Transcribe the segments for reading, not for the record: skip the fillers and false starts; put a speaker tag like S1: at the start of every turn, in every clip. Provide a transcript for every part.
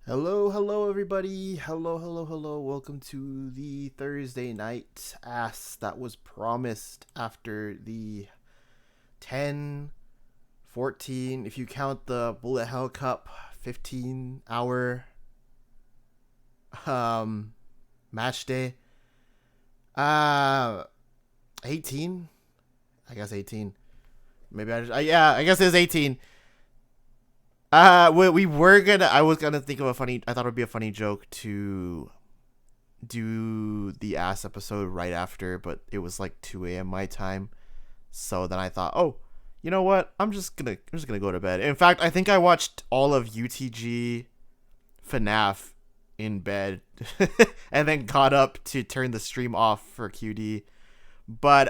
S1: Hello, everybody. Hello. Welcome to the Thursday night ass that was promised after the 10, 14, if you count the Bullet Hell Cup, 15-hour match day. 18? I guess 18. Maybe I guess it was 18. I was gonna think of I thought it would be a funny joke to do the ass episode right after, but it was like 2 a.m. my time. So then I thought, oh, you know what? I'm just gonna go to bed. In fact, I think I watched all of UTG FNAF in bed and then got up to turn the stream off for QD. But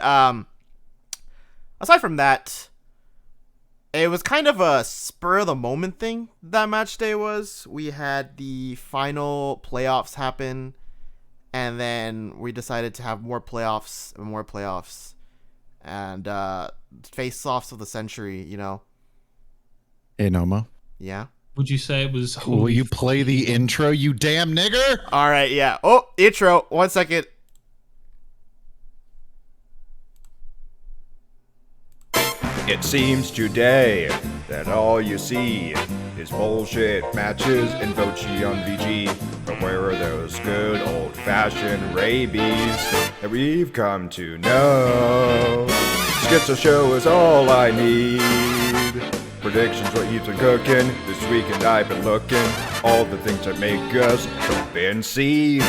S1: aside from that, it was kind of a spur of the moment thing that match day was. We had the final playoffs happen, and then we decided to have more playoffs, and face-offs of the century, you know.
S2: Hey, Noma.
S1: Yeah?
S3: Would you say it was...
S2: Will you play the intro, you damn nigger?
S1: All right, yeah. Oh, intro. 1 second.
S4: It seems today that all you see is bullshit matches and Vochi on VG. But where are those good old-fashioned rabies that we've come to know? Schizo show is all I need. Predictions, what you've been cooking. This weekend I've been looking. All the things that make us cope and seethe.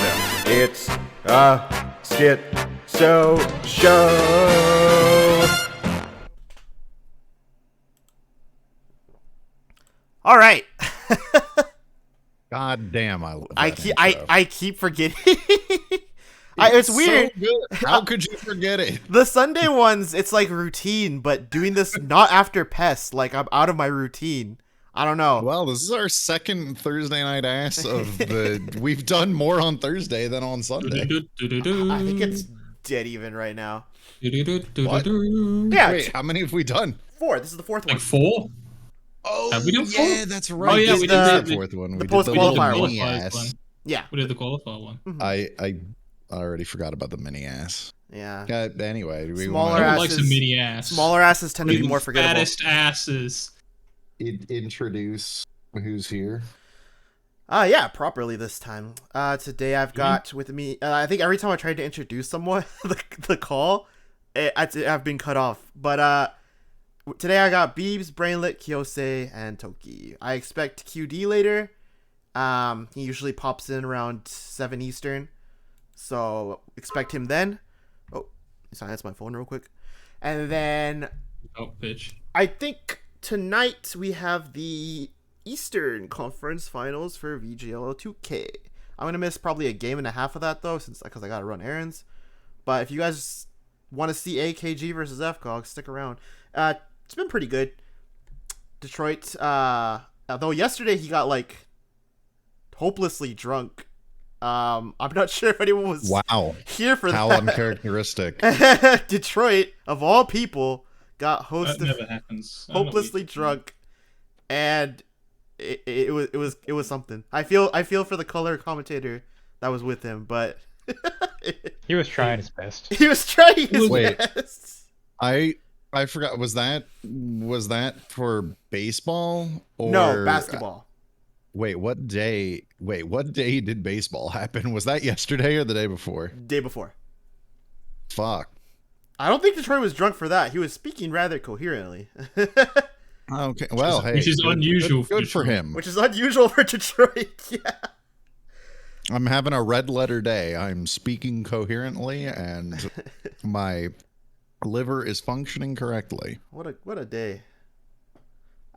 S4: It's a Schizo show.
S1: All right.
S2: God damn, I love that
S1: I keep forgetting. It's weird.
S2: So good. How could you forget it?
S1: The Sunday ones, it's like routine, but doing this not after PES, like I'm out of my routine. I don't know.
S2: Well, this is our second Thursday night ass of the. We've done more on Thursday than on Sunday.
S1: I think it's dead even right now.
S2: What?
S1: Yeah.
S2: Wait, how many have we done?
S1: 4. This is the 4th one.
S3: Like 4?
S2: Oh,
S3: Have we done 4?
S2: yeah, that's right.
S3: Oh, yeah,
S2: This
S3: we
S2: is
S3: did
S2: the fourth one.
S1: the
S2: We did
S1: post-qualifier
S2: little
S1: one.
S2: mini ass.
S1: Yeah.
S3: We did the qualifier one.
S2: I already forgot about the mini ass.
S1: Yeah.
S2: Anyway, do we
S1: Smaller
S2: want
S3: Everyone
S1: asses-
S3: likes a mini ass.
S1: Smaller asses tend to be more forgettable.
S3: Fattest asses.
S2: to introduce who's here?
S1: Yeah, properly this time. Today I've got with me. I think every time I tried to introduce someone, the call, I've been cut off. But today I got Beebs, Brainlet, Kiyose, and Toki. I expect QD later. He usually pops in around 7 Eastern, so expect him then. Oh, silence my phone real quick, and then
S3: Bitch.
S1: I think tonight we have the Eastern Conference Finals for VGL 2K. I'm gonna miss probably a game and a half of that though, because I gotta run errands. But if you guys want to see AKG versus FCOG, stick around. It's been pretty good. Detroit, though yesterday he got like hopelessly drunk. I'm not sure if anyone was here for
S2: How
S1: that.
S2: uncharacteristic.
S1: Detroit, of all people, got
S3: That
S1: hosted
S3: never happens.
S1: hopelessly drunk, and it was something. I feel for the color commentator that was with him, but
S5: He was trying his best.
S1: he was trying his
S2: Wait.
S1: best.
S2: I forgot. Was that for baseball or
S1: No, basketball.
S2: Wait, what day did baseball happen? Was that yesterday or the day before?
S1: Day before.
S2: Fuck.
S1: I don't think Detroit was drunk for that. He was speaking rather coherently,
S2: Okay. Well, hey,
S3: which is unusual
S2: Good for
S3: for
S2: him.
S1: which is unusual for Detroit. Yeah.
S2: I'm having a red letter day. I'm speaking coherently, and my liver is functioning correctly.
S1: What a day.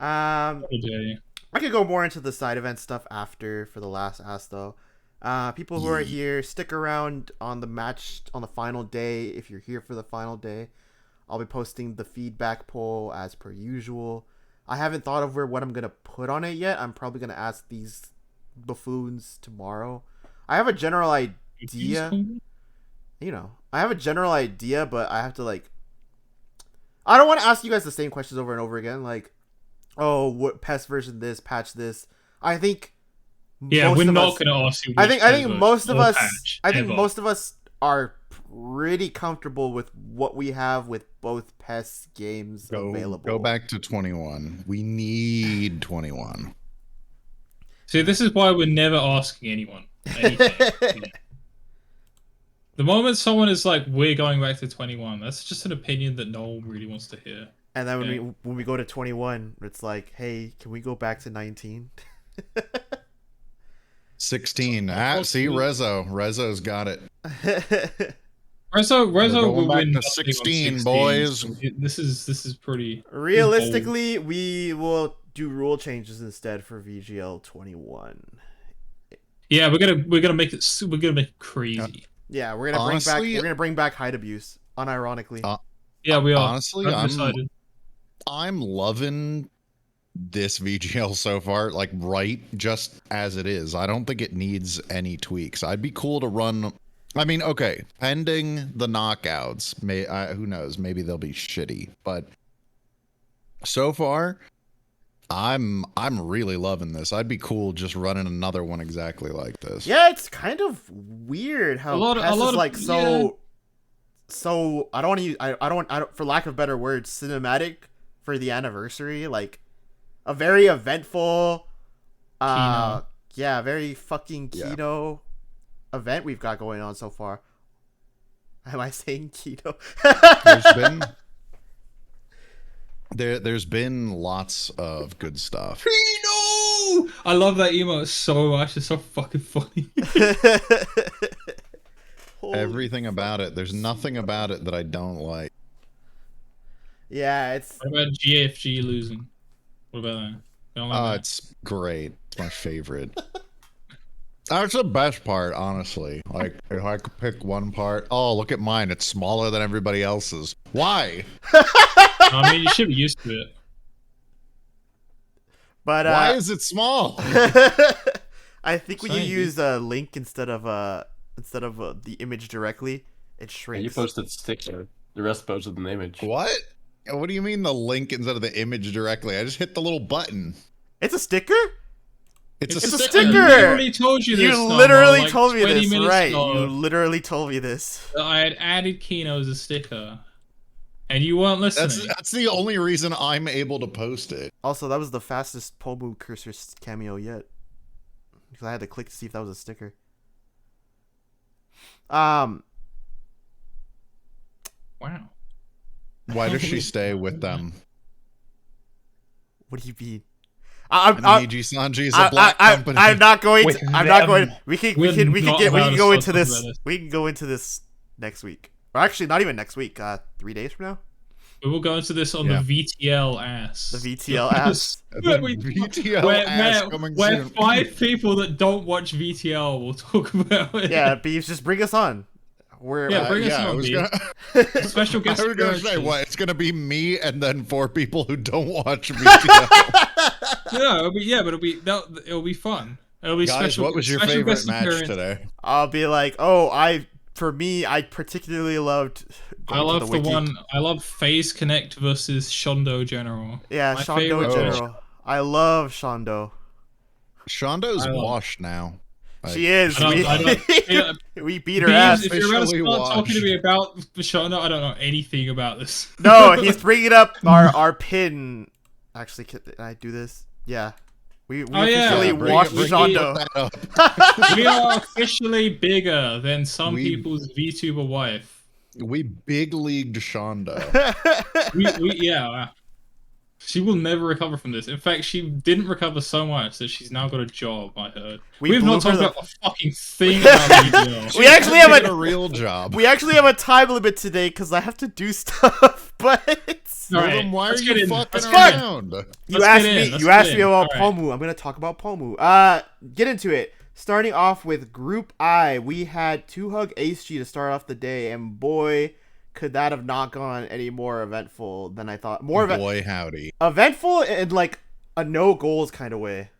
S3: Okay.
S1: I could go more into the side event stuff after for the last ask though. People who are here, stick around on the final day. If you're here for the final day, I'll be posting the feedback poll as per usual. I haven't thought of what I'm gonna put on it yet. I'm probably gonna ask these buffoons tomorrow. I have a general idea. I have a general idea, but I have to I don't want to ask you guys the same questions over and over again. Like, oh, what PES version this, patch this. I think
S3: Yeah,
S1: most
S3: we're
S1: of
S3: not
S1: us-
S3: going to ask you.
S1: I
S3: which
S1: think
S3: version
S1: most of
S3: or
S1: us.
S3: patch
S1: I think
S3: ever.
S1: most of us are pretty comfortable with what we have with both PES games available.
S2: Go back to 21. We need 21.
S3: See, this is why we're never asking anyone anything. Yeah. The moment someone is like, "We're going back to 21," that's just an opinion that no one really wants to hear.
S1: And then
S3: Okay.
S1: when we go to 21, it's like, hey, can we go back to 19?
S2: 16.
S3: Oh,
S2: See,
S3: sweet.
S2: Rezo's got it.
S3: Rezo
S2: We're going
S3: will
S2: back
S3: win
S2: to
S3: nothing on
S2: 16, boys.
S3: so this is pretty
S1: Realistically, we will do rule changes instead for VGL 21.
S3: Yeah, we're gonna make it crazy.
S1: Yeah, we're gonna
S2: Honestly-
S1: bring back height abuse, unironically.
S3: Yeah, we are.
S2: Honestly,
S3: I've decided.
S2: I'm loving this VGL so far, like right just as it is. I don't think it needs any tweaks. I'd be cool to run. I mean, okay, pending the knockouts, who knows? Maybe they'll be shitty, but so far, I'm really loving this. I'd be cool just running another one exactly like this.
S1: Yeah, it's kind of weird how PES is like so I don't want to use I don't for lack of better words, cinematic for the anniversary, like a very eventful
S3: Kino.
S1: yeah, very fucking
S2: Yeah.
S1: Kino event we've got going on so far. Am I saying Kino?
S2: There's been lots of good stuff.
S3: No! I love that emote so much. It's so fucking funny.
S1: Holy-
S2: Everything about it. There's nothing about it that I don't like.
S1: Yeah, it's
S3: What about GFG losing? What about that? Don't like that.
S2: It's great. It's my favorite. That's the best part, honestly. Like, if I could pick one part, oh, look at mine. It's smaller than everybody else's. Why?
S3: I mean, you should be used to it.
S1: but
S2: Why is it small?
S1: I think when you
S3: Saying,
S1: use a link instead of the image directly, it
S6: And
S1: shrinks.
S6: you posted sticker. The rest posted an image.
S2: What? What do you mean the link instead of the image directly? I just hit the little button.
S1: It's a sticker?
S2: It's a
S1: It's a
S2: sticker.
S1: sticker!
S3: I literally told you this.
S1: You
S3: Nomo,
S1: literally
S3: like
S1: told me
S3: 20
S1: this,
S3: minutes
S1: right?
S3: ago,
S1: You literally told me this.
S3: that I had added Kino as a sticker, and you weren't listening.
S2: That's the only reason I'm able to post it.
S1: Also, that was the fastest Pomu cursor cameo yet. Because I had to click to see if that was a sticker.
S3: Wow.
S2: Why does she stay with them?
S1: What do you mean?
S2: Niji Sanji is a black company.
S1: I'm not going.
S5: With
S1: I'm not going.
S5: them.
S1: We can
S3: We're not allowed to
S1: go
S3: talk
S1: into this.
S3: about this.
S1: We can go into this next week. Or actually, not even next week. 3 days from now.
S3: We will go into this on
S2: Yeah.
S3: the VTL ass.
S1: The VTL ass.
S3: Where we-
S2: VTL
S3: where,
S2: ass
S3: where,
S2: coming
S3: where
S2: soon.
S3: 5 people that don't watch VTL will talk about it.
S1: Yeah, Beeves, just bring us on. We're
S3: Yeah, bring us
S2: I
S3: on,
S2: was
S3: Beef.
S2: gonna,
S3: Special guest
S2: I was gonna say
S3: appearances.
S2: what? It's gonna be me and then 4 people who don't watch VTL.
S3: It'll be fun. It'll be
S2: Guys,
S3: special.
S2: what was your
S3: special
S2: favorite
S3: guest
S2: match
S3: appearance.
S2: today?
S1: I'll be like, oh, I particularly loved.
S3: I
S1: going to
S3: love the
S1: wiki.
S3: one. I love Phase Connect versus Shondo General.
S1: Yeah,
S3: My
S1: Shondo
S3: favorite
S1: General. I love Shondo.
S2: Shondo's
S3: I love-
S2: washed now.
S1: She is.
S3: I don't- yeah,
S1: We beat her
S3: Beans,
S1: ass.
S3: if you're about to
S2: Officially
S3: start talking to
S2: washed.
S3: me about Shondo, I don't know anything about this.
S1: No, he's bringing up our pin. Actually, can I do this? Yeah. We
S3: Oh, yeah.
S1: officially
S3: Bring
S1: washed
S3: it
S1: Shondo.
S2: That up.
S3: We are officially bigger than some
S2: We-
S3: people's VTuber wife.
S2: We big leagued Shondo.
S3: Yeah. She will never recover from this. In fact, she didn't recover so much that she's now got a job, I heard.
S1: We
S3: We've
S1: blew
S3: not
S1: her
S3: talked
S1: the-
S3: about a fucking thing about VTL.
S1: We actually have
S2: Get
S1: a
S2: a real job.
S1: we actually have a time limit today because I have to do stuff. But
S3: All
S2: Well,
S3: right,
S2: then why are
S3: let's get
S2: you
S3: in.
S2: fucking
S3: Let's get in.
S2: around?
S1: you
S3: Let's
S1: asked
S3: get in,
S1: me.
S3: let's
S1: You
S3: get
S1: asked me
S3: in.
S1: about
S3: All right.
S1: Pomu. I'm gonna talk about Pomu. Get into it. Starting off with Group I, we had 2Hug Ace G to start off the day, and boy, could that have not gone any more eventful than I thought. More
S2: Boy, howdy.
S1: eventful in like a no goals kind of way.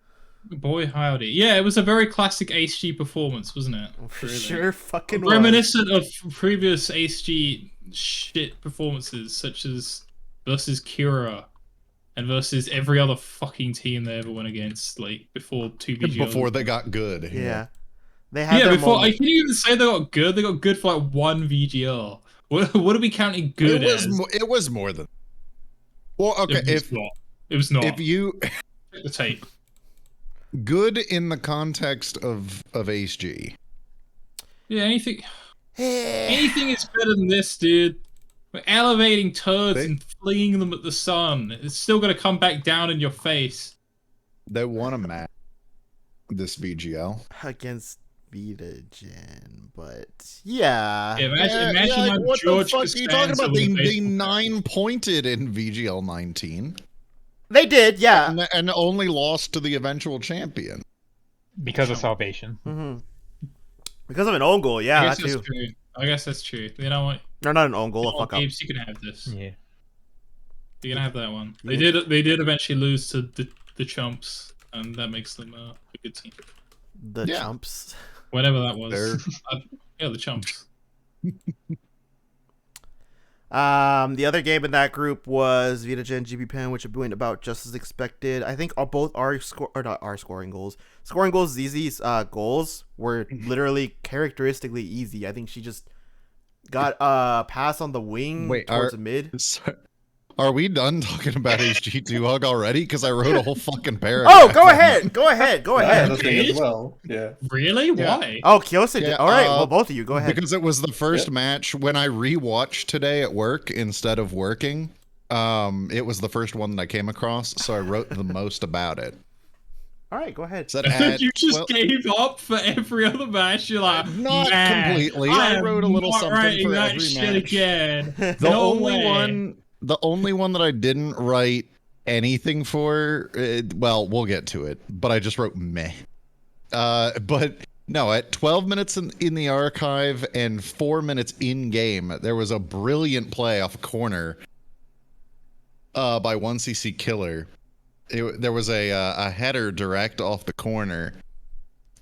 S3: Boy, howdy. Yeah, it was a very classic HG performance, wasn't it? Really.
S1: Sure, fucking was.
S3: Reminiscent of previous HG shit performances, such as versus Kira and versus every other fucking team they ever went against, like before 2 VGL.
S2: Before they got good.
S1: Yeah. They had
S3: Yeah,
S1: their
S3: before I
S1: moment.
S3: can't even say they got good. They got good for like 1 VGL. What are we counting good as?
S2: It was more than. Well, okay,
S3: It was not.
S2: if you
S3: Check the tape.
S2: good in the context of Ace G.
S3: Yeah, anything is better than this, dude. We're elevating turds and flinging them at the sun. It's still gonna come back down in your face.
S2: They won a match this VGL.
S1: Against Vita Gen, but yeah.
S3: Imagine how
S2: what
S3: George
S2: the fuck are you talking
S3: Costanza
S2: about?
S3: with a
S2: They
S3: baseball bat.
S2: 9-pointed in VGL 19
S1: They did, yeah.
S2: and only lost to the eventual champion.
S5: Because of Salvation.
S1: Mm-hmm. Because of an own goal, yeah,
S3: I guess
S1: that
S3: that's
S1: too.
S3: true. I guess that's true. You know what?
S1: No, not an own goal, a fuck up.
S3: Games, you can have this.
S5: Yeah.
S3: You can have that one. They
S1: Yeah.
S3: did eventually lose to the Chumps, and that makes them a good team.
S1: The chumps.
S3: Whatever that was.
S2: They're-
S3: Yeah, the Chumps.
S1: The other game in that group was Vita Gen GB Pen, which went about just as expected. I think both scoring goals. Scoring goals, Zizi's goals were literally characteristically easy. I think she just got a pass on the wing towards the mid.
S2: Are we done talking about HG2 Hug already? Because I wrote a whole fucking paragraph.
S1: Oh, go ahead.
S6: I had a thing as well. Yeah.
S3: Really? Why?
S1: Oh, Kyosa did.
S2: Yeah,
S1: All right, well, both of you, go ahead.
S2: Because it was the first match when I rewatched today at work instead of working. It was the first one that I came across, so I wrote the most about it.
S1: All right, go ahead.
S2: So at
S3: You just gave up for every other match. You're like,
S2: Not
S3: "Man,
S2: completely. I
S3: am
S2: wrote a little
S3: not
S2: something
S3: writing
S2: for
S3: that
S2: every
S3: shit
S2: match.
S3: again.
S2: The
S3: No
S2: only
S3: way."
S2: the only one that I didn't write anything for, well, we'll get to it, but I just wrote meh. But no, at 12 minutes in the archive and 4 minutes in game, there was a brilliant play off a corner by 1cc Killer. There was a header direct off the corner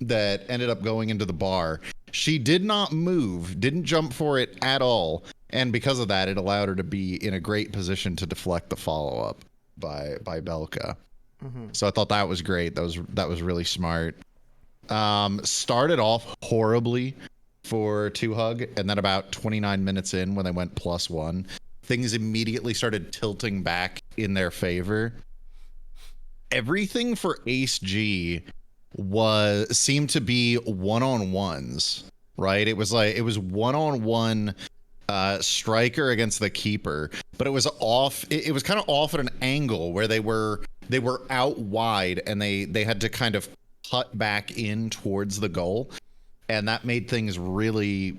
S2: that ended up going into the bar. She did not move, didn't jump for it at all. And because of that, it allowed her to be in a great position to deflect the follow-up by Belka.
S1: Mm-hmm.
S2: So I thought that was great. That was really smart. Started off horribly for 2Hug, and then about 29 minutes in, when they went +1, things immediately started tilting back in their favor. Everything for Ace G seemed to be one-on-ones, right? It was one-on-one striker against the keeper, but it was off. It was kind of off at an angle where they were out wide, and they had to kind of cut back in towards the goal, and that made things really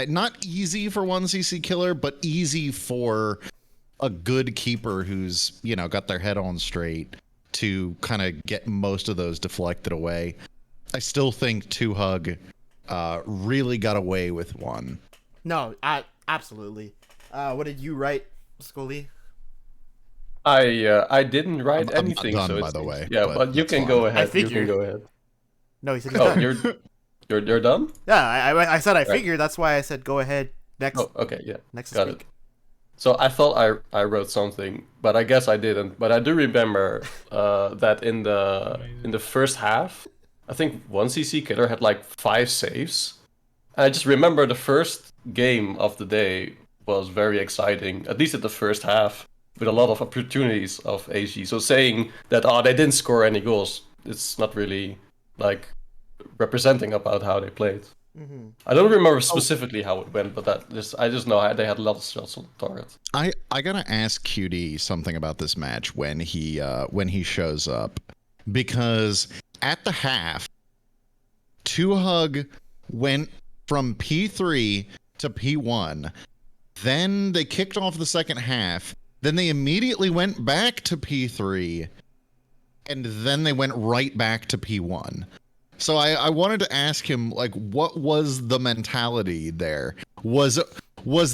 S2: not easy for 1cc Killer, but easy for a good keeper who's got their head on straight to kind of get most of those deflected away. I still think 2Hug really got away with one.
S1: No, absolutely. What did you write, Scully?
S6: I didn't write
S2: I'm
S6: anything.
S2: not done,
S6: so
S2: by the way,
S6: Yeah,
S2: but
S6: but you
S2: that's
S6: can
S2: fine.
S6: go
S1: I
S6: ahead. You can
S1: figured.
S6: go ahead.
S1: No, he said he's
S6: Oh,
S1: done.
S6: you're done?
S1: Yeah, I said I
S6: Right.
S1: figured. That's why I said go ahead. Next.
S6: Oh, okay, yeah.
S1: Next to
S6: Got
S1: speak.
S6: it. So I thought I wrote something, but I guess I didn't. But I do remember that in the first half, I think 1cc Killer had like 5 saves. And I just remember the first game of the day was very exciting, at least at the first half, with a lot of opportunities of AG. So saying that they didn't score any goals, it's not really like representing about how they played.
S1: Mm-hmm.
S6: I don't remember specifically how it went, but I just know they had a lot of shots on target.
S2: I gotta ask QD something about this match when he shows up, because at the half, 2Hug went from P3 to P1, then they kicked off the second half, then they immediately went back to P3, and then they went right back to P1. So I wanted to ask him, like, what was the mentality there? Was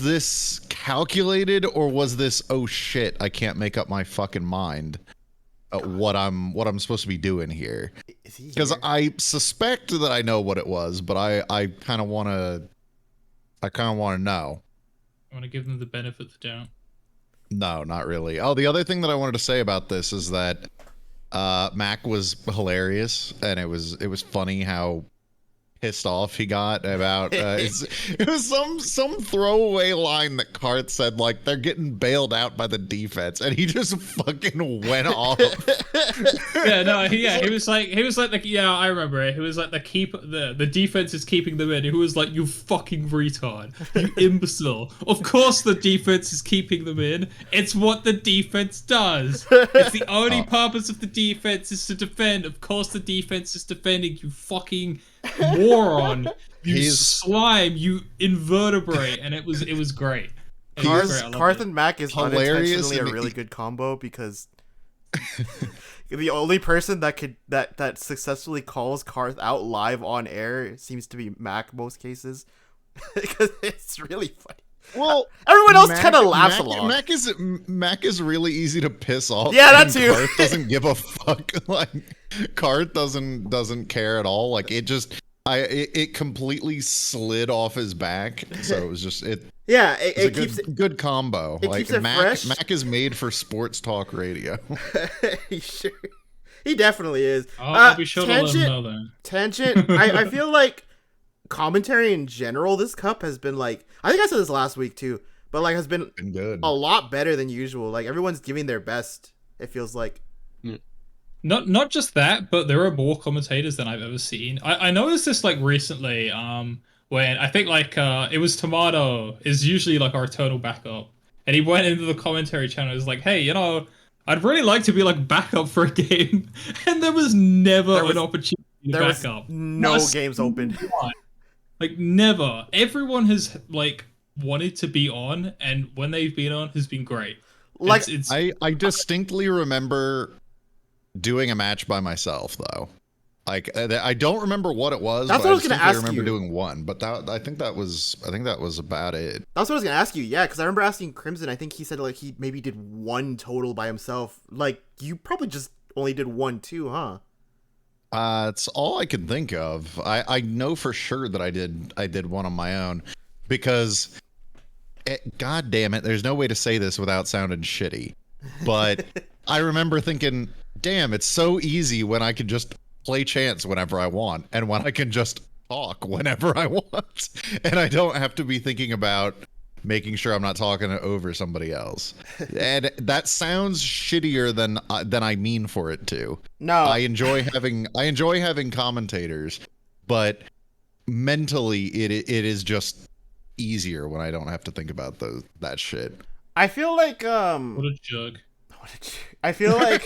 S2: this calculated, or was this, oh shit, I can't make up my fucking mind what I'm supposed to be doing here?
S1: Is he
S2: Because
S1: here?
S2: I suspect that I know what it was, but I kind of want to know.
S3: I want to give them the benefit of the doubt.
S2: No, not really. Oh, the other thing that I wanted to say about this is that Mac was hilarious, and it was funny how pissed off he got about it was some throwaway line that Karth said, like, they're getting bailed out by the defense, and he just fucking went off.
S3: He was like I remember it. He was like the defense is keeping them in. He was like, you fucking retard, you imbecile. Of course the defense is keeping them in. It's what the defense does. It's the only purpose of the defense is to defend. Of course the defense is defending, you fucking moron, you slime, you invertebrate. And it was great.
S1: Karth and Mac is
S2: hilarious,
S1: unintentionally a really good combo, because the only person that successfully calls Karth out live on air seems to be Mac most cases, because it's really funny.
S2: Well,
S1: everyone else kind of laughs along.
S2: Mac is really easy to piss off.
S1: Yeah, that too.
S2: Karth doesn't give a fuck. Like, Karth doesn't care at all. Like, it completely slid off his back. So it was just it.
S1: Yeah,
S2: it keeps a good combo.
S1: It
S2: like
S1: keeps it
S2: Mac,
S1: fresh.
S2: Mac is made for sports talk radio.
S1: Sure, he definitely is.
S3: I'll be sure to let him know then.
S1: Tangent. I feel like commentary in general this cup has been like, I think I said this last week too, but like has been
S2: good.
S1: A lot better than usual. Like everyone's giving their best, it feels like.
S3: Not just that, but there are more commentators than I've ever seen. I noticed this like recently, when I think like it was Tomato is usually like our total backup, and he went into the commentary channel and was like, hey, I'd really like to be like backup for a game, and there was never an opportunity to back up.
S1: No games open.
S3: Like never. Everyone has like wanted to be on, and when they've been on, has been great.
S1: Like
S2: I distinctly remember doing a match by myself though. Like I don't remember what it was.
S1: That's what I was going to ask you.
S2: I remember doing one, but I think that was about it.
S1: That's what I was going to ask you. Yeah, because I remember asking Crimson. I think he said like he maybe did one total by himself. Like you probably just only did one too, huh?
S2: It's all I can think of. I know for sure that I did one on my own, because god damn it, there's no way to say this without sounding shitty. But I remember thinking, damn, it's so easy when I can just play chance whenever I want, and when I can just talk whenever I want, and I don't have to be thinking about making sure I'm not talking over somebody else. And that sounds shittier than I mean for it to.
S1: No,
S2: I enjoy having commentators, but mentally it is just easier when I don't have to think about that shit.
S1: I feel like
S3: what a jug.
S1: I feel like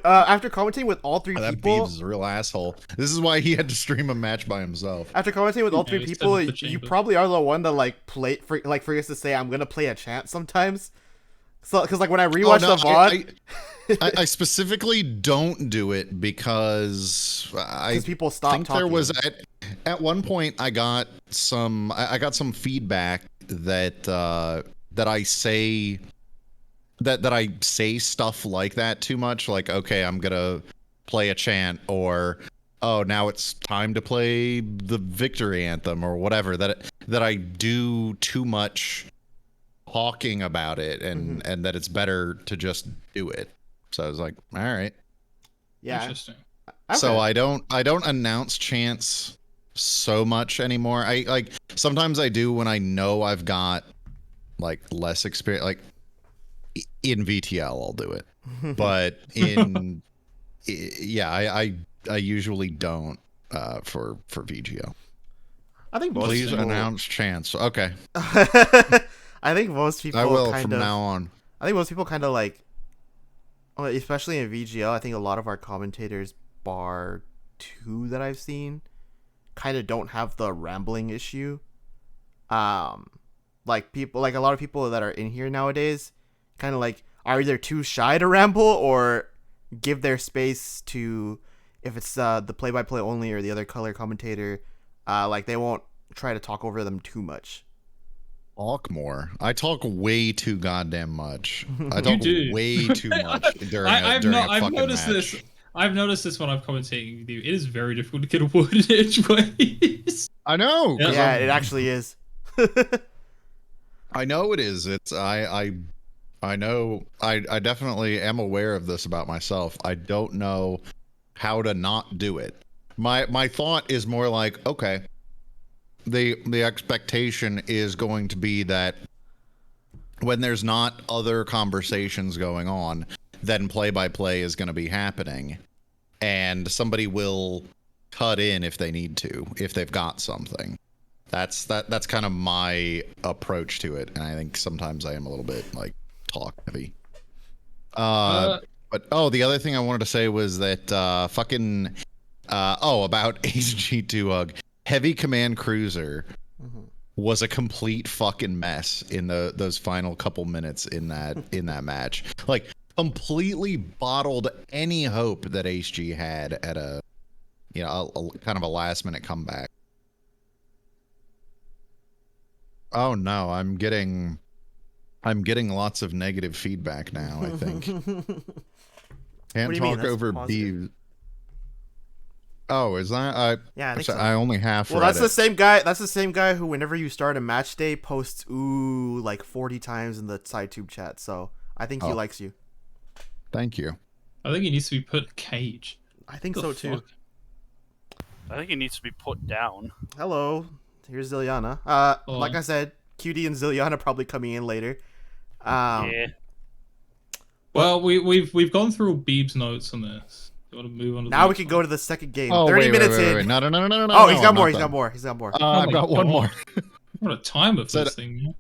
S1: after commentating with all three
S2: that
S1: people,
S2: Beebs is a real asshole. This is why he had to stream a match by himself.
S1: After commentating with all three people, you probably are the one that like forgets to say I'm gonna play a chant sometimes. So, because like when I rewatch the VOD,
S2: I specifically don't do it because
S1: people stop
S2: think
S1: talking.
S2: There was at one point I got some feedback that I say stuff like that too much, like, okay, I'm gonna play a chant, or oh, now it's time to play the victory anthem, or whatever, that I do too much talking about it, and that it's better to just do it. So I was like, all right.
S1: Yeah.
S3: Interesting.
S1: Okay.
S2: So I don't announce chants so much anymore. I like sometimes I do when I know I've got like less experience, like in VTL I'll do it. But in I usually don't for VGL.
S1: I think most
S2: Please
S1: people
S2: announce chants. Okay.
S1: I think most people
S2: I will
S1: kind
S2: from
S1: of,
S2: now on.
S1: I think most people kind of like, especially in VGL, I think a lot of our commentators, bar two that I've seen, kind of don't have the rambling issue. Like people, like a lot of people that are in here nowadays, kind of like are either too shy to ramble or give their space to, if it's the play-by-play only or the other color commentator, like they won't try to talk over them too much.
S2: Talk more. I talk way too goddamn much. I talk way too much during a fucking match.
S3: I've noticed this when I'm commentating with you. It is very difficult to get a word in edgeways.
S2: I know.
S1: Yeah, it actually is.
S2: I know it is. It's I I know. I definitely am aware of this about myself. I don't know how to not do it. My thought is more like, okay, the expectation is going to be that when there's not other conversations going on, then play-by-play is going to be happening, and somebody will cut in if they need to, if they've got something. That's kind of my approach to it, and I think sometimes I am a little bit like talk heavy. But the other thing I wanted to say was that about HG2 Hug, Heavy Command Cruiser was a complete fucking mess in those final couple minutes in that match. Like, completely bottled any hope that HG had at a kind of a last minute comeback. Oh no, I'm getting lots of negative feedback now, I think. Can't talk over B. Oh, is that?
S1: Yeah, I think so.
S2: I only half.
S1: Well, that's the same guy. That's the same guy who, whenever you start a match day, posts "ooh" like 40 times in the SideTube chat. So I think he likes you.
S2: Thank you.
S3: I think he needs to be put in a cage.
S1: I think so too.
S7: I think he needs to be put down.
S1: Hello, here's Ziliana. Like I said, QD and Ziliana probably coming in later.
S7: Yeah.
S3: Well, we've gone through Beeb's notes on this. You want to move on to
S1: now we can go to the second game.
S2: Oh,
S1: 30 minutes in.
S2: No.
S1: Oh, he's got more. He's got more.
S2: I've got one more.
S3: What a timer for this thing.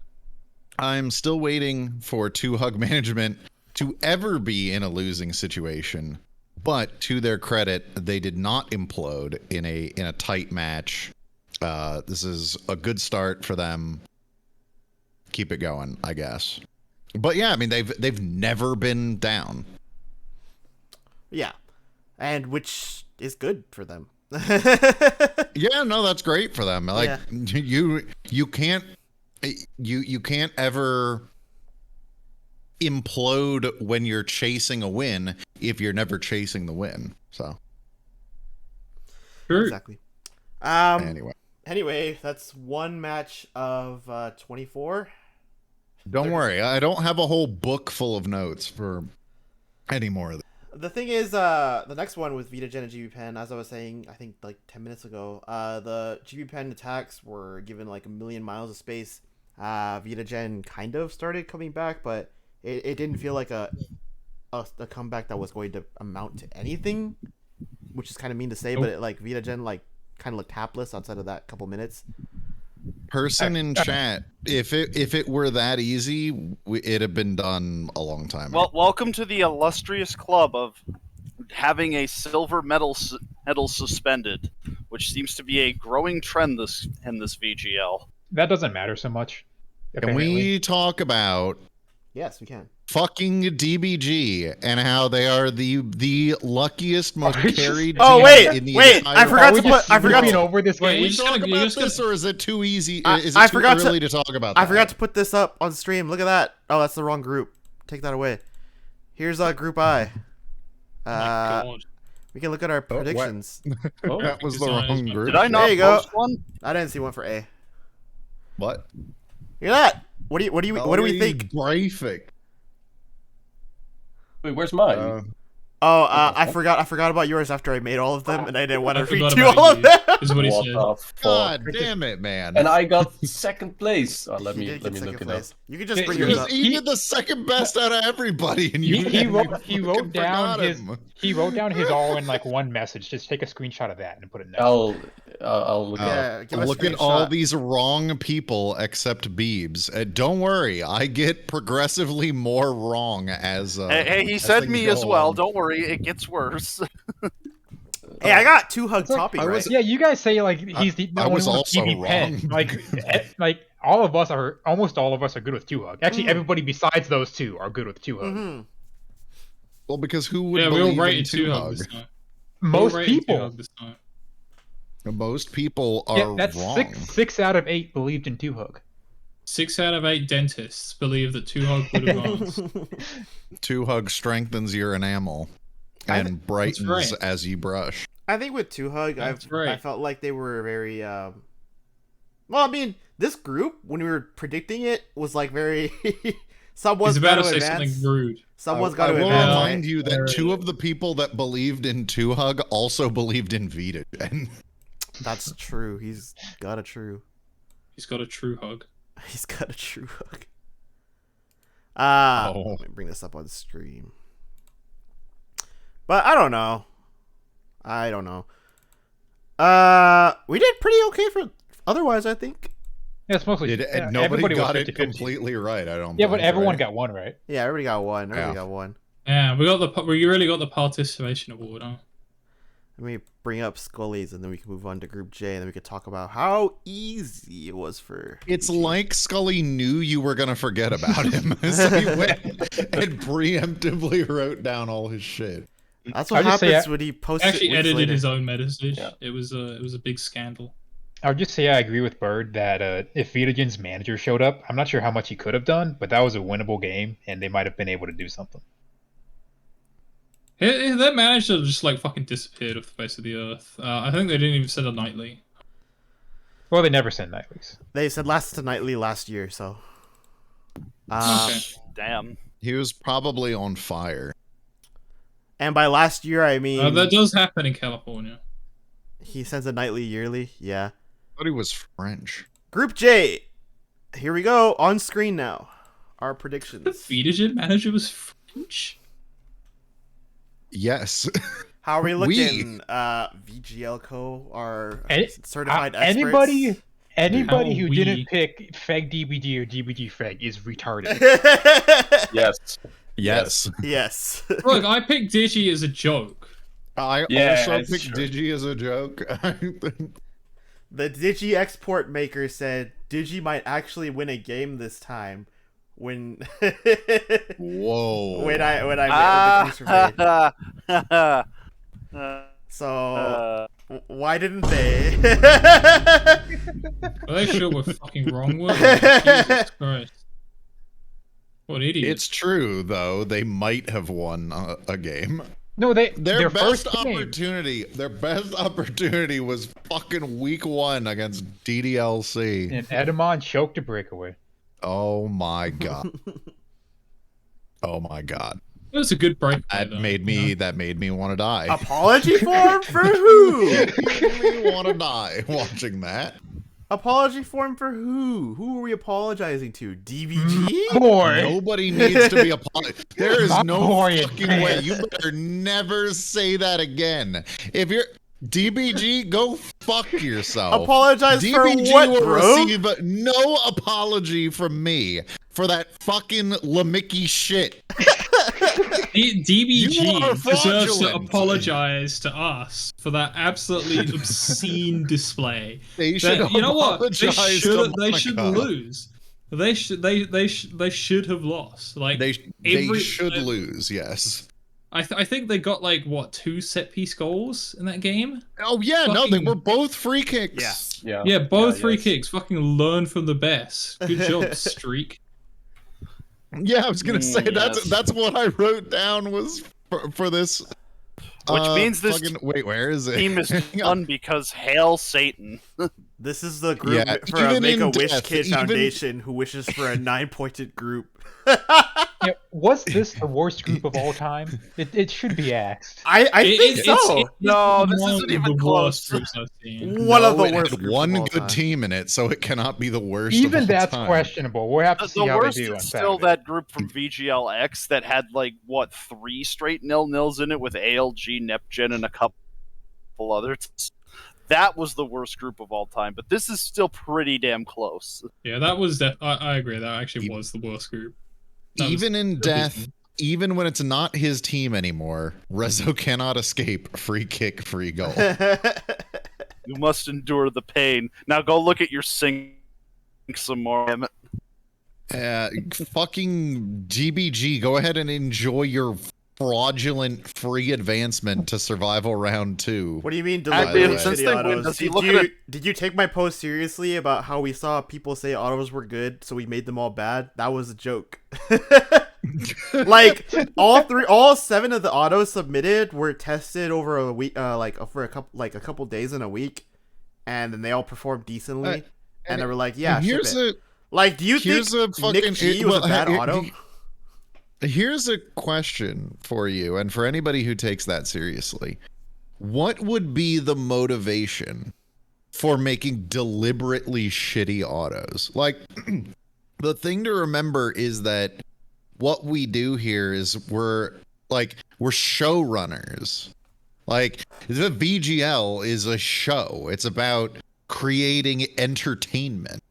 S2: I'm still waiting for 2Hug Management to ever be in a losing situation, but to their credit, they did not implode in a tight match. This is a good start for them. Keep it going, I guess. But yeah, I mean they've never been down.
S1: Yeah. And which is good for them.
S2: Yeah, no, that's great for them. Like you can't ever implode when you're chasing a win if you're never chasing the win. So
S3: Sure.
S1: Exactly. Anyway, that's one match of 24.
S2: Don't worry, I don't have a whole book full of notes for any more of this.
S1: The thing is, the next one with Vita Gen and GB Pen, as I was saying, I think like 10 minutes ago, the GB Pen attacks were given like a million miles of space. Vita Gen kind of started coming back, but it didn't feel like a comeback that was going to amount to anything, which is kind of mean to say, but like Vita Gen like kind of looked hapless outside of that couple minutes.
S2: Person in chat, if it were that easy, it'd have been done a long time ago.
S7: Well, welcome to the illustrious club of having a silver medal suspended, which seems to be a growing trend in this VGL.
S5: That doesn't matter so much.
S2: Can we talk about
S1: Yes, we can.
S2: fucking DBG and how they are the luckiest, most carried
S1: Oh,
S2: team
S1: wait,
S2: in the
S1: wait,
S2: entire
S1: I forgot to
S2: world?
S1: put- I forgot to-
S5: over this
S3: Wait,
S2: Can we
S3: you're just
S2: talk
S3: gonna-
S2: about
S3: you're just
S2: this, or is it too easy? Is
S1: I
S2: it too
S1: forgot to-
S2: early to talk about that?
S1: I forgot to put this up on stream. Look at that. Oh, that's the wrong group. Take that away. Here's Group I.
S3: God.
S1: We can look at our predictions.
S2: That was the
S3: Design
S2: wrong
S3: is-
S2: group.
S7: Did I not
S1: There you go.
S7: post one?
S1: I didn't see one for A.
S2: What?
S1: Hear that? What do we think?
S2: Graphic.
S6: Wait, where's mine?
S1: I forgot about yours after I made all of them, and I didn't want
S3: I
S1: to
S3: forgot
S1: redo
S3: about
S1: all of
S3: you.
S1: them.
S3: Is what he
S6: What
S3: said.
S6: the fuck?
S2: God damn it, man.
S6: And I got second place. Oh, let
S1: You
S6: me
S1: did
S6: let
S1: get
S6: me
S1: second
S6: look it up.
S1: place. You can just
S5: He-
S1: bring
S5: he-
S1: yours up.
S2: He did the second best out of everybody, and you
S5: He wrote
S2: fucking
S5: down
S2: forgot
S5: his
S2: him.
S5: he wrote down his all in like one message. Just take a screenshot of that and put it next.
S6: I'll look it up.
S1: Yeah, give us
S2: Look
S1: a
S2: at all
S1: screenshot.
S2: these wrong people except Beebs. Don't worry, I get progressively more wrong as.
S7: Hey, he
S2: as
S7: said
S2: things
S7: me
S2: go
S7: as well.
S2: along.
S7: Don't worry, it gets worse.
S1: Hey, I got 2Hug
S5: like-
S1: topping
S2: I
S1: right.
S2: was-
S5: Yeah, you guys say like he's the
S2: I
S5: only
S2: was
S5: one with
S2: also
S5: TV pen.
S2: wrong.
S5: Like almost all of us are good with 2Hug. Actually, everybody besides those two are good with 2Hug.
S1: Mm-hmm.
S2: Well, because who would
S3: Yeah, we all
S2: believe in
S3: rated 2Hug
S2: 2Hug?
S3: this time.
S5: Most
S3: We all rated
S5: people.
S3: 2Hug this time.
S2: Most people are
S5: Yeah, that's
S2: wrong.
S5: six out of 8 believed in 2Hug.
S3: 6 out of 8 dentists believe that 2Hug would advance.
S2: 2Hug strengthens your enamel and brightens
S3: right.
S2: as you brush.
S1: I think with 2Hug,
S3: That's
S1: I
S3: right.
S1: felt like they were very. Well, I mean, this group when we were predicting it was like very Someone's
S3: He's about
S1: got
S3: to
S1: to
S3: say
S1: advance.
S3: something rude.
S1: Someone's got
S2: I
S1: to
S2: will
S1: advance.
S2: remind
S1: right?
S2: you that 2 of the people that believed in 2Hug also believed in Vita Gen.
S1: That's true. He's got a true.
S3: He's got a true hug.
S1: He's got a true hook.
S2: Oh.
S1: Let me bring this up on stream. But I don't know. We did pretty okay for otherwise, I think.
S5: Yeah, it's mostly
S2: Nobody
S5: everybody was
S2: got it
S5: 50-50.
S2: completely right, I don't
S5: Yeah,
S2: think,
S5: but everyone
S2: right?
S5: got one right.
S1: Yeah, everybody got one.
S2: Yeah.
S3: Yeah, we really got the participation award, huh?
S1: Let me bring up Scully's and then we can move on to Group J and then we could talk about how easy it was for.
S2: It's like Scully knew you were going to forget about him. So he went and preemptively wrote down all his shit.
S1: That's what
S5: I'll just say
S1: happens when he posts
S3: He actually
S1: it weeks
S3: edited
S1: later.
S3: his own message.
S6: Yeah.
S3: It was a big scandal.
S5: I would just say I agree with Bird that if Vitagen's manager showed up, I'm not sure how much he could have done, but that was a winnable game, and they might have been able to do something.
S3: That manager just like fucking disappeared off the face of the earth. I think they didn't even send a nightly.
S5: Well, they never send nightlies.
S1: They said last to nightly last year, so.
S3: Okay.
S7: Damn.
S2: He was probably on fire.
S1: And by last year, I mean
S3: That does happen in California.
S1: he sends a nightly yearly. Yeah.
S2: I thought he was French.
S1: Group J. Here we go on screen now. Our
S3: The
S1: predictions.
S3: Vitagen manager was French.
S2: Yes.
S1: How are we
S2: We-
S1: looking? VGL Co. Our
S5: Any-
S1: certified experts.
S5: Anybody
S3: How
S5: who
S3: we-
S5: didn't pick Feg DBG or DBG Feg is retarded.
S6: Yes.
S2: Yes.
S1: Yes.
S3: Look, I picked Digi as a joke.
S2: I
S6: Yeah,
S2: also
S6: it's
S2: picked
S6: true.
S2: Digi as a joke.
S1: The Digi export maker said Digi might actually win a game this time. When
S2: Whoa.
S1: when I made the case for me. So why didn't they?
S3: Well, they sure were fucking wrong, weren't they? Jesus Christ. What idiots.
S2: It's true, though. They might have won a game.
S5: No,
S2: Their
S5: their
S2: best
S5: first game.
S2: opportunity was fucking week 1 against DDLC.
S5: And Edamon choked a breakaway.
S2: Oh my god. Oh my god.
S3: It was a good break.
S2: That made me want to die.
S1: Apology form for who?
S2: Made me want to die watching that.
S1: Apology form for who? Who are we apologizing to? DBG?
S5: Boy.
S2: Nobody needs to be apologized. There is
S5: My
S2: no
S5: boy
S2: fucking way.
S5: advanced.
S2: You better never say that again. If you're DBG, go fuck yourself.
S1: Apologize for
S2: DBG
S1: what,
S2: will
S1: bro?
S2: receive no apology from me for that fucking Lamicki shit. You
S3: DBG
S2: are
S3: deserves to
S2: fraudulent.
S3: apologize to us for that absolutely obscene display.
S2: They should
S3: You know what? They
S2: apologize to
S3: should
S2: Monica.
S3: lose. They should have lost. Like
S2: They
S3: every-
S2: should lose, yes.
S3: I think they got like what 2 set piece goals in that game.
S2: Oh yeah, no, they
S3: Fucking-
S2: were both free kicks.
S7: Yeah.
S3: Yeah, both free
S6: yes.
S3: kicks. Fucking learn from the best. Good job, Streak.
S2: Yeah, I was gonna say
S7: yes.
S2: that's what I wrote down was for this.
S7: Which means this
S2: wait, where is it?
S7: team is
S2: Hang on.
S7: fun because hail Satan.
S1: This is the group
S2: Yeah,
S1: for a
S2: even in
S1: Make-A-Wish
S2: death,
S1: Kid
S2: even-
S1: Foundation who wishes for a 9-pointed group.
S5: Yeah, was this the worst group of all time? It should be asked.
S1: I think so.
S7: No, this
S3: one
S7: isn't
S3: of
S7: even
S3: the
S7: close.
S3: worst groups I've seen.
S1: One of
S2: No,
S1: the
S2: it
S1: worst
S2: had
S1: groups
S2: one
S1: of all
S2: good
S1: time.
S2: team in it, so it cannot be the worst. of
S5: Even
S2: all
S5: that's
S2: time.
S5: questionable. We'll have to see
S7: The
S5: how they
S7: worst
S5: do on
S7: is still
S5: Saturday.
S7: that group from VGL X that had like what 3 straight 0-0s in it with ALG, NepGen, and a couple others. That was the worst group of all time, but this is still pretty damn close.
S3: Yeah, that was. I agree. That actually was the worst group. That was
S2: Even in
S3: abysmal.
S2: death, even when it's not his team anymore, Rezo cannot escape free kick, free goal.
S7: You must endure the pain. Now go look at your sink some more. Damn it.
S2: Fucking GBG, go ahead and enjoy your fraudulent free advancement to survival round 2.
S1: What do you mean
S7: Actually,
S1: deliberate
S2: since
S1: shitty
S7: they win,
S1: autos?
S7: does he
S1: Did
S7: look at
S1: you,
S7: it-
S1: did you take my post seriously about how we saw people say autos were good, so we made them all bad? That was a joke. Like all 7 of the autos submitted were tested over a week, for a couple days in a week, and then they all performed decently. And they were like, "Yeah, ship
S2: here's
S1: it."
S2: a
S1: Like, do you think
S2: here's a fucking
S1: Nick G was a bad
S2: here-
S1: auto?
S2: Here's a question for you, and for anybody who takes that seriously. What would be the motivation for making deliberately shitty autos? Like, the thing to remember is that what we do here is we're showrunners. Like, the VGL is a show. It's about creating entertainment.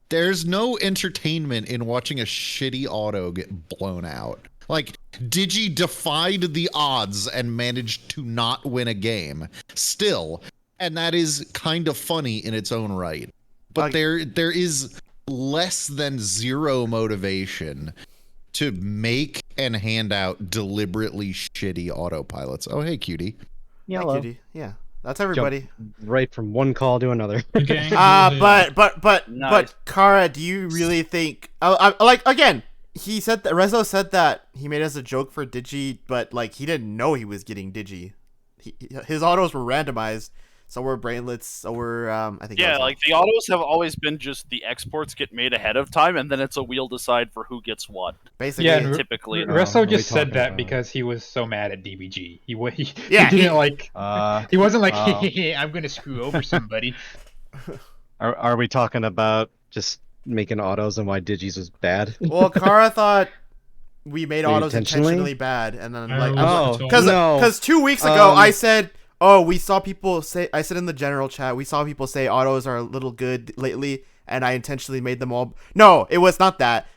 S2: There's no entertainment in watching a shitty auto get blown out. Like, Digi defied the odds and managed to not win a game. Still, and that is kind of funny in its own right. But there is less than zero motivation to make and hand out deliberately shitty autopilots. Oh, hey, cutie.
S8: Yellow.
S1: Hi, cutie. Yeah, that's everybody.
S8: Right from one call to another.
S1: But Kara, do you really think? Like, again, he said that Rezo said that he made as a joke for Digi, but like he didn't know he was getting Digi. His autos were randomized. So were brainlets. So were I think.
S7: Yeah, like the autos have always been just the exports get made ahead of time, and then it's a wheel decide for who gets what.
S1: Basically,
S5: Yeah,
S7: typically.
S5: Resso just said
S8: talking
S5: that
S8: about?
S5: because he was so mad at DBG. He
S1: Yeah,
S5: didn't like. He wasn't like,
S8: wow.
S5: hey, I'm gonna screw over somebody.
S8: Are we talking about just making autos and why Digi's was bad?
S1: Well, Kara thought we made
S8: Maybe
S1: autos
S8: intentionally?
S1: intentionally bad, and then
S3: I
S1: like
S3: remember
S1: because
S8: no.
S1: 2 weeks ago I
S8: Um,
S1: said, oh, we saw people say, I said in the general chat, we saw people say autos are a little good lately, and I intentionally made them all. No, it was not that.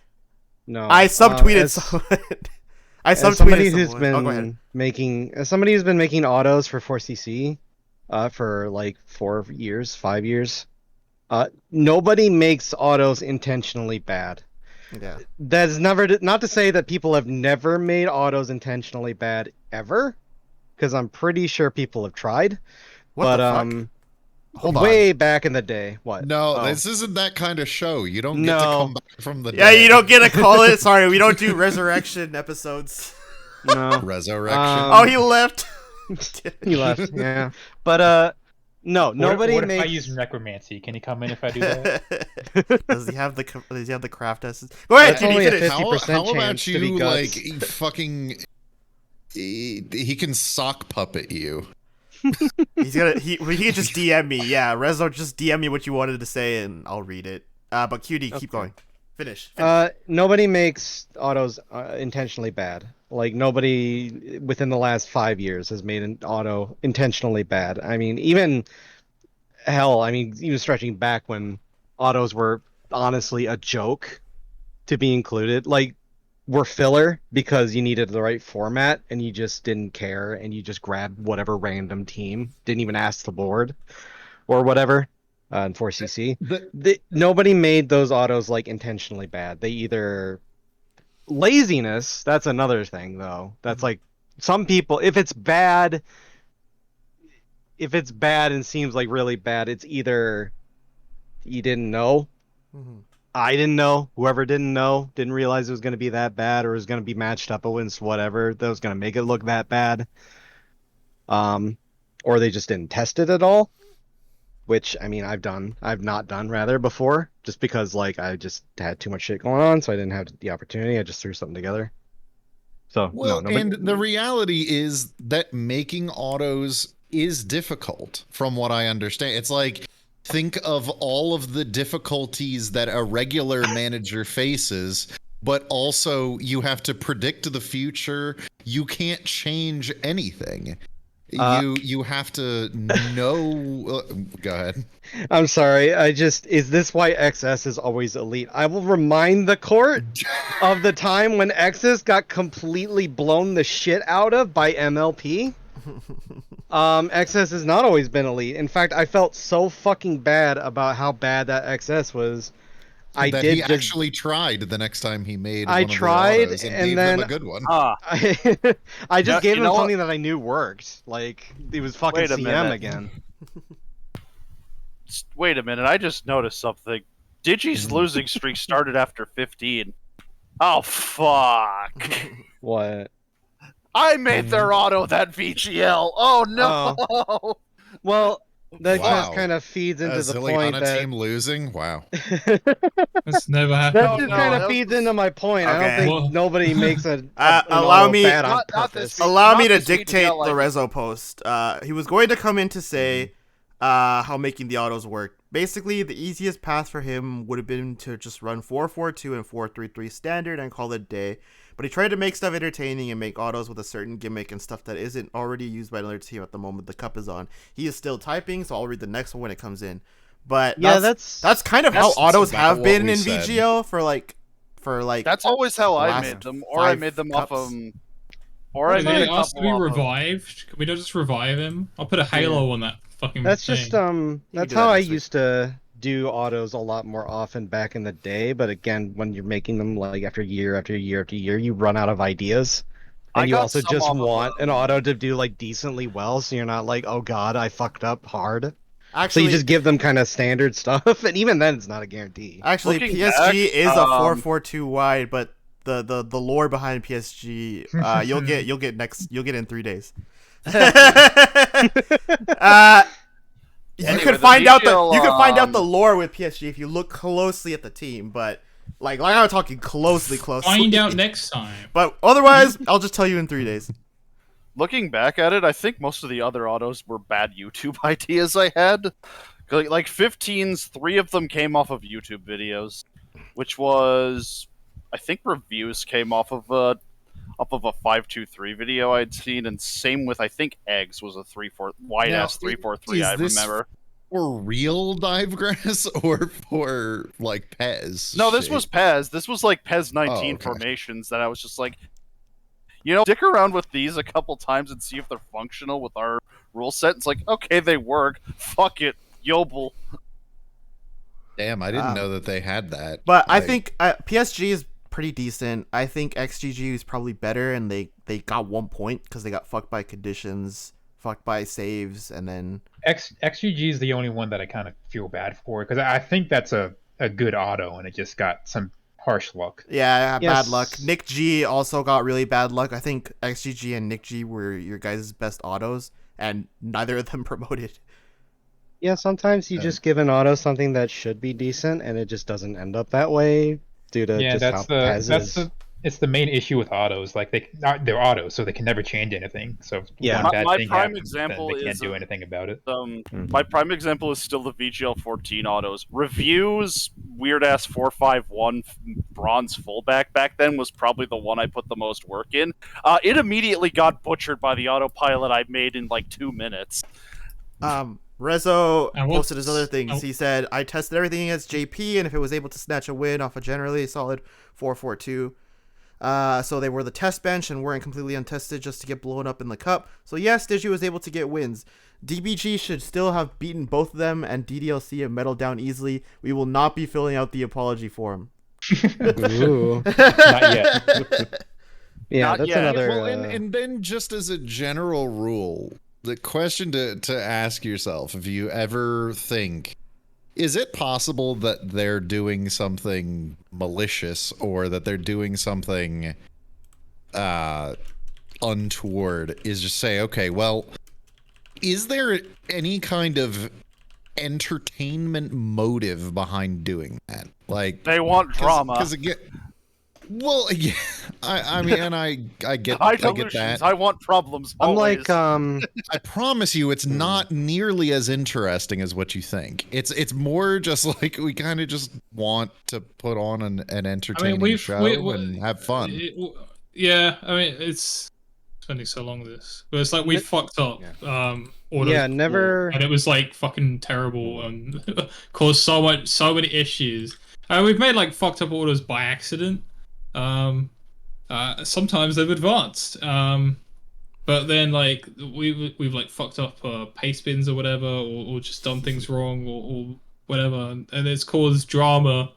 S8: No.
S1: I subtweeted
S8: as
S1: someone. I
S8: as somebody
S1: subtweeted
S8: who's
S1: someone. Oh, go ahead.
S8: been as somebody who's been making autos for 4CC, for like 4 years, 5 years, nobody makes autos intentionally bad.
S1: Yeah.
S8: That's not to say that people have never made autos intentionally bad ever, because I'm pretty sure people have tried.
S1: What
S8: but
S1: the fuck? Hold
S8: way
S1: on.
S8: back in the day. What?
S2: No,
S8: Oh.
S2: this isn't that kind of show. You don't get to
S8: No.
S2: come back from the
S1: Yeah,
S2: dead.
S1: you don't get to call it. Sorry, we don't do resurrection episodes.
S8: No.
S2: Resurrection.
S8: Um,
S1: Oh, he left.
S8: He left. Yeah. But no, nobody
S5: what if
S8: makes.
S5: I use necromancy? Can he come in if I do that?
S1: Does he have the craft essence? Go ahead,
S8: That's
S1: Judy,
S8: only a
S1: finish.
S8: 50%
S2: How about
S8: chance to be
S2: you,
S8: guts.
S2: like, fucking... He can sock puppet you.
S1: He can just DM me. Yeah, Rezo, just DM me what you wanted to say and I'll read it. But QD, keep going. Finish.
S8: Nobody makes autos intentionally bad. Like, nobody within the last 5 years has made an auto intentionally bad. I mean, even stretching back when autos were honestly a joke to be included, like, were filler because you needed the right format and you just didn't care and you just grabbed whatever random team, didn't even ask the board or whatever. In 4CC, nobody made those autos like intentionally bad. They either laziness. That's another thing, though. That's like some people. If it's bad and seems like really bad, it's either you didn't know, I didn't know, whoever didn't know didn't realize it was going to be that bad, or it was going to be matched up against whatever that was going to make it look that bad. Or they just didn't test it at all. Which, I mean, I've not done rather before, just because like I just had too much shit going on, so I didn't have the opportunity. I just threw something together. So
S2: Well,
S8: no, nobody...
S2: and the reality is that making autos is difficult, from what I understand. It's like, think of all of the difficulties that a regular manager faces, but also you have to predict the future. You can't change anything. You have to know. Go ahead.
S8: I'm sorry. Is this why XS is always elite? I will remind the court of the time when XS got completely blown the shit out of by MLP. XS has not always been elite. In fact, I felt so fucking bad about how bad that XS was.
S2: He actually tried the next time he made
S8: I
S2: one
S8: tried,
S2: of the autos and
S8: and
S2: gave
S8: then
S2: them a good one.
S8: I just gave him
S7: know what?
S8: something that I knew worked. Like, it was fucking
S7: Wait a
S8: CM
S7: minute.
S8: again.
S7: Wait a minute, I just noticed something. Digi's losing streak started after 15. Oh, fuck.
S8: What?
S7: I made their auto that VGL. Oh, no.
S8: Well, That
S2: Wow.
S8: kind of feeds into the
S2: Silly
S8: point
S2: on a
S8: that
S2: team losing. Wow.
S3: That's never
S8: that
S3: happened.
S8: just
S7: no,
S8: kind
S7: that
S8: of
S7: was
S8: feeds
S7: just-
S8: into my point. I don't
S1: Okay.
S8: think
S3: Well-
S8: nobody makes an
S1: allow
S8: auto
S1: me-
S8: bad on
S7: Not this
S8: purpose.
S7: feed-
S1: Allow
S7: not
S1: me to
S7: this VGL,
S1: dictate
S7: I
S1: the
S7: did.
S1: Rezo post. He was going to come in to say how making the autos work. Basically, the easiest path for him would have been to just run 4-4-2 and 4-3-3 standard and call it a day. But he tried to make stuff entertaining and make autos with a certain gimmick and stuff that isn't already used by another team at the moment the cup is on. He is still typing, so I'll read the next one when it comes in. But
S8: Yeah,
S1: that's kind of how
S7: that's
S1: autos
S2: about
S1: have
S2: what
S1: been
S2: we
S1: in
S2: said.
S1: VGL for like
S7: That's always how I
S1: last
S7: made them, or I
S1: 5
S7: made them off
S1: cups.
S7: of. Or I
S3: Did
S7: made
S3: they
S7: a
S3: ask to
S7: couple
S3: be
S7: off of.
S3: revived? Can we not just revive him? I'll put a halo on that fucking
S8: That's
S3: thing.
S8: just that's
S1: do
S8: how
S1: that
S8: I
S1: next week.
S8: used to do autos a lot more often back in the day. But again, when you're making them like after year after year after year, you run out of ideas.
S7: I
S8: And you
S7: got
S8: also
S7: some
S8: just
S7: off of,
S8: want an auto to do like decently well, so you're not like, oh god, I fucked up hard. So
S1: Actually,
S8: you just give them kind of standard stuff, and even then, it's not a guarantee.
S1: Actually,
S7: Looking
S1: PSG
S7: back,
S1: is a 4-4-2 wide, but the lore behind PSG, you'll get in 3 days. You
S7: Anyway,
S1: can
S7: the
S1: find out
S7: VGL,
S1: the lore with PSG if you look closely at the team, but like I'm talking closely.
S3: Find out next time.
S1: But otherwise, I'll just tell you in 3 days.
S7: Looking back at it, I think most of the other autos were bad YouTube ideas I had. Like 15s, 3 of them came off of YouTube videos, which was, I think reviews came off of a 523 video I'd seen, and same with I think Eggs was a 3-4 wide
S2: Now,
S7: ass 343.
S2: is
S7: I
S2: this
S7: remember.
S2: For real dive grass or for like Pez?
S7: No, this
S2: shit?
S7: was Pez. This was like Pez 19
S2: okay.
S7: formations that I was just like, stick around with these a couple times and see if they're functional with our rule set. It's like, okay, they work. Fuck it. Yobel.
S2: Damn, I didn't know that they had that.
S1: But I
S2: Like,
S1: think PSG is pretty decent. I think XGG is probably better, and they got 1 point because they got fucked by conditions, fucked by saves, and then
S5: XGG is the only one that I kind of feel bad for because I think that's a good auto and it just got some harsh luck.
S1: yeah,
S8: Yes.
S1: bad luck. Nick G also got really bad luck. I think XGG and Nick G were your guys' best autos, and neither of them promoted.
S8: Yeah, sometimes you just give an auto something that should be decent, and it just doesn't end up that way due to
S5: Yeah,
S8: just how Pez is.
S5: It's the main issue with autos. Like they're autos, so they can never change anything. So if
S8: Yeah.
S5: one bad
S7: My
S5: thing
S7: prime
S5: happens,
S7: example
S5: then they can't
S7: is,
S5: do anything about it.
S7: My prime example is still the VGL 14 autos. Reviews, weird ass 451 bronze fullback back then was probably the one I put the most work in. It immediately got butchered by the autopilot I made in like 2 minutes.
S1: Rezo
S3: And
S1: posted his
S3: what's-
S1: other things. He said, I tested everything against JP, and if it was able to snatch a win off a generally solid 4-4-2. So they were the test bench and weren't completely untested just to get blown up in the cup. So yes, Digi was able to get wins. DBG should still have beaten both of them, and DDLC have medaled down easily. We will not be filling out the apology form.
S8: Ooh.
S5: Not yet.
S8: Yeah,
S7: Not
S8: that's
S7: yet.
S8: another.
S2: well, and then just as a general rule, the question to ask yourself, if you ever think, is it possible that they're doing something malicious or that they're doing something untoward, is just say, okay, well, is there any kind of entertainment motive behind doing that? Like,
S7: They want drama.
S2: because again, well, yeah, I mean, and I get
S7: High
S2: I get
S7: delusions.
S2: that.
S7: I want problems.
S8: I'm
S7: Always.
S8: like,
S2: I promise you, it's not nearly as interesting as what you think. It's more just like we kind of just want to put on an entertaining show and have fun.
S3: Yeah, I mean it's spending so long with this, but it's like we fucked up. Auto
S8: Yeah, never-
S3: and it was like fucking terrible and caused so many issues. We've made like fucked up orders by accident. Sometimes they've advanced. But then like we've like fucked up paste bins or whatever, or just done things wrong or whatever, and it's caused drama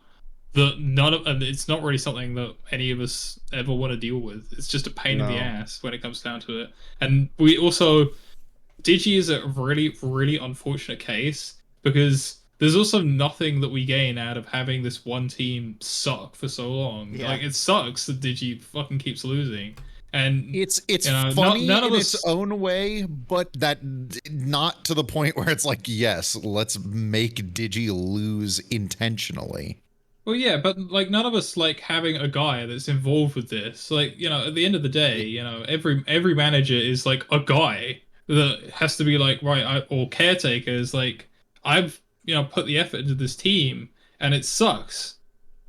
S3: that and it's not really something that any of us ever want to deal with. It's just a pain in the
S8: No.
S3: ass when it comes down to it. And we also, Digi is a really, really unfortunate case because there's also nothing that we gain out of having this one team suck for so long.
S1: Yeah.
S3: Like, it sucks that Digi fucking keeps losing. And
S2: It's
S3: you know,
S2: funny
S3: none of
S2: in
S3: us.
S2: its own way, but that not to the point where it's like, yes, let's make Digi lose intentionally.
S3: Well, yeah, but like none of us like having a guy that's involved with this. Like, you know, at the end of the day, you know, every manager is like a guy that has to be like, right, or caretaker is like, I've, you know, put the effort into this team and it sucks.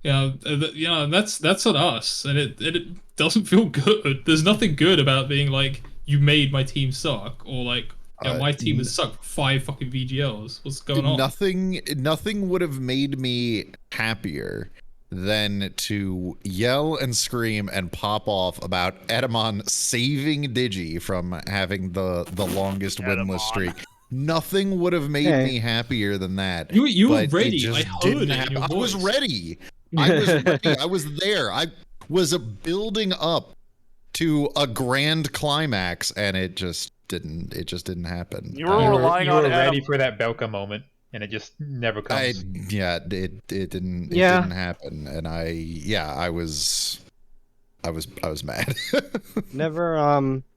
S3: You know, that's on us, and it doesn't feel good. There's nothing good about being like, you made my team suck, or like, you know, my team has sucked for 5 fucking VGLs. What's going on?
S2: Nothing would have made me happier than to yell and scream and pop off about Edamon saving Digi from having the longest winless streak. Nothing would have made me happier than that.
S3: You were
S2: but
S3: ready.
S2: It just
S3: I heard
S2: didn't
S3: it in
S2: happen.
S3: your
S2: I was
S3: voice.
S2: ready. I was ready. I was there. I was building up to a grand climax, and it just didn't happen.
S7: You were relying
S5: you
S7: on
S5: were ready
S7: Adam.
S5: for that Belka moment, and it just never comes.
S2: It didn't happen, and I was mad.
S8: Never.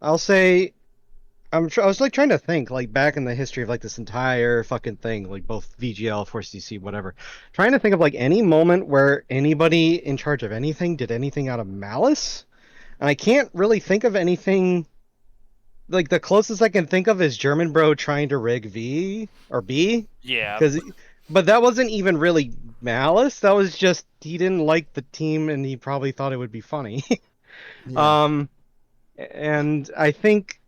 S8: I'll say. I was like trying to think, like back in the history of like this entire fucking thing, like both VGL, 4CC, whatever. Trying to think of like any moment where anybody in charge of anything did anything out of malice, and I can't really think of anything. Like the closest I can think of is German Bro trying to rig V or B.
S7: Yeah.
S8: But that wasn't even really malice. That was just he didn't like the team and he probably thought it would be funny.
S1: Yeah.
S8: And I think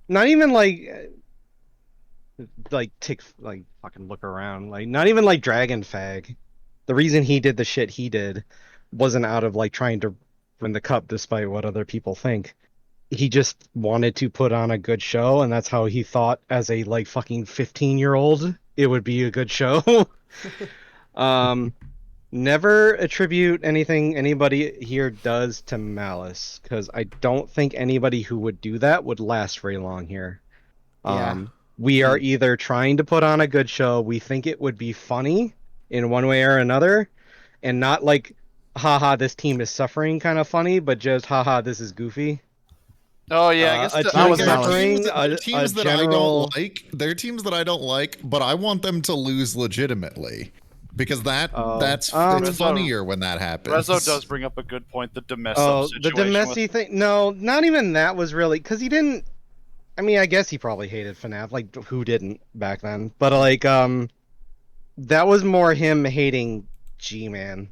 S8: not even like fucking look around, like not even like Dragon Fag. The reason he did the shit he did wasn't out of like trying to win the cup despite what other people think. He just wanted to put on a good show, and that's how he thought as a like fucking 15-year-old it would be a good show. Never attribute anything anybody here does to malice, because I don't think anybody who would do that would last very long here.
S1: Yeah.
S8: We are either trying to put on a good show, we think it would be funny in one way or another, and not like, haha, this team is suffering kind of funny, but just, haha, this is goofy.
S7: Oh yeah, I guess
S8: that was
S1: suffering.
S2: Teams that I don't like. They're teams that I don't like, but I want them to lose legitimately. Because it's funnier when that happens.
S7: Rezo does bring up a good point. The Demessa situation.
S8: The Demessi thing. No, not even that was really because he didn't. I mean, I guess he probably hated FNAF. Like, who didn't back then? But like, that was more him hating G-Man.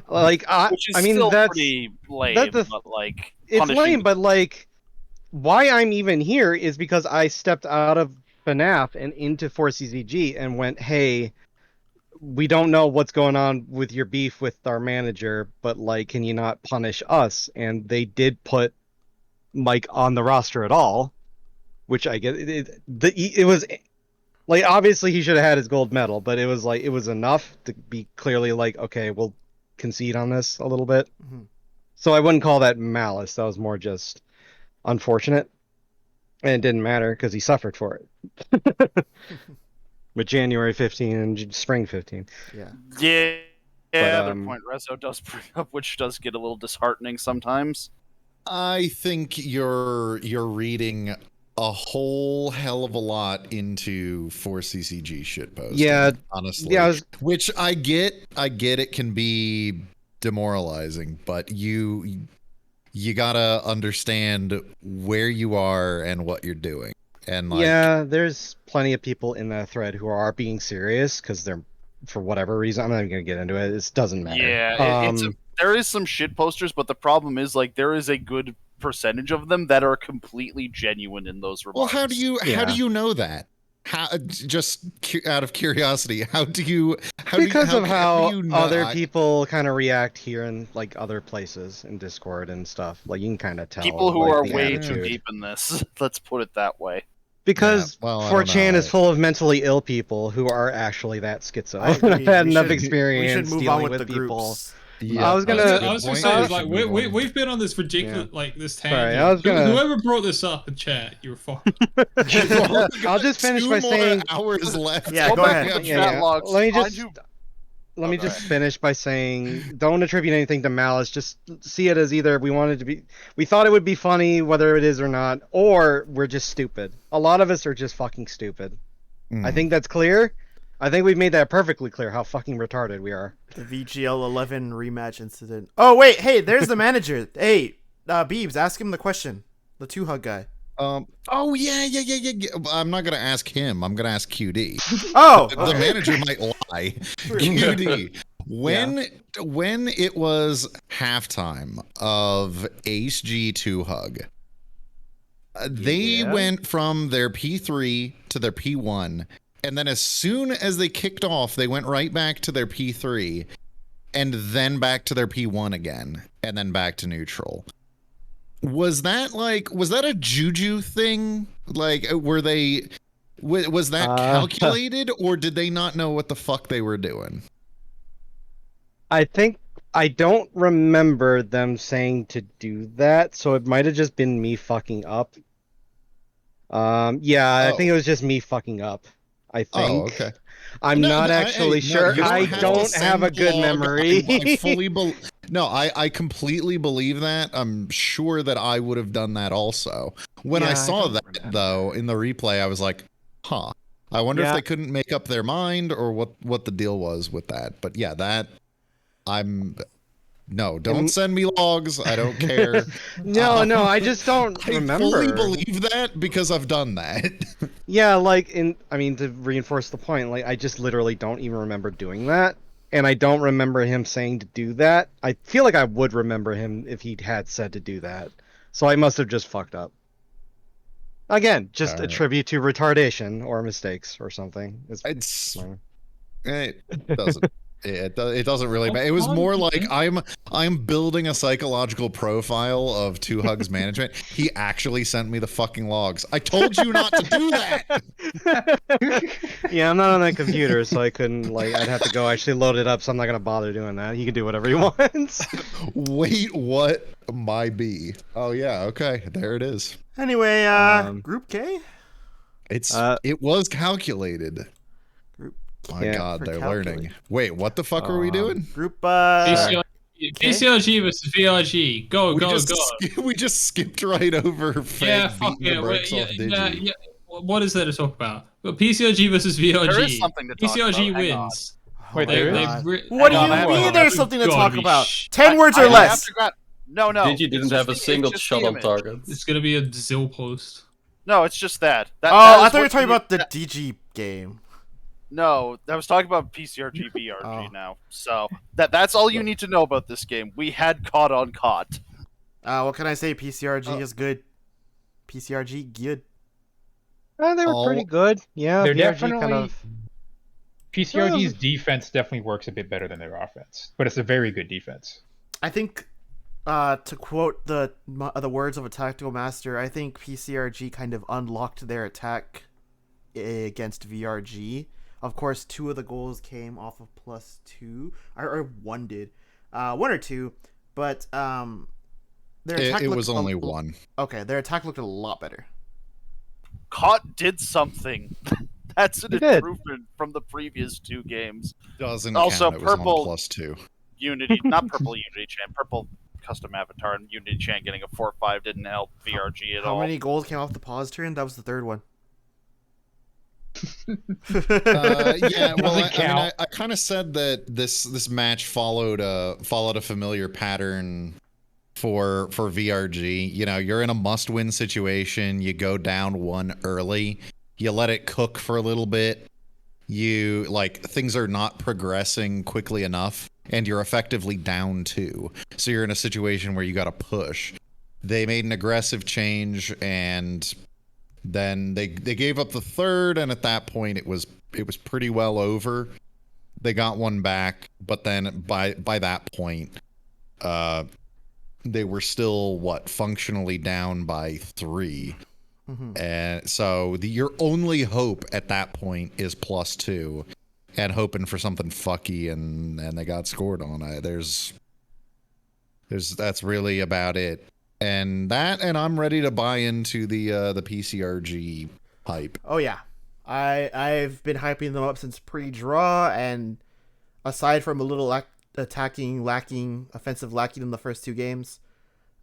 S8: Like,
S7: Which is
S8: I mean,
S7: still
S8: that's
S7: pretty lame. But like,
S8: it's lame. But like, why I'm even here is because I stepped out of FNAF and into 4CZG and went, hey. We don't know what's going on with your beef with our manager, but like, can you not punish us? And they did put Mike on the roster at all, which I get. It was like obviously he should have had his gold medal, but it was like it was enough to be clearly like, okay, we'll concede on this a little bit.
S1: Mm-hmm.
S8: So I wouldn't call that malice. That was more just unfortunate, and it didn't matter because he suffered for it. With January 15 and spring 15.
S1: Yeah.
S7: Yeah. Yeah,
S8: But,
S7: other point Rezo does bring up, which does get a little disheartening sometimes.
S2: I think you're reading a whole hell of a lot into 4CCG shitpost.
S8: Yeah,
S2: honestly.
S8: Yeah,
S2: which I get it can be demoralizing, but you gotta understand where you are and what you're doing. And like,
S8: yeah, there's plenty of people in that thread who are being serious because they're, for whatever reason, I'm not even gonna get into it. It doesn't matter.
S7: Yeah, there is some shit posters, but the problem is like there is a good percentage of them that are completely genuine in those remarks.
S2: Well, how do you know that? How, just out of curiosity, how do you
S8: other people kind of react here and like other places in Discord and stuff. Like you can kind of tell
S7: people who
S8: like,
S7: are
S8: the
S7: way
S8: attitude.
S7: too deep in this. Let's put it that way.
S8: Because
S2: Yeah, well, I don't
S8: 4chan
S2: know.
S8: is full of mentally ill people who are actually that schizo.
S1: I agree.
S8: I've had
S1: We
S8: enough
S1: should-
S8: experience
S1: we should move on
S8: dealing
S1: with
S8: with
S1: the
S8: people.
S1: groups.
S2: Yeah,
S8: I was gonna
S3: say is, like
S2: move on.
S3: we've been on this ridiculous this tangent.
S8: Sorry, I was gonna-
S3: Whoever brought this up in chat, you're fucked.
S8: I'll just finish by saying
S2: hours left.
S1: Yeah,
S7: Go
S1: go
S7: back
S1: ahead.
S7: to the
S8: Yeah,
S7: chat
S8: yeah.
S7: logs.
S8: Let me
S7: Find
S8: just-
S7: who-
S8: let me just finish by saying, don't attribute anything to malice. Just see it as either we thought it would be funny, whether it is or not, or we're just stupid. A lot of us are just fucking stupid. I think that's clear. I think we've made that perfectly clear how fucking retarded we are.
S1: The VGL 11 rematch incident. Oh wait, hey, there's the manager. Hey, Beebs, ask him the question. The 2-hug guy.
S2: Oh yeah. I'm not gonna ask him. I'm gonna ask QD.
S1: Oh,
S2: The manager might lie. QD. When it was halftime of Ace G 2-hug, they went from their P3 to their P1, and then as soon as they kicked off, they went right back to their P3, and then back to their P1 again, and then back to neutral. Was that a juju thing? Like, was that calculated, or did they not know what the fuck they were doing?
S8: I don't remember them saying to do that, so it might have just been me fucking up. I think it was just me fucking up. I think.
S2: Oh, okay.
S8: I'm not actually sure. I don't have a good memory.
S2: I completely believe that. I'm sure that I would have done that also. When I saw that, though, in the replay, I was like, huh. I wonder if they couldn't make up their mind or what the deal was with that. But yeah, don't send me logs. I don't care.
S8: No, I just don't remember.
S2: I fully believe that because I've done that.
S8: Yeah, to reinforce the point, I just literally don't even remember doing that. And I don't remember him saying to do that. I feel like I would remember him if he had said to do that. So I must have just fucked up. Again, just a tribute to retardation or mistakes or something.
S2: It doesn't. It doesn't really matter. It was more like I'm building a psychological profile of 2-Hug's management. He actually sent me the fucking logs. I told you not to do that.
S8: Yeah, I'm not on that computer, so I couldn't I'd have to go actually load it up, so I'm not gonna bother doing that. He can do whatever he wants.
S2: Wait, what? My B. Oh yeah, okay, there it is.
S1: Anyway, Group K?
S2: It was calculated. My God, they're learning. Wait, what the fuck are we doing?
S1: Group
S3: PCRG versus VRG. Go.
S2: We just skipped right over.
S3: Yeah, fuck it. What is there to talk about? But PCRG versus VRG.
S7: There is something to talk
S3: PCRG
S7: about.
S3: wins.
S5: Wait,
S1: What do you mean there's something to talk about? 10 words or less.
S7: No.
S6: Digi didn't have a single shot on target.
S3: It's gonna be a Zill post.
S7: No, it's just that.
S1: I thought you were talking about the DG game.
S7: No, I was talking about PCRG VRG now. So that's all you need to know about this game. We had caught on caught.
S1: What can I say? PCRG is good. PCRG good.
S8: They were pretty good. Yeah,
S5: they're
S8: VRG
S5: definitely PCRG's defense definitely works a bit better than their offense, but it's a very good defense.
S1: I think, to quote the words of a tactical master, I think PCRG kind of unlocked their attack against VRG. Of course, 2 of the goals came off of +2, or 1 did, 1 or 2, but their attack
S2: was only 1.
S1: Okay, their attack looked a lot better.
S7: Caught did something. That's an improvement from the previous 2 games.
S2: Doesn't
S7: also
S2: count. It
S7: purple
S2: was on +2.
S7: Unity, not purple Unity Chan, purple custom avatar and Unity Chan getting a 4-5 didn't help VRG at all.
S1: How many goals came off the pause turn? That was the 3rd one.
S2: I kind of said that this match followed a familiar pattern for VRG. You know, you're in a must-win situation. You go down 1 early. You let it cook for a little bit. Things are not progressing quickly enough, and you're effectively down 2. So you're in a situation where you got to push. They made an aggressive change, and then they gave up the 3rd, and at that point it was pretty well over. They got 1 back, but then by that point, they were still functionally down by 3.
S1: Mm-hmm.
S2: And so your only hope at that point is +2, and hoping for something fucky, and they got scored on. That's really about it. And I'm ready to buy into the PCRG hype.
S1: Oh yeah, I've been hyping them up since pre-draw, and aside from a little offensive lacking in the first 2 games,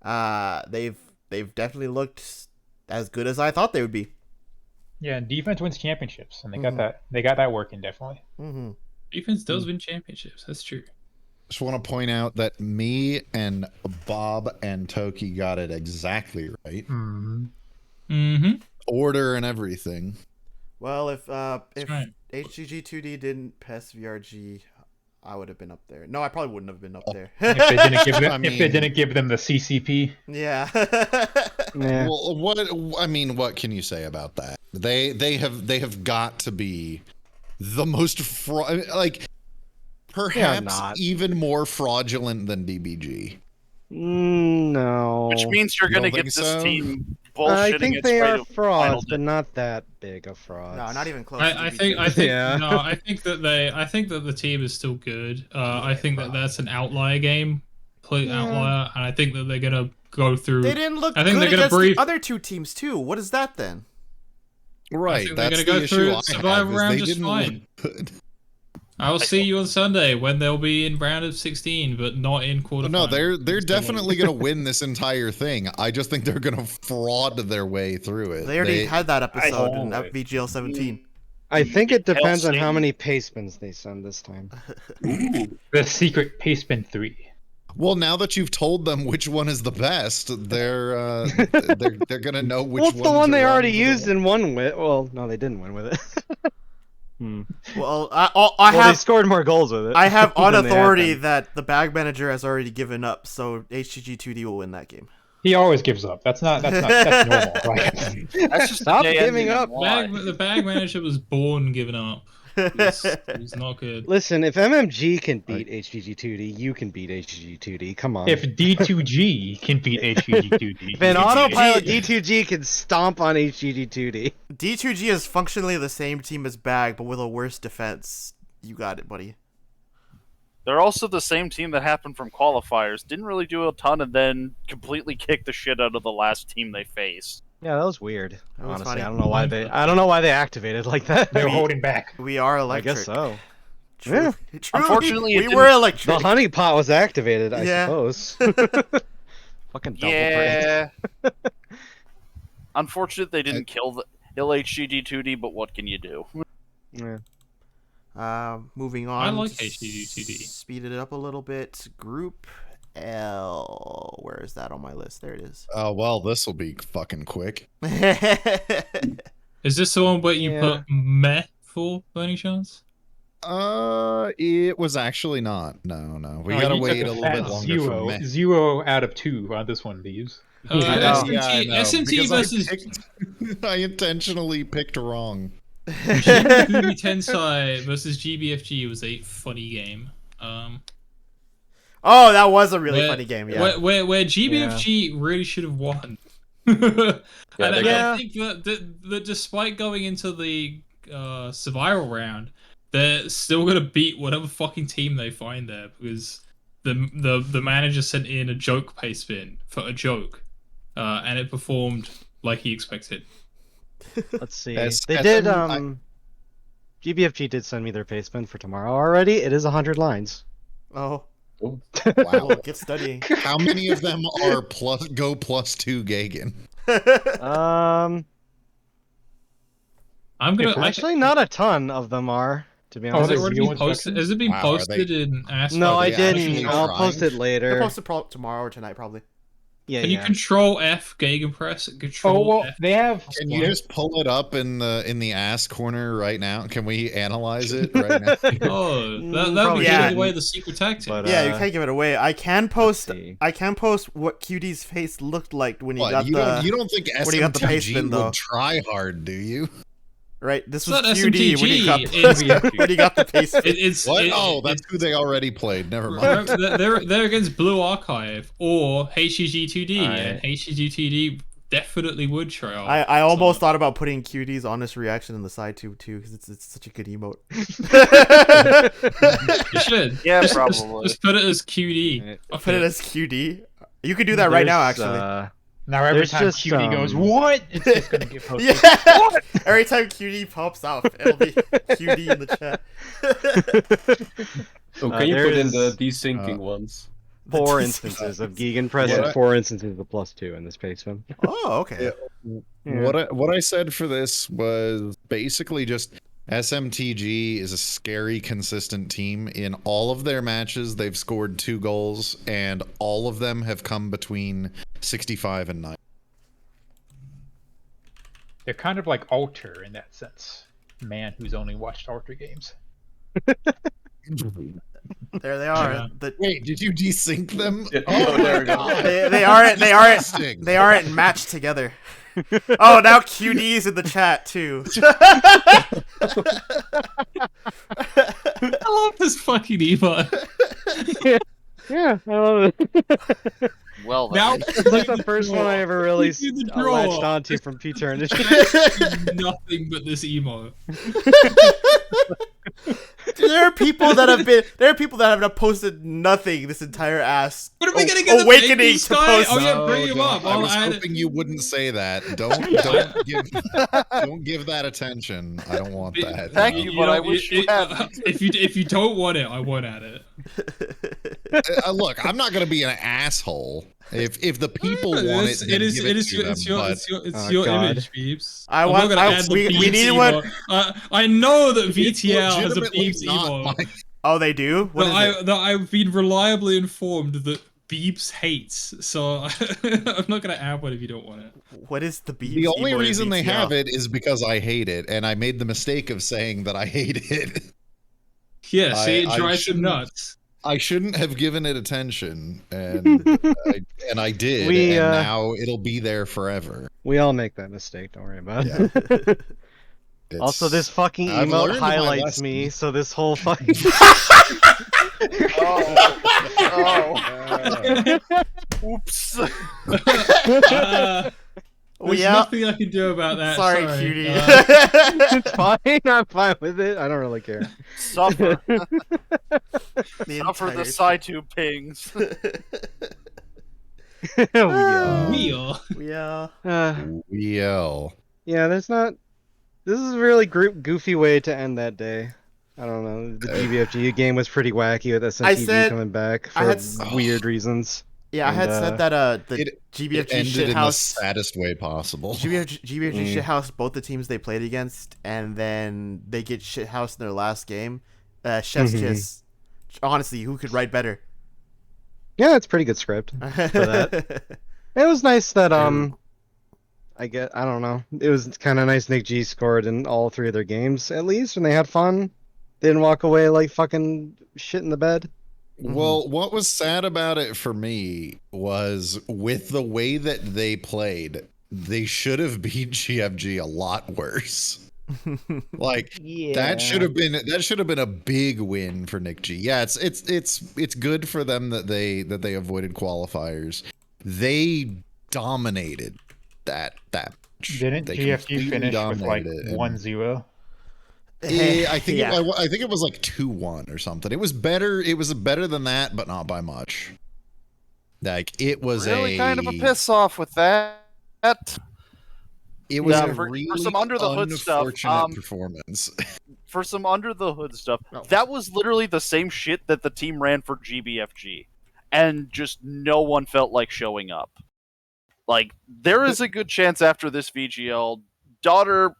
S1: they've definitely looked as good as I thought they would be.
S5: Yeah, defense wins championships, and they got that. They got that working definitely.
S1: Mm-hmm.
S3: Defense does win championships. That's true.
S2: Just want to point out that me and Bob and Toki got it exactly right.
S3: Mm-hmm.
S2: Order and everything.
S1: Well, if
S3: right.
S1: HGG2D didn't pass VRG, I would have been up there. No, I probably wouldn't have been up there.
S5: If they didn't give them,
S2: I
S5: if they
S2: mean-
S5: didn't give them the CCP,
S1: Yeah.
S8: Yeah.
S2: Well, what can you say about that? They have got to be the most perhaps
S8: not.
S2: even more fraudulent than DBG.
S8: No.
S7: Which means you're
S2: You
S7: going to
S2: don't
S7: get
S2: think
S7: this
S2: so?
S7: team bullshitting
S8: I think
S7: its
S8: they
S7: way
S8: are
S7: to final
S8: frauds,
S7: day.
S8: but not that big of frauds.
S1: No, not even close.
S3: I
S1: to
S3: think
S1: DBG.
S8: Yeah.
S3: no, I think that the team is still good. I think that that's an outlier game, complete outlier, and I think that they're gonna go through.
S1: They didn't look
S3: I think
S1: good
S3: they're gonna
S1: against
S3: breathe.
S1: the other 2 teams too. What is that then?
S2: Right,
S3: think they're
S2: that's
S3: gonna
S2: the
S3: go through
S2: issue I
S3: survival
S2: have, is
S3: round
S2: they
S3: just
S2: didn't
S3: fine.
S2: look good.
S3: I will see you on Sunday when they'll be in round of 16, but not in quarterfinals.
S2: No, they're definitely gonna win this entire thing. I just think they're gonna fraud their way through it.
S1: They already had that episode in
S5: hope-
S1: VGL 17.
S8: I think it depends on how
S7: Satan.
S8: many pastebins they send this time.
S5: the secret Pastebin 3.
S2: Well, now that you've told them which one is the best, they're gonna know which
S8: Well, it's the
S2: ones
S8: one
S2: are
S8: they
S2: on
S8: already
S2: the
S8: used
S2: wall.
S8: and won with. Well, no, they didn't win with it.
S1: Well, I
S8: Well, they
S1: have
S8: scored more goals with it.
S1: I have on
S8: than they had
S1: authority
S8: them.
S1: that the bag manager has already given up, so HGG2D will win that game.
S5: He always gives up. That's normal. Right?
S7: That's just
S8: Stop
S7: the day
S8: giving
S7: ending
S8: up.
S7: in Y.
S3: The bag manager was born giving up. It was not good.
S8: Listen, if MMG can beat HGG2D, you can beat HGG2D. Come on.
S5: If D2G can beat HGG2D,
S8: If an autopilot
S1: D2G
S8: D2G can stomp on HGG2D.
S1: D2G is functionally the same team as Bag, but with a worse defense. You got it, buddy.
S7: They're also the same team that happened from qualifiers. Didn't really do a ton, and then completely kicked the shit out of the last team they faced.
S8: Yeah, that was weird.
S1: That was
S8: Honestly,
S1: funny.
S8: I don't know why they activated like that.
S5: they're holding back.
S1: We are
S8: I
S1: electric.
S8: guess so.
S1: Truly,
S7: Unfortunately, it
S1: we were
S8: The
S1: electric.
S8: honeypot was activated, I
S1: Yeah.
S8: suppose. Fucking double brain.
S7: Yeah. Unfortunate they didn't kill HGD2D, but what can you do?
S8: Yeah.
S1: Moving on.
S3: I like
S1: to
S3: HGG2D.
S1: Speed it up a little bit. Group L. Where is that on my list? There it is.
S2: Oh well, this will be fucking quick.
S3: Is this the one where you
S8: Yeah.
S3: put meh for by any chance?
S2: It was actually not. No. We
S5: Oh,
S2: gotta
S5: you
S2: wait
S5: took
S2: a little
S5: fat
S2: bit longer for
S5: zero,
S2: me.
S5: 0 out of 2 on this one, Leaves.
S1: I know.
S3: SMT
S2: because
S3: versus
S2: I intentionally picked wrong.
S3: GB Tensai versus GBFG was a funny game.
S1: Oh, that was a really
S3: Where-
S1: funny game. Yeah.
S3: Where GBFG really should have won. And I
S8: Yeah.
S3: think that despite going into the survival round, they're still gonna beat whatever fucking team they find there because the manager sent in a joke pace spin for a joke, and it performed like he expected.
S8: Let's see.
S2: As-
S8: They
S2: as
S8: did.
S2: I'm-
S8: GBFG did send me their pastebin for tomorrow already. It is 100 lines.
S1: Oh.
S2: Wow.
S1: Well, get studying.
S2: How many of them are +2 Gagan?
S3: I'm gonna
S8: Actually, not a ton of them are, to be
S5: Oh,
S3: Has
S8: honest.
S3: it
S5: there's
S3: already
S5: zero
S3: been posted? Has it been
S2: Wow, are
S3: posted
S2: they-
S3: in Ask?
S8: No, I
S2: they
S8: didn't.
S2: actually
S8: I'll
S2: trying?
S8: post it
S1: They'll
S8: later.
S1: post it tomorrow or tonight, probably.
S8: Yeah,
S3: Can you
S8: yeah.
S3: control F Gegenpress?
S5: Oh
S3: Control
S5: well,
S3: F.
S5: they have.
S2: Can you just pull it up in the ass corner right now? Can we analyze it right now?
S3: Oh, that'd
S8: Probably
S3: be
S1: yeah.
S3: giving away the secret tactic.
S8: But,
S1: Yeah, you can't give it away. I can post.
S8: see.
S1: I can post what QD's face looked like when he
S2: What,
S1: ust
S2: you don't think
S1: when he got the pace
S2: SMTG
S1: spin, though.
S2: would try hard, do you?
S1: right. This
S3: It's
S1: was
S3: not
S1: QD when he got
S3: SMTG,
S1: when he got the pace spin.
S3: It's
S2: What?
S3: it-
S2: Oh,
S3: it-
S2: that's who they already played. Never mind.
S3: they're against Blue Archive or HGG2D,
S8: Alright.
S3: and HGG2D definitely would try.
S1: I almost thought about putting QD's honest reaction in the side tube too because it's such a good emote.
S3: You should.
S7: Yeah,
S3: Just
S7: probably.
S3: put it as QD. Fuck
S1: Put it as QD. You could do that right now, actually.
S5: Now every
S8: There's
S5: time
S8: just,
S5: QD goes, what? It's just gonna get posted.
S1: Yeah. Every time QD pops up, it'll be QD in the chat.
S6: Oh, can you put in the
S8: there's
S6: desyncing ones?
S8: 4 instances of Gigan pressing,
S2: What?
S8: 4 instances of +2 in this pace film.
S1: Oh, okay.
S2: What I said for this was basically just SMTG is a scary consistent team. In all of their matches, they've scored 2 goals, and all of them have come between 65 and 9.
S5: They're kind of like Alter in that sense. Man who's only watched Alter games.
S1: There they are.
S3: Yeah.
S2: Wait, did you desync them?
S6: Oh, there we go.
S1: They aren't
S2: Interesting.
S1: they aren't matched together. Oh, now QD's in the chat too.
S3: I love this fucking emote.
S8: Yeah, I love it.
S7: Well,
S3: Now
S7: then.
S8: It's like the first one I ever really
S3: Do the draw.
S8: latched onto from P-Eternity.
S3: Nothing but this emote.
S1: Dude, there are people that have posted nothing this entire ass.
S3: What are we gonna get?
S1: Awakening
S3: this
S1: to
S3: guy?
S1: post.
S3: Oh yeah,
S2: No,
S3: bring him up.
S2: I
S3: I'll
S2: was
S3: add
S2: hoping
S3: it.
S2: you wouldn't say that. Don't give that attention. I don't want that.
S7: Thank you, but I wish you hadn't.
S3: If you don't want it, I won't add it.
S2: Look, I'm not gonna be an asshole. If the people want it, then
S3: It is.
S2: give
S3: It is.
S2: to them,
S3: It's your.
S2: but-
S3: It's
S8: Oh,
S3: your
S8: God.
S3: image, Beeps.
S1: I
S3: I'm
S1: want-
S3: not gonna
S1: I-
S3: add the
S1: we
S3: Beeps
S1: need
S3: emote. I know that
S2: It's
S3: VTL has a
S2: legitimately
S3: Beeps
S2: not
S3: emote.
S2: my-
S1: Oh, they do? What is it?
S3: That I've been reliably informed that Beeps hates. So I'm not gonna add one if you don't want it.
S1: What is the beef?
S2: The only reason they have it is because I hate it, and I made the mistake of saying that I hate it.
S3: Yeah, see, it
S2: I
S3: drives him
S2: shouldn't-
S3: nuts.
S2: I shouldn't have given it attention, and I did,
S8: We,
S2: and now it'll be there forever.
S8: We all make that mistake, don't worry about
S2: Yeah.
S8: it.
S2: It's-
S8: Also, this fucking
S2: I've
S8: emote
S2: learned my
S8: highlights
S2: lesson.
S8: me, so this whole fucking...
S7: Oops.
S3: There's
S1: yeah.
S3: nothing I can do about that.
S1: Sorry,
S3: Sorry.
S1: cutie.
S8: It's fine, I'm fine with it. I don't really care.
S7: Suffer.
S1: The
S7: Suffer the
S1: entire
S7: side tube pings.
S8: Yeah.
S3: Wheel.
S1: Yeah.
S2: WL.
S8: Yeah, there's not... This is a really goofy way to end that day. I don't know. The GBFG game was pretty wacky with SMTG
S1: said-
S8: coming back
S1: I
S8: for
S1: had
S8: weird reasons.
S1: Yeah, I had
S8: And,
S1: said that the
S2: It
S1: GBFG
S2: ended in the
S1: shithouse
S2: saddest way possible.
S1: GBFG shithouse both the teams they played against, and then they get shithoused in their last game. Chef's kiss. Honestly, who could write better?
S8: Yeah, it's a pretty good script for that. It was nice that I don't know. It was kind of nice Nick G scored in all 3 of their games at least, and they had fun. They didn't walk away like fucking shit in the bed.
S2: Well, what was sad about it for me was with the way that they played, they should have beat GFG a lot worse. Like that should have been a big win for Nick G. Yeah, it's good for them that they avoided qualifiers. They dominated that match.
S5: Didn't
S2: They
S5: GFG
S2: completely
S5: finish with like
S2: dominated it, and-
S5: 1-0?
S2: I think
S1: Yeah.
S2: I think it was like 2-1 or something. It was better. It was better than that, but not by much. Like it was
S7: Really kind of a piss off with that.
S2: It was
S7: Yeah,
S2: a
S7: for
S2: really
S7: some under the hood stuff,
S2: unfortunate performance.
S7: For some under the hood stuff,
S1: Oh.
S7: that was literally the same shit that the team ran for GBFG, and just no one felt like showing up. Like there is a good chance after this VGL, daughter,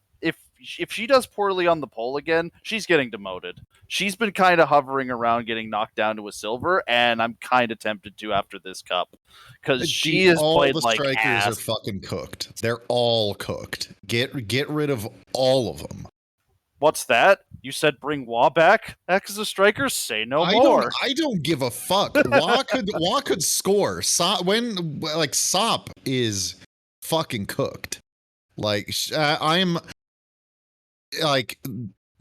S7: if she does poorly on the poll again, she's getting demoted. She's been kind of hovering around, getting knocked down to a silver, and I'm kind of tempted to after this cup because she has
S2: all
S7: played
S2: the
S7: like
S2: strikers
S7: ass.
S2: are fucking cooked. They're all cooked. Get rid of all of them.
S7: What's that? You said bring Wah back? Heck is a striker? Say no more.
S2: I don't give a fuck. Wah could score. Sop is fucking cooked. Like I'm like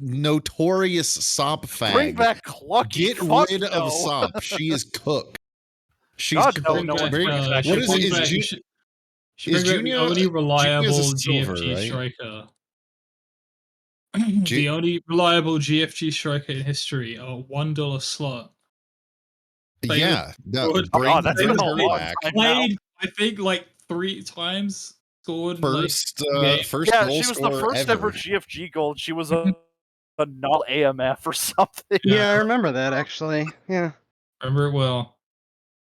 S2: notorious Sop fag.
S7: Bring back Clucky.
S2: Get
S7: Fuck
S2: rid
S7: no.
S2: of Sop. She is cooked. She's
S7: God,
S2: cooked.
S7: no one's
S2: Bring-
S7: bringing back
S2: what is it?
S3: Bring back-
S2: Is
S3: she
S2: is
S3: bring back the
S2: Junior-
S3: only reliable
S2: Junior's a silver,
S3: GFG
S2: right?
S3: striker. The only reliable GFG striker in history, a $1 slot. But
S2: Yeah, no,
S3: good.
S2: bring,
S7: Oh, that's
S2: bring
S7: been a
S2: her
S7: long
S2: back.
S7: time now.
S3: Played, I think, like 3 times. Scored
S2: First,
S3: game.
S2: first
S7: Yeah,
S2: goal
S7: she was the
S2: scorer
S7: first ever
S2: ever.
S7: GFG gold. She was a a null AMF or something.
S8: Yeah, I remember that actually. Yeah.
S3: Remember it well.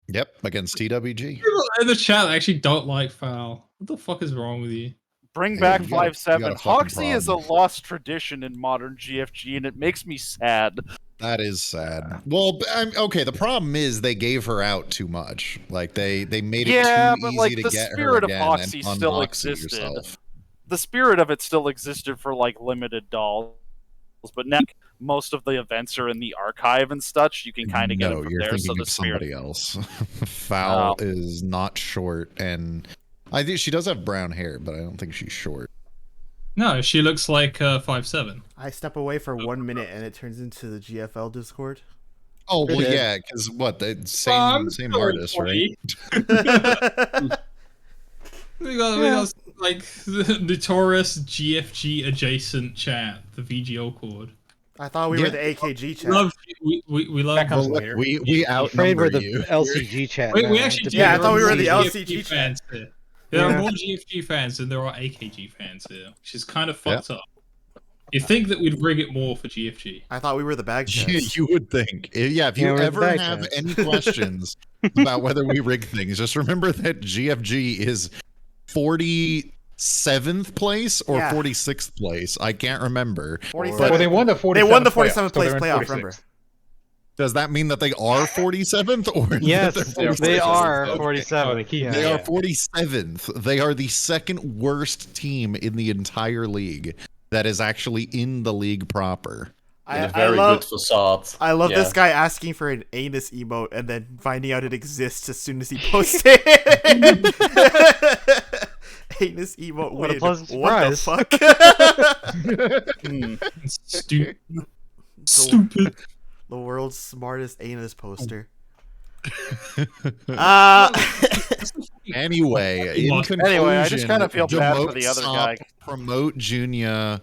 S2: Yep, against TWG.
S3: People in the chat actually don't like Foul. What the fuck is wrong with you?
S7: Bring
S2: Hey,
S7: back
S2: you got a
S7: 5-7.
S2: fucking
S7: Hoxie is a
S2: problem.
S7: lost tradition in modern GFG, and it makes me sad.
S2: That is sad. Well, okay. The problem is they gave her out too much. Like they made it
S7: Yeah,
S2: too
S7: but
S2: easy
S7: like
S2: to
S7: the
S2: get her
S7: spirit of
S2: again
S7: Hoxie
S2: and
S7: still
S2: unbox
S7: existed.
S2: yourself.
S7: The spirit of it still existed for like limited dolls, but now most of the events are in the archive and such. You can kind of get
S2: No,
S7: it from
S2: you're
S7: there. So
S2: thinking
S7: the
S2: of
S7: spirit.
S2: somebody else. Foul
S7: Oh.
S2: is not short, and I think she does have brown hair, but I don't think she's short.
S3: No, she looks like 5'7".
S1: I step away for 1 minute and it turns into the GFL Discord.
S2: Oh well,
S8: did.
S2: yeah, because what the same artist, right?
S3: We got like the notorious GFG adjacent chat, the VGL chord.
S1: I thought we were
S2: Yeah.
S1: the AKG chat.
S3: We love
S5: That comes
S2: Well, look,
S5: later.
S2: we
S8: I'm afraid
S2: outnumber
S8: we're the
S2: you.
S8: LCG chat.
S3: we
S8: now.
S3: actually do.
S1: Yeah, I
S3: There
S1: thought
S3: are
S1: we were
S3: more
S1: the
S3: GFG
S1: LCG
S3: fans here. There are
S8: Yeah.
S3: more GFG fans than there are AKG fans here, which is kind of fucked up. You think that we'd rig it more for GFG?
S1: I thought we were the bag
S2: Yeah,
S1: chats.
S2: you would think. Yeah, if
S8: Yeah,
S2: you
S8: we're the
S2: ever
S8: bag
S2: have
S8: chats.
S2: any questions about whether we rig things, just remember that GFG is 47th place or
S1: Yeah.
S2: 46th place. I can't remember.
S1: 47th.
S5: Well, they won the 47th
S1: They won the
S5: playoff,
S1: 47th
S5: so
S1: place
S5: they're in
S1: playoff,
S5: 46th.
S1: remember?
S2: Does that mean that they are 47th or that
S8: Yes,
S2: they're
S8: they
S2: 46th?
S8: are
S2: Okay.
S8: 47.
S5: Oh, they keep-
S8: Yeah.
S2: They
S5: Yeah.
S2: are 47th. They are the second worst team in the entire league that is actually in the league proper.
S6: And a
S1: I
S6: very
S1: love
S6: good facade.
S1: I love
S6: Yeah.
S1: this guy asking for an anus emote and then finding out it exists as soon as he posts it. Anus emote
S8: What a
S1: win.
S8: pleasant
S1: What the fuck?
S3: Stupid.
S1: The world's smartest anus poster. Uh,
S2: Anyway, in conclusion,
S7: Anyway, I just kinda feel bad for
S2: demote
S7: the other
S2: Sop,
S7: guy.
S2: Promote Junia.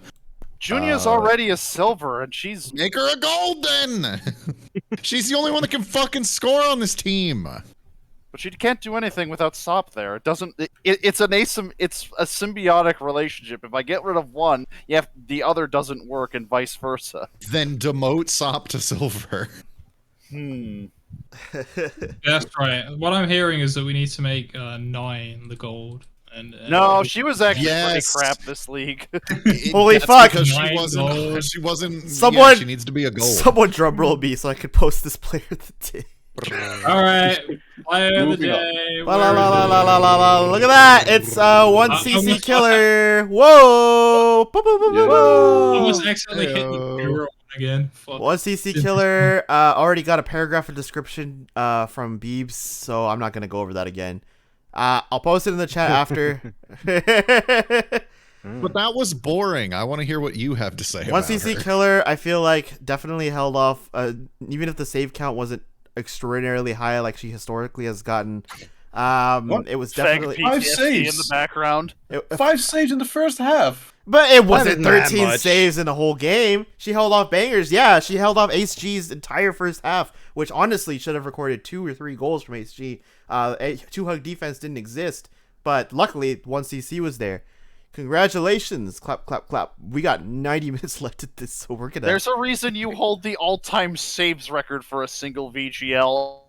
S7: Junia's already a silver, and she's
S2: Make her a gold then. She's the only one that can fucking score on this team.
S7: but she can't do anything without Sop there. It doesn't. It's it's a symbiotic relationship. If I get rid of one, the other doesn't work, and vice versa.
S2: Then demote Sop to silver.
S3: That's right. What I'm hearing is that we need to make 9 the gold. And
S7: No, she was actually
S2: Yes.
S7: pretty crap this league.
S1: Holy
S2: That's
S1: fuck.
S2: Because she
S3: Nine
S2: wasn't.
S3: gold.
S2: She wasn't.
S1: Someone-
S2: yeah, she needs to be a gold.
S1: Someone drumroll me so I could post this player of the day.
S3: All right, player of the
S6: Moving on.
S3: day.
S1: La la la la la la la la. Look at that! It's 1cc killer. Whoa! Boop, boop, boop, boop,
S3: I
S1: boop.
S3: almost accidentally hit the
S2: Heyo.
S3: zero again. Fuck.
S1: 1cc killer already got a paragraph of description from Beebs, so I'm not gonna go over that again. I'll post it in the chat after.
S2: But that was boring. I want to hear what you have to say. about
S1: 1cc
S2: her.
S1: killer, I feel like definitely held off. Even if the save count wasn't extraordinarily high, like she historically has gotten. It was
S7: Fang
S1: definitely.
S9: Five
S7: PTSD in the
S9: saves.
S7: background.
S9: 5 saves in the first half.
S1: But it wasn't
S8: isn't that
S1: 13
S8: much.
S1: saves in the whole game. She held off bangers. Yeah, she held off Ace G's entire first half, which honestly should have recorded 2 or 3 goals from Ace G. 2-hug defense didn't exist, but luckily 1cc was there. Congratulations. Clap, clap, clap. We got 90 minutes left at this, so we're gonna...
S7: There's a reason you hold the all-time saves record for a single VGL,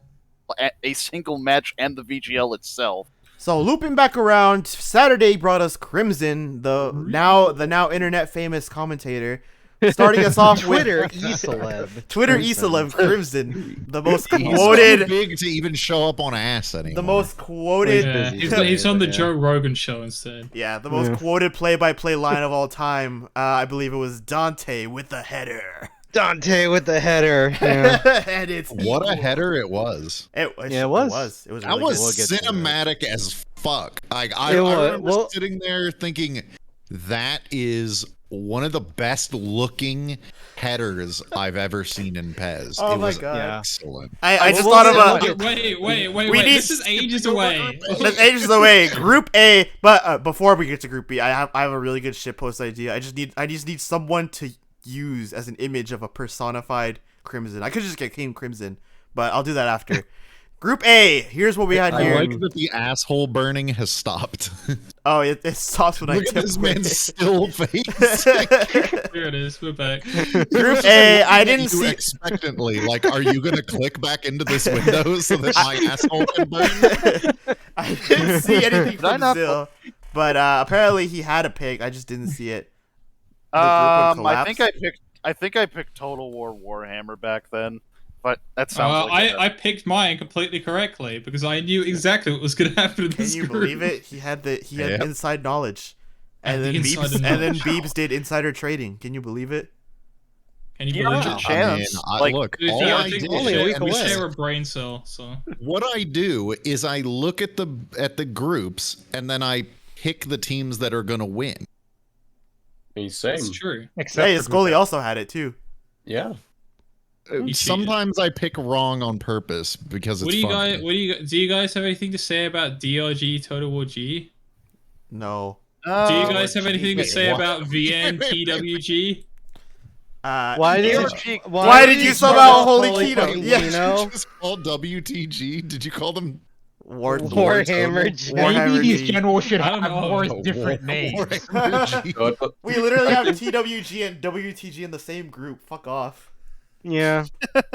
S7: a single match, and the VGL itself.
S1: So looping back around, Saturday brought us Crimson, the now internet famous commentator, starting us off
S8: Twitter
S1: with
S8: eCeleb.
S1: Twitter
S8: Crimson.
S1: eCeleb Crimson, the most
S2: He's too
S1: quoted,
S2: big to even show up on ass anymore.
S1: the most quoted,
S8: He's busy.
S3: He's on the
S8: Yeah.
S3: Joe Rogan show instead.
S1: yeah, the most quoted play-by-play line of all time. I believe it was Dante with the header,
S8: Dante with the header. Yeah.
S1: and it's
S2: What a
S1: evil.
S2: header it was.
S1: It
S8: Yeah, it
S1: It
S8: was.
S1: was. It was.
S2: That
S1: Really
S2: was
S1: good.
S8: We'll get to that.
S2: cinematic as fuck. Like I
S8: It was.
S2: remember
S8: Well-
S2: sitting there thinking that is one of the best looking headers I've ever seen in PES.
S1: Oh
S2: it
S1: my
S2: was
S1: God.
S8: Yeah.
S2: excellent.
S1: I just
S8: Well,
S1: thought of
S8: we'll
S1: a.
S8: get-
S3: Wait.
S1: We
S3: Wait.
S1: need-
S3: This is ages away.
S1: That's ages away. Group A, but before we get to Group B, I have a really good shitpost idea. I just need someone to use as an image of a personified Crimson. I could just get King Crimson, but I'll do that after. Group A. Here's what we had
S2: I
S1: here.
S2: like that the asshole burning has stopped.
S1: Oh, it stops when I
S2: Look at
S1: tip
S2: this
S1: away.
S2: man's still face.
S3: There it is. We're back.
S1: Group A. I didn't
S2: You
S1: see.
S2: expectantly. Like, are you gonna click back into this window so that my asshole can burn?
S1: I didn't see anything
S7: Did I
S1: from
S7: not-
S1: Zill, but apparently he had a pick. I just didn't see it. The group would
S7: I
S1: collapse.
S7: think I picked Total War Warhammer back then, but that sounds like
S3: I picked mine completely correctly because I knew exactly what was going to happen in
S1: Can
S3: this
S1: you
S3: group.
S1: believe it? He had
S2: Yep.
S1: inside knowledge, and
S3: The
S1: then
S3: insider knowledge.
S1: Beebs did insider trading. Can you believe it?
S3: Can you
S7: Yeah,
S3: believe
S7: a
S3: it?
S7: chance.
S2: Look,
S3: Dude,
S2: all
S3: yeah,
S2: I
S3: I think
S2: did,
S8: only a week
S3: we
S8: away.
S3: share a brain cell, so
S2: what I do is I look at the groups and then I pick the teams that are gonna win.
S6: Same.
S3: it's true.
S5: Except
S1: Hey,
S5: for
S1: Scully
S5: Group F.
S1: also had it too.
S6: Yeah.
S3: You cheated.
S2: Sometimes I pick wrong on purpose because
S3: What
S2: it's
S3: do you
S2: funny.
S3: guys? Do you guys have anything to say about DRG Total War G?
S1: No.
S3: Do you guys have anything to
S5: wait,
S3: say
S5: what?
S3: about VN TWG?
S8: Why did
S7: DRG
S1: Why did you sub out Holy
S8: Holy
S1: Keto?
S8: fucking
S1: Yeah.
S8: Kino?
S2: Just called WTG. Did you call them
S8: Warhammer G.
S1: Warhammer
S5: Maybe these
S1: G.
S5: generals should
S3: I don't
S5: have
S3: know.
S5: more
S2: Oh,
S5: different names.
S2: Warhammer G.
S6: But
S1: We literally have TWG and WTG in the same group. Fuck off.
S8: Yeah.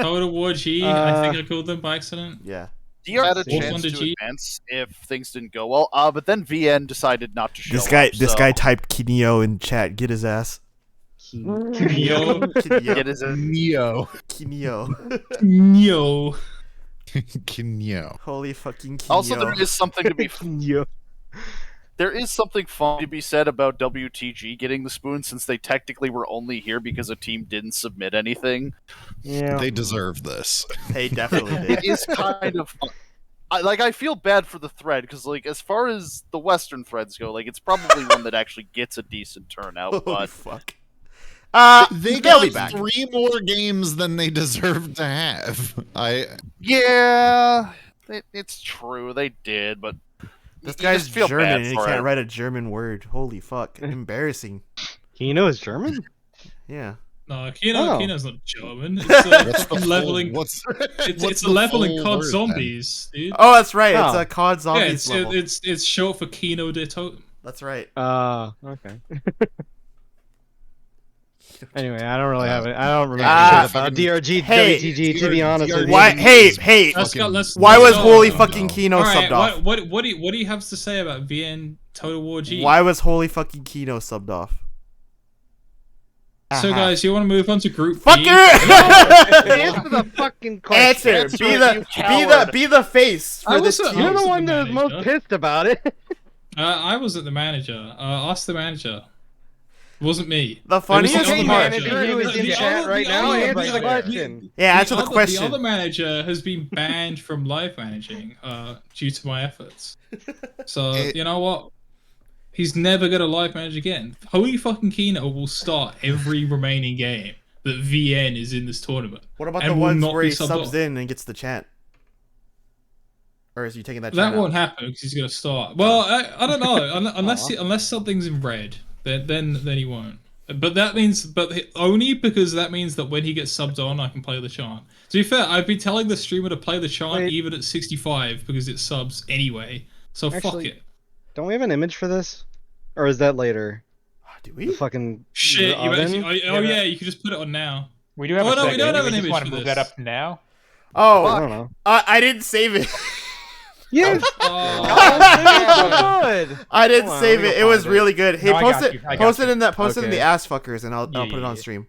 S3: Total War G. I think I called them by accident.
S1: Yeah.
S7: DRG had a
S8: Wolf
S7: chance
S3: on the
S7: to
S3: G.
S7: advance if things didn't go well. But then VN decided not to show
S1: This guy
S7: up, so-
S1: typed Kineo in chat. Get his ass.
S3: Yo,
S1: Kineo.
S7: Get his
S2: Neo.
S1: Kineo.
S3: yo.
S2: Kinyo.
S1: Holy fucking Kineo.
S7: Also, there is something to be
S8: Yeah.
S7: there is something fun to be said about WTG getting the spoon since they technically were only here because a team didn't submit anything.
S8: Yeah.
S2: They deserve this.
S1: They definitely did.
S7: It is kind of I feel bad for the thread because like as far as the Western threads go, like it's probably one that actually gets a decent turnout.
S1: Holy
S7: But
S1: fuck.
S2: They
S1: they'll be
S2: got
S1: back.
S2: 3 more games than they deserve to have.
S7: yeah, it's true they did, but
S1: This
S7: you
S1: guy's
S7: just feel
S1: German
S7: bad
S1: and he
S7: for
S1: can't
S7: it.
S1: write a German word. Holy fuck. Embarrassing.
S8: Kino is German?
S1: Yeah.
S3: No,
S8: Oh.
S3: Kino's not German. It's
S2: What's the
S3: fucking
S2: full-
S3: leveling.
S2: What's
S3: It's
S2: the
S3: a level
S2: full
S3: in COD
S2: word,
S3: Zombies, dude.
S1: Oh, that's right. It's
S8: Oh.
S1: a COD
S3: Yeah,
S1: Zombies level.
S3: it's short for Kino de Totem.
S1: That's right.
S8: Okay. Anyway, I don't really have it. I don't remember
S1: Ah,
S8: shit about DRG,
S1: hey,
S8: WTG, to be honest with you.
S1: Why? Hey,
S3: Let's go. Let's.
S1: why
S3: let's
S1: was
S3: go.
S1: Holy fucking Kino
S3: All right,
S1: subbed off?
S3: what do you have to say about VN Total War G?
S1: Why was Holy fucking Kino subbed off?
S3: So
S1: Aha.
S3: guys, you want to move on to Group
S1: Fuck
S3: B?
S1: you!
S8: Answer the fucking question.
S1: Answer. Be the face for
S3: I
S1: this
S3: was-
S1: team.
S3: I
S8: You're
S3: was
S8: the
S3: the
S8: one that was most
S3: manager.
S8: pissed about it.
S3: I wasn't the manager. Ask the manager. It wasn't me.
S1: The
S3: It was
S1: funniest
S3: the other
S8: team
S1: part.
S8: manager who is in
S3: The
S8: chat
S3: other-
S8: right
S3: the
S8: now,
S3: other-
S8: answer the
S3: other-
S8: question.
S1: Yeah, answer the
S3: The
S1: question.
S3: other manager has been banned from live managing due to my efforts. So you know what? He's never gonna live manage again. Holy fucking Kino will start every remaining game that VN is in this tournament.
S1: What about
S3: and
S1: the
S3: will
S1: ones
S3: not
S1: where
S3: be
S1: he
S3: subbed
S1: subs
S3: off.
S1: in and gets the chant? Or is he taking that
S3: That
S1: chant
S3: won't
S1: out?
S3: happen because he's gonna start. Well, I don't know. Unless something's in red, then he won't. But that means, only because that means that when he gets subbed on, I can play the chant. To be fair, I've been telling the streamer to play the chant
S8: Wait.
S3: even at 65 because it subs anyway. So fuck
S8: Actually,
S3: it.
S8: Don't we have an image for this? Or is that later?
S1: Do
S8: The
S1: we?
S8: fucking
S3: Shit,
S8: the
S3: you
S8: oven?
S3: actually, oh yeah, you can just put it on now.
S5: We do have
S3: Oh,
S5: a
S3: no, we
S5: second.
S3: don't have an
S5: just
S3: image
S5: want to
S3: for
S5: move
S3: this.
S5: that up now.
S1: Oh,
S8: I don't know.
S1: I didn't save it.
S8: Yes!
S3: Oh,
S8: Good!
S1: I didn't
S8: Hold on,
S1: save
S8: let me
S1: it.
S8: go
S1: It was
S8: find
S1: really good. Hey,
S5: No, I got
S1: post it.
S5: you. I got
S1: Post it
S5: you.
S1: in that. Post it in the
S8: Okay.
S1: ass fuckers, and I'll put it
S3: Yeah.
S1: on stream.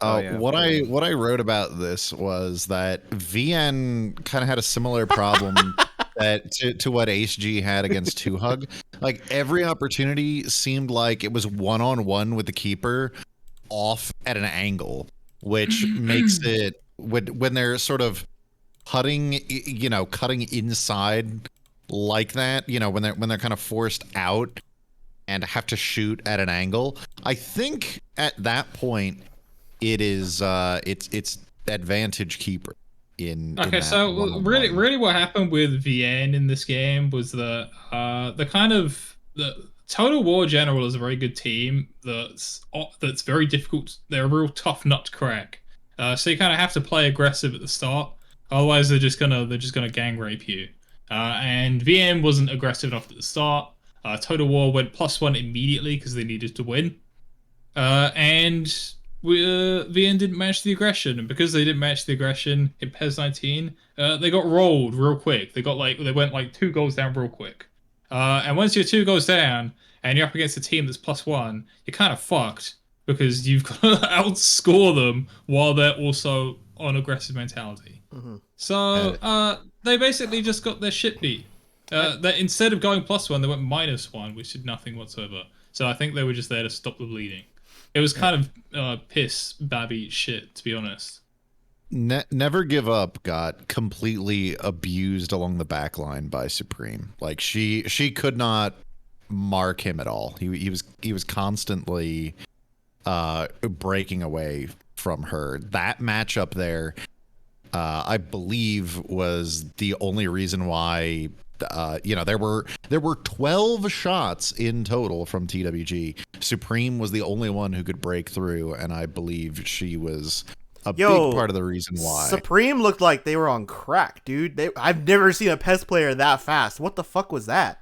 S2: Oh,
S8: yeah.
S2: what I wrote about this was that VN kind of had a similar problem that to what Ace G had against Two Hug. Like every opportunity seemed like it was 1-on-1 with the keeper off at an angle, which makes it when they're sort of cutting inside like that, when they're kind of forced out and have to shoot at an angle. I think at that point it is it's advantage keeper in
S3: Okay,
S2: that
S3: so
S2: one-on-one.
S3: really, what happened with VN in this game was that the Total War General is a very good team that's very difficult. They're a real tough nut to crack. So you kind of have to play aggressive at the start. Otherwise, they're just gonna gang rape you. And VM wasn't aggressive enough at the start. Total War went +1 immediately because they needed to win. And VN didn't match the aggression, and because they didn't match the aggression in PES 19, they got rolled real quick. They went like 2 goals down real quick. And once you're 2 goals down and you're up against a team that's +1, you're kind of fucked because you've got to outscore them while they're also on aggressive mentality.
S1: Mhm.
S3: So they basically just got their shit beat. That instead of going +1, they went -1, which did nothing whatsoever. So I think they were just there to stop the bleeding. It was kind of piss babby shit, to be honest.
S2: Never Give Up got completely abused along the back line by Supreme. Like she could not mark him at all. He was constantly breaking away from her. That matchup there, I believe, was the only reason why there were 12 shots in total from TWG. Supreme was the only one who could break through, and I believe she was a big part of the reason why.
S1: Supreme looked like they were on crack, dude. I've never seen a PES player that fast. What the fuck was that?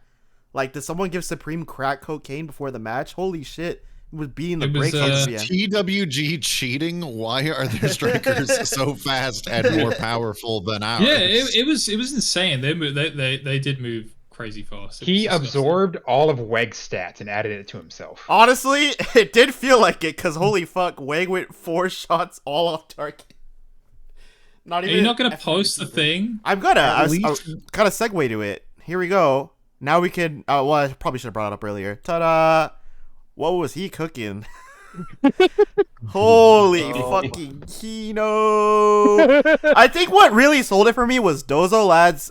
S1: Like, did someone give Supreme crack cocaine before the match? Holy shit. It was beating the brakes on the
S2: TWG cheating? Why are their strikers so fast and more powerful than ours?
S3: Yeah, it was insane. They did move crazy fast.
S5: He absorbed all of Weg's stats and added it to himself.
S1: Honestly, it did feel like it, because holy fuck, Weg went 4 shots all off target.
S3: Are you not gonna post the thing?
S1: I'm gonna. I was kind of segue to it. Here we go. Now we can. Well, I probably should have brought it up earlier. Ta-da! What was he cooking? Holy fucking Kino! I think what really sold it for me was Dozo Lad's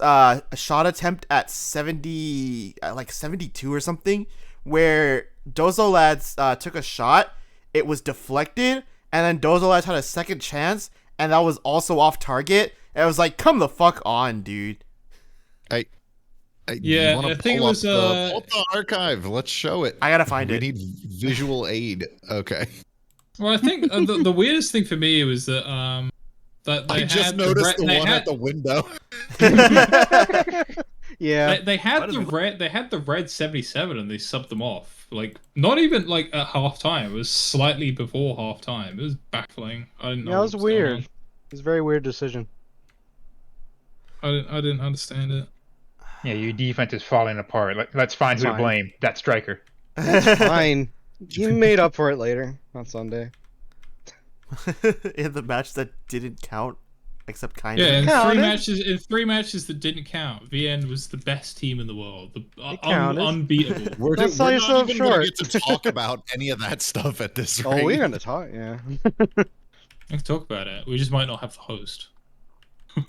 S1: shot attempt at 72 or something, where Dozo Lads took a shot, it was deflected, and then Dozo Lads had a second chance, and that was also off target. And I was like, come the fuck on, dude.
S3: Yeah, I think it was
S2: pull up the archive. Let's show it.
S1: I gotta find it.
S2: We need visual aid. Okay.
S3: Well, I think the weirdest thing for me was that that they
S2: I
S3: had
S2: just noticed the one at the window.
S8: Yeah,
S3: they had the red 77 and they subbed them off. Like not even like at half time. It was slightly before half time. It was baffling. I didn't know.
S8: Yeah, it was weird. It was a very weird decision.
S3: I didn't understand it.
S5: Yeah, your defense is falling apart. Let's find who to blame. That striker.
S8: That's fine. You made up for it later on Sunday.
S1: In the match that didn't count, except kind of.
S3: Yeah, in 3 matches that didn't count, VN was the best team in the world, unbeatable.
S2: We're
S8: Don't sell yourself
S2: not even gonna
S8: short.
S2: get to talk about any of that stuff at this rate.
S8: Oh, we're gonna talk. Yeah.
S3: I can talk about it. We just might not have the host.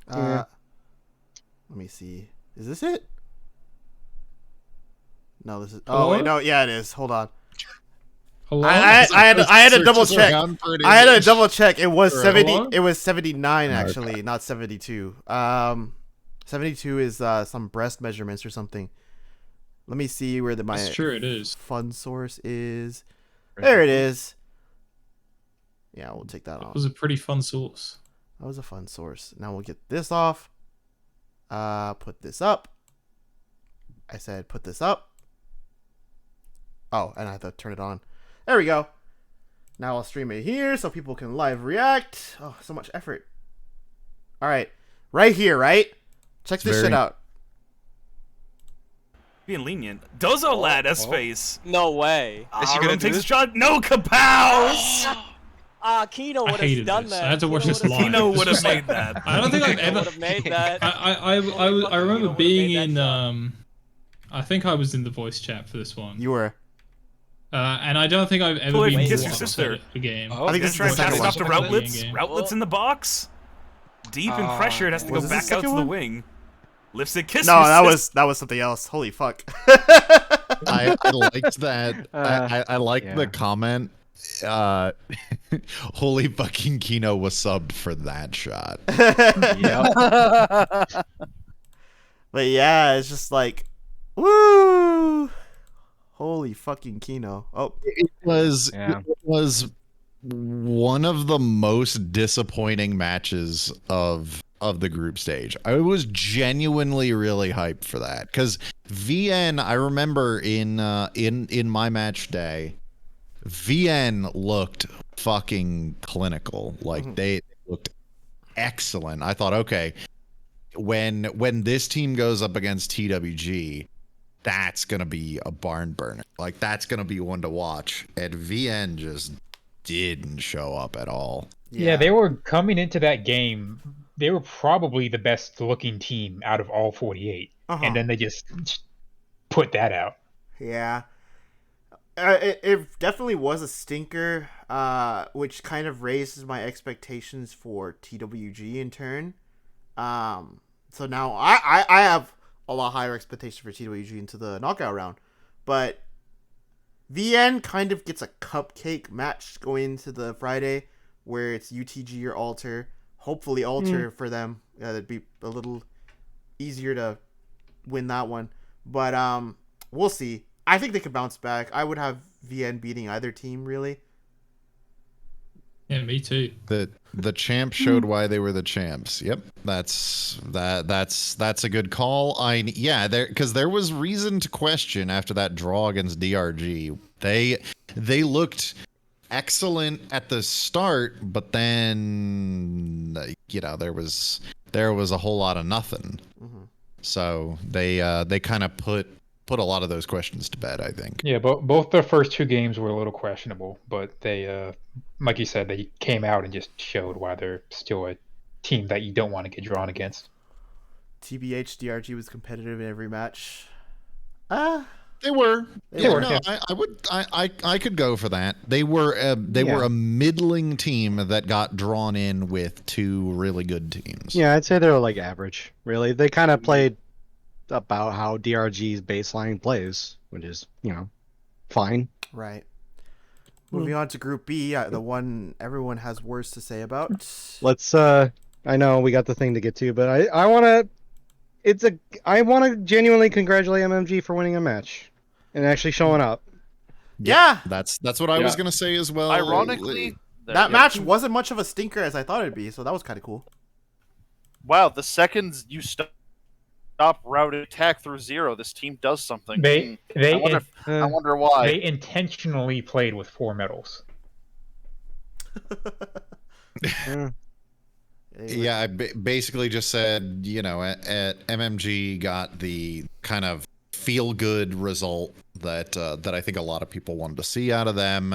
S1: Let me see. Is this it? No, this is. Oh
S3: Hello?
S1: wait, no. Yeah, it is. Hold on.
S3: Hello?
S1: I had to double check. I had to double check. It was
S3: Hello?
S1: 70. It was 79 actually, not 72. 72 is some breast measurements or something. Let me see where my
S3: That's true. It is.
S1: fun source is. There it is. Yeah, we'll take that
S3: It
S1: off.
S3: was a pretty fun source.
S1: That was a fun source. Now we'll get this off. Put this up. I said put this up. Oh, and I have to turn it on. There we go. Now I'll stream it here so people can live react. Oh, so much effort. All right. Right here, right? Check this shit out.
S10: Being lenient. Dozo lad S-Face.
S11: No way.
S10: Ron takes a shot. No, kapows!
S11: Kino
S3: I
S11: would
S3: hated
S11: have done
S3: this.
S11: that.
S3: I had to watch this live.
S10: Kino would have
S3: This was
S10: made that.
S3: I don't think I've ever.
S11: would have made that.
S3: I remember being in. I think I was in the voice chat for this one.
S1: You were.
S3: And I don't think I've ever
S10: Wait,
S3: been
S10: kiss
S3: more
S10: your
S3: upset
S10: sister.
S3: at a game.
S1: I think this is the
S10: Trying to
S1: second
S10: pass it
S1: one.
S10: off to Routlets.
S3: Game.
S10: Routlets in the box. Deep and pressure. It has to
S1: Was
S10: go
S1: this the
S10: back out to
S1: second
S10: the
S1: one?
S10: wing. Lifts it, kisses.
S1: No, that was something else. Holy fuck.
S2: I liked that. I liked the comment. Holy fucking Kino was subbed for that shot.
S1: But yeah, it's just like, woo! Holy fucking Kino. Oh,
S2: It was one of the most disappointing matches of of the group stage. I was genuinely really hyped for that because VN. I remember in my match day, VN looked fucking clinical. Like they looked excellent. I thought, okay, when this team goes up against TWG, that's gonna be a barn burner. Like that's gonna be one to watch. And VN just didn't show up at all.
S5: Yeah, they were coming into that game. They were probably the best looking team out of all 48, and then they just put that out.
S1: Yeah. It definitely was a stinker, which kind of raises my expectations for TWG in turn. So now I have a lot higher expectation for TWG into the knockout round, but VN kind of gets a cupcake match going into the Friday, where it's UTG or Alter. Hopefully Alter for them. That'd be a little easier to win that one, but we'll see. I think they could bounce back. I would have VN beating either team, really.
S3: Yeah, me too.
S2: The champ showed why they were the champs. Yep, that's a good call. Because there was reason to question after that draw against DRG. They looked excellent at the start, but then there was a whole lot of nothing. So they kind of put a lot of those questions to bed, I think.
S5: Yeah, but both the first two games were a little questionable, but they, like you said, they came out and just showed why they're still a team that you don't want to get drawn against.
S1: TBH, DRG was competitive in every match.
S2: They were.
S5: Yeah.
S2: I could go for that. They were a middling team that got drawn in with two really good teams.
S8: Yeah, I'd say they're like average. Really, they kind of played about how DRG's baseline plays, which is fine.
S1: Right. Moving on to Group B, the one everyone has worse to say about.
S8: Let's. I know we got the thing to get to, but I want to genuinely congratulate MMG for winning a match and actually showing up.
S1: Yeah,
S2: that's what I was gonna say as well.
S7: Ironically,
S1: that match wasn't much of a stinker as I thought it'd be, so that was kind of cool.
S7: Wow, the seconds you stop routed attack through zero, this team does something. I wonder why.
S5: They intentionally played with 4 medals.
S2: Yeah, I basically just said, at MMG got the kind of feel-good result that I think a lot of people wanted to see out of them.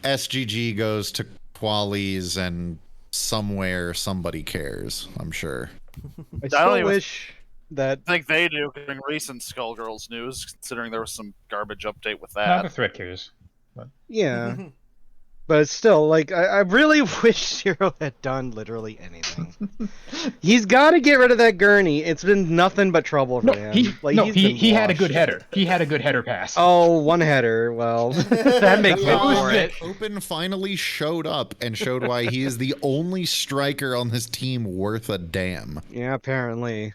S2: SGG goes to qualies, and somewhere somebody cares, I'm sure.
S8: I still wish that...
S7: I think they do, considering recent Skullgirls news, considering there was some garbage update with that.
S5: Not the threat cares.
S8: Yeah. But still, like, I really wish Zero had done literally anything. He's got to get rid of that gurney. It's been nothing but trouble for him.
S5: He had a good header. He had a good header pass.
S8: Oh, one header. Well, that makes up for it.
S2: Open finally showed up and showed why he is the only striker on this team worth a damn.
S8: Yeah, apparently.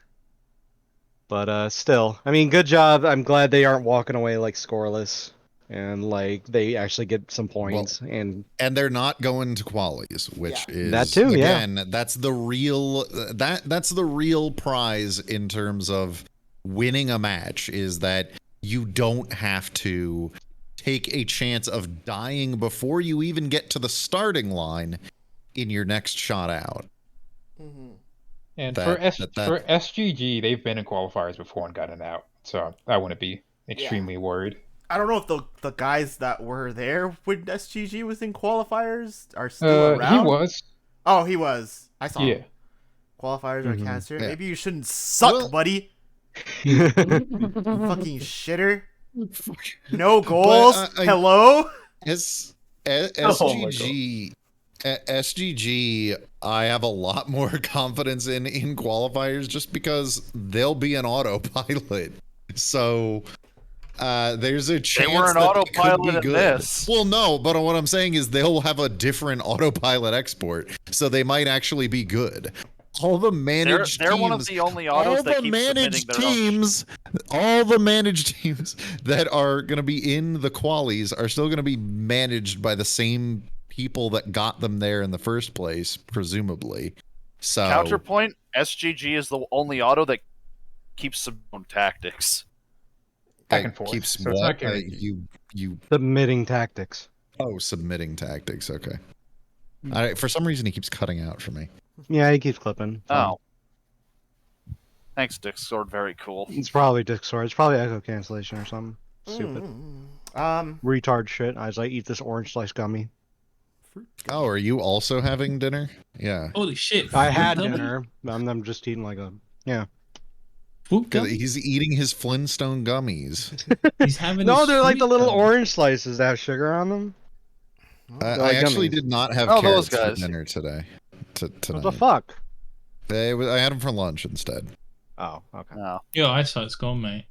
S8: But still, I mean, good job. I'm glad they aren't walking away like scoreless. And like they actually get some points, and
S2: they're not going to qualies, which is
S8: that too.
S2: Again, that's the real that's the real prize in terms of winning a match, is that you don't have to take a chance of dying before you even get to the starting line in your next shot out.
S5: And for SGG, they've been in qualifiers before and gotten out, so I wouldn't be extremely worried.
S1: I don't know if the guys that were there when SGG was in qualifiers are still around.
S5: He was.
S1: Oh, he was. I saw him. Qualifiers are cancer. Yeah. Maybe you shouldn't suck, buddy. You fucking shitter. No goals. Hello.
S2: SGG, I have a lot more confidence in qualifiers just because they'll be an autopilot. So. There's a chance
S7: they were an autopilot in this.
S2: Well, no, but what I'm saying is they'll have a different autopilot export, so they might actually be good. All the managed
S7: they're
S2: teams,
S7: one of the only autos that keep submitting their
S2: teams, all the managed teams that are going to be in the qualies are still going to be managed by the same people that got them there in the first place, presumably. So
S7: Counterpoint: SGG is the only auto that keeps some own tactics.
S5: Back and forth.
S2: keeps
S5: So it's not
S2: what?
S5: guaranteed.
S2: You
S8: Submitting tactics.
S2: submitting tactics. Okay. For some reason, he keeps cutting out for me.
S8: Yeah, he keeps clipping. Fine.
S7: Oh, thanks, Discord. Very cool.
S8: It's probably Discord. It's probably echo cancellation or something. Stupid. Retard shit. I was like, eat this orange slice gummy.
S2: Oh, are you also having dinner? Yeah.
S3: Holy shit!
S8: I had
S3: Fruit gummy?
S8: dinner. I'm just eating like a
S3: Fruit
S2: 'Cause
S3: gummy?
S2: he's eating his Flintstone gummies.
S3: He's having.
S8: No,
S3: his
S8: they're like the
S3: fruit
S8: little
S3: gummy.
S8: orange slices that have sugar on them.
S2: I
S8: like
S2: actually
S8: gummies.
S2: did not have
S7: Oh, those
S2: carrots for
S7: guys.
S2: dinner today. Tonight.
S8: What the fuck?
S2: I had them for lunch instead.
S8: Oh, okay.
S7: No.
S3: Your eyesight's gone, mate.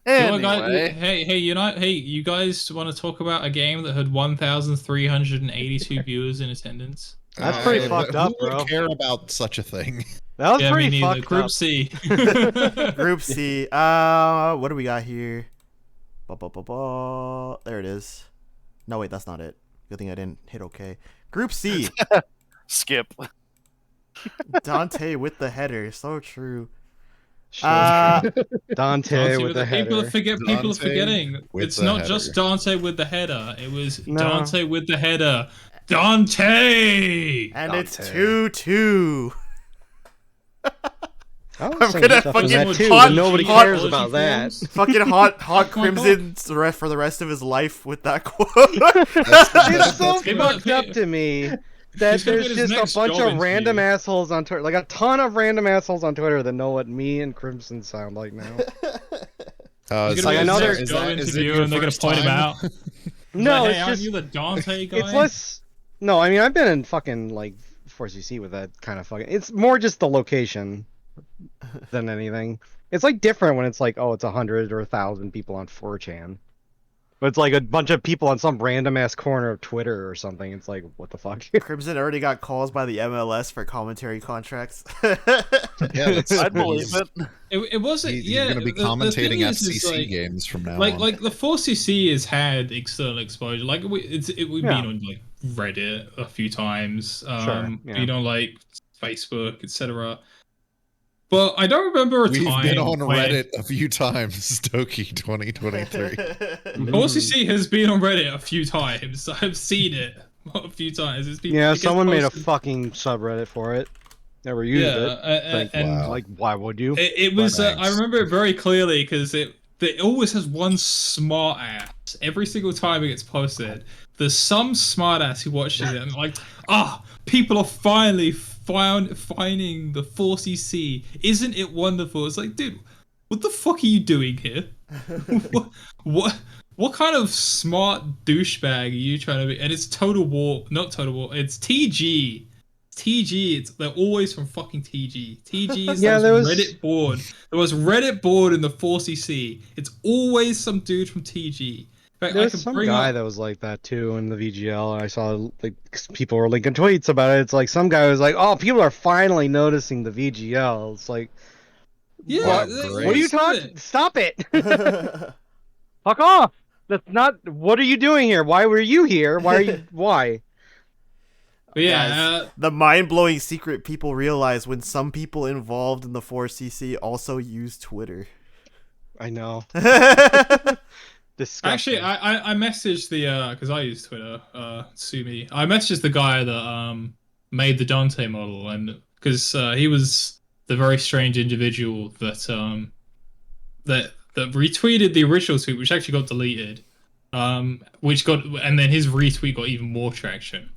S3: You know,
S7: Anyway,
S3: hey, you guys want to talk about a game that had 1,382 viewers in attendance?
S8: That's pretty
S2: but
S8: fucked up,
S2: who would
S8: bro.
S2: care about such a thing?
S8: That was
S3: Yeah, me
S8: pretty
S3: neither.
S8: fucked
S3: Group
S8: up.
S3: C.
S1: Group C. What do we got here? There it is. No, wait, that's not it. Good thing I didn't hit OK. Group C.
S7: skip.
S1: Dante with the header. So true.
S8: Dante
S3: Dante
S8: with the
S3: people
S8: header.
S3: people are
S2: Dante
S3: forgetting.
S2: with
S3: It's
S2: the
S3: not
S2: header.
S3: just Dante with the header. It was
S8: No.
S3: Dante with the header. Dante.
S1: And
S5: Dante.
S1: it's 2-2.
S8: I was
S1: I'm
S8: saying
S1: gonna
S8: stuff in
S1: fucking
S8: that too,
S1: hot-
S8: but nobody
S1: hot-
S8: cares about that.
S1: Fucking hot
S3: Oh my
S1: Crimson for the rest of his life with that quote.
S8: It's so
S3: Hey,
S8: fucked up to me that
S3: He's gonna
S8: there's
S3: get his
S8: just
S3: next
S8: a bunch
S3: job
S8: of
S3: interview.
S8: random assholes on Twitter, like a ton of random assholes on Twitter that know what me and Crimson sound like now.
S3: He's
S8: like
S3: gonna get his
S8: another-
S3: next
S2: is
S3: job
S2: that- is it
S3: interview
S2: your
S3: and they're gonna
S2: first
S3: point him
S2: time?
S3: out.
S8: No,
S3: Like,
S8: it's
S3: hey, aren't
S8: just
S3: you the Dante guy?
S8: it's less. No, I mean I've been in fucking like 4CC with that kind of fucking. It's more just the location than anything. It's like different when it's like, oh, it's 100 or 1,000 people on 4chan. But it's like a bunch of people on some random ass corner of Twitter or something. It's like, what the fuck?
S1: Crimson already got calls by the MLS for commentary contracts.
S2: Yeah, that's,
S7: I'd believe it.
S3: It wasn't.
S2: He's
S3: yeah,
S2: going to be
S3: the thing
S2: commentating
S3: is
S2: FCC
S3: like,
S2: games from now
S3: like
S2: on.
S3: like the 4CC has had external exposure. Like we've
S8: Yeah.
S3: been on like Reddit a few times.
S8: Sure, yeah.
S3: Been on like Facebook, etc. But I don't remember a
S2: We've
S3: time
S2: been on
S3: when
S2: Reddit a few times, Toki 2023.
S3: 4CC has been on Reddit a few times. I've seen it a few times. It's been,
S8: Yeah,
S3: it gets
S8: someone made a
S3: posted-
S8: fucking subreddit for it. Never used it. Like,
S3: and
S8: like, why would you?
S3: it was. I
S2: Thanks.
S3: remember it very clearly because it always has one smart ass every single time it gets posted. There's some smart ass who watches it and like, people are finally finding the 4CC. Isn't it wonderful? It's like, dude, what the fuck are you doing here? what kind of smart douchebag are you trying to be? And it's Total War, not Total War. It's TG. They're always from fucking TG. TG is
S8: Yeah,
S3: the
S8: there was-
S3: Reddit board. There was Reddit board in the 4CC. It's always some dude from TG. In fact,
S8: There
S3: I
S8: was
S3: could
S8: some
S3: bring
S8: guy
S3: up-
S8: that was like that too in the VGL. I saw like people were linking tweets about it. It's like some guy was like, "Oh, people are finally noticing the VGL." It's like,
S3: Yeah,
S2: Wow,
S3: they-
S2: great.
S8: what are you talking? Stop it! Fuck off! That's not. What are you doing here? Why were you here? Why are you? Why?
S3: But yeah,
S1: Guys, the mind-blowing secret people realize when some people involved in the 4CC also use Twitter.
S8: I know.
S3: actually,
S8: Disgusting.
S3: I messaged the because I use Twitter. Sue me. I messaged the guy that made the Dante model, and because he was the very strange individual that that retweeted the original tweet, which actually got deleted. And then his retweet got even more traction.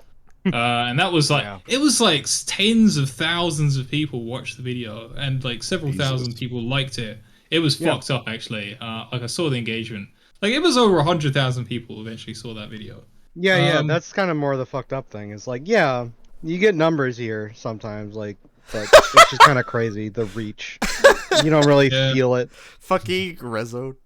S3: And that was like
S8: Yeah.
S3: it was like tens of thousands of people watched the video, and like several
S2: Jesus.
S3: thousand people liked it. It was
S8: Yeah.
S3: fucked up actually. Like I saw the engagement. Like it was over 100,000 people eventually saw that video.
S8: Yeah,
S3: Um,
S8: that's kind of more the fucked up thing. It's like, yeah, you get numbers here sometimes, like, but it's just kind of crazy, the reach. You don't really
S3: Yeah.
S8: feel it.
S1: Fucking Rezo.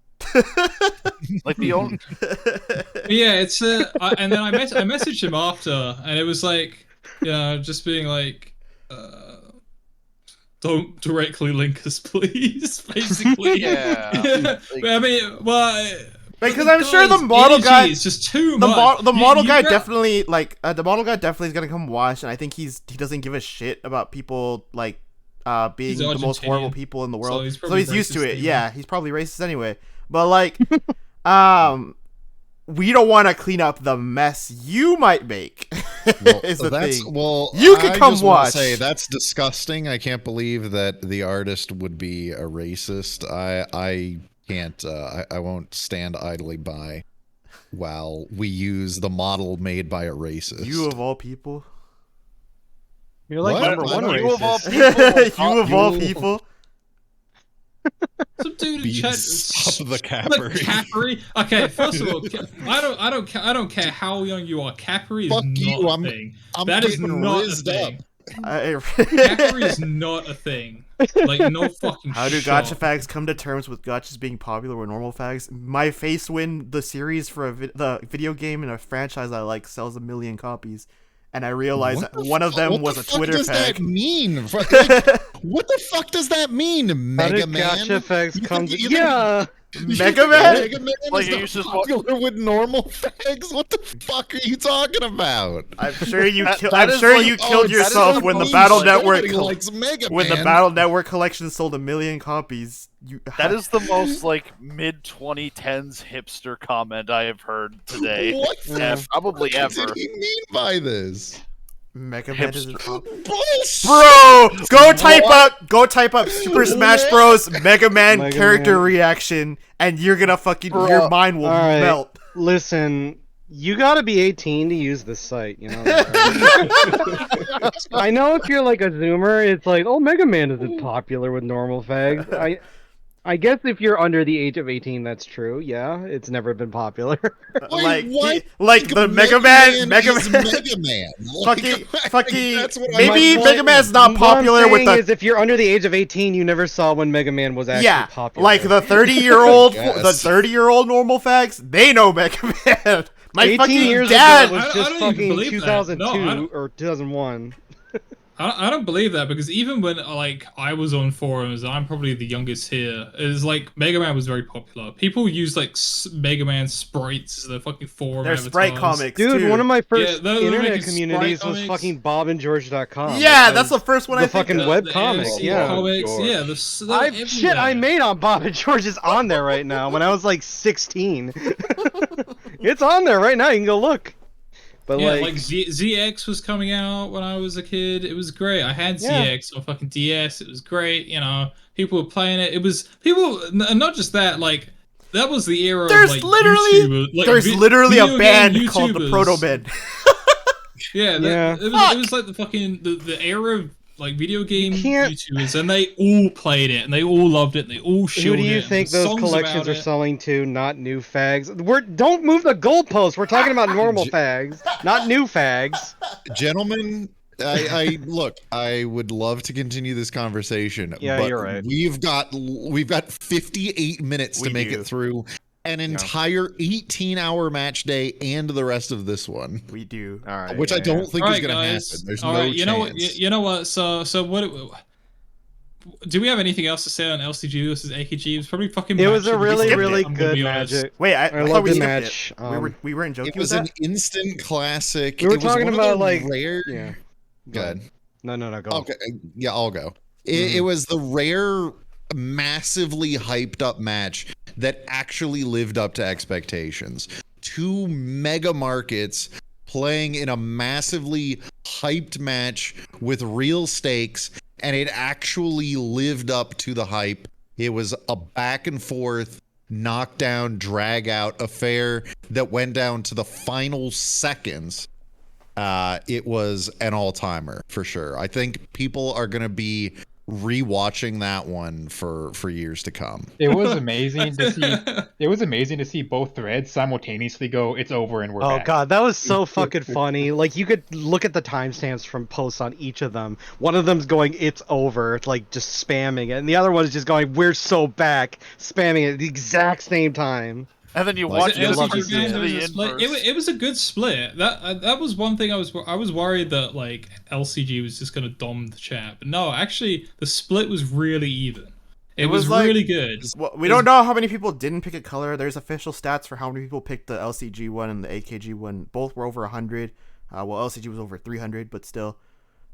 S7: Like the only.
S3: But yeah, it's and then I messaged him after, and it was like, just being like, don't directly link us, please. Basically,
S7: Yeah.
S3: I mean, well,
S1: Because I'm sure the model guy
S3: is just too
S1: the
S3: much.
S1: the model guy
S3: got-
S1: definitely the model guy definitely is gonna come watch, and I think he doesn't give a shit about people like being
S3: He's
S1: the most
S3: Argentinian,
S1: horrible people in the world.
S3: he's
S1: So
S3: probably
S1: he's used to
S3: racist
S1: it.
S3: anyway.
S1: Yeah, he's probably racist anyway. But like we don't want to clean up the mess you might make. Is the thing.
S2: Well,
S1: you can
S2: I
S1: come
S2: just wanna
S1: watch.
S2: Say that's disgusting. I can't believe that the artist would be a racist. I can't. I won't stand idly by while we use the model made by a racist.
S1: You of all people.
S8: You're like
S2: What?
S8: number one
S7: You of all
S8: racist.
S7: people.
S1: You of all people.
S3: Some dude in
S2: Beats
S3: chat.
S2: up the Capri.
S3: Capri. Okay, first of all, I don't care how young you are. Capri is
S2: Fuck
S3: not
S2: you,
S3: a thing.
S2: I'm
S3: That is
S2: getting
S3: not a
S2: rizzed
S3: thing. Capri is not a thing. Like no fucking.
S1: How do
S3: shot.
S1: gacha fags come to terms with gachas being popular with normal fags? My Face Win, the series for the video game and a franchise I like, sells 1 million copies, and I realized that one of them was a Twitter
S2: What does
S1: fag.
S2: that mean? What the fuck does that mean?
S8: How
S2: Mega
S8: did
S2: Man?
S8: gacha fags come to...
S2: you
S8: Yeah!
S1: Mega Man?
S2: Mega Man
S7: Like,
S2: is
S7: you
S2: not
S7: just
S2: popular with normal fags? What the fuck are you talking about?
S1: I'm sure you
S7: That-
S1: killed.
S7: that
S1: I'm
S7: is
S1: sure
S7: like-
S1: you
S7: oh,
S1: killed
S7: that is
S1: yourself
S7: like
S1: when the
S7: memes,
S1: Battle
S7: like,
S1: Network
S2: Nobody likes Mega
S1: when the
S2: Man.
S1: Battle Network collection sold 1 million copies.
S7: That is the most like mid 2010s hipster comment I have heard today.
S2: What the
S7: Yeah,
S2: fuck
S7: probably
S2: did
S7: ever.
S2: he mean by this?
S1: Mega Man is
S2: Bullshit!
S1: Bro, go type up Super Smash Bros. Mega Man
S8: Mega
S1: character
S8: Man.
S1: reaction, and you're gonna fucking
S8: Bro,
S1: your mind will
S8: alright.
S1: melt.
S8: Listen, you gotta be 18 to use this site, you know that, right? I know if you're like a zoomer, it's like, oh, Mega Man isn't popular with normal fags. I guess if you're under the age of 18, that's true. Yeah, it's never been popular.
S1: Like
S2: what?
S1: like the Mega Man,
S2: is
S1: Mega Man.
S2: Mega Man. Like,
S1: Fucking
S2: that's what
S1: maybe
S2: I'm
S1: Mega Man's not
S8: What I'm
S1: popular with
S8: saying
S1: the
S8: is if you're under the age of 18, you never saw when Mega Man was actually popular.
S1: like the 30-year-old
S2: Yes.
S1: the 30-year-old normal fags, they know Mega Man. My
S8: 18
S1: fucking
S8: years
S1: dad.
S8: ago was
S3: I
S8: just
S3: don't even
S8: fucking
S3: believe that.
S8: 2002
S3: No, I don't-
S8: or 2001.
S3: I don't believe that because even when like I was on forums, I'm probably the youngest here. It's like Mega Man was very popular. People use like Mega Man sprites as their fucking forum.
S1: They're sprite
S3: avatars.
S1: comics,
S8: Dude,
S1: too.
S8: one of my first
S3: Yeah, those are
S8: internet
S3: making
S8: communities
S3: sprite
S8: was
S3: comics.
S8: fucking bobandgeorge.com.
S1: Yeah,
S8: That
S1: that's the
S8: was
S1: first one I
S8: the
S1: think
S8: fucking
S1: of.
S8: web
S3: The
S8: comics.
S3: AOC
S8: Yeah.
S3: comics,
S6: George.
S3: yeah.
S8: Shit I made on Bob and George is on there right now when I was like 16. It's on there right now. You can go look. But
S3: Yeah,
S8: like,
S3: like ZX was coming out when I was a kid. It was great. I had
S8: Yeah.
S3: ZX on fucking DS. It was great. You know, people were playing it. It was people, and not just that. Like that was the era.
S1: There's
S3: of, like,
S1: literally
S3: YouTubers, like,
S1: there's literally a
S3: video game
S1: band called the
S3: YouTubers.
S1: Proto Men.
S3: Yeah,
S8: Yeah.
S3: it was like the fucking the era of like video game
S8: can't-
S3: YouTubers, and they all played it, and they all loved it, and they all
S8: who
S3: shielded
S8: do
S3: it.
S8: you
S3: and
S8: think
S3: the
S8: those
S3: songs
S8: collections
S3: about
S8: are
S3: it.
S8: selling to? Not new fags. Don't move the goalposts. We're talking about normal fags, not new fags.
S2: Gentlemen, I look, I would love to continue this conversation.
S8: Yeah,
S2: but
S8: you're right.
S2: We've got 58 minutes to
S1: We
S2: make
S1: do.
S2: it through an entire 18-hour match day and the rest of this one,
S1: We do.
S8: All right.
S2: which I don't think
S3: All
S2: is
S3: right,
S2: going to
S3: guys.
S2: happen. There's
S3: All
S2: no
S3: right,
S2: chance.
S3: you know what? You know what? So what? Do we have anything else to say on LCG versus AKG? It was probably fucking.
S8: It was a
S3: match.
S8: really,
S1: skipped
S8: really
S1: it,
S3: I'm gonna
S8: good
S3: be honest.
S8: magic.
S1: Wait, I
S8: I
S1: thought
S8: love
S1: we
S8: the
S1: skipped
S8: match.
S1: it. We weren't joking
S2: It was
S1: with
S2: an
S1: that.
S2: instant classic.
S8: We were
S2: It was
S8: talking
S2: one of
S8: about
S2: the
S8: like
S2: rare.
S8: yeah.
S2: Good.
S8: No, go.
S2: Okay, yeah, I'll go. It was the rare, massively hyped up match that actually lived up to expectations. Two mega markets playing in a massively hyped match with real stakes, and it actually lived up to the hype. It was a back and forth, knockdown, drag out affair that went down to the final seconds. It was an all-timer for sure. I think people are going to be rewatching that one for years to come.
S5: It was amazing to see. It was amazing to see both threads simultaneously go. It's over and we're
S8: Oh
S5: back.
S8: god, that was so fucking funny. Like you could look at the timestamps from posts on each of them. One of them's going, "It's over," like just spamming it, and the other one is just going, "We're so back," spamming it at the exact same time.
S7: And then you
S2: Like,
S7: watch
S2: it was
S7: the
S2: a good
S7: to the
S3: Split.
S7: inverse.
S3: It was a good split. That was one thing I was worried that like LCG was just gonna dom the chat, but no, actually the split was really even. It was
S1: like-
S3: really good.
S1: Well, we don't know how many people didn't pick a color. There's official stats for how many people picked the LCG one and the AKG one. Both were over 100. Well, LCG was over 300, but still.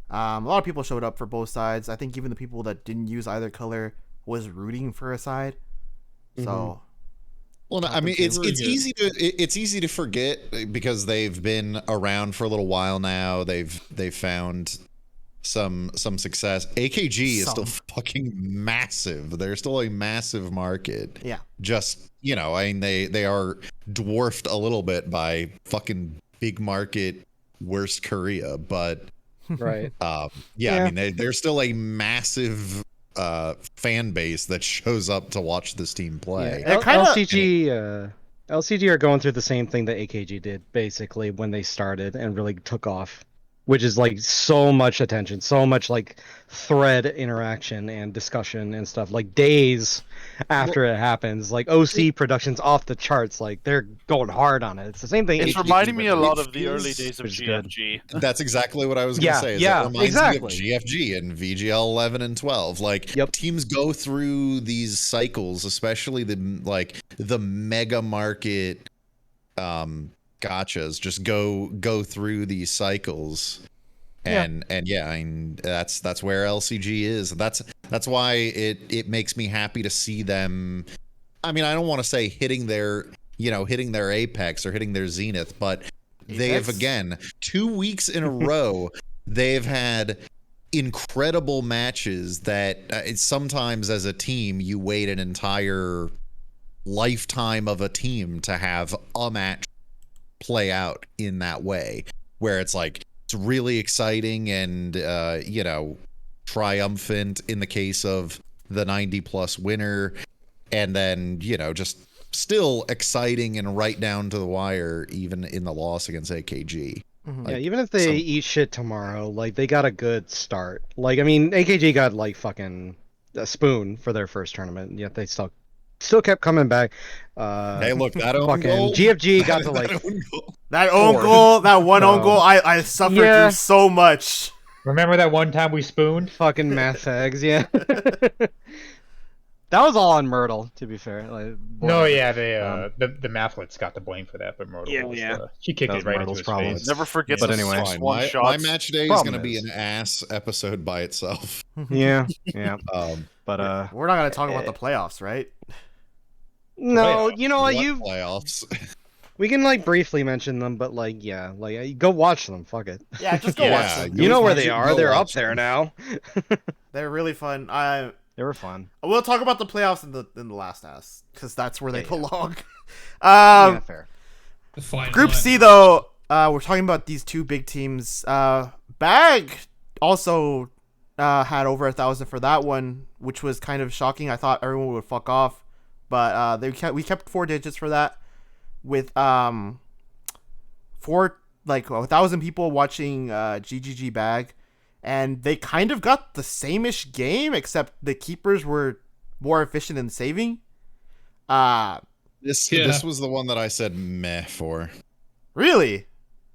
S1: A lot of people showed up for both sides. I think even the people that didn't use either color was rooting for a side. So,
S2: well, I mean, it's easy to forget because they've been around for a little while now. They've found some success. AKG is still fucking massive. They're still a massive market.
S1: Yeah.
S2: Just, I mean, they are dwarfed a little bit by fucking big market worst Korea, but
S8: Right.
S2: I mean, they're still a massive fan base that shows up to watch this team play.
S8: Yeah. LCG are going through the same thing that AKG did basically when they started and really took off, which is like so much attention, so much like thread interaction and discussion and stuff, like days after it happens. Like OC production's off the charts, like they're going hard on it. It's the same thing.
S7: It's
S8: AKG
S7: reminding me a
S8: did.
S7: lot of the early days of
S8: which is good.
S7: GFG.
S2: That's exactly what I was going to say.
S8: Yeah,
S2: It reminds
S8: exactly.
S2: me of GFG and VGL 11 and 12. Like, teams go through these cycles, especially the mega market gotchas just go through these cycles. And yeah, I mean, that's where LCG is. That's why it makes me happy to see them. I mean, I don't want to say hitting their apex or hitting their zenith, but they have, again, 2 weeks in a row, they've had incredible matches that sometimes as a team you wait an entire lifetime of a team to have a match play out in that way, where it's like it's really exciting and triumphant in the case of the 90+ winner, and then just still exciting and right down to the wire even in the loss against AKG.
S8: Yeah, even if they eat shit tomorrow, like they got a good start. Like, I mean, AKG got like fucking a spoon for their first tournament, yet they still kept coming back.
S2: Hey, look, that own
S8: fucking
S2: goal.
S8: GFG got to like
S1: that own goal, that one own goal, I suffered through so much.
S5: Remember that one time we spooned?
S8: Fucking math tags, yeah. That was all on Myrtle, to be fair. Like,
S5: no, yeah, the Mathlets got the blame for that, but Myrtle she kicked it right
S8: Myrtle's
S5: into his face.
S7: Never forget
S8: but
S7: the
S8: anyway,
S2: my match day is going to be an ass episode by itself.
S8: Yeah. But
S1: we're not going to talk about the playoffs, right?
S8: No,
S2: Playoffs?
S8: you know what?
S2: Playoffs.
S8: We can like briefly mention them, but like, go watch them. Fuck it.
S1: Yeah, just go watch them.
S8: You know where they are. They're up there now.
S1: They're really fun.
S8: They were fun.
S1: We'll talk about the playoffs in the last ass because that's where they belong.
S8: Fair.
S1: Group C though, we're talking about these two big teams. Bag also had over 1,000 for that one, which was kind of shocking. I thought everyone would fuck off, but we kept 4 digits for that, with 1,000 people watching GGG Bag. And they kind of got the same-ish game, except the keepers were more efficient in saving.
S2: This was the one that I said meh for.
S1: Really?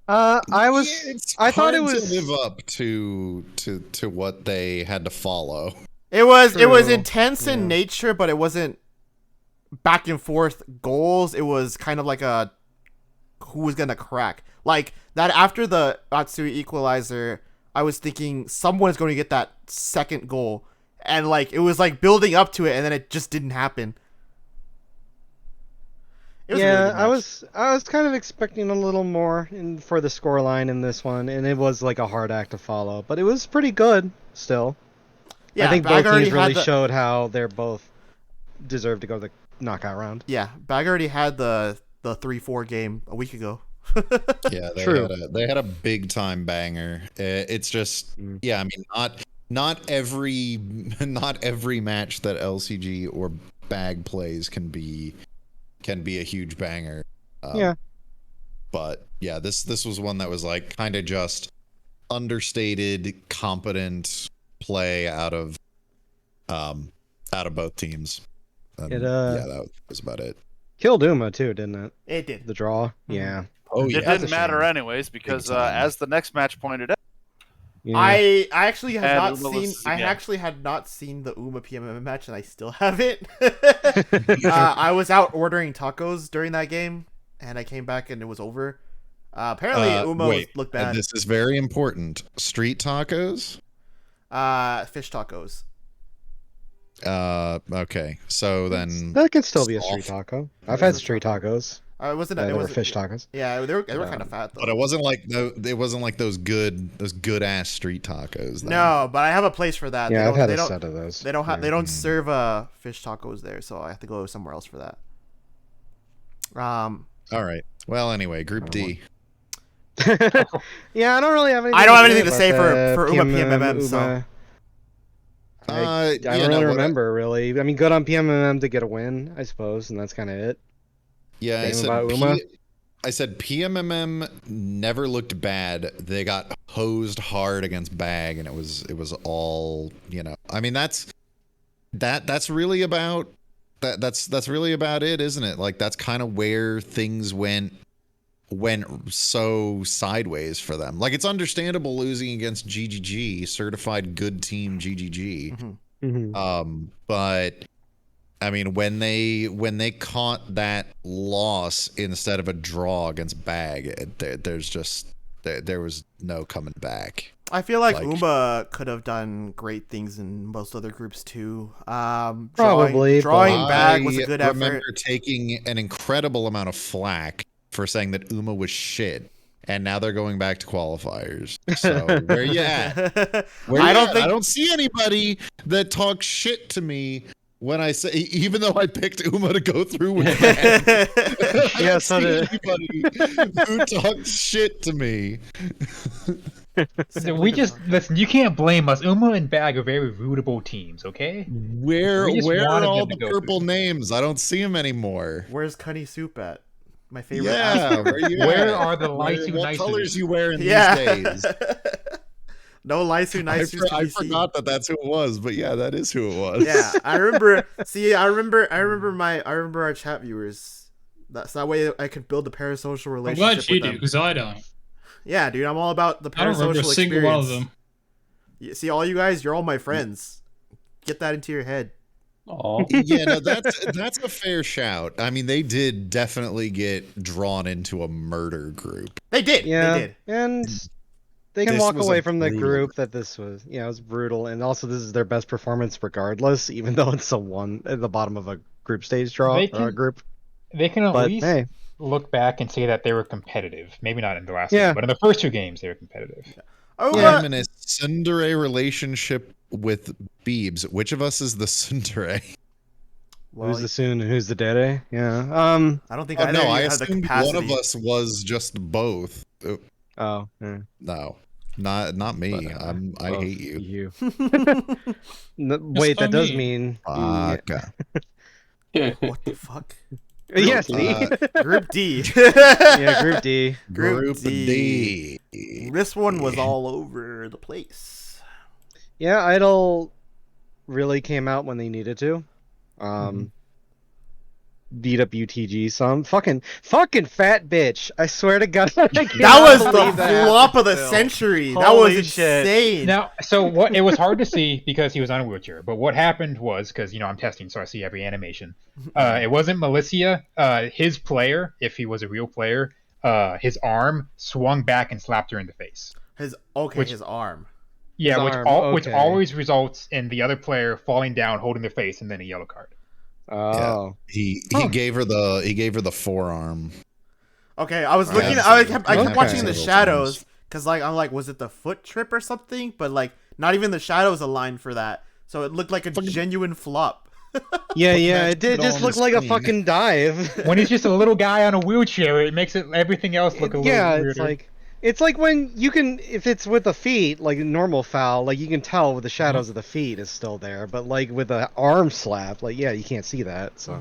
S8: I thought it was
S2: to live up to what they had to follow.
S1: It was intense in nature, but it wasn't back and forth goals. It was kind of like a who was gonna crack. Like that after the Atsui equalizer, I was thinking someone's going to get that second goal, and like it was like building up to it, and then it just didn't happen. It was a really good match.
S8: I was kind of expecting a little more for the scoreline in this one, and it was like a hard act to follow, but it was pretty good still.
S1: Yeah,
S8: I think
S1: Bag
S8: both
S1: already
S8: teams really
S1: had the-
S8: showed how they're both deserve to go to the knockout round.
S1: Yeah, Bag already had the 3-4 game a week ago.
S2: Yeah,
S8: True.
S2: They had a big time banger. It's just I mean, not every match that LCG or Bag plays can be a huge banger. But yeah, this was one that was like kind of just understated, competent play out of both teams. And, that was about it.
S8: Killed Uma too, didn't it?
S1: It did.
S8: The draw, yeah.
S2: Oh
S7: It
S2: yeah,
S7: didn't matter anyways because as the next match pointed out,
S8: Yeah.
S1: I actually have
S7: And
S1: not
S7: Uma
S1: seen.
S7: loses
S1: I
S7: again.
S1: actually had not seen the Uma PMM match, and I still haven't. I was out ordering tacos during that game, and I came back and it was over. Apparently, Uma looked bad.
S2: This is very important. Street tacos.
S1: Fish tacos.
S2: Okay. So then
S8: That could still be a street taco. I've had street tacos.
S1: It wasn't.
S8: They
S1: It
S8: were
S1: was
S8: fish tacos.
S1: Yeah, they were kind of fat though.
S2: but it wasn't like those good ass street tacos. Then.
S1: No, but I have a place for that.
S8: Yeah, I've had
S1: they
S8: a
S1: don't-
S8: set of those.
S1: They don't have.
S8: Yeah.
S1: They don't serve fish tacos there, so I have to go somewhere else for that.
S2: All right. Well, anyway, Group D.
S8: Yeah, I don't really have anything.
S1: I don't have anything to
S8: about
S1: say
S8: the
S1: for Uma PMMM, so
S8: Uma. I
S2: you
S8: don't
S2: know
S8: really
S2: what
S8: remember, really. I mean, good on PMMM to get a win, I suppose, and that's kind of it.
S2: Yeah, I
S8: Same
S2: said,
S8: about Uma?
S2: I said PMMM never looked bad. They got hosed hard against Bag, and it was all, you know. I mean, that's really about that's really about it, isn't it? Like that's kind of where things went so sideways for them. Like it's understandable losing against GGG, certified good team GGG.
S8: Mm-hmm.
S2: But I mean, when they caught that loss instead of a draw against Bag, there was no coming back.
S1: I feel like Uma could have done great things in most other groups too.
S8: Probably,
S1: drawing Bag was a good
S2: I
S1: effort.
S2: remember taking an incredible amount of flack for saying that Uma was shit, and now they're going back to qualifiers. So where you at? I don't see anybody that talks shit to me when I say, even though I picked Uma to go through with that. I don't see anybody who talks shit to me.
S5: Listen. You can't blame us. Uma and Bag are very rootable teams. Okay.
S2: Where are all the purple names? I don't see them anymore.
S1: Where's Cunny Soup at? My favorite.
S2: Yeah,
S5: where are the Lysu
S2: What
S5: Nisus?
S2: colors you wearing these
S1: Yeah.
S2: days?
S1: No Lysu Nisus.
S2: I forgot that's who it was, but yeah, that is who it was.
S1: Yeah, I remember. See, I remember our chat viewers. That's that way I could build a parasocial
S3: I'm
S1: relationship.
S3: glad you
S1: with
S3: do,
S1: them.
S3: because I don't.
S1: Yeah, dude, I'm all about the
S3: I don't remember a
S1: parasocial
S3: single one of
S1: experience.
S3: them.
S1: See, all you guys, you're all my friends. Get that into your head.
S2: Yeah, no, that's a fair shout. I mean, they did definitely get drawn into a murder group.
S1: They did.
S8: Yeah,
S1: They did.
S8: and they can
S2: This
S8: walk
S2: was
S8: away
S2: a
S8: from the
S2: brutal
S8: group that this was. Yeah, it was brutal, and also this is their best performance regardless, even though it's at the bottom of a group stage draw or a group.
S5: They can at
S8: But,
S5: least
S8: hey.
S5: look back and say that they were competitive. Maybe not in the last
S8: Yeah.
S5: game, but in the first two games they were competitive.
S2: I'm in a tsundere relationship with Beebs. Which of us is the tsundere?
S8: Who's the soon and who's the dede? Yeah.
S1: I don't think
S2: Oh,
S1: I
S2: no, I
S1: have the
S2: assumed
S1: capacity.
S2: one of us was just both.
S8: Oh, yeah.
S2: No, not me. I hate you.
S8: Wait, that does mean.
S2: Fuck.
S1: What the fuck?
S8: Yes, D.
S1: Group D.
S8: Yeah, Group D.
S1: Group
S2: D.
S1: This one was all over the place.
S8: Yeah, Idol really came out when they needed to. Beat up UTG some. Fucking fat bitch. I swear to God.
S1: That was the flop of the century. That was insane.
S5: Now, so what? It was hard to see because he was on a wheelchair. But what happened was, because I'm testing, so I see every animation. It wasn't Milicia. His player, if he was a real player, his arm swung back and slapped her in the face.
S1: His arm.
S5: Yeah,
S8: His
S5: which
S8: arm,
S5: which
S8: okay.
S5: always results in the other player falling down, holding their face, and then a yellow card.
S8: Oh.
S2: He gave her the forearm.
S1: Okay, I was looking.
S2: Yeah,
S1: I kept
S8: okay.
S1: watching in the
S2: Several
S1: shadows because I'm like, was it the foot trip or something? But like, not even the shadows aligned for that, so it looked like a genuine flop.
S8: Yeah, it did
S2: it
S8: just
S2: on
S8: look
S2: the
S8: like a
S2: screen.
S8: fucking dive.
S5: When he's just a little guy on a wheelchair, it makes everything else look a little weirder.
S8: It's like when you can, if it's with the feet, like a normal foul, like you can tell with the shadows of the feet is still there, but like with the arm slap, like yeah, you can't see that. So,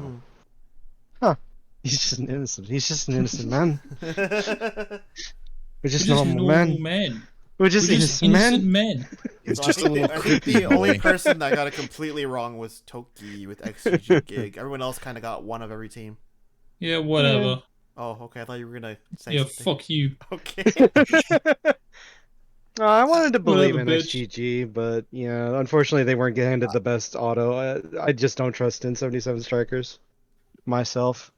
S8: huh? He's just an innocent. He's just an innocent man. We're just normal men. We're just innocent men.
S2: It's
S1: So
S2: just a little
S1: I think the only person that got it completely wrong was Toki with XGG Gig. Everyone else kind of got one of every team.
S3: Yeah, whatever.
S1: Oh, okay. I thought you were gonna say
S3: Yeah,
S1: something.
S3: fuck you.
S1: Okay.
S8: I wanted to believe in
S3: Whatever, bitch.
S8: XGG, but yeah, unfortunately they weren't handed the best auto. I just don't trust in 77 strikers myself.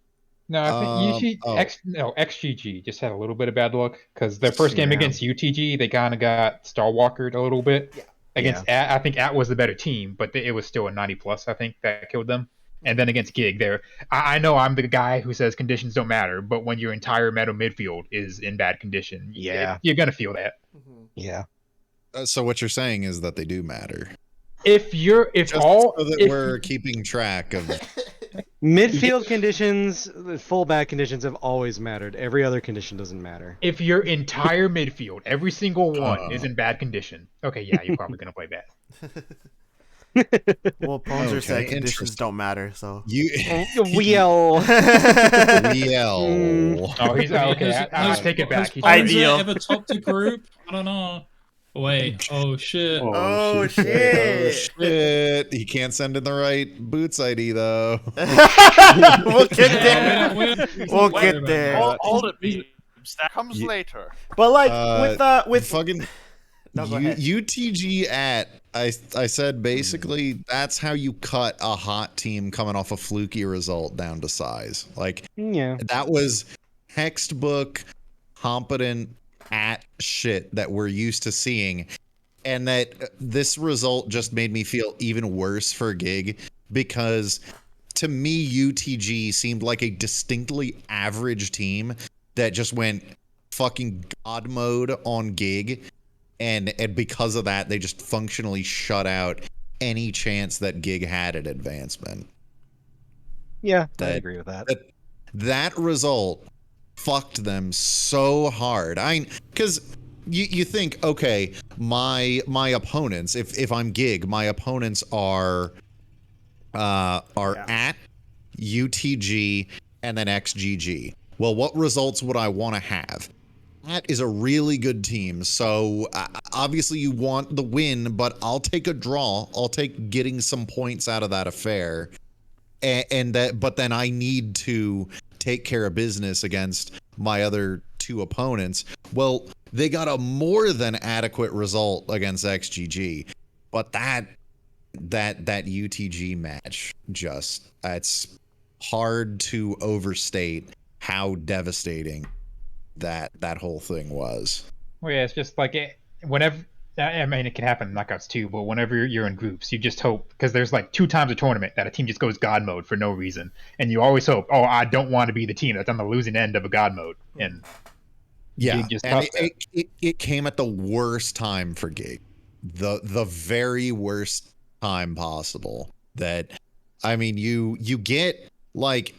S5: No, I think
S2: Oh,
S5: XGG just had a little bit of bad luck because their first game
S8: Yeah.
S5: against UTG, they kind of got Star Walkered a little bit.
S1: Yeah.
S5: Against At, I think At was the better team, but it was still a 90 plus. I think that killed them. And then against Gig, I know I'm the guy who says conditions don't matter, but when your entire meta midfield is in bad condition,
S8: Yeah.
S5: you're gonna feel that.
S8: Yeah.
S2: so what you're saying is that they do matter.
S5: If
S2: Just so that we're keeping track of.
S8: Midfield conditions, full back conditions have always mattered. Every other condition doesn't matter.
S5: if your entire midfield, every single one, is in bad condition, okay, yeah, you're probably gonna play bad.
S1: Well, Pones are
S2: Okay,
S1: saying conditions
S2: interesting.
S1: don't matter, so.
S8: Wheel.
S5: Oh, he's okay. I'll take it back.
S3: Has
S5: He's
S3: Ponza
S10: Ideal.
S3: ever topped a group? I don't know. Wait. Oh shit.
S1: Oh,
S2: Oh
S1: shit.
S2: shit! He can't send in the right boots ID though.
S1: We'll get there. We'll
S3: Wait,
S1: get there.
S7: Hold it, Beams. That comes later.
S1: But like with
S2: fucking
S1: No, go ahead.
S2: UTG at I said basically that's how you cut a hot team coming off a fluky result down to size. Like
S8: Yeah.
S2: that was textbook competent at shit that we're used to seeing, and that this result just made me feel even worse for Gig because to me UTG seemed like a distinctly average team that just went fucking god mode on Gig, and because of that they just functionally shut out any chance that Gig had at advancement.
S8: Yeah, I agree with that.
S2: That result fucked them so hard. Because you think, okay, my opponents, if I'm Gig, my opponents are at UTG and then XGG. Well, what results would I want to have? That is a really good team, so obviously you want the win, but I'll take a draw. I'll take getting some points out of that affair, but then I need to take care of business against my other two opponents. Well, they got a more than adequate result against XGG, but that UTG match just, it's hard to overstate how devastating that whole thing was.
S5: Well, yeah, it's just like whenever. I mean, it can happen in knockouts too, but whenever you're in groups, you just hope, because there's like 2 times a tournament that a team just goes god mode for no reason, and you always hope, oh, I don't want to be the team that's on the losing end of a god mode, and
S2: yeah,
S5: Gig just
S2: and
S5: toughed that.
S2: it came at the worst time for Gig, the very worst time possible. That, I mean, you get like,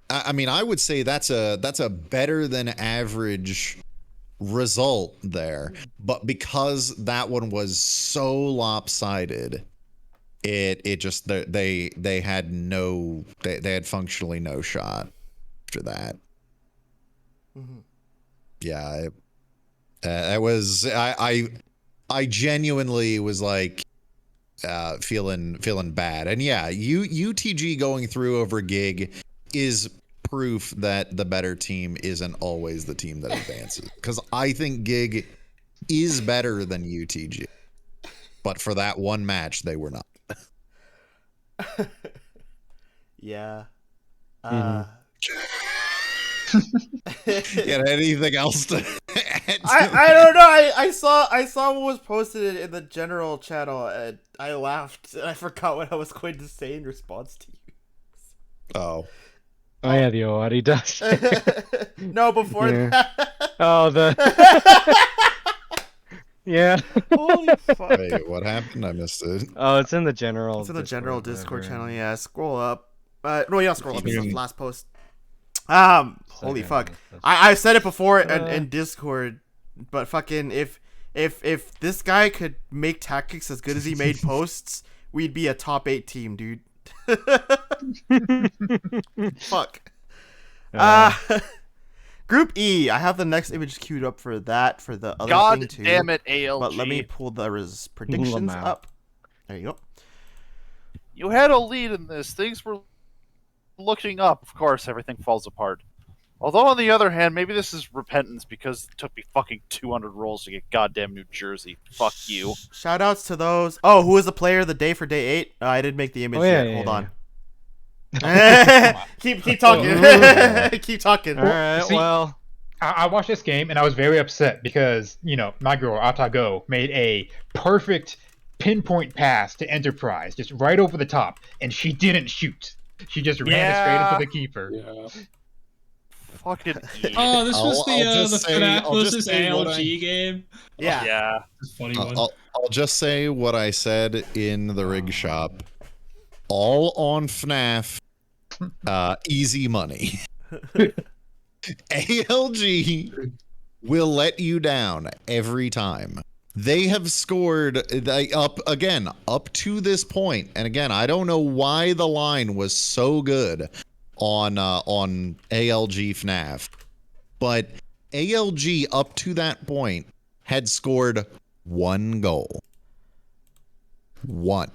S2: I mean, I would say that's a better than average result there, but because that one was so lopsided, it just they had functionally no shot after that. Yeah, it was I genuinely was like feeling bad, and yeah, UTG going through over Gig is proof that the better team isn't always the team that advances, because I think Gig is better than UTG, but for that one match they were not.
S1: Yeah.
S2: Got anything else to add?
S1: I don't know. I saw what was posted in the general channel, and I laughed and I forgot what I was going to say in response to you.
S2: Oh.
S8: Oh yeah, the Oadi does.
S1: No, before
S8: Yeah.
S1: that.
S8: Oh, the. Yeah.
S1: Holy fuck.
S2: Wait, what happened? I missed it.
S8: Oh, it's in the general.
S1: It's in the general Discord
S8: whatever.
S1: channel. Yeah, scroll up. No, yeah, scroll up. It's the
S2: Second.
S1: last post. Holy
S8: Second.
S1: fuck. I said it before in Discord, but fucking if this guy could make tactics as good as he made posts, we'd be a top 8 team, dude. Fuck. Group E. I have the next image queued up for that, for the other
S7: God
S1: thing too.
S7: damn it, ALG.
S1: But let me pull the predictions
S8: out.
S1: up. There you go.
S7: You had a lead in this. Things were looking up. Of course, everything falls apart. Although on the other hand, maybe this is repentance because it took me fucking 200 rolls to get goddamn New Jersey. Fuck you.
S1: Shout outs to those. Oh, who was the player of the day for day 8? I didn't make the image yet. Hold on. Keep talking. Keep talking.
S8: All right.
S5: See,
S8: Well,
S5: I watched this game and I was very upset because, my girl, Atago, made a perfect pinpoint pass to Enterprise, just right over the top, and she didn't shoot. She just ran it straight into the keeper.
S6: Yeah.
S7: Fucking
S3: Oh, this was
S2: I'll just
S3: the
S2: say-
S3: FNAF
S2: I'll just
S3: versus
S2: say what
S3: ALG game.
S1: Yeah.
S7: Yeah.
S3: It's a funny one.
S2: I'll just say what I said in the rig shop. All on FNAF. Easy money. ALG will let you down every time. They have scored up to this point, and again, I don't know why the line was so good on ALG FNAF, but ALG up to that point had scored 1 goal. 1.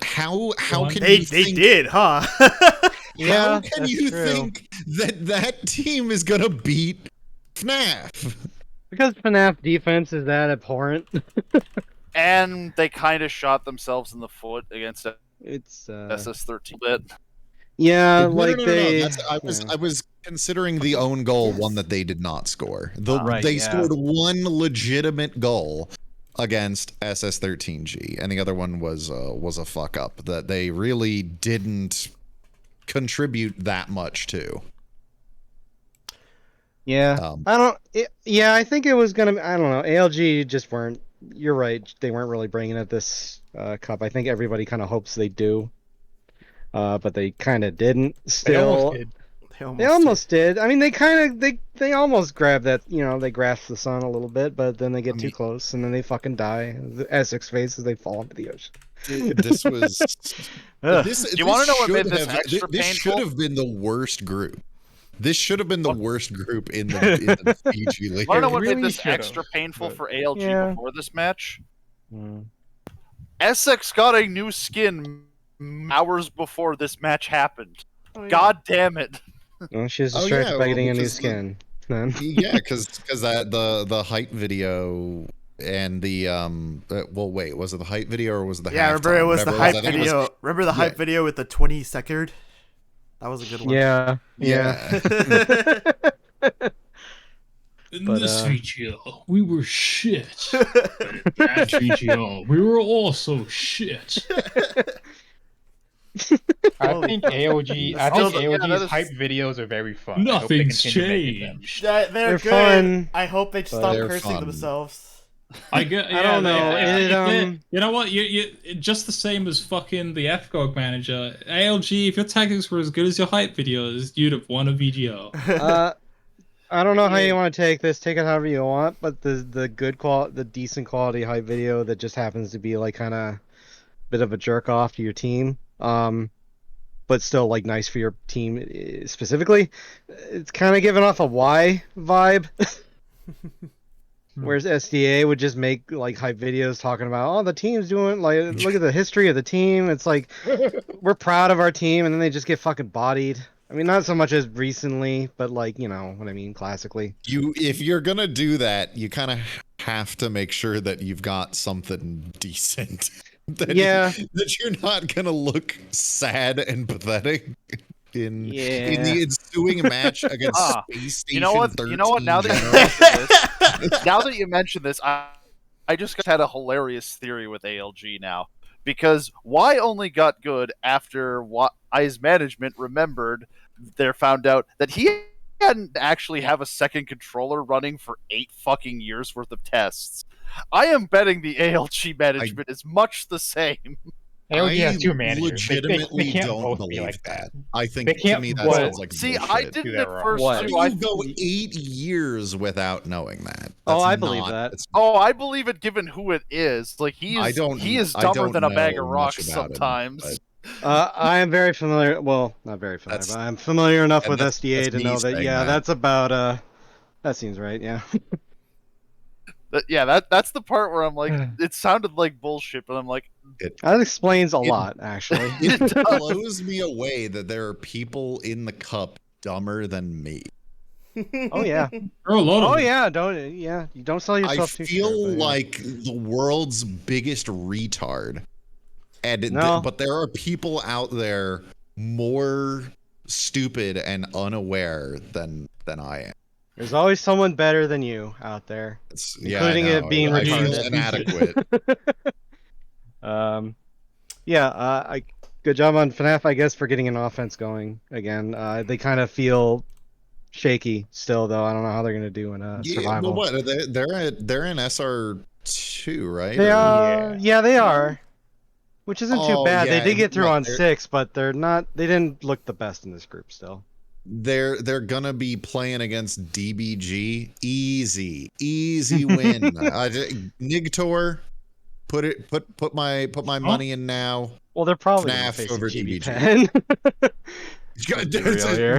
S2: How can
S1: They
S2: you think,
S1: did, huh?
S8: yeah,
S2: how can
S8: that's
S2: you
S8: true.
S2: think that team is gonna beat FNAF?
S8: Because FNAF defense is that abhorrent.
S7: And they kind of shot themselves in the foot against
S8: It's
S7: SS13 bit.
S8: yeah,
S2: No,
S8: like they.
S2: I was considering the own goal one that they did not score. They scored 1 legitimate goal against SS13G, and the other one was a fuck up that they really didn't contribute that much to.
S8: Yeah, I think it was gonna. I don't know. ALG just weren't. You're right. They weren't really bringing it this cup. I think everybody kind of hopes they do, but they kind of didn't. Still,
S5: They almost did.
S8: they almost did. I mean, they almost grabbed that. They grasped the sun a little bit, but then they get too close, and then they fucking die. The Essex faces they fall into the ocean.
S2: This was.
S7: Do you want to know what made this extra
S2: this
S7: painful?
S2: should have been the worst group. This should have been the worst group in the PG League.
S7: Want to know what
S5: really
S7: made this
S5: should've,
S7: extra painful for ALG
S8: Yeah.
S7: before this match? Essex got a new skin hours before this match happened. God damn it!
S8: Well, she was distracted by getting a new
S2: because
S8: skin. Then.
S2: Yeah, because that the hype video and the well, wait, was it the hype video or was it the
S1: Yeah, remember
S2: halftime?
S1: it was the
S2: Whatever it
S1: hype
S2: I think it was-
S1: video. Remember the hype video with the 20-second? That was a good one.
S8: Yeah.
S3: In
S8: But,
S3: this VGL, we were shit. But in that VGL, we were also shit.
S5: I think AOG's
S7: is-
S5: hype videos are very fun. I hope they
S3: Nothing's
S5: continue making them.
S3: changed.
S1: They're
S8: They're
S1: good.
S8: fun,
S1: I hope they stop
S2: they're
S1: cursing
S2: fun.
S1: themselves.
S3: I get.
S8: I don't know.
S3: You know what? You just the same as fucking the FGOG manager. ALG. If your tactics were as good as your hype videos, you'd have won a VGO.
S8: I don't know how you want to take this. Take it however you want, but the decent quality hype video that just happens to be like kind of bit of a jerk off to your team, but still like nice for your team specifically. It's kind of giving off a Y vibe. Whereas SDA would just make like hype videos talking about, oh, the team's doing like, look at the history of the team. It's like, we're proud of our team, and then they just get fucking bodied. I mean, not so much as recently, but like, you know what I mean, classically.
S2: If you're gonna do that, you kind of have to make sure that you've got something decent. that you're not gonna look sad and pathetic in the ensuing match against Space Station 13.
S7: You know what? Now that you mention this, I just had a hilarious theory with ALG now. Because Y only got good after Y's management remembered, they found out that he hadn't actually have a second controller running for 8 fucking years worth of tests. I am betting the ALG management is much the same.
S5: ALG has 2 managers.
S2: Legitimately
S5: they can't
S2: don't
S5: both
S2: believe
S5: be like that.
S2: I think
S5: They can't
S2: to me that
S5: both.
S2: sounds like
S7: See,
S2: bullshit.
S7: I didn't at first.
S2: How
S7: too.
S2: do you go 8 years without knowing that? That's
S8: I believe
S2: not-
S8: that.
S2: that's-
S7: Oh, I believe it given who it is. Like he is dumber than a bag of rocks sometimes.
S8: I am very familiar. Well, not very familiar, but I'm familiar enough with SDA to know that. Yeah, that's about. That seems right. Yeah.
S7: That's the part where I'm like, it sounded like bullshit, but I'm like,
S8: That explains a lot, actually.
S2: It blows me away that there are people in the cup dumber than me.
S8: Oh yeah.
S3: There are a lot of
S8: Oh
S3: them.
S8: yeah. You don't sell
S2: I
S8: yourself too
S2: feel
S8: short, but yeah.
S2: like the world's biggest retard. And
S8: No.
S2: but there are people out there more stupid and unaware than I am.
S8: There's always someone better than you out there, including it being
S2: I feel
S8: retarded.
S2: inadequate.
S8: Good job on FNAF, I guess, for getting an offense going again. They kind of feel shaky still, though. I don't know how they're gonna do in survival.
S2: Well, what they're in SR2, right?
S8: They
S2: Or-
S8: are, yeah, they are, which isn't too
S2: Oh,
S8: bad.
S2: yeah,
S8: They did get through
S2: what,
S8: on
S2: they're-
S8: 6, but they're not. They didn't look the best in this group still.
S2: They're gonna be playing against DBG. Easy win. Nigtor, put my money in now.
S8: Well, they're probably gonna
S2: FNAF
S8: face
S2: over
S8: a GB
S2: DBG.
S8: pen.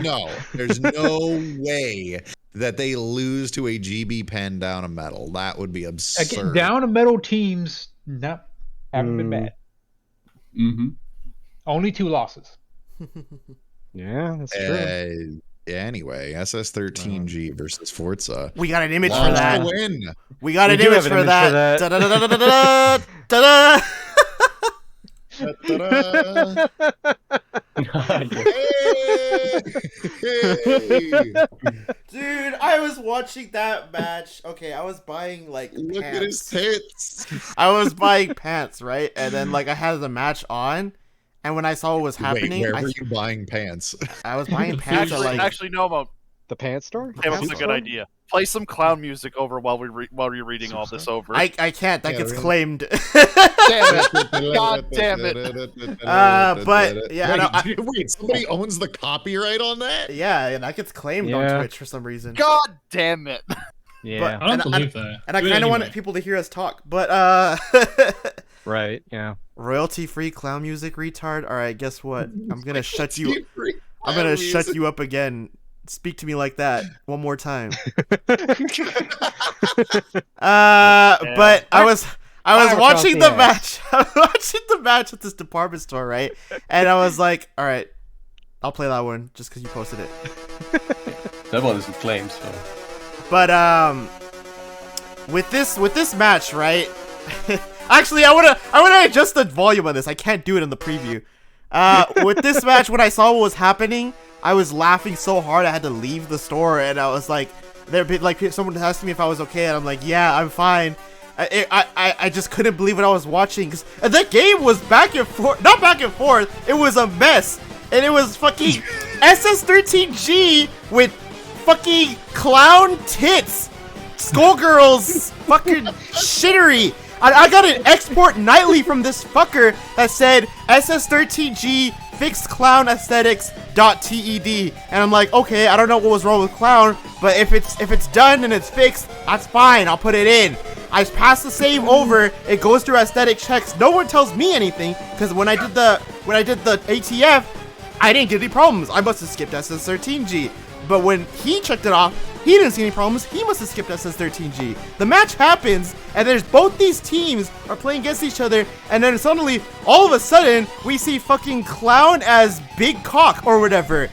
S2: No, there's no way that they lose to a GB pen down a medal. That would be absurd.
S5: Again, down a medal teams haven't been bad.
S6: Mm-hmm.
S5: Only 2 losses.
S8: Yeah, that's true.
S2: Anyway, SS13G versus Forza.
S1: We got an image for
S2: Lost
S1: that.
S2: to win.
S1: We got an
S8: do
S1: image
S8: have an
S1: for
S8: image
S1: that.
S8: for that.
S1: Da-da-da-da-da-da-da. Ta-da!
S2: Hey!
S1: Dude, I was watching that match. Okay, I was buying like
S2: Look
S1: pants.
S2: at his tits.
S1: I was buying pants, right? And then like I had the match on, and when I saw what was happening,
S2: Wait, where were you buying pants?
S1: I was buying pants at like
S7: actually, no, Mo.
S8: The pants store?
S7: Came up with a good idea. Play some clown music over while you're reading all this over.
S1: I can't. That gets claimed.
S7: Damn it! God damn it!
S1: But yeah,
S2: wait, somebody owns the copyright on that?
S1: yeah, and that gets claimed on
S8: Yeah.
S1: Twitch for some reason.
S7: God damn it!
S8: Yeah.
S3: I don't believe that.
S1: And I
S3: Do it
S1: kind of
S3: anyway.
S1: wanted people to hear us talk, but
S8: Right. Yeah.
S1: royalty-free clown music, retard. All right, guess what? I'm gonna shut you. I'm gonna shut you up again. Speak to me like that one more time. But I was watching the match. I was watching the match at this department store, right? And I was like, all right, I'll play that one just because you posted it.
S6: That one isn't claimed, so.
S1: But with this match, right? Actually, I wanna adjust the volume on this. I can't do it in the preview. With this match, when I saw what was happening, I was laughing so hard I had to leave the store, and I was like, someone asked me if I was okay, and I'm like, yeah, I'm fine. I just couldn't believe what I was watching, because the game was back and forth, not back and forth, it was a mess, and it was fucking SS13G with fucking clown tits, Skullgirls fucking shittery. I got an export nightly from this fucker that said SS13G fixed clown aesthetics.ted, and I'm like, okay, I don't know what was wrong with clown, but if it's done and it's fixed, that's fine, I'll put it in. I pass the save over, it goes through aesthetic checks. No one tells me anything, because when I did the ATF, I didn't get any problems. I must have skipped SS13G. But when he checked it off, he didn't see any problems. He must have skipped SS13G. The match happens, and there's both these teams are playing against each other, and then suddenly, all of a sudden, we see fucking clown as big cock or whatever.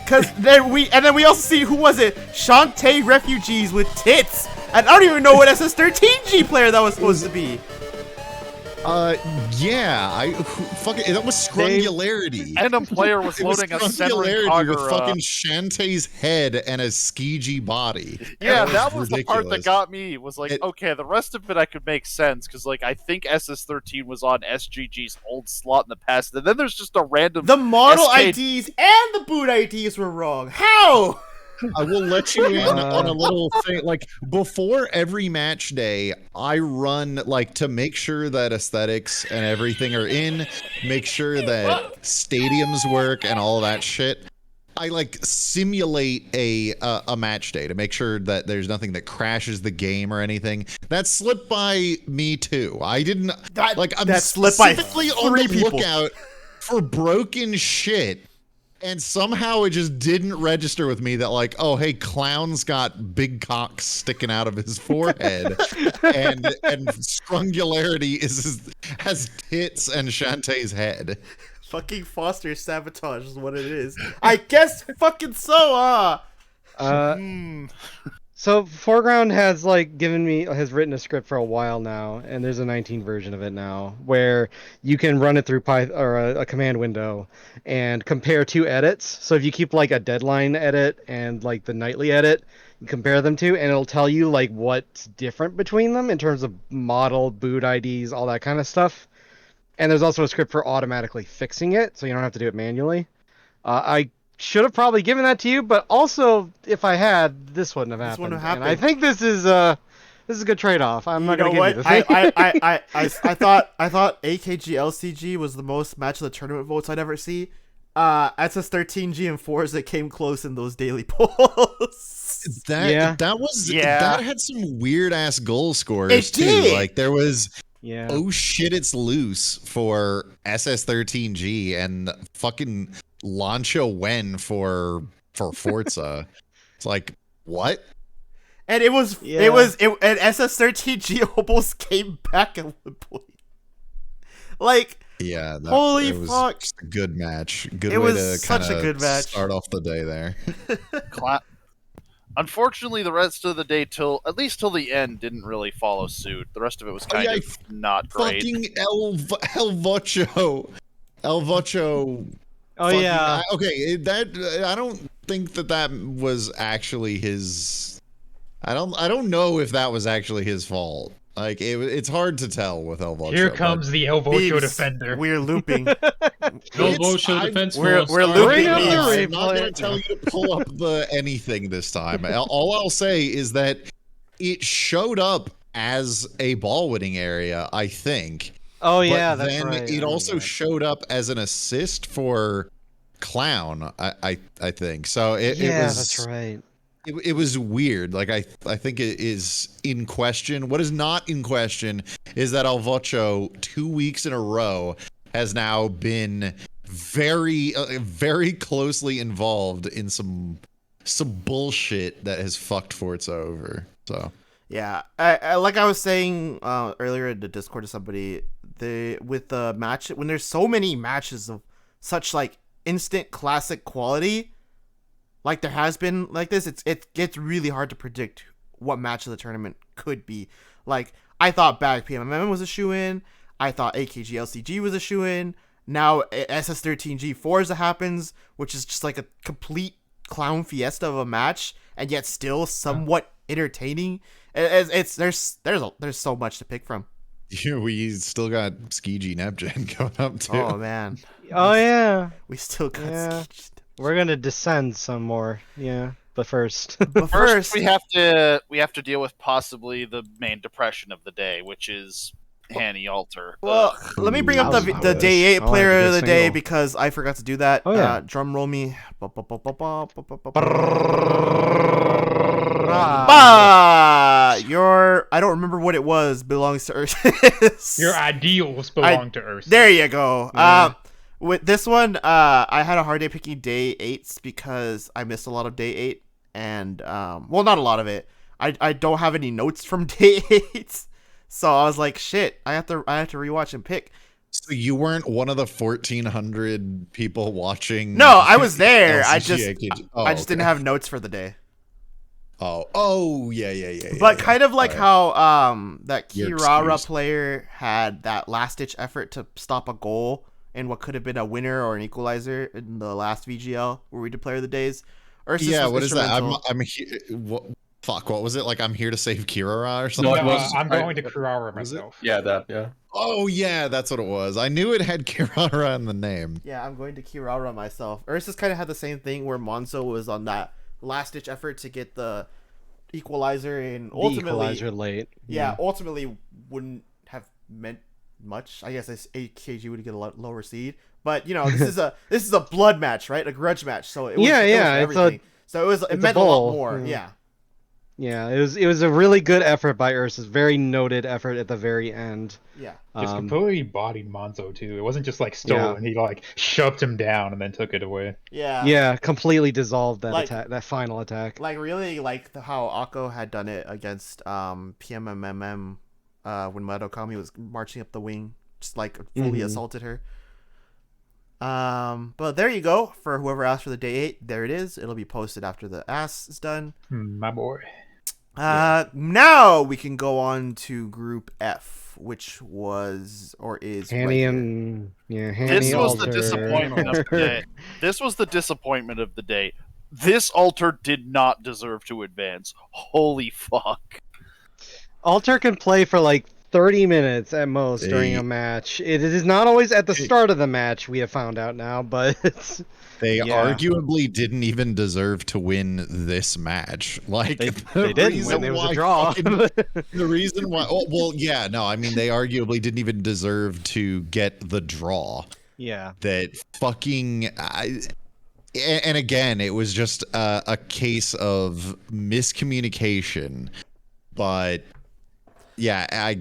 S1: And then we also see, who was it? Shantae refugees with tits. And I don't even know what SS13G player that was supposed to be.
S2: Yeah, that was Scrungularity.
S7: Random player was loading a centering
S2: Scrungularity with
S7: Kagura.
S2: fucking Shantae's head and a skeegee body.
S7: Yeah,
S2: That
S7: that was the part that
S2: ridiculous.
S7: got me. Was like, okay, the rest of it I could make sense, because like I think SS13 was on SGG's old slot in the past, and then there's just a random.
S1: The model
S7: SK
S1: IDs and the boot IDs were wrong. How?
S2: I will let you in on a little thing. Like, before every match day, I run, like, to make sure that aesthetics and everything are in, make sure that stadiums work and all that shit. I, like, simulate a match day to make sure that there's nothing that crashes the game or anything. That slipped by me, too. I didn't, I'm
S1: that slipped by
S2: specifically on
S1: 3
S2: the
S1: people.
S2: lookout for broken shit. And somehow it just didn't register with me that, like, oh, hey, Clown's got big cocks sticking out of his forehead, and Strungularity has tits and Shantae's head.
S1: Fucking Foster sabotage is what it is. I guess fucking so,
S8: So Foreground has has written a script for a while now, and there's a 19 version of it now where you can run it through Python or a command window and compare two edits. So if you keep like a deadline edit and like the nightly edit, you compare them to, and it'll tell you like what's different between them in terms of model, boot IDs, all that kind of stuff. And there's also a script for automatically fixing it, so you don't have to do it manually. I should have probably given that to you, but also if I had, this wouldn't have happened.
S1: wouldn't have
S8: And I think this is a good trade-off. I'm not gonna give you the thing.
S1: I thought AKG LCG was the most match of the tournament votes I'd ever see. SS13G and Forza came close in those daily polls.
S2: That had some weird ass goal scorers
S1: It
S2: too.
S1: did.
S2: Like there was
S8: Yeah.
S2: oh shit, it's loose for SS13G and fucking Lancho Wen for Forza. It's like, what?
S1: And and SS13G almost came back at one point. Like,
S2: Yeah,
S1: holy
S2: it was
S1: fuck.
S2: just a good match. Good
S1: It
S2: way
S1: was
S2: to
S1: such a
S2: kinda
S1: good match.
S2: start off the day there.
S7: Unfortunately, the rest of the day at least till the end didn't really follow suit. The rest of it was kind of not great.
S2: Fucking El Vocho.
S8: Oh yeah.
S2: Okay, that I don't think that was actually his. I don't know if that was actually his fault. Like it's hard to tell with El Vocho.
S5: Here comes the El Vocho
S1: Beebs,
S5: defender.
S1: We're looping.
S3: No bullshit defense.
S1: we're
S3: force.
S1: looping
S8: up the
S1: Beebs.
S2: I'm not going to tell you to pull up the anything this time. All I'll say is that it showed up as a ball winning area, I think.
S8: Oh yeah,
S2: but
S8: that's
S2: then
S8: right.
S2: it also showed up as an assist for Clown, I think. So it was.
S8: That's right.
S2: It was weird. Like I think it is in question. What is not in question is that El Vocho 2 weeks in a row has now been very very closely involved in some bullshit that has fucked Forza over. So
S1: Yeah, I like I was saying earlier in the Discord to somebody, with the match, when there's so many matches of such like instant classic quality, like there has been like this, it gets really hard to predict what match of the tournament could be. Like I thought Bag PMMM was a shoe-in, I thought AKG LCG was a shoe-in. Now SS13G Forza happens, which is just like a complete clown fiesta of a match, and yet still somewhat entertaining. There's so much to pick from.
S2: we still got Skiji Nepgen coming up too.
S1: Oh man,
S8: Oh yeah.
S1: we still got.
S8: Yeah. We're gonna descend some more. Yeah. But first.
S1: But
S7: First, we have to deal with possibly the main depression of the day, which is Hanny Alter.
S1: Well, let me bring up the
S8: I
S1: day 8
S8: wanted
S1: player
S8: to get
S1: of the day
S8: single.
S1: because I forgot to do that.
S8: Oh, yeah.
S1: Drum roll me. I don't remember what it was. Belongs to Earth.
S5: Your ideals belong to Earth.
S1: There you go.
S8: Yeah.
S1: With this one, I had a hard day picking day 8s because I missed a lot of day 8, and well, not a lot of it. I don't have any notes from day 8s, so I was like, shit, I have to rewatch and pick.
S2: So you weren't one of the 1,400 people watching?
S1: No, I was there. I
S2: LCG.
S1: just didn't have notes for the day.
S2: Oh, yeah.
S1: But kind of like
S2: Alright.
S1: how that
S2: You're
S1: Kirara
S2: excused.
S1: player had that last ditch effort to stop a goal in what could have been a winner or an equalizer in the last VGL where we did player of the days. Ursus
S2: Yeah,
S1: was
S2: what is that?
S1: instrumental.
S2: I'm here. What was it? Like I'm here to save Kirara or something?
S6: No, it
S5: No,
S6: was-
S5: I'm
S6: I-
S5: going to Kurara
S2: was it?
S5: myself.
S6: Yeah, that. Yeah.
S2: Oh yeah, that's what it was. I knew it had Kirara in the name.
S1: Yeah, I'm going to Kirara myself. Ursus kind of had the same thing where Monzo was on that last ditch effort to get the equalizer, and
S8: The
S1: ultimately,
S8: equalizer late.
S1: yeah, ultimately wouldn't have meant much. I guess AKG would get a lot lower seed, but you know, this is a blood match, right? A grudge match, so it was,
S8: Yeah,
S1: it was
S8: yeah,
S1: for
S8: it's a-
S1: everything. So it
S8: it's a
S1: meant a lot
S8: bowl,
S1: more.
S8: yeah. Yeah, it was a really good effort by Ursus. Very noted effort at the very end.
S1: Yeah.
S5: Just completely bodied Monzo too. It wasn't just like
S8: Yeah.
S5: stolen. He like shoved him down and then took it away.
S1: Yeah.
S8: Yeah, completely dissolved that
S1: Like-
S8: attack, that final attack.
S1: Like really, like how Akko had done it against PMMM when Madookami was marching up the wing, just like fully assaulted her. But there you go. For whoever asked for the day 8, there it is. It'll be posted after the ass is done.
S5: My boy.
S1: Now we can go on to Group F, which was or is
S8: Hanny
S1: right here.
S8: and Hanny
S7: This was the
S8: Alter.
S7: disappointment of the day. This was the disappointment of the day. This Alter did not deserve to advance. Holy fuck.
S8: Alter can play for like 30 minutes at most during a match. It is not always at the start of the match, we have found out now, but it's...
S2: They
S8: Yeah.
S2: arguably didn't even deserve to win this match. Like
S8: They didn't win. It was a draw.
S2: The reason why, well, yeah, no, I mean they arguably didn't even deserve to get the draw.
S8: Yeah.
S2: That fucking, and again, it was just a case of miscommunication. But yeah, I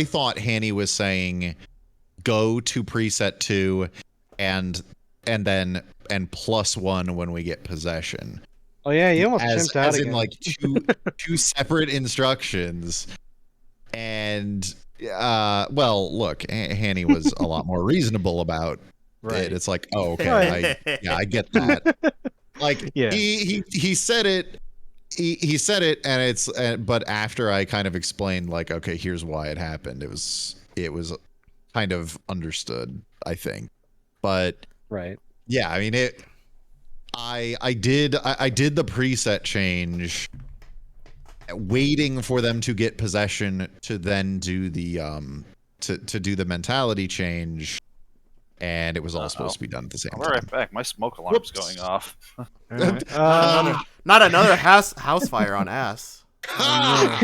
S2: thought Hanny was saying go to preset 2 and +1 when we get possession.
S8: Oh yeah, you almost
S2: as
S8: chimped out
S2: in
S8: again.
S2: like two separate instructions. And well, look, Hanny was a lot more reasonable about
S8: Right.
S2: it. It's like, oh, okay, I get that. Like
S8: Yeah.
S2: he said it. He said it, and it's but after I kind of explained, like, okay, here's why it happened. It was kind of understood, I think. But
S8: Right.
S2: yeah, I mean it. I did the preset change, waiting for them to get possession to then do the to do the mentality change, and it was all supposed to be done at the same
S7: I'll be
S2: time.
S7: right back. My smoke alarm's going off.
S1: Not another house fire on ass.
S2: No,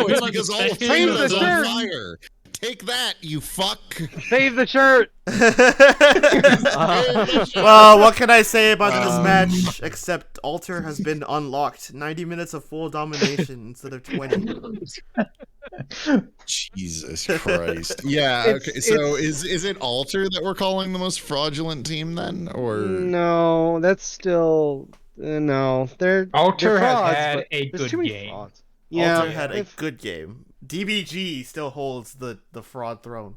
S2: it's
S3: Like
S2: because
S3: a
S2: all of
S3: second
S8: of
S2: Canada's
S8: the
S2: on
S8: shirt.
S2: fire. Take that, you fuck.
S8: Save the shirt.
S1: Well, what can I say about this match except Alter has been unlocked. 90 minutes of full domination instead of 20.
S2: Jesus Christ. Yeah, okay. So is it Alter that we're calling the most fraudulent team then, or
S8: No, that's still no. They're
S5: Alter
S8: they're
S5: has
S8: frauds,
S5: had
S8: but
S5: a
S8: there's
S5: good
S8: too many
S5: game.
S8: frauds. Yeah,
S1: Alter had a
S8: if-
S1: good game. DBG still holds the fraud throne.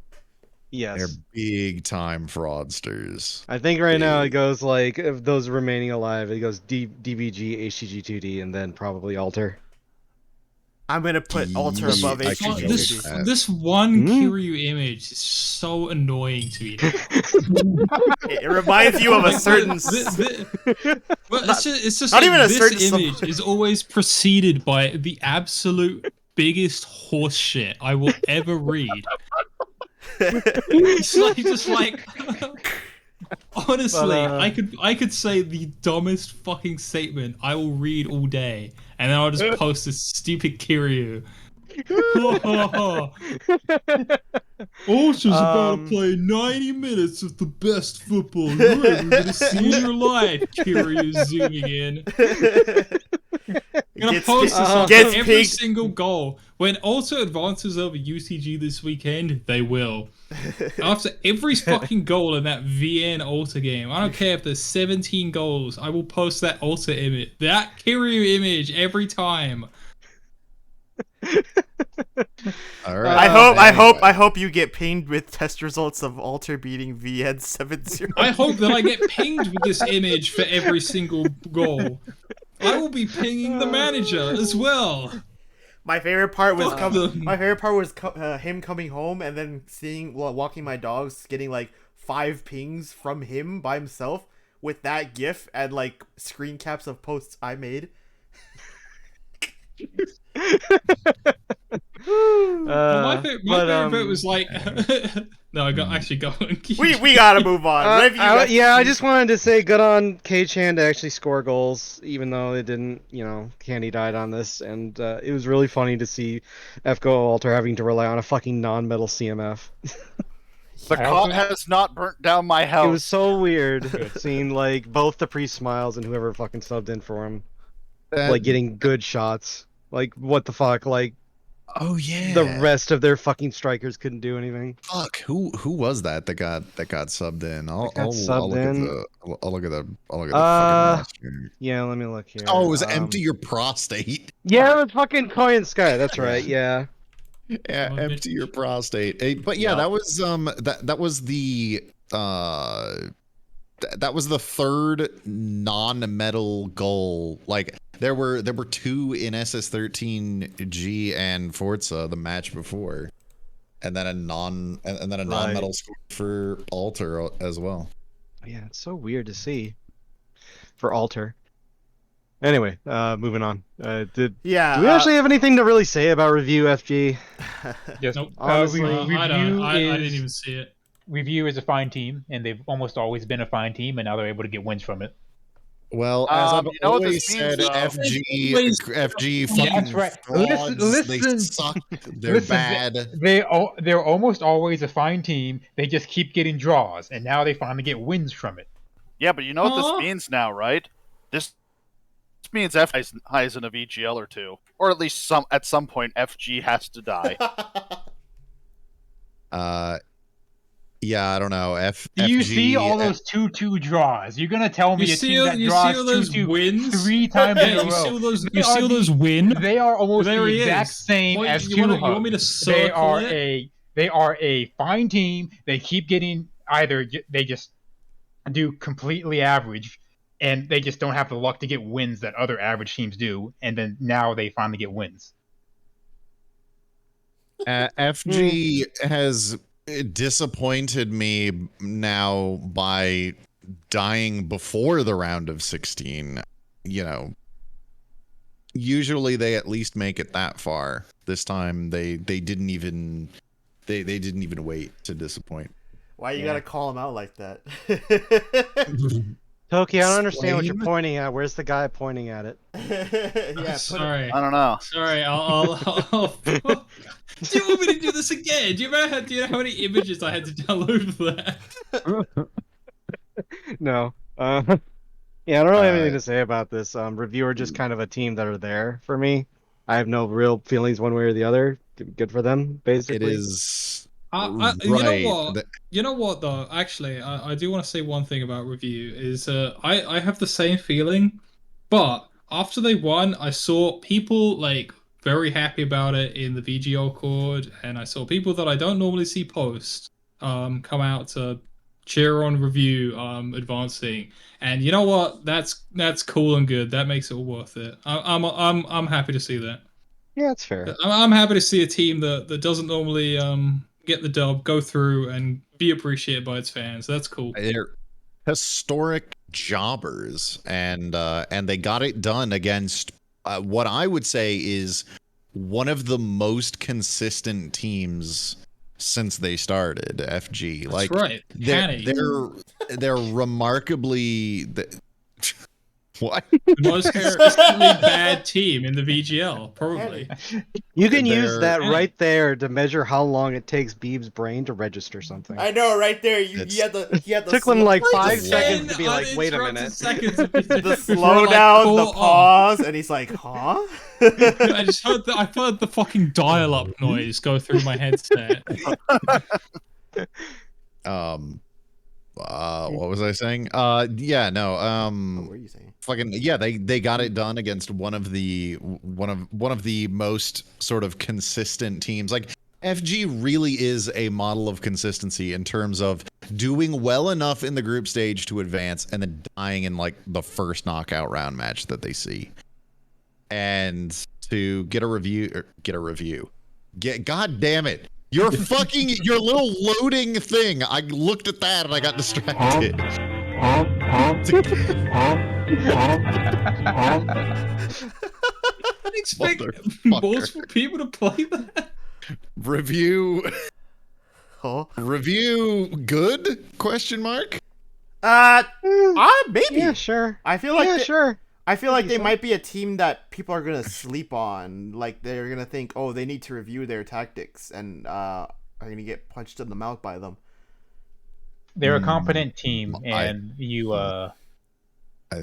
S8: yes.
S2: they're big time fraudsters?
S8: I think right now it goes like of those remaining alive, it goes DBG, HTG2D, and then probably Alter.
S1: I'm gonna put Alter
S2: Ye-
S1: above
S2: I could go
S1: HGG.
S2: with that.
S3: This one
S8: Hmm?
S3: Kiryu image is so annoying to me.
S1: It reminds you of a
S3: Like,
S1: certain.
S3: Well, it's just
S1: not
S3: like
S1: even a
S3: this
S1: certain
S3: image is always preceded by the absolute biggest horse shit I will ever read. It's like just like honestly,
S8: But,
S3: I could say the dumbest fucking statement I will read all day, and then I'll just post this stupid Kiryu. Ultra's about to play 90 minutes of the best football you're ever gonna see in your life. Kiryu zooming in. I'm gonna post this on
S1: gets
S3: every
S1: peaked.
S3: single goal. When Ultra advances over UCG this weekend, they will. After every fucking goal in that VN Ultra game, I don't care if there's 17 goals, I will post that Ultra image, that Kiryu image every time.
S2: All right.
S1: I hope you get pinged with test results of Alter beating VN 7-0.
S3: I hope that I get pinged with this image for every single goal. I will be pinging the manager as well.
S1: My favorite part was
S3: Fuck them.
S1: him coming home and then walking my dogs, getting like 5 pings from him by himself with that GIF and like screen caps of posts I made.
S3: My favorite bit was like, no, I got actually going.
S1: We gotta move on. What have you got-
S8: I just wanted to say good on K-Chan to actually score goals, even though it didn't, Candy died on this, and it was really funny to see FGO Alter having to rely on a fucking non-metal CMF.
S7: The cop has not burnt down my house.
S8: It was so weird seeing like both the priest smiles and whoever fucking subbed in for him. like getting good shots. Like what the fuck? Like
S2: Oh yeah.
S8: the rest of their fucking strikers couldn't do anything.
S2: Fuck. Who was that got subbed in? I'll
S8: subbed
S2: look
S8: in?
S2: at the I'll look at the fucking roster.
S8: Yeah, let me look here.
S2: Oh, it was empty your prostate.
S8: Yeah, it was fucking Koyan Sky. That's right. Yeah.
S2: Yeah,
S3: Oh,
S2: empty your prostate. But yeah, that was that was the that was the third non-metal goal. Like there were 2 in SS13G and Forza the match before, and then a non-metal score for Alter as well.
S8: Yeah, it's so weird to see for Alter. Anyway, moving on. Do we actually have anything to really say about review FG?
S5: Yes.
S3: Nope.
S8: Honestly,
S3: I didn't even see it.
S5: Review is a fine team, and they've almost always been a fine team, and now they're able to get wins from it.
S2: Well, as I've
S7: you know what
S2: always
S7: this means,
S2: said,
S7: though?
S2: FG fucking
S5: That's right.
S2: frauds. They
S5: Listen.
S2: suck. They're bad.
S5: They're almost always a fine team. They just keep getting draws, and now they finally get wins from it.
S7: Yeah, but you know what this means now, right? This means F highs in a VGL or two, or at least at some point FG has to die.
S2: Yeah, I don't know.
S5: You
S2: FG,
S5: see all those 2-2 draws. You're gonna tell me
S3: You
S5: a
S3: see
S5: team
S3: all-
S5: that
S3: you see
S5: draws
S3: all those
S5: 2-2
S3: wins?
S5: 3 times in
S3: Yeah,
S5: a
S3: you
S5: row.
S3: see all those.
S5: They
S3: You see
S5: are
S3: all
S5: the-
S3: those win.
S5: They are almost
S3: There
S5: the
S3: he
S5: exact
S3: is.
S5: same
S3: What,
S5: as
S3: you
S5: 2
S3: want me to circle it?
S5: They are a fine team. They keep getting they just do completely average, and they just don't have the luck to get wins that other average teams do. And then now they finally get wins.
S2: FG has disappointed me now by dying before the round of 16. You know, usually they at least make it that far. This time they didn't even wait to disappoint.
S1: Why you gotta call him out like that?
S8: Toki, I don't understand what you're pointing at. Where's the guy pointing at it?
S1: Yeah,
S3: Sorry.
S7: I don't know.
S3: Sorry, I'll do you want me to do this again? Do you know how many images I had to download for that?
S8: No. Yeah, I don't really have anything to say about this. Reviewer just kind of a team that are there for me. I have no real feelings one way or the other. Good for them, basically.
S2: It is
S3: You
S2: right.
S3: know what? You know what though? Actually, I do want to say one thing about review is I have the same feeling, but after they won, I saw people like very happy about it in the VGL Chord, and I saw people that I don't normally see post come out to cheer on review advancing, and you know what? That's cool and good. That makes it all worth it. I'm happy to see that.
S8: Yeah, it's fair.
S3: I'm happy to see a team that doesn't normally get the dub go through and be appreciated by its fans. That's cool.
S2: They're historic jobbers, and they got it done against what I would say is one of the most consistent teams since they started. FG,
S3: That's right.
S2: They're remarkably. What?
S3: The most consistently bad team in the VGL, probably.
S8: You can use that right there to measure how long it takes Beeb's brain to register something.
S1: I know, right there. He had the
S8: Took him like 5
S3: 10
S8: seconds to be like, wait a minute.
S3: uninterrupted seconds
S1: the slowdown, the pause, and he's like, huh?
S3: I just heard I heard the fucking dial-up noise go through my headset.
S2: What was I saying? Yeah, no.
S1: What were you saying?
S2: Fucking yeah, they got it done against one of the most sort of consistent teams. Like FG really is a model of consistency in terms of doing well enough in the group stage to advance and then dying in like the first knockout round match that they see. And to get a review. God damn it. Your little loading thing. I looked at that and I got distracted.
S3: I expect most people to play that.
S2: Review good? Question mark?
S1: Maybe.
S8: Yeah, sure.
S1: I feel like
S8: sure.
S1: I feel like they might be a team that people are gonna sleep on. Like they're gonna think, oh, they need to review their tactics, and are gonna get punched in the mouth by them.
S5: They're a competent team, and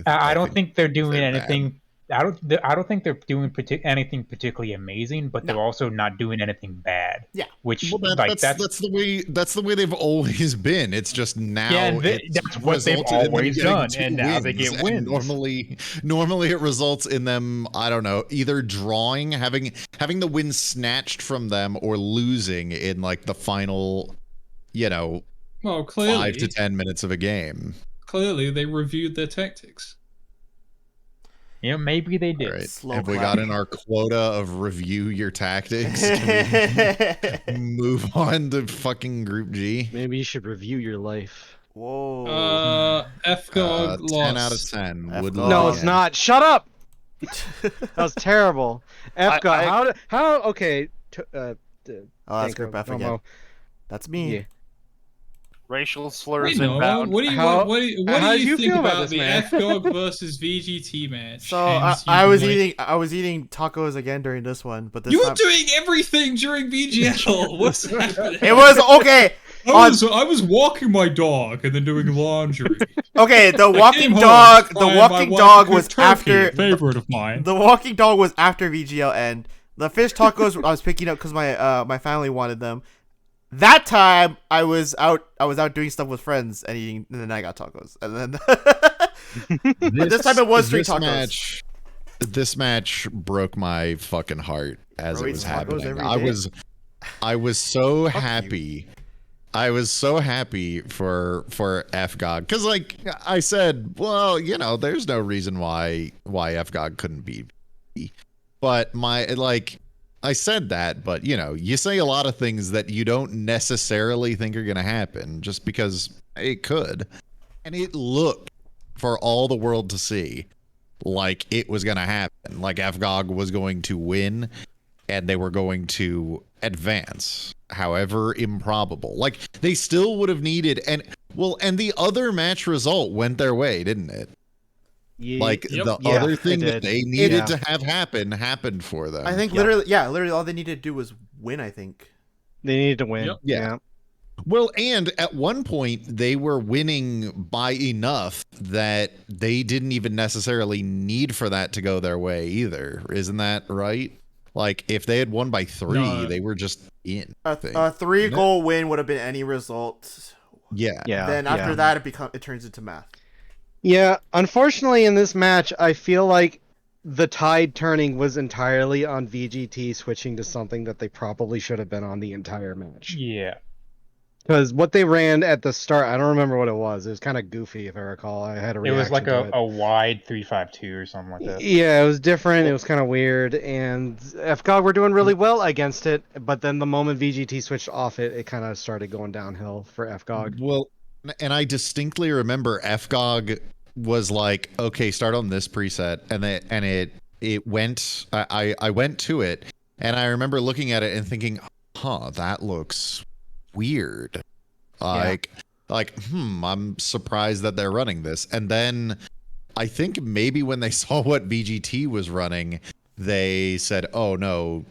S5: I don't think they're doing anything. I don't think they're doing anything particularly amazing, but they're also not doing anything bad.
S1: Yeah.
S5: Which
S2: Well, that's the way they've always been. It's just now
S5: Yeah, and
S2: it's
S5: that's what they've
S2: resulted in them
S5: always
S2: getting
S5: done,
S2: 2
S5: and now they
S2: wins,
S5: get
S2: and
S5: wins.
S2: normally it results in them, I don't know, either drawing, having the win snatched from them, or losing in like the final,
S3: Well,
S2: 5
S3: clearly,
S2: to 10 minutes of a game.
S3: clearly they reviewed their tactics.
S5: Maybe they did.
S2: All right.
S1: Slow
S2: Have we
S1: clap.
S2: gotten our quota of review your tactics? Can we move on to fucking Group G?
S8: Maybe you should review your life.
S1: Whoa.
S3: FGOG
S2: 10 out of
S3: lost.
S2: 10.
S1: F
S2: Would
S1: God.
S8: No,
S2: look
S8: it's
S2: at.
S8: not. Shut up. That was terrible. F God. How? Okay.
S1: Oh, that's Group F again. That's me.
S8: Yeah.
S7: Racial slurs
S3: Wait, no.
S7: inbound.
S3: What do you
S8: How-
S3: what do you
S8: how did you
S3: think
S8: feel about
S3: about
S8: this,
S3: the
S8: man?
S3: FGOG versus VGT match?
S1: So
S3: Hence,
S1: I
S3: you
S1: was
S3: might-
S1: I was eating tacos again during this one, but this
S3: You were
S1: time
S3: doing everything during VGL. What's happening?
S1: it was okay.
S3: I was walking my dog and then doing laundry.
S1: Okay, the
S3: I
S1: walking
S3: came home
S1: dog.
S3: to
S1: The
S3: find
S1: walking
S3: my wife
S1: dog
S3: cooked
S1: was
S3: turkey,
S1: after
S3: a favorite of mine.
S1: The walking dog was after VGL end. The fish tacos I was picking up because my family wanted them. That time I was out doing stuff with friends and eating, and then I got tacos. And then but this time it was street tacos.
S2: This match broke my fucking heart as
S1: Bro
S2: it
S1: eats
S2: was
S1: tacos
S2: happening.
S1: every
S2: I
S1: day?
S2: was so
S1: Fuck you.
S2: happy. I was so happy for FGOG, because like I said, well, there's no reason why FGOG couldn't beat me. But I said that, but you say a lot of things that you don't necessarily think are going to happen just because it could. And it looked, for all the world to see, like it was going to happen. Like FGOG was going to win and they were going to advance, however improbable. Like they still would have needed, and the other match result went their way, didn't it? Like the other thing that they needed to have happen happened for them.
S1: I think literally all they needed to do was win. I think
S8: they needed to win.
S3: Yep.
S8: Yeah.
S2: Well, and at one point they were winning by enough that they didn't even necessarily need for that to go their way either. Isn't that right? Like if they had won by 3, they were just in.
S1: A 3-goal win would have been any result.
S2: Yeah.
S1: Then after that, it turns into math.
S8: Yeah, unfortunately in this match, I feel like the tide turning was entirely on VGT switching to something that they probably should have been on the entire match.
S5: Yeah.
S8: Because what they ran at the start, I don't remember what it was. It was kind of goofy, if I recall. I had a reaction.
S5: It was like
S8: to it.
S5: a wide 3-5-2 or something like that.
S8: Yeah, it was different. It was kind of weird. And FGOG were doing really well against it. But then the moment VGT switched off it, it kind of started going downhill for FGOG.
S2: Well, and I distinctly remember FGOG was like, okay, start on this preset. And it went, I went to it. And I remember looking at it and thinking, that looks weird. I'm surprised that they're running this. And then I think maybe when they saw what VGT was running, they said, oh no,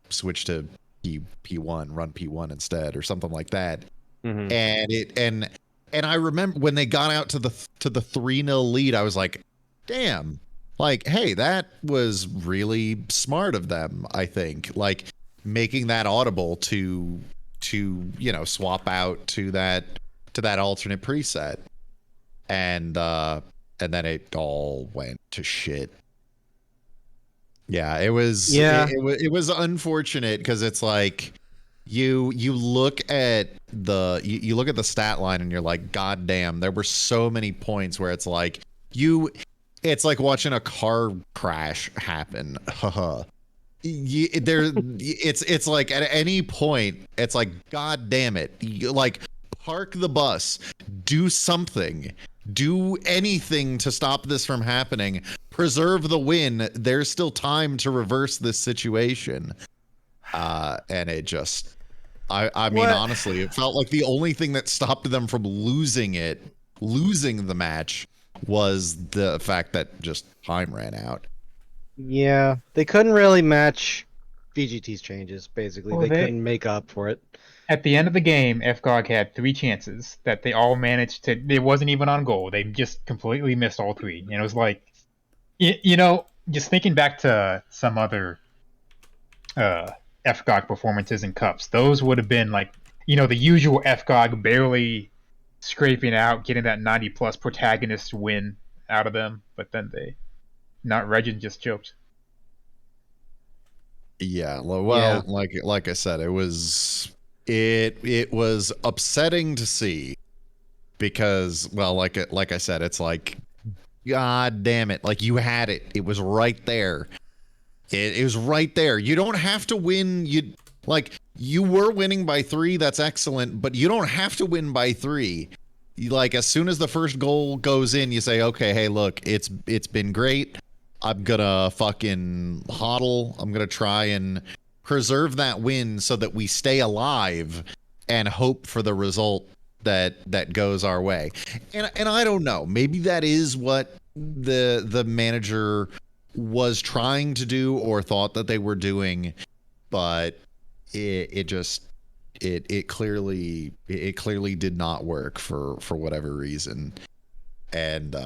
S2: switch to P1, run P1 instead, or something like that.
S8: Mm-hmm.
S2: And I remember when they got out to the 3-0 lead, I was like, damn, like, hey, that was really smart of them, I think. Like making that audible to swap out to that alternate preset, and then it all went to shit. It was unfortunate, because it's like you look at the stat line and you're like, god damn, there were so many points where it's like it's like watching a car crash happen. It's like at any point it's like, god damn it, like park the bus, do something, do anything to stop this from happening, preserve the win, there's still time to reverse this situation. And it just I mean, honestly, it felt like the only thing that stopped them from losing the match was the fact that just time ran out.
S8: Yeah, they couldn't really match VGT's changes, basically.
S5: Well,
S8: they couldn't make up for it.
S5: At the end of the game, FGOG had 3 chances that they all managed to... It wasn't even on goal. They just completely missed all 3. And it was like, just thinking back to some other FGOG performances in cups, those would have been like, the usual FGOG barely scraping out, getting that 90 plus protagonist win out of them, but then not Regin just choked.
S2: Yeah, well, like I said, it was upsetting to see because, well, like I said, it's like, God damn it, like you had it. It was right there. It was right there. You don't have to win. You were winning by 3. That's excellent, but you don't have to win by 3. Like as soon as the first goal goes in, you say, okay, hey, look, it's been great. I'm gonna fucking hodl. I'm gonna try and preserve that win so that we stay alive and hope for the result that goes our way. And I don't know. Maybe that is what the manager was trying to do or thought that they were doing, but it clearly did not work for whatever reason. And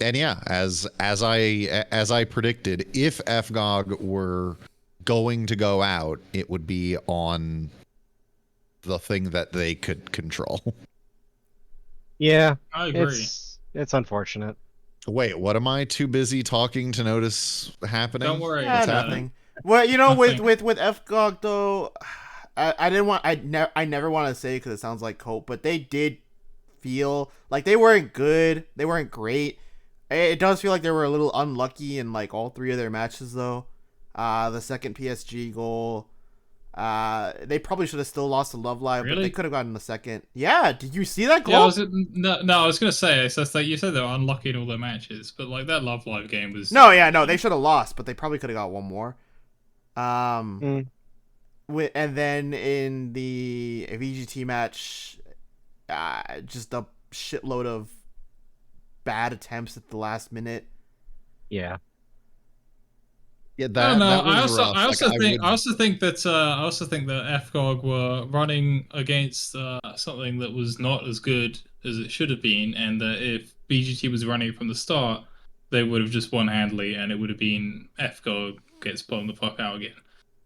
S2: yeah, as I predicted, if FGOG were going to go out, it would be on the thing that they could control.
S8: Yeah,
S3: I agree.
S8: It's unfortunate.
S2: Wait, what am I too busy talking to notice happening?
S3: Don't worry.
S1: Yeah,
S2: What's
S1: nothing.
S2: happening?
S1: Well,
S3: Nothing.
S1: with FGOG though, I didn't want I never want to say because it sounds like cope, but they did feel like they weren't good. They weren't great. It does feel like they were a little unlucky in like all 3 of their matches though. The second PSG goal, they probably should have still lost to Love Live, but
S3: Really?
S1: they could have gotten the second. Yeah, did you see that
S3: Yeah,
S1: goal?
S3: no, I was gonna say, it's just like you said they were unlucky in all their matches, but like that Love Live game was.
S1: No, they should have lost, but they probably could have got one more. And then in the VGT match, just a shitload of bad attempts at the last minute.
S8: Yeah.
S2: Yeah,
S3: I don't know.
S2: that was rough.
S3: I also
S2: Like,
S3: think that FGOG were running against something that was not as good as it should have been, and that if BGT was running from the start, they would have just won handily, and it would have been FGOG gets blown the fuck out again.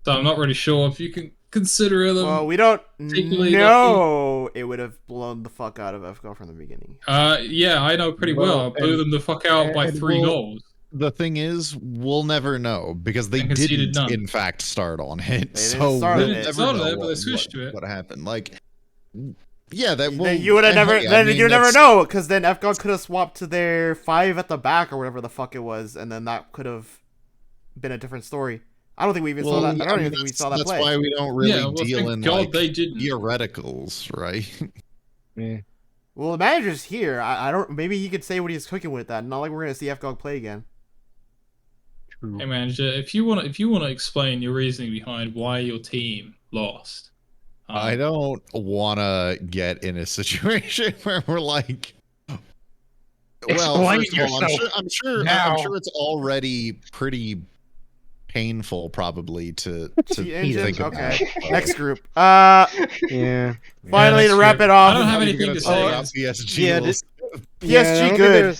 S3: So I'm not really sure if you can consider them.
S1: Well, we don't
S3: particularly
S1: know it would have blown the fuck out of FGO from the beginning.
S3: Yeah, I know pretty well. I blew them the fuck out by 3 goals.
S2: The thing is, we'll never know because they
S3: And conceded
S2: didn't,
S3: none.
S2: in fact, start on it.
S1: They
S2: So
S1: didn't start
S2: we'll
S1: on it.
S2: never know
S3: But they switched to it.
S2: what happened. Like, yeah, that will.
S1: Then you would have never.
S2: Hey, I
S1: Then
S2: mean,
S1: you never
S2: that's-
S1: know, because then FGOG could have swapped to their 5 at the back or whatever the fuck it was, and then that could have been a different story. I don't think we even saw that. I don't even think we saw that
S2: That's
S1: play.
S2: why we don't really
S3: Yeah, well,
S2: deal
S3: thank
S2: in
S3: God
S2: like
S3: they didn't.
S2: theoreticals, right?
S1: Well, the manager's here. I don't. Maybe he could say what he's cooking with that. Not like we're gonna see FGOG play again.
S3: Hey manager, if you want to explain your reasoning behind why your team lost,
S2: I don't want to get in a situation where we're like, well,
S5: Explain
S2: first of all,
S5: yourself
S2: I'm sure
S5: now.
S2: it's already pretty painful, probably to
S1: Heat engine?
S2: think about.
S1: Okay.
S2: but-
S1: Next group.
S8: Yeah.
S1: Finally
S3: next
S1: to wrap
S3: group.
S1: it off.
S3: I don't have
S2: How are you
S3: anything
S2: gonna
S3: to
S2: talk
S3: say.
S2: about PSG?
S8: Yeah,
S2: List?
S1: PSG good.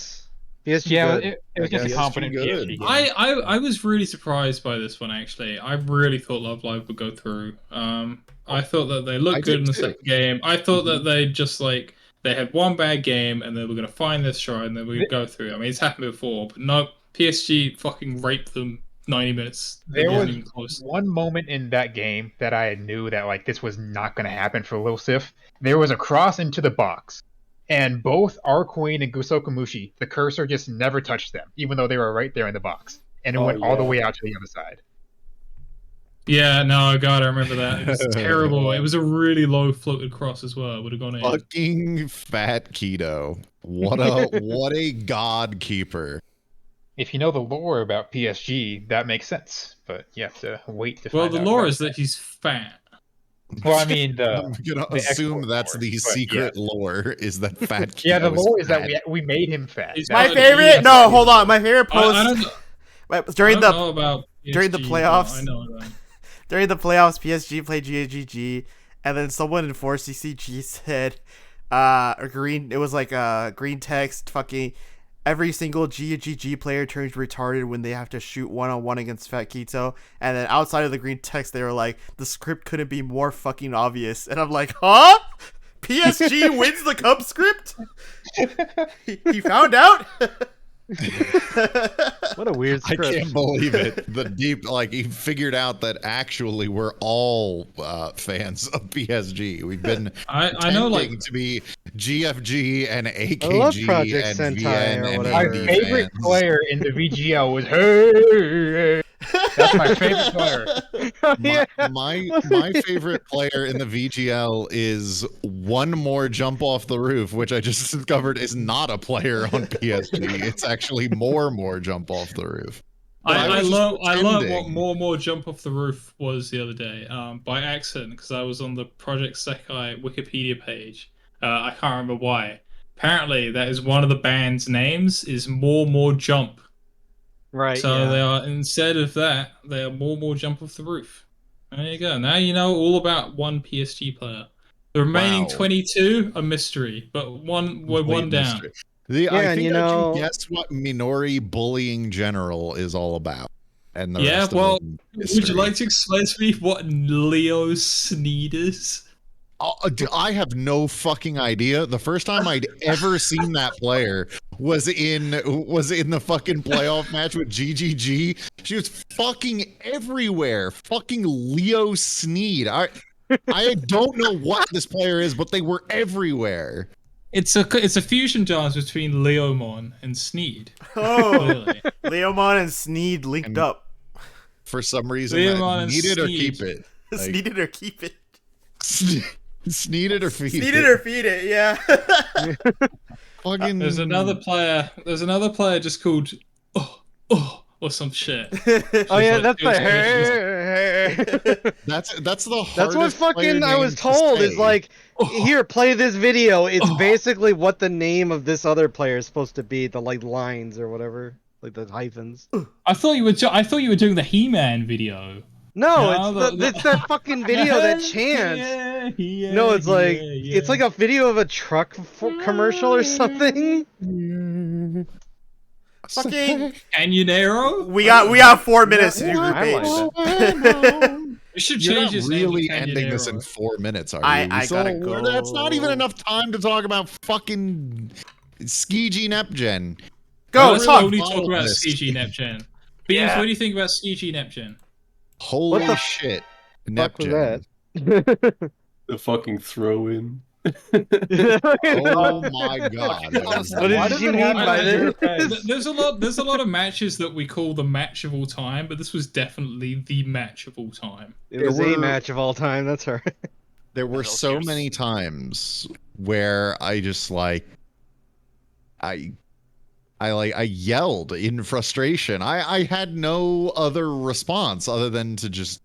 S8: PSG
S5: Yeah,
S8: good.
S5: it was just a
S2: guess
S5: confident
S2: you good.
S5: PSG game.
S3: I was really surprised by this one actually. I really thought Love Live would go through. I thought that they
S2: I
S3: looked good
S2: did
S3: in the
S2: too.
S3: second game. I thought that they just like they had one bad game and they were gonna find their stride and then we would go through. I mean, it's happened before, but no, PSG fucking raped them 90 minutes. It
S5: There
S3: wasn't
S5: was
S3: even close.
S5: one moment in that game that I knew that like this was not going to happen for Lil Sif. There was a cross into the box, and both our Queen and Gusokamushi, the cursor just never touched them, even though they were right there in the box, and it went all the way out to the other side.
S3: Yeah, no, God, I remember that. It was terrible. It was a really low floated cross as well. It would have gone in.
S2: Fucking fat keto. What a god keeper.
S5: If you know the lore about PSG, that makes sense, but you have to wait to
S3: Well,
S5: find
S3: the
S5: out
S3: lore
S5: about
S3: is that he's fat.
S5: Well, I mean,
S2: I'm gonna
S5: the
S2: assume
S5: export
S2: that's
S5: lore,
S2: the
S5: but
S2: secret lore is that fat keto.
S5: Yeah, the lore is
S2: fat.
S5: that we made him fat.
S3: He's
S1: My
S3: not-
S1: favorite.
S3: yeah,
S1: No, hold on. My favorite
S3: I
S1: post
S3: don't,
S1: during
S3: I don't
S1: the
S3: know about
S1: during the
S3: PSG,
S1: playoffs.
S3: but I know that.
S1: during the playoffs, PSG played GAGG, and then someone in 4CCG said, green. It was like green text, fucking. every single GGG player turns retarded when they have to shoot 1-on-1 against Fat Keto. And then outside of the green text, they were like, the script couldn't be more fucking obvious. And I'm like, huh? PSG wins the Cup script? He found out?
S8: What a weird
S2: I
S8: script.
S2: can't believe it. The deep, like, he figured out that actually we're all fans of PSG. We've been
S3: I know, like,
S2: to be GFG and AKG
S8: I love Project
S2: and
S8: Sentai
S2: VN
S8: or
S2: and
S8: whatever.
S5: My
S2: AD
S5: favorite
S2: fans.
S5: player in the VGL was hey. That's my favorite player.
S2: My favorite player in the VGL is One More Jump Off the Roof, which I just discovered is not a player on PSG. It's actually More Jump Off the Roof. But
S3: I
S2: was just
S3: learned what
S2: pretending.
S3: more jump off the roof was the other day, by accident, because I was on the Project Sekai Wikipedia page. I can't remember why. Apparently, that is one of the band's names is More Jump.
S8: Right.
S3: So
S8: yeah.
S3: they are, instead of that, they are More Jump Off the Roof. There you go. Now you know all about one PSG player. The remaining
S2: Wow.
S3: 22 are mystery, but we're
S2: Complete
S3: one down.
S2: mystery.
S8: Yeah,
S2: I
S8: and
S2: think
S8: you
S2: I
S8: know-
S2: can guess what Minori bullying general is all about. And the
S3: Yeah,
S2: rest
S3: well,
S2: of them
S3: would you
S2: mystery.
S3: like to explain to me what Leo Sneed is?
S2: I have no fucking idea. The first time I'd ever seen that player was in the fucking playoff match with GGG. She was fucking everywhere. Fucking Leo Sneed. I don't know what this player is, but they were everywhere.
S3: It's a fusion dance between Leomon and Sneed.
S1: Oh,
S3: Clearly.
S1: Leomon and Sneed linked
S2: And
S1: up.
S2: For some reason,
S3: Leomon and
S2: need it or
S3: Sneed.
S2: keep it.
S1: Sneed it or keep it.
S2: Sneed it or feed
S1: Sneed
S2: it.
S1: it or feed it, yeah.
S2: Fucking.
S3: There's another player just called or some shit.
S8: Oh yeah, that's
S3: like,
S8: the hey.
S2: That's the hardest.
S8: That's what
S2: player
S8: fucking I was
S2: name to
S8: told. Is
S2: say.
S8: like, here, play this video. It's basically what the name of this other player is supposed to be. The like lines or whatever, like the hyphens.
S3: I thought you were doing the He-Man video.
S8: No,
S3: No,
S8: it's that fucking video that chants. No, it's like it's like a video of a truck commercial or something.
S1: Fucking.
S3: Canyonero?
S1: We got 4 minutes to do group
S8: I like
S1: H.
S8: that.
S3: We should
S2: You're
S3: change
S2: not
S3: his name to
S2: really ending this in
S3: Canyonero.
S2: 4 minutes, are you?
S1: I gotta go.
S2: That's not even enough time to talk about fucking Skiji Nepgen.
S1: Go,
S3: Let's
S1: talk.
S3: only talk about
S2: this.
S3: CG Neptune. Beans, what do you think about CG Neptune?
S2: Holy
S8: What the
S2: shit.
S8: Fuck was
S2: Nepgen.
S8: that?
S6: The fucking throw in.
S2: Oh my god.
S8: What did you mean by this?
S3: There's a lot of matches that we call the match of all time, but this was definitely the match of all time.
S8: It was a match of all time. That's all right.
S2: There were so many times where I just like I yelled in frustration. I had no other response other than to just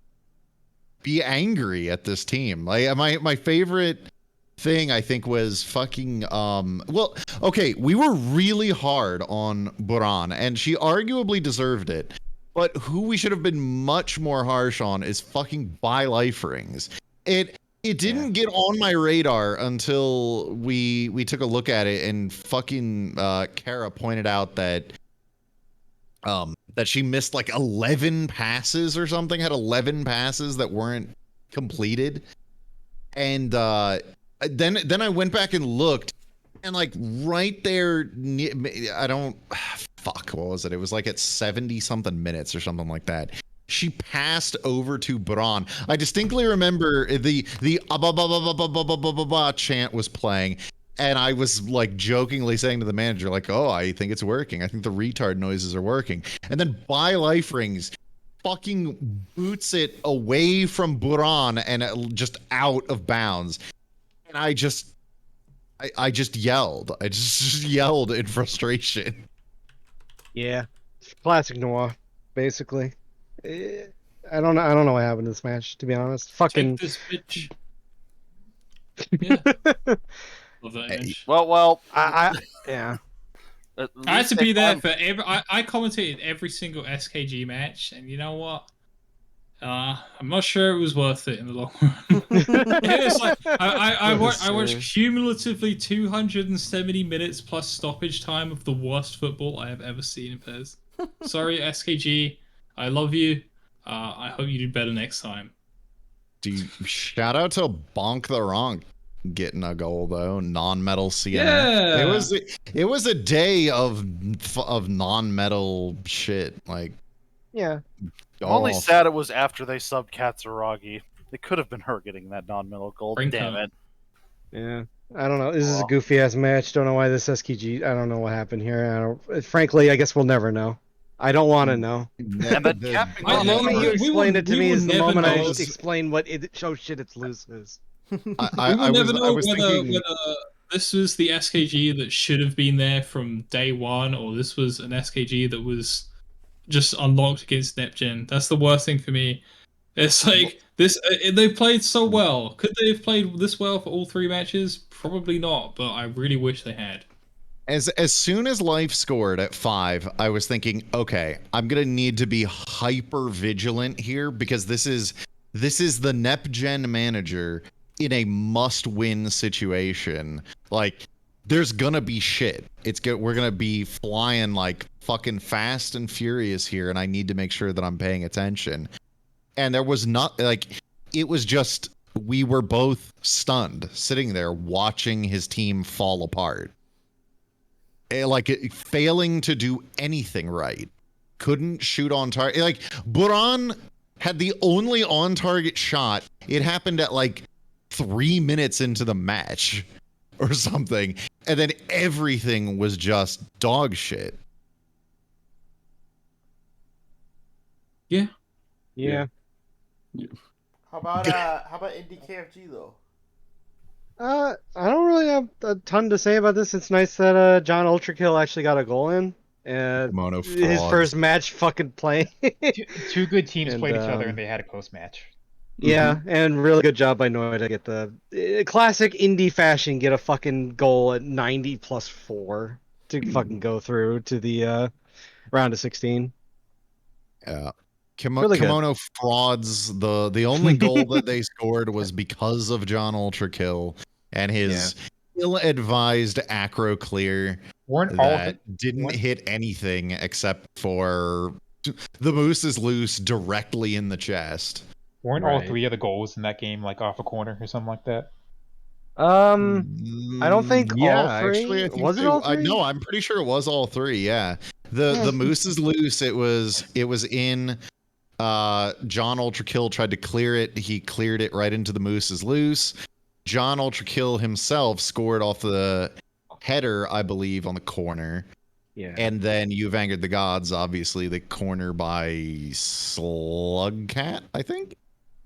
S2: be angry at this team. Like my favorite thing I think was fucking well, okay, we were really hard on Buran and she arguably deserved it. But who we should have been much more harsh on is fucking Buy Life Rings. It didn't get on my radar until we took a look at it and fucking Kara pointed out that she missed like 11 passes or something, had 11 passes that weren't completed. And then I went back and looked and like right there, what was it? It was like at 70 something minutes or something like that. She passed over to Bron. I distinctly remember the chant was playing, and I was like jokingly saying to the manager, like, "Oh, I think it's working. I think the retard noises are working." And then Buy Life Rings fucking boots it away from Buran and just out of bounds. And I just yelled. I just yelled in frustration.
S8: Yeah, classic Noir, basically. I don't know what happened in this match, to be honest. Fucking.
S3: Take this bitch. Yeah. Love that image.
S7: Well,
S8: Yeah.
S3: I had to be there for every. I commentated every single SKG match, and you know what? I'm not sure it was worth it in the long run. It was like I watched cumulatively 270 minutes plus stoppage time of the worst football I have ever seen in PES. Sorry, SKG. I love you. I hope you do better next time.
S2: Shout out to Bonk the Ronk getting a goal though, non-metal CNF.
S3: Yeah.
S2: It was a day of non-metal shit. Like,
S8: Yeah.
S7: I'm only sad it was after they subbed Katsuragi. It could have been her getting that non-metal goal. Damn it.
S8: Yeah. I don't know. This is a goofy ass match. Don't know why this SKG. I don't know what happened here. Frankly, I guess we'll never know. I don't want to know.
S7: And then capping
S8: The moment you explain it to me is the moment I
S3: know.
S8: explain what it shows shit it's loses.
S3: We will never know whether this was the SKG that should have been there from day one, or this was an SKG that was just unlocked against NepGen. That's the worst thing for me. It's like this. They played so well. Could they have played this well for all 3 matches? Probably not. But I really wish they had.
S2: As soon as Life scored at 5, I was thinking, okay, I'm gonna need to be hyper vigilant here because this is the NepGen manager in a must-win situation. Like, there's gonna be shit. We're gonna be flying like fucking fast and furious here, and I need to make sure that I'm paying attention. And there was not like, it was just, we were both stunned sitting there watching his team fall apart. Failing to do anything right. Couldn't shoot on target. Like, Buran had the only on target shot. It happened at like 3 minutes into the match or something. And then everything was just dog shit.
S3: Yeah.
S1: How about Indie KFG though?
S8: I don't really have a ton to say about this. It's nice that John Ultrakill actually got a goal in. His first match fucking playing.
S5: Two good teams played each other and they had a close match.
S8: Yeah, and really good job by Noy to get the classic indie fashion, get a fucking goal at 90 plus 4 to fucking go through to the round of 16.
S2: Yeah.
S8: Really
S2: Kimono frauds. The only goal that they scored was because of John Ultrakill and his ill-advised acro clear didn't hit anything except for the moose is loose directly in the chest.
S5: Weren't all 3 of the goals in that game like off a corner or something like that?
S8: I don't think all 3.
S2: Actually, I think
S8: was it all 3?
S2: No, I'm pretty sure it was all 3. Yeah, the moose is loose. It was in. John Ultrakill tried to clear it. He cleared it right into the moose is loose. John Ultrakill himself scored off the header, I believe, on the corner.
S8: Yeah.
S2: And then You've Angered the Gods, obviously the corner by Slugcat, I think.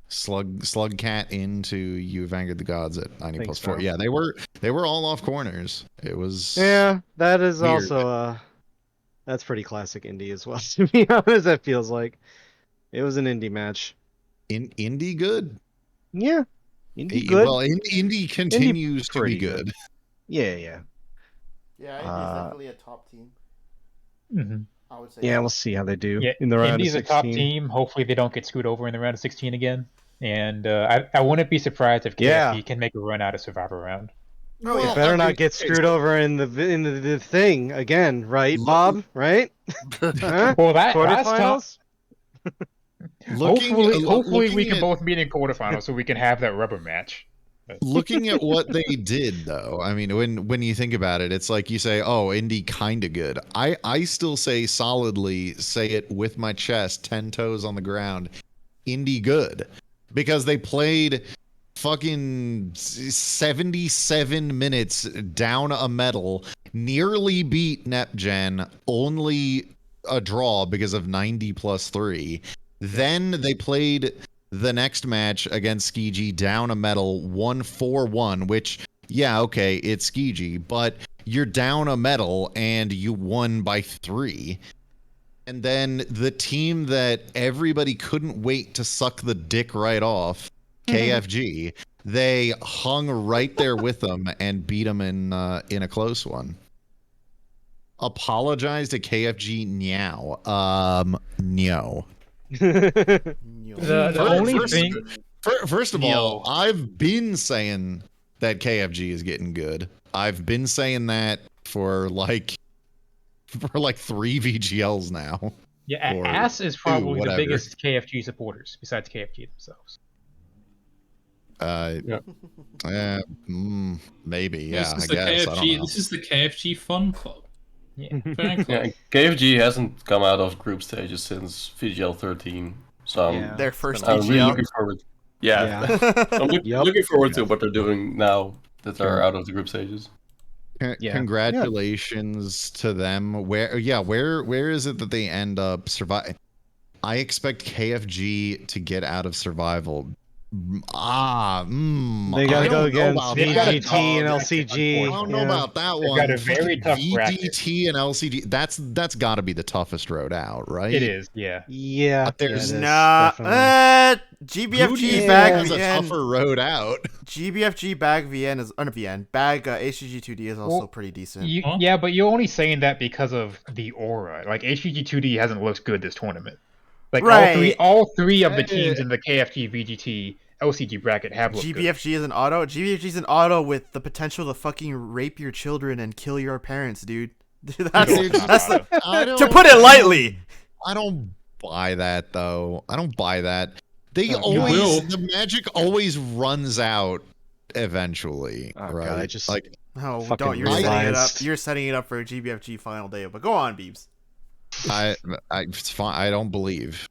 S2: Slugcat into You've Angered the Gods at 90 plus 4. Yeah, they were all off corners. It was
S8: that is
S2: weird.
S8: Also that's pretty classic indie as well, to be honest. That feels like it was an indie match.
S2: Indie good?
S8: Yeah. Indie good.
S2: Well, indie continues to be good.
S8: Yeah.
S1: Yeah, Indie's definitely a top team.
S5: Mm-hmm.
S1: I would say.
S8: Yeah, we'll see how they do
S5: in the round of 16. Indie's a top team. Hopefully they don't get screwed over in the round of 16 again. And I wouldn't be surprised if KFC can make a run out of Survivor round.
S8: Oh, you better not get screwed over in the thing again, right, Bob? Right?
S5: Huh? Well, that's tough. Hopefully we can both meet in quarterfinals so we can have that rubber match.
S2: Looking at what they did, though, I mean, when you think about it, it's like you say, "Oh, indie kind of good." I still say solidly, say it with my chest, 10 toes on the ground, indie good, because they played fucking 77 minutes down a medal, nearly beat NepGen, only a draw because of 90 plus 3. Then they played the next match against Skiji down a medal 1-4-1, which, yeah, okay, it's Skiji, but you're down a medal and you won by 3. And then the team that everybody couldn't wait to suck the dick right off, KFG, they hung right there with them and beat them in a close one. Apologize to KFG, no.
S5: The only thing.
S2: First of all,
S8: Yo.
S2: I've been saying that KFG is getting good. I've been saying that for like 3 VGLs now.
S5: Yeah,
S2: or
S5: Ass is probably the
S2: whatever.
S5: biggest KFG supporters besides KFG themselves.
S2: Maybe, yeah.
S3: This
S2: I
S3: is the
S2: guess I don't
S3: KFG.
S2: know.
S3: This is the KFG fun club.
S5: Yeah.
S3: Fan club.
S6: Yeah, KFG hasn't come out of group stages since VGL 13, so
S8: Yeah.
S1: Their first
S6: I'm really
S1: VGL.
S6: looking forward. Yeah, I'm
S8: Yep.
S6: looking forward to what they're doing now that they're out of the group stages.
S8: Yeah.
S2: Congratulations to them. Where is it that they end up survive? I expect KFG to get out of survival.
S8: They
S2: I
S8: gotta go
S2: don't know
S8: against
S2: about
S5: They've got a
S8: VGT
S5: tough
S8: and
S5: bracket,
S8: LCG.
S2: I don't know
S8: yeah.
S2: about that
S5: They've
S2: one.
S5: got a very
S2: Fucking
S5: tough bracket.
S2: VGT and LCG. That's got to be the toughest road out, right?
S5: It is, yeah.
S8: Yeah.
S2: But there's
S8: it is,
S1: Nah,
S8: definitely.
S2: Who do you
S1: GBFG
S2: think
S1: bag
S2: has a
S1: VN.
S2: tougher road out?
S1: GBFG bag VN is VN bag HGG2D is also
S5: Well,
S1: pretty decent.
S5: Yeah, but you're only saying that because of the aura. Like HGG2D hasn't looked good this tournament. Like
S1: Right.
S5: all three of the teams in the KFG, VGT, LCG bracket have looked good.
S1: GBFG is an auto. GBFG is an auto with the potential to fucking rape your children and kill your parents, dude. That's to put it lightly.
S2: I don't buy that though. I don't buy that. They
S8: Oh,
S2: always
S3: God.
S2: the magic always runs out eventually,
S8: Oh,
S2: right?
S8: God, I just
S2: like
S1: No,
S8: Fucking
S1: don't. You're setting it up.
S8: realized.
S1: You're setting it up for a GBFG final day. But go on, Beebs.
S2: it's fine. I don't believe.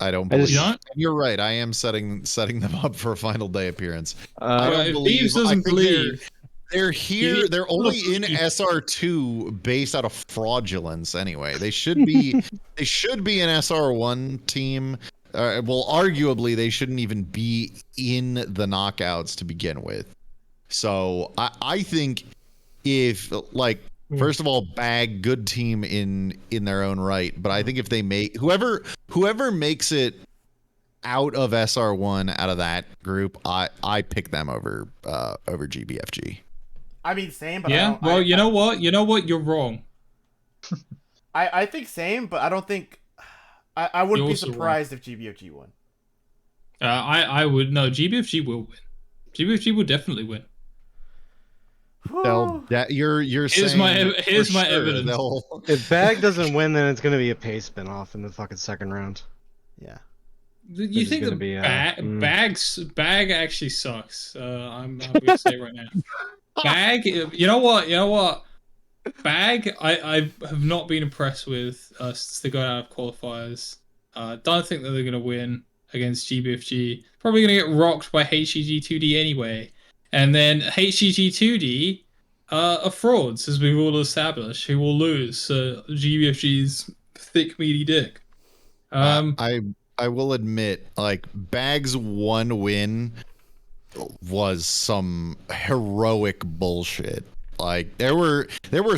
S2: I don't
S8: I
S2: believe.
S8: just-
S3: You know?
S2: You're right. I am setting them up for a final day appearance. I
S8: Uh,
S2: don't
S3: if
S2: believe.
S3: Beeves
S2: I
S3: doesn't
S2: think they're-
S3: believe,
S2: They're here.
S3: He-
S2: They're only in SR2 based out of fraudulence. Anyway, they should be. They should be an SR1 team. Well, arguably, they shouldn't even be in the knockouts to begin with. So I think if like first of all, Bag good team in their own right, but I think if they make whoever makes it out of SR1 out of that group, I pick them over GBFG.
S1: I mean, same, but I
S3: yeah.
S1: don't,
S3: Well,
S1: I,
S3: you know what? You know what? You're wrong.
S1: I think same, but I don't think. I wouldn't
S3: You're
S1: be
S3: also
S1: surprised if GBFG won.
S3: I would no. GBFG will win. GBFG will definitely win.
S2: You're
S3: Here's
S2: saying
S3: my
S2: for sure
S3: evidence.
S8: if Bag doesn't win, then it's gonna be a pace spin-off in the fucking second round.
S1: Yeah.
S3: You
S8: is
S3: think
S8: gonna
S3: the
S8: be,
S3: bag actually sucks? I'm gonna say right now. Bag, you know what? Bag, I have not been impressed with since they got out of qualifiers. Don't think that they're gonna win against GBFG. Probably gonna get rocked by HGG2D anyway. And then HGG2D are frauds, as we've all established, who will lose GBFG's thick meaty dick.
S2: I will admit, like Bag's one win was some heroic bullshit. Like there were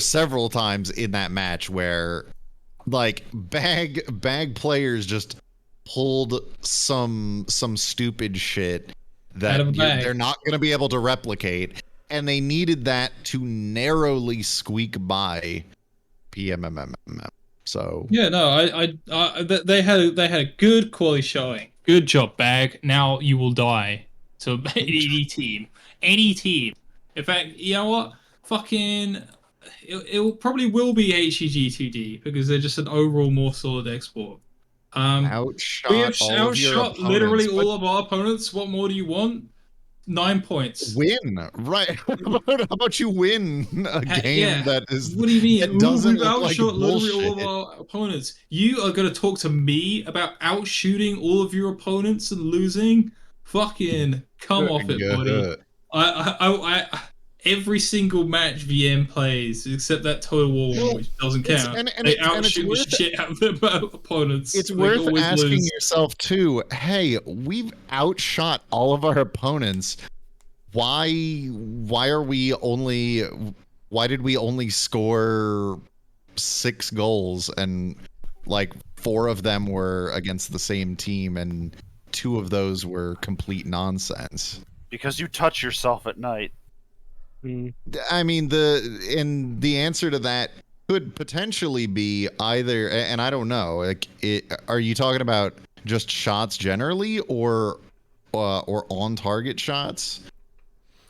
S2: several times in that match where like bag players just pulled some stupid shit that they're not going to be able to replicate, and they needed that to narrowly squeak by PMMM. So
S3: yeah, no, they had a good quality showing. Good job, Bag. Now you will die to any team. In fact, you know what? Fucking, it probably will be HEG2D because they're just an overall more solid export.
S2: outshot
S3: We have
S2: all of your
S3: outshot literally
S2: opponents,
S3: all of our opponents. What more do you want? 9 points.
S2: win, right? How about you win a game that is?
S3: What do you mean?
S2: That doesn't
S3: We've
S2: look like
S3: outshot literally all of
S2: bullshit.
S3: our opponents. You are gonna talk to me about outshooting all of your opponents and losing? Fucking come off it, buddy. I every single match VM plays except that Total War one, which doesn't count. They outshoot the shit out of their opponents.
S2: It's
S3: They
S2: worth
S3: always
S2: asking
S3: lose.
S2: yourself too. Hey, we've outshot all of our opponents. Why did we only score 6 goals and like 4 of them were against the same team and 2 of those were complete nonsense?
S7: Because you touch yourself at night.
S2: I mean, the answer to that could potentially be either, and I don't know. Like, are you talking about just shots generally, or on target shots.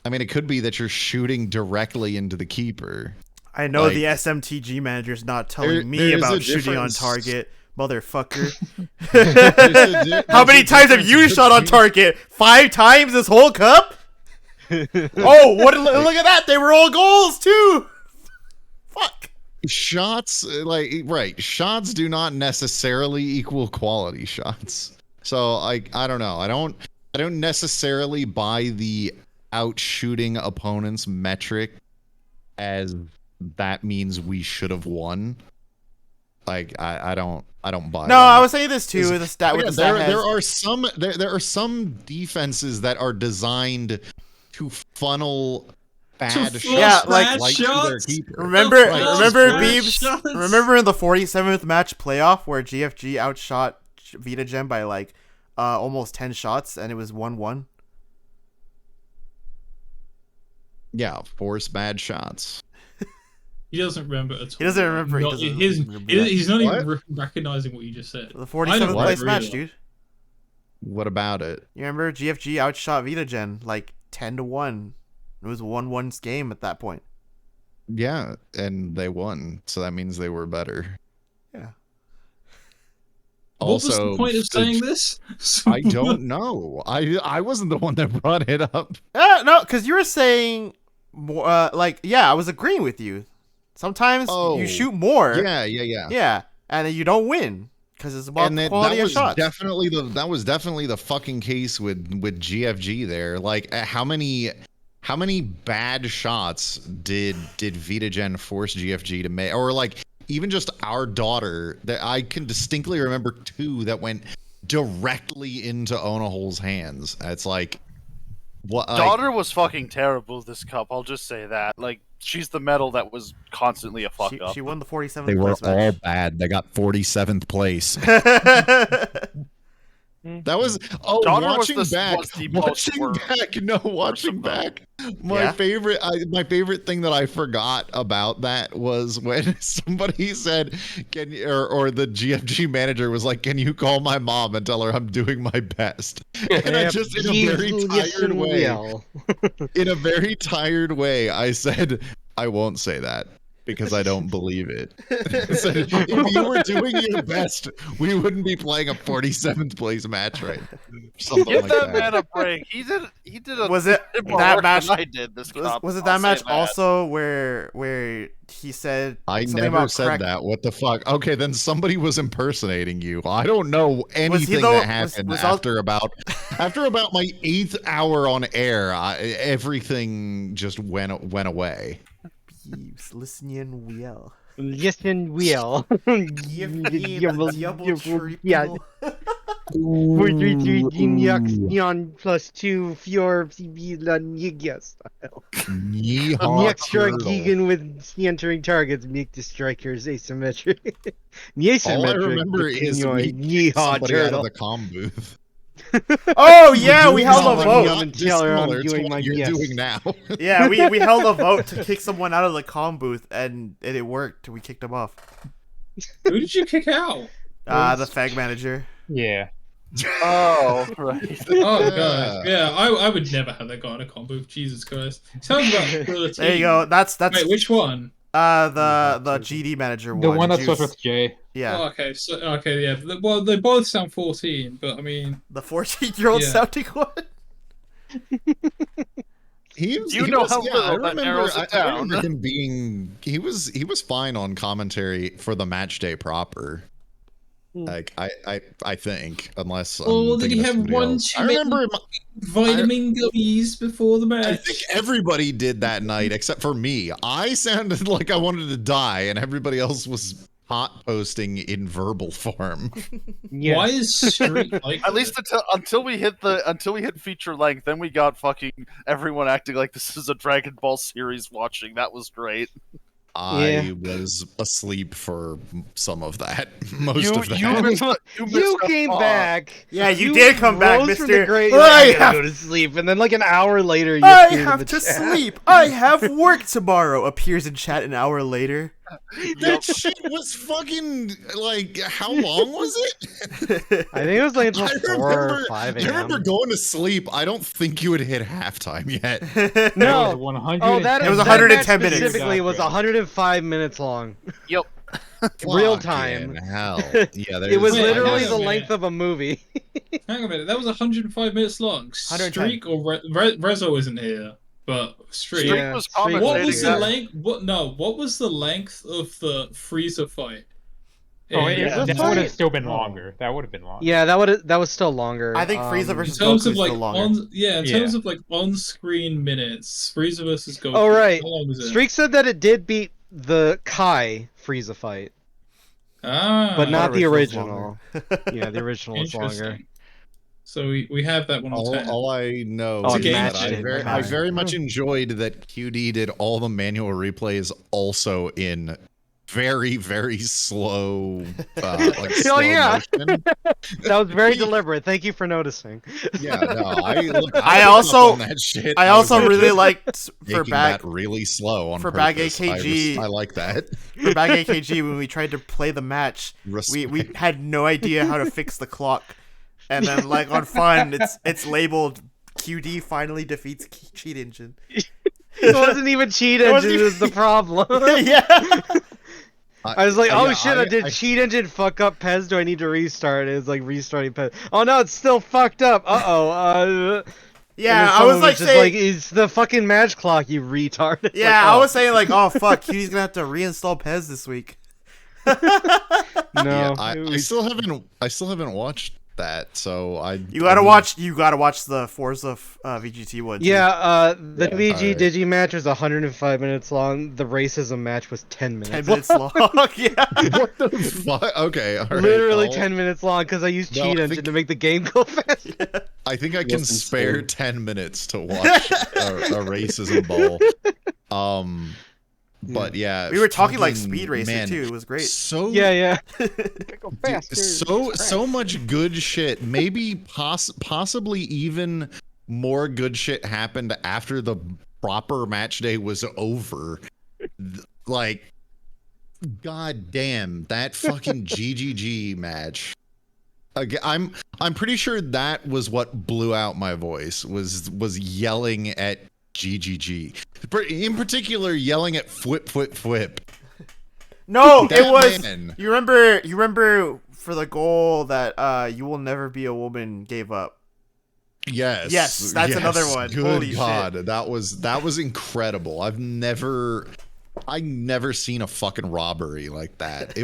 S2: I mean, it could be that you're shooting directly into the keeper.
S1: I know
S2: Like,
S1: the SMTG manager's not telling me
S2: there is
S1: about
S2: a
S1: shooting on
S2: difference.
S1: target, motherfucker.
S2: How
S1: How many times have you shot on target? 5 times this whole cup? Oh, look at that! They were all goals too. Fuck.
S2: Shots, shots do not necessarily equal quality shots. So I don't know. I don't necessarily buy the outshooting opponent's metric as that means we should have won. Like I don't buy.
S1: No,
S2: that.
S1: I was saying this too. With the stat,
S2: Again,
S1: with the stat
S2: there are some defenses that are designed to funnel bad shots.
S1: Yeah, like
S2: right to their keeper.
S1: Remember,
S3: bad
S1: Beebs.
S3: shots.
S1: Remember in the 47th match playoff where GFG outshot VitaGen by like almost 10 shots and it was 1-1.
S2: Yeah, force bad shots.
S3: He doesn't remember at all.
S1: He doesn't remember.
S3: He's not even recognizing what you just said.
S1: The 47th place match, dude.
S2: What about it?
S1: You remember GFG outshot VitaGen like 10-1. It was a 1-1 game at that point.
S2: Yeah, and they won, so that means they were better.
S1: Yeah.
S3: What was the point of saying this?
S2: I don't know. I wasn't the one that brought it up.
S1: No, because you were saying more. I was agreeing with you. Sometimes you shoot more.
S2: Yeah.
S1: And you don't win because it's about the quality of shots.
S2: That was definitely the fucking case with GFG there. Like, how many bad shots did VitaGen force GFG to make, or like even just our daughter? That I can distinctly remember 2 that went directly into Onahol's hands. It's like, what?
S7: Daughter was fucking terrible this cup. I'll just say that. Like, she's the medal that was constantly a fuck up.
S1: She won the 47th
S2: They were
S1: place match.
S2: all bad. They got 47th place. That was watching back. My favorite thing that I forgot about that was when somebody said, "Can you?" or the GFG manager was like, "Can you call my mom and tell her I'm doing my best?" And I just in a very tired way, I said, "I won't say that." Because I don't believe it. So if you were doing your best, we wouldn't be playing a 47th place match right now. Something
S7: Give
S2: like
S7: that man a break. He did a
S1: Was it
S7: more
S1: that
S7: work
S1: match?
S7: than I did this cup.
S1: Was it
S7: I'll
S1: that match
S7: say that.
S1: also where he said
S2: I
S1: something
S2: never
S1: about
S2: said that. What the fuck? Okay, then somebody was impersonating you. I don't know anything that happened after about my 8th hour on air. Everything just went away.
S1: Listen well.
S8: Listen well.
S1: Give me the double triple.
S8: 433 plus 2 for Yes. Extra Gigan with entering targets make the strikers asymmetric.
S2: All I remember is somebody out of the comm booth.
S1: Oh yeah, we held a vote.
S2: Similar to what you're doing now.
S1: Yeah, we held a vote to kick someone out of the comm booth, and it worked. We kicked him off.
S3: Who did you kick out?
S1: The fag manager.
S5: Yeah.
S7: Oh, right.
S3: Oh god. Yeah, I would never have that guy in a comm booth. Jesus Christ. Sounds about ability.
S1: There you go. That's
S3: Wait, which one?
S1: The GD manager one.
S5: The one that's
S1: Juice.
S5: with Jay.
S1: Yeah.
S3: Oh, okay. Yeah. Well, they both sound 14, but I mean,
S1: the 14-year-old sounding one.
S2: I remember him being. He was fine on commentary for the match day proper. Like I think, unless.
S3: Did he have one too many vitamin gummies before the match?
S2: I think everybody did that night except for me. I sounded like I wanted to die, and everybody else was hot posting in verbal form.
S3: Yes. Why is Street like
S7: at least until we hit feature length, then we got fucking everyone acting like this is a Dragon Ball series watching. That was great.
S2: I was asleep for some of that. Most of that.
S8: You came back.
S1: Yeah, you did come back, Mister.
S8: I have to go to sleep, and then like an hour later,
S1: I have to sleep. I have work tomorrow. Appears in chat an hour later.
S2: That shit was fucking like. How long was it?
S8: I think it was like until 4 or 5
S2: I remember
S8: a.m.
S2: going to sleep. I don't think you had hit halftime yet.
S8: No.
S5: It was 100.
S8: Oh, that
S1: It was
S8: that
S1: 110
S8: match
S1: minutes.
S8: specifically was 105 minutes long.
S7: Yep.
S8: Real time.
S2: Fucking hell. Yeah,
S8: It was
S3: Wait,
S8: literally
S3: hang
S8: the
S3: on a
S8: length
S3: minute.
S8: of a movie.
S3: Hang on a minute. That was 105 minutes long.
S1: 110.
S3: Streak or Rezo isn't here, but Streak.
S7: Streak
S8: Yeah,
S7: was
S8: Streak
S3: What
S7: commentating
S3: was the
S7: that.
S3: length? What was the length of the Frieza fight?
S5: Oh,
S3: In-
S5: that
S8: this
S5: would have
S8: fight?
S5: still been
S3: Oh.
S5: longer. That would have been longer.
S8: Yeah, that was still longer.
S1: I think Frieza
S3: In
S1: versus
S3: terms
S1: Goku
S3: of
S1: is
S3: like
S1: still longer.
S3: in terms of like on-screen minutes, Frieza versus Goku.
S8: Oh right,
S3: How long was it?
S8: Streak said that it did beat the Kai Frieza fight,
S3: Ah,
S8: but not the
S1: original's
S8: original. Yeah, the original was longer.
S3: interesting. So we have that one on 10.
S2: All I know
S8: Oh,
S2: is
S3: it
S2: that
S3: matched
S8: it,
S2: I
S8: matched
S2: very
S8: it.
S2: much enjoyed that QD did all the manual replays also in very, very slow, like slow
S8: Oh, yeah.
S2: motion.
S8: That was very deliberate. Thank you for noticing.
S2: Yeah, no, I
S1: I
S2: picked up
S1: also-
S2: on that shit.
S1: I
S2: was
S1: also
S2: like,
S1: really liked for
S2: making
S1: Bag
S2: that really slow on
S1: for Bag
S2: purpose.
S1: AKG.
S2: I like that.
S1: for Bag AKG when we tried to play the match. We
S2: Respect.
S1: had no idea how to fix the clock, and then like on Fun, it's labeled QD finally defeats Cheat Engine.
S8: It wasn't even Cheat
S1: It wasn't
S8: Engine was the problem.
S1: yeah.
S8: I was like, oh
S2: yeah,
S8: shit, I did Cheat Engine fuck up Pez? Do I need to restart? It was like restarting Pez. Oh no, it's still fucked up.
S1: Yeah, I was like
S8: just
S1: saying,
S8: like, it's the fucking match clock, you retard. It's
S1: yeah,
S8: like,
S1: I
S8: oh,
S1: was saying like, oh fuck, QD's gonna have to reinstall Pez this week.
S8: no.
S2: Yeah, I
S8: it was-
S2: still haven't watched that, so
S1: You gotta watch the Forza VGT one. too.
S8: Yeah, the VG
S2: alright.
S8: Digi match was 105 minutes long. The racism match was 10 minutes.
S1: 10 minutes long. Yeah.
S2: What the fuck? Okay, all right.
S8: Literally
S2: I'll-
S8: 10 minutes long because I used
S2: Well,
S8: Cheat
S2: I
S8: Engine
S2: think-
S8: to make the game go fast.
S2: I think I can
S6: That's
S2: spare
S6: insane.
S2: 10 minutes to watch a racism ball. But yeah,
S1: We were talking like
S2: fucking-
S1: Speed Racer
S2: man,
S1: too. It was great.
S2: So
S8: Yeah.
S2: Dude, so much good shit. Maybe possibly even more good shit happened after the proper match day was over. Like, god damn, that fucking GGG match. Again, I'm pretty sure that was what blew out my voice. Was yelling at GGG. In particular, yelling at Flip.
S1: No,
S2: That
S1: it was.
S2: man.
S1: You remember for the goal that you will never be a woman gave up.
S2: Yes,
S1: that's another one.
S2: Good
S1: Holy
S2: God,
S1: shit.
S2: that was incredible. I never seen a fucking robbery like that.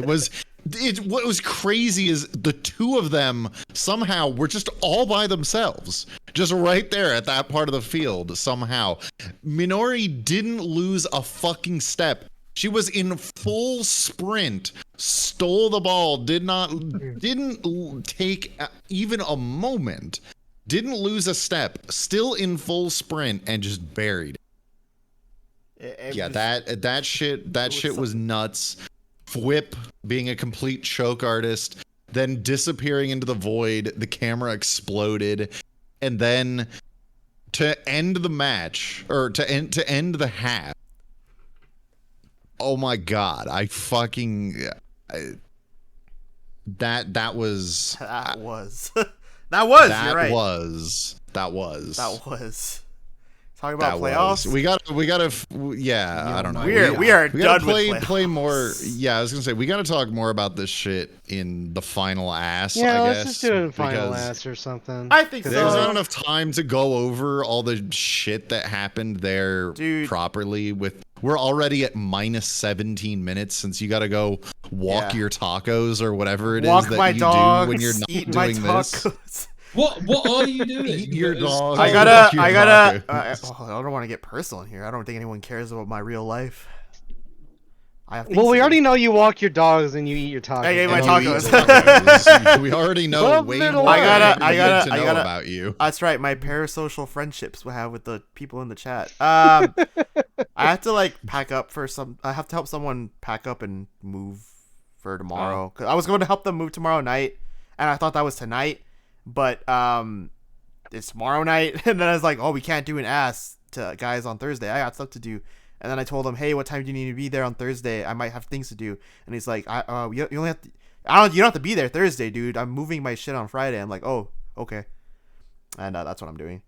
S2: What was crazy is the two of them somehow were just all by themselves, just right there at that part of the field. Somehow, Minori didn't lose a fucking step. She was in full sprint, stole the ball, didn't take even a moment, didn't lose a step, still in full sprint, and just buried. Yeah, that shit was nuts. Whip being a complete choke artist, then disappearing into the void, the camera exploded, and then to end the match, or to end the half. Oh my god, that was
S1: You're right.
S2: That was.
S1: Talking about playoffs.
S2: We gotta. Yeah, I don't know.
S1: We are
S2: We
S1: done
S2: gotta
S1: with playoffs.
S2: play more. Yeah, I was gonna say we gotta talk more about this shit in the final ass.
S8: Yeah,
S2: I
S8: let's
S2: guess,
S8: just do it in Final
S2: because
S8: Ass or something.
S1: I think
S2: There's
S1: so.
S2: not enough time to go over all the shit that happened there
S1: Dude.
S2: properly. We're already at minus 17 minutes since you gotta go walk
S1: Yeah.
S2: your tacos or whatever it is
S1: Walk
S2: that
S1: my
S2: you
S1: dogs.
S2: do when you're not
S1: Eat my
S2: doing this.
S1: tacos.
S3: What are you doing?
S2: Eat your dog.
S1: I
S2: Oh,
S1: gotta.
S2: walk your
S1: I
S2: tacos.
S1: don't want to get personal in here. I don't think anyone cares about my real life. I have.
S8: Well, we already know you walk your dogs and you eat your tacos.
S1: I ate my
S2: And you eat
S1: tacos.
S2: tacos. We already know
S8: Well,
S2: way
S8: then
S2: more
S8: why-
S2: than
S1: I
S2: we
S1: gotta-
S2: need to
S1: I
S2: know
S1: gotta-
S2: about you.
S1: That's right. My parasocial friendships we have with the people in the chat. I have to like pack up for some. I have to help someone pack up and move for tomorrow. 'Cause I was going to help them move tomorrow night, and I thought that was tonight, but it's tomorrow night. And then I was like, oh, we can't do an ass to guys on Thursday. I got stuff to do. And then I told him, hey, what time do you need to be there on Thursday? I might have things to do. And he's like, you only have to. You don't have to be there Thursday, dude. I'm moving my shit on Friday. I'm like, oh, okay, and that's what I'm doing.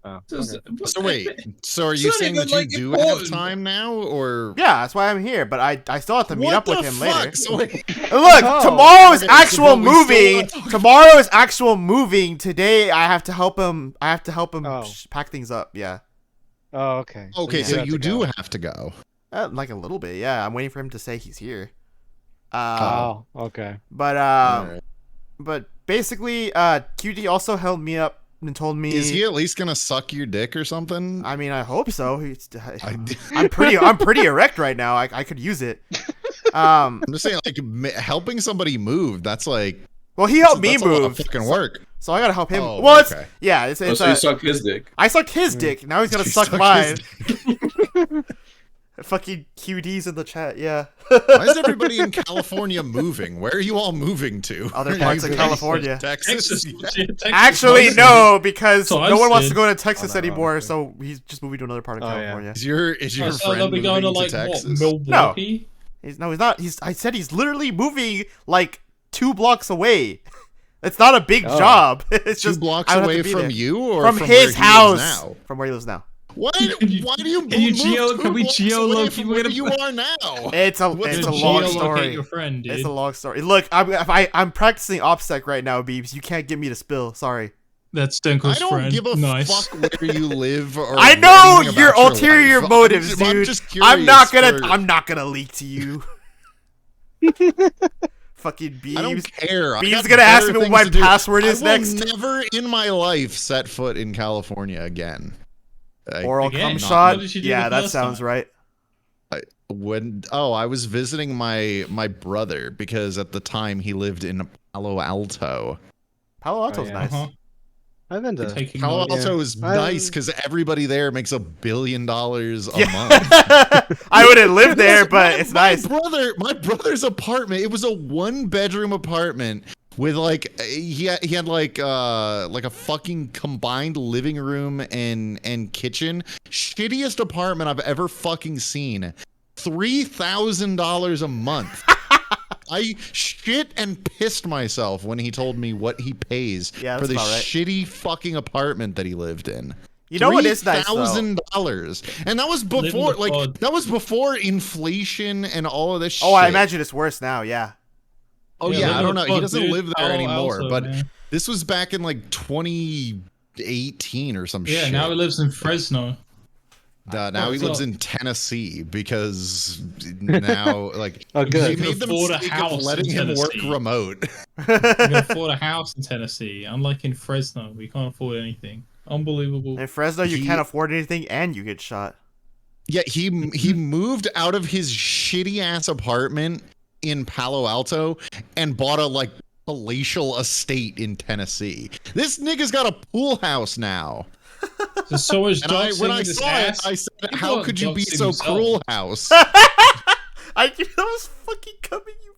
S8: Oh,
S3: So,
S8: okay.
S2: So wait, so are
S3: It's
S2: you
S3: not
S2: saying
S3: even,
S2: that you
S3: like,
S2: do have
S3: important.
S2: time now, or
S1: Yeah, that's why I'm here. But I still have to meet
S2: what
S1: up with
S2: the
S1: him
S2: fuck?
S1: later.
S2: So wait,
S1: Look,
S8: Oh,
S1: tomorrow's
S2: okay, so
S1: actual
S2: but we still
S1: moving.
S2: wanna talk-
S1: Tomorrow is actual moving. Today I have to help him.
S8: Oh.
S1: Pack things up. Yeah,
S8: Oh, okay.
S2: okay,
S8: you
S2: so
S8: have
S2: you
S8: to
S2: do
S8: go.
S2: have to go.
S1: like a little bit. Yeah, I'm waiting for him to say he's here.
S8: Oh, okay.
S1: But
S2: Alright.
S1: but basically, QD also held me up and told me.
S2: Is he at least gonna suck your dick or something?
S1: I mean, I hope so. I'm pretty erect right now. I could use it.
S2: I'm just saying, like, helping somebody move. That's like,
S1: Well, he helped me
S2: that's a lot of
S1: move,
S2: fucking work.
S1: so I gotta help him.
S2: Oh,
S1: Well, it's
S2: okay.
S1: yeah, it's
S6: So you suck his dick.
S1: I sucked his dick. Now he's gonna
S2: You
S1: suck
S2: suck
S1: mine.
S2: his
S1: Fucking QDs in the chat. Yeah.
S2: Why is everybody in California moving? Where are you all moving to?
S1: Other
S2: Are
S1: parts
S2: you
S1: of
S2: going to
S1: California.
S2: Texas?
S3: Texas
S1: Actually,
S3: honestly.
S1: no, because
S3: So
S1: no one wants to
S3: said-
S1: go to Texas
S8: no,
S1: anymore.
S8: honestly.
S1: So he's just moving to another part of
S8: Oh, yeah.
S1: California.
S2: Is your
S3: So
S2: friend
S3: they'll be
S2: moving
S3: going to like
S2: Texas?
S3: what, Milwaukee?
S1: He's not. I said he's literally moving like 2 blocks away. It's not a big
S8: Oh.
S1: job. It's
S2: Two
S1: just
S2: blocks
S1: I don't have
S2: away
S1: to be
S2: from
S1: there.
S2: you, or
S1: from
S2: from
S1: his
S2: where he lives
S1: house.
S2: now?
S1: From where he lives now.
S2: Why?
S3: you-
S2: Why do you
S3: can you
S2: move
S3: geo-
S2: 2
S3: can we
S2: blocks away
S3: geolocate-
S2: from
S3: we're
S2: where
S3: gonna
S2: you
S3: put-
S2: are now?
S1: It's a
S2: What's
S1: it's
S2: the
S1: a long
S3: Geolocate
S1: story.
S3: your friend, dude.
S1: It's a long story. Look, I'm practicing OPSEC right now, Beebs. You can't get me to spill. Sorry.
S3: That's
S2: I
S3: Stenko's
S2: don't
S3: friend.
S2: give a
S3: Nice.
S2: fuck where you live or
S1: I know
S2: anything
S1: your
S2: about
S1: ulterior
S2: life.
S1: motives,
S2: I'm
S1: dude.
S2: just
S1: I'm not gonna.
S2: curious for-
S1: I'm not gonna leak to you. Fucking Beebs.
S2: I don't care. I
S1: Beebs
S2: got
S1: gonna ask
S2: better
S1: me what my
S2: things to do.
S1: password is
S2: I will
S1: next.
S2: never in my life set foot in California again.
S1: Oral
S3: Again,
S1: cum
S3: what
S1: shot.
S3: did you do
S1: Yeah,
S3: the
S1: that
S3: first
S1: sounds
S3: time?
S1: right.
S2: I was visiting my brother because at the time he lived in Palo Alto.
S1: Palo Alto's
S8: yeah.
S1: nice.
S3: Uh-huh.
S8: I've been to.
S3: Taking
S2: Palo
S3: notes.
S2: Alto is
S8: I-
S2: nice because everybody there makes $1 billion a
S1: Yeah.
S2: month.
S1: I wouldn't live there, but it's nice.
S2: My brother's apartment. It was a 1-bedroom apartment with like he had like a fucking combined living room and kitchen. Shittiest apartment I've ever fucking seen. $3,000 a month. I shit and pissed myself when he told me what he pays
S1: Yeah,
S2: for
S1: that's
S2: this
S1: about right.
S2: shitty fucking apartment that he lived in.
S1: You know what is nice though?
S2: $3,000, and that was
S3: Living
S2: before
S3: the
S2: like
S3: pod.
S2: that was before inflation and all of this shit.
S1: Oh, I imagine it's worse now. Yeah.
S2: Oh
S3: Yeah,
S2: yeah,
S3: living
S2: I don't
S3: the
S2: know. He
S3: pod,
S2: doesn't
S3: dude.
S2: live there
S3: Palo
S2: anymore,
S3: Alto,
S2: but
S3: man.
S2: this was back in like 2018 or some
S3: Yeah,
S2: shit.
S3: now he lives in Fresno.
S2: Now he
S3: So-
S2: lives in Tennessee because now like
S8: Oh, good.
S2: they
S3: You can
S2: made the
S3: afford a
S2: mistake
S3: house
S2: of letting
S3: in
S2: him work
S3: Tennessee.
S2: remote.
S3: You can afford a house in Tennessee, unlike in Fresno. We can't afford anything. Unbelievable.
S1: In Fresno, you
S2: He-
S1: can't afford anything and you get shot.
S2: Yeah, he moved out of his shitty ass apartment in Palo Alto and bought a like palatial estate in Tennessee. This nigga's got a pool house now.
S3: There's so much
S2: And
S3: doxing
S2: when I
S3: in this
S2: saw
S3: ass.
S2: it, I said,
S3: People
S2: "How
S3: are
S2: could you be
S3: doxing
S2: so
S3: themselves.
S2: cruel, house?"
S1: I knew that was fucking coming, you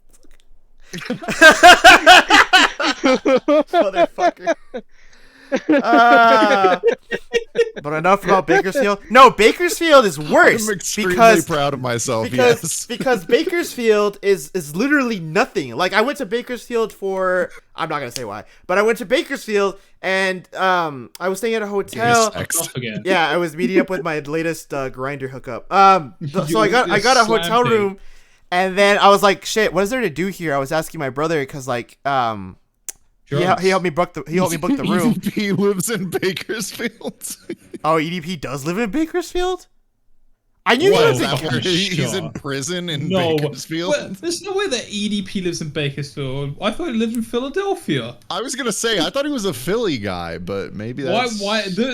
S1: motherfucker. But enough about Bakersfield. No, Bakersfield is worse
S2: I'm extremely
S1: because
S2: proud of myself.
S1: because
S2: Yes.
S1: because Bakersfield is literally nothing. Like I went to Bakersfield for I'm not gonna say why, but I went to Bakersfield and I was staying at a hotel.
S3: Off again.
S1: Yeah, I was meeting up with my latest grinder hookup. So I got a
S3: Slam
S1: hotel
S3: pig.
S1: room, and then I was like, shit, what is there to do here? I was asking my brother because like he helped me book the room.
S2: He lives in Bakersfield.
S1: Oh, EDP does live in Bakersfield? I knew
S2: What,
S1: he
S2: is
S1: was
S2: that
S1: in
S2: where he's in
S3: Sure.
S2: prison in
S3: No,
S2: Bakersfield?
S3: well, there's no way that EDP lives in Bakersfield. I thought he lived in Philadelphia.
S2: I was gonna say I thought he was a Philly guy, but maybe that's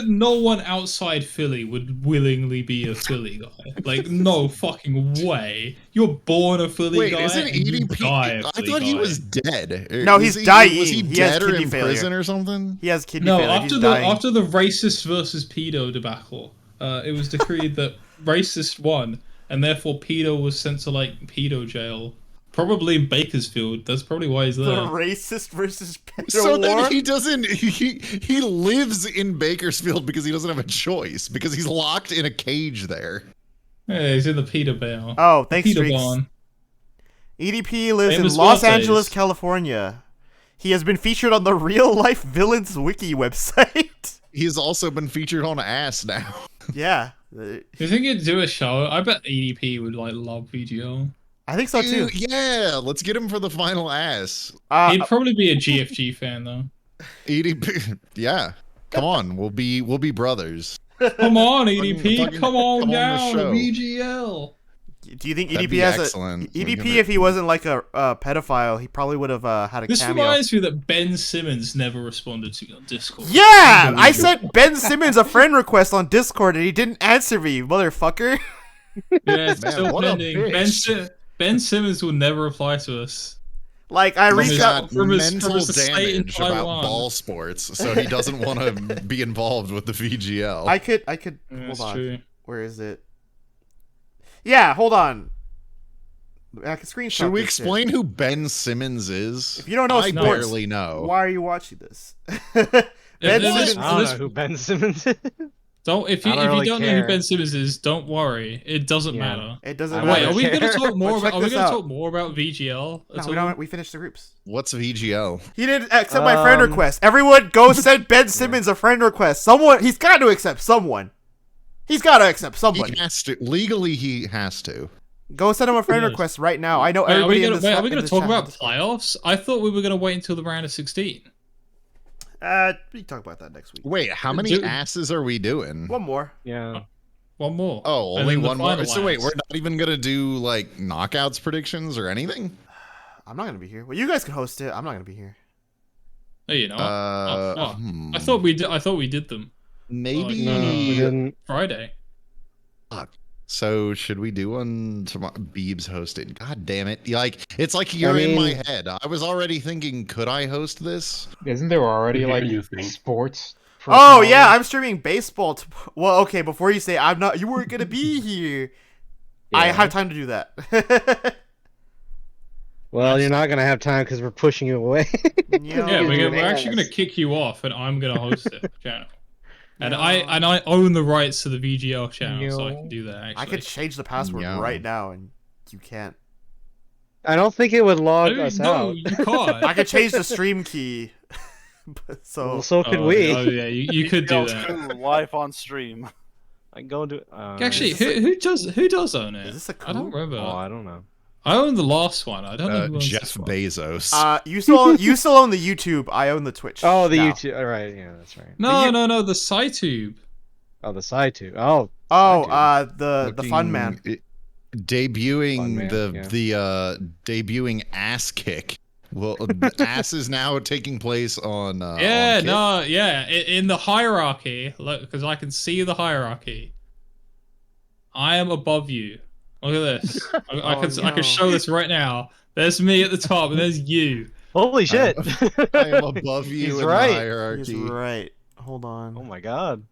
S3: No one outside Philly would willingly be a Philly guy. Like, no fucking way. You're born a Philly
S2: Wait,
S3: guy.
S2: isn't
S3: and you
S2: EDP?
S3: die a
S2: I
S3: Philly
S2: thought he
S3: guy.
S2: was dead.
S1: No, he's dying.
S2: Was he
S1: He has
S2: dead or
S1: kidney
S2: in
S1: failure.
S2: prison or something?
S1: He has kidney
S3: No,
S1: failure.
S3: after
S1: He's
S3: the
S1: dying.
S3: after the racist versus pedo debacle, it was decreed that racist won, and therefore pedo was sent to like pedo jail, probably in Bakersfield. That's probably why he's
S1: the
S3: there.
S1: racist versus pedo
S2: So
S1: war.
S2: then he doesn't. He lives in Bakersfield because he doesn't have a choice because he's locked in a cage there.
S3: Yeah, he's in the pedo bail.
S1: Oh, thanks,
S3: pedo
S1: Streaks.
S3: barn.
S1: EDP lives
S3: Famous
S1: in Los
S3: birthdays.
S1: Angeles, California. He has been featured on the Real Life Villains Wiki website.
S2: He's also been featured on Ass now.
S1: Yeah.
S3: Do you think he'd do a show? I bet EDP would like love VGL.
S1: I think so too.
S2: Dude, yeah, let's get him for the final Ass.
S3: He'd probably be a GFG fan though.
S2: EDP, yeah. Come on, we'll be brothers.
S3: Come on, EDP,
S2: Fucking
S3: come on
S2: come on the
S3: down to
S2: show.
S3: VGL.
S1: Do you think
S2: That'd
S1: EDP
S2: be
S1: has
S2: excellent.
S1: a EDP? If he wasn't like a pedophile, he probably would have had a
S3: This
S1: cameo.
S3: reminds me that Ben Simmons never responded to you on Discord.
S1: Yeah, I sent Ben Simmons a friend request on Discord and he didn't answer me, motherfucker.
S3: Yeah, it's
S2: Man,
S3: still
S2: what a
S3: pending.
S2: bitch.
S3: Ben Simmons will never reply to us.
S1: Like I
S3: From
S1: reached
S3: his-
S1: out.
S3: from his
S2: mental
S3: estate in
S2: damage about
S3: Taiwan.
S2: ball sports, so he doesn't want to be involved with the VGL.
S1: I could.
S3: Yeah,
S1: Hold
S3: that's
S1: on.
S3: true.
S1: Where is it? Yeah, hold on. I can screenshot.
S2: Should we
S1: this shit.
S2: explain who Ben Simmons is?
S1: If you don't know
S2: I
S1: sports,
S2: barely know.
S1: Why are you watching this?
S3: If
S1: Ben
S3: this-
S1: Simmons.
S8: I don't
S3: this-
S8: know who Ben Simmons is.
S3: Don't if you
S8: I don't
S3: if
S8: really
S3: you don't know
S8: care.
S3: who Ben Simmons is, don't worry. It doesn't
S8: Yeah.
S3: matter.
S1: It doesn't
S8: I
S1: matter.
S3: Wait, are we
S8: care.
S3: going to talk more
S1: But check
S3: about? Are we
S1: this
S3: going to
S1: out.
S3: talk more about VGL?
S1: No,
S3: at
S1: we
S3: all?
S1: don't. We finished the groups.
S2: What's VGL?
S1: He didn't accept my friend request. Everyone, go send Ben Simmons a friend request. Someone, he's got to accept someone. He's got to accept somebody.
S2: He has to. Legally, he has to.
S1: Go send him a friend
S3: Yes.
S1: request right now. I know
S3: Wait, are we
S1: everybody in
S3: going
S1: this.
S3: to
S1: in this
S3: talk
S1: chat
S3: about
S1: has-
S3: playoffs? I thought we were going to wait until the round of 16.
S1: We can talk about that next week.
S2: Wait, how many
S3: Dude.
S2: asses are we doing?
S1: One more.
S8: Yeah.
S3: One more.
S2: Oh,
S3: And
S2: only
S3: then the
S2: one more.
S3: final
S2: So wait,
S3: ass.
S2: we're not even gonna do like knockouts predictions or anything.
S1: I'm not gonna be here. Well, you guys can host it. I'm not gonna be here.
S3: No, you know. Oh,
S2: Hmm.
S3: I thought we did. I thought we did them
S2: Maybe.
S8: No, we didn't.
S3: Friday.
S2: So should we do one tomorrow? Beebs hosted. God damn it! Like it's like you're in my
S8: mean-
S2: head. I was already thinking, could I host this?
S5: Isn't there already
S9: Yeah,
S5: like
S9: you think.
S5: sports? for
S1: Oh
S5: tomorrow?
S1: yeah, I'm streaming baseball. Well, okay. Before you say I'm not, you weren't gonna be here. I
S8: Yeah.
S1: have time to do that.
S8: Well, you're not gonna have time because we're pushing you away.
S3: Yeah, we're
S8: Yes.
S3: actually going to kick you off, and I'm going to host it channel. And I own the rights to the VGL channel, so I can do that. Actually,
S1: I could change the password
S2: Yeah.
S1: right now, and you can't.
S8: I don't think it would log
S3: No,
S8: us
S3: no,
S8: out.
S3: you can't.
S1: I could change the stream key. But so
S8: Well, so could
S3: Oh,
S8: we.
S3: Oh yeah, you could do
S7: VGL
S3: that.
S7: 2 live on stream.
S8: I can go and do.
S3: Actually,
S1: Is this
S3: who does own it?
S1: is this a
S3: I don't
S1: coup?
S3: remember.
S8: Oh, I don't know.
S3: I own the last one. I don't know who owns
S2: Jeff
S3: this one.
S2: Bezos.
S1: you still own the YouTube. I own the Twitch.
S8: Oh, the
S1: now.
S8: YouTube. All right, yeah, that's right.
S3: No,
S1: you-
S3: no, the SciTube.
S8: Oh, the side tube. Oh,
S1: Oh,
S8: Side
S1: the fun man.
S2: Debuting
S8: Fun man,
S2: the debuting ass kick. Well, ass is now taking place on.
S3: Yeah,
S2: on Kick.
S3: no, yeah. In the hierarchy, look, because I can see the hierarchy. I am above you. Look at this. I
S1: Oh,
S3: can show this right now. There's me at the top, and there's you.
S8: holy shit!
S2: I am above you
S8: He's
S2: in
S8: right.
S2: the
S1: He's
S2: hierarchy.
S1: right. Hold on.
S8: Oh my god.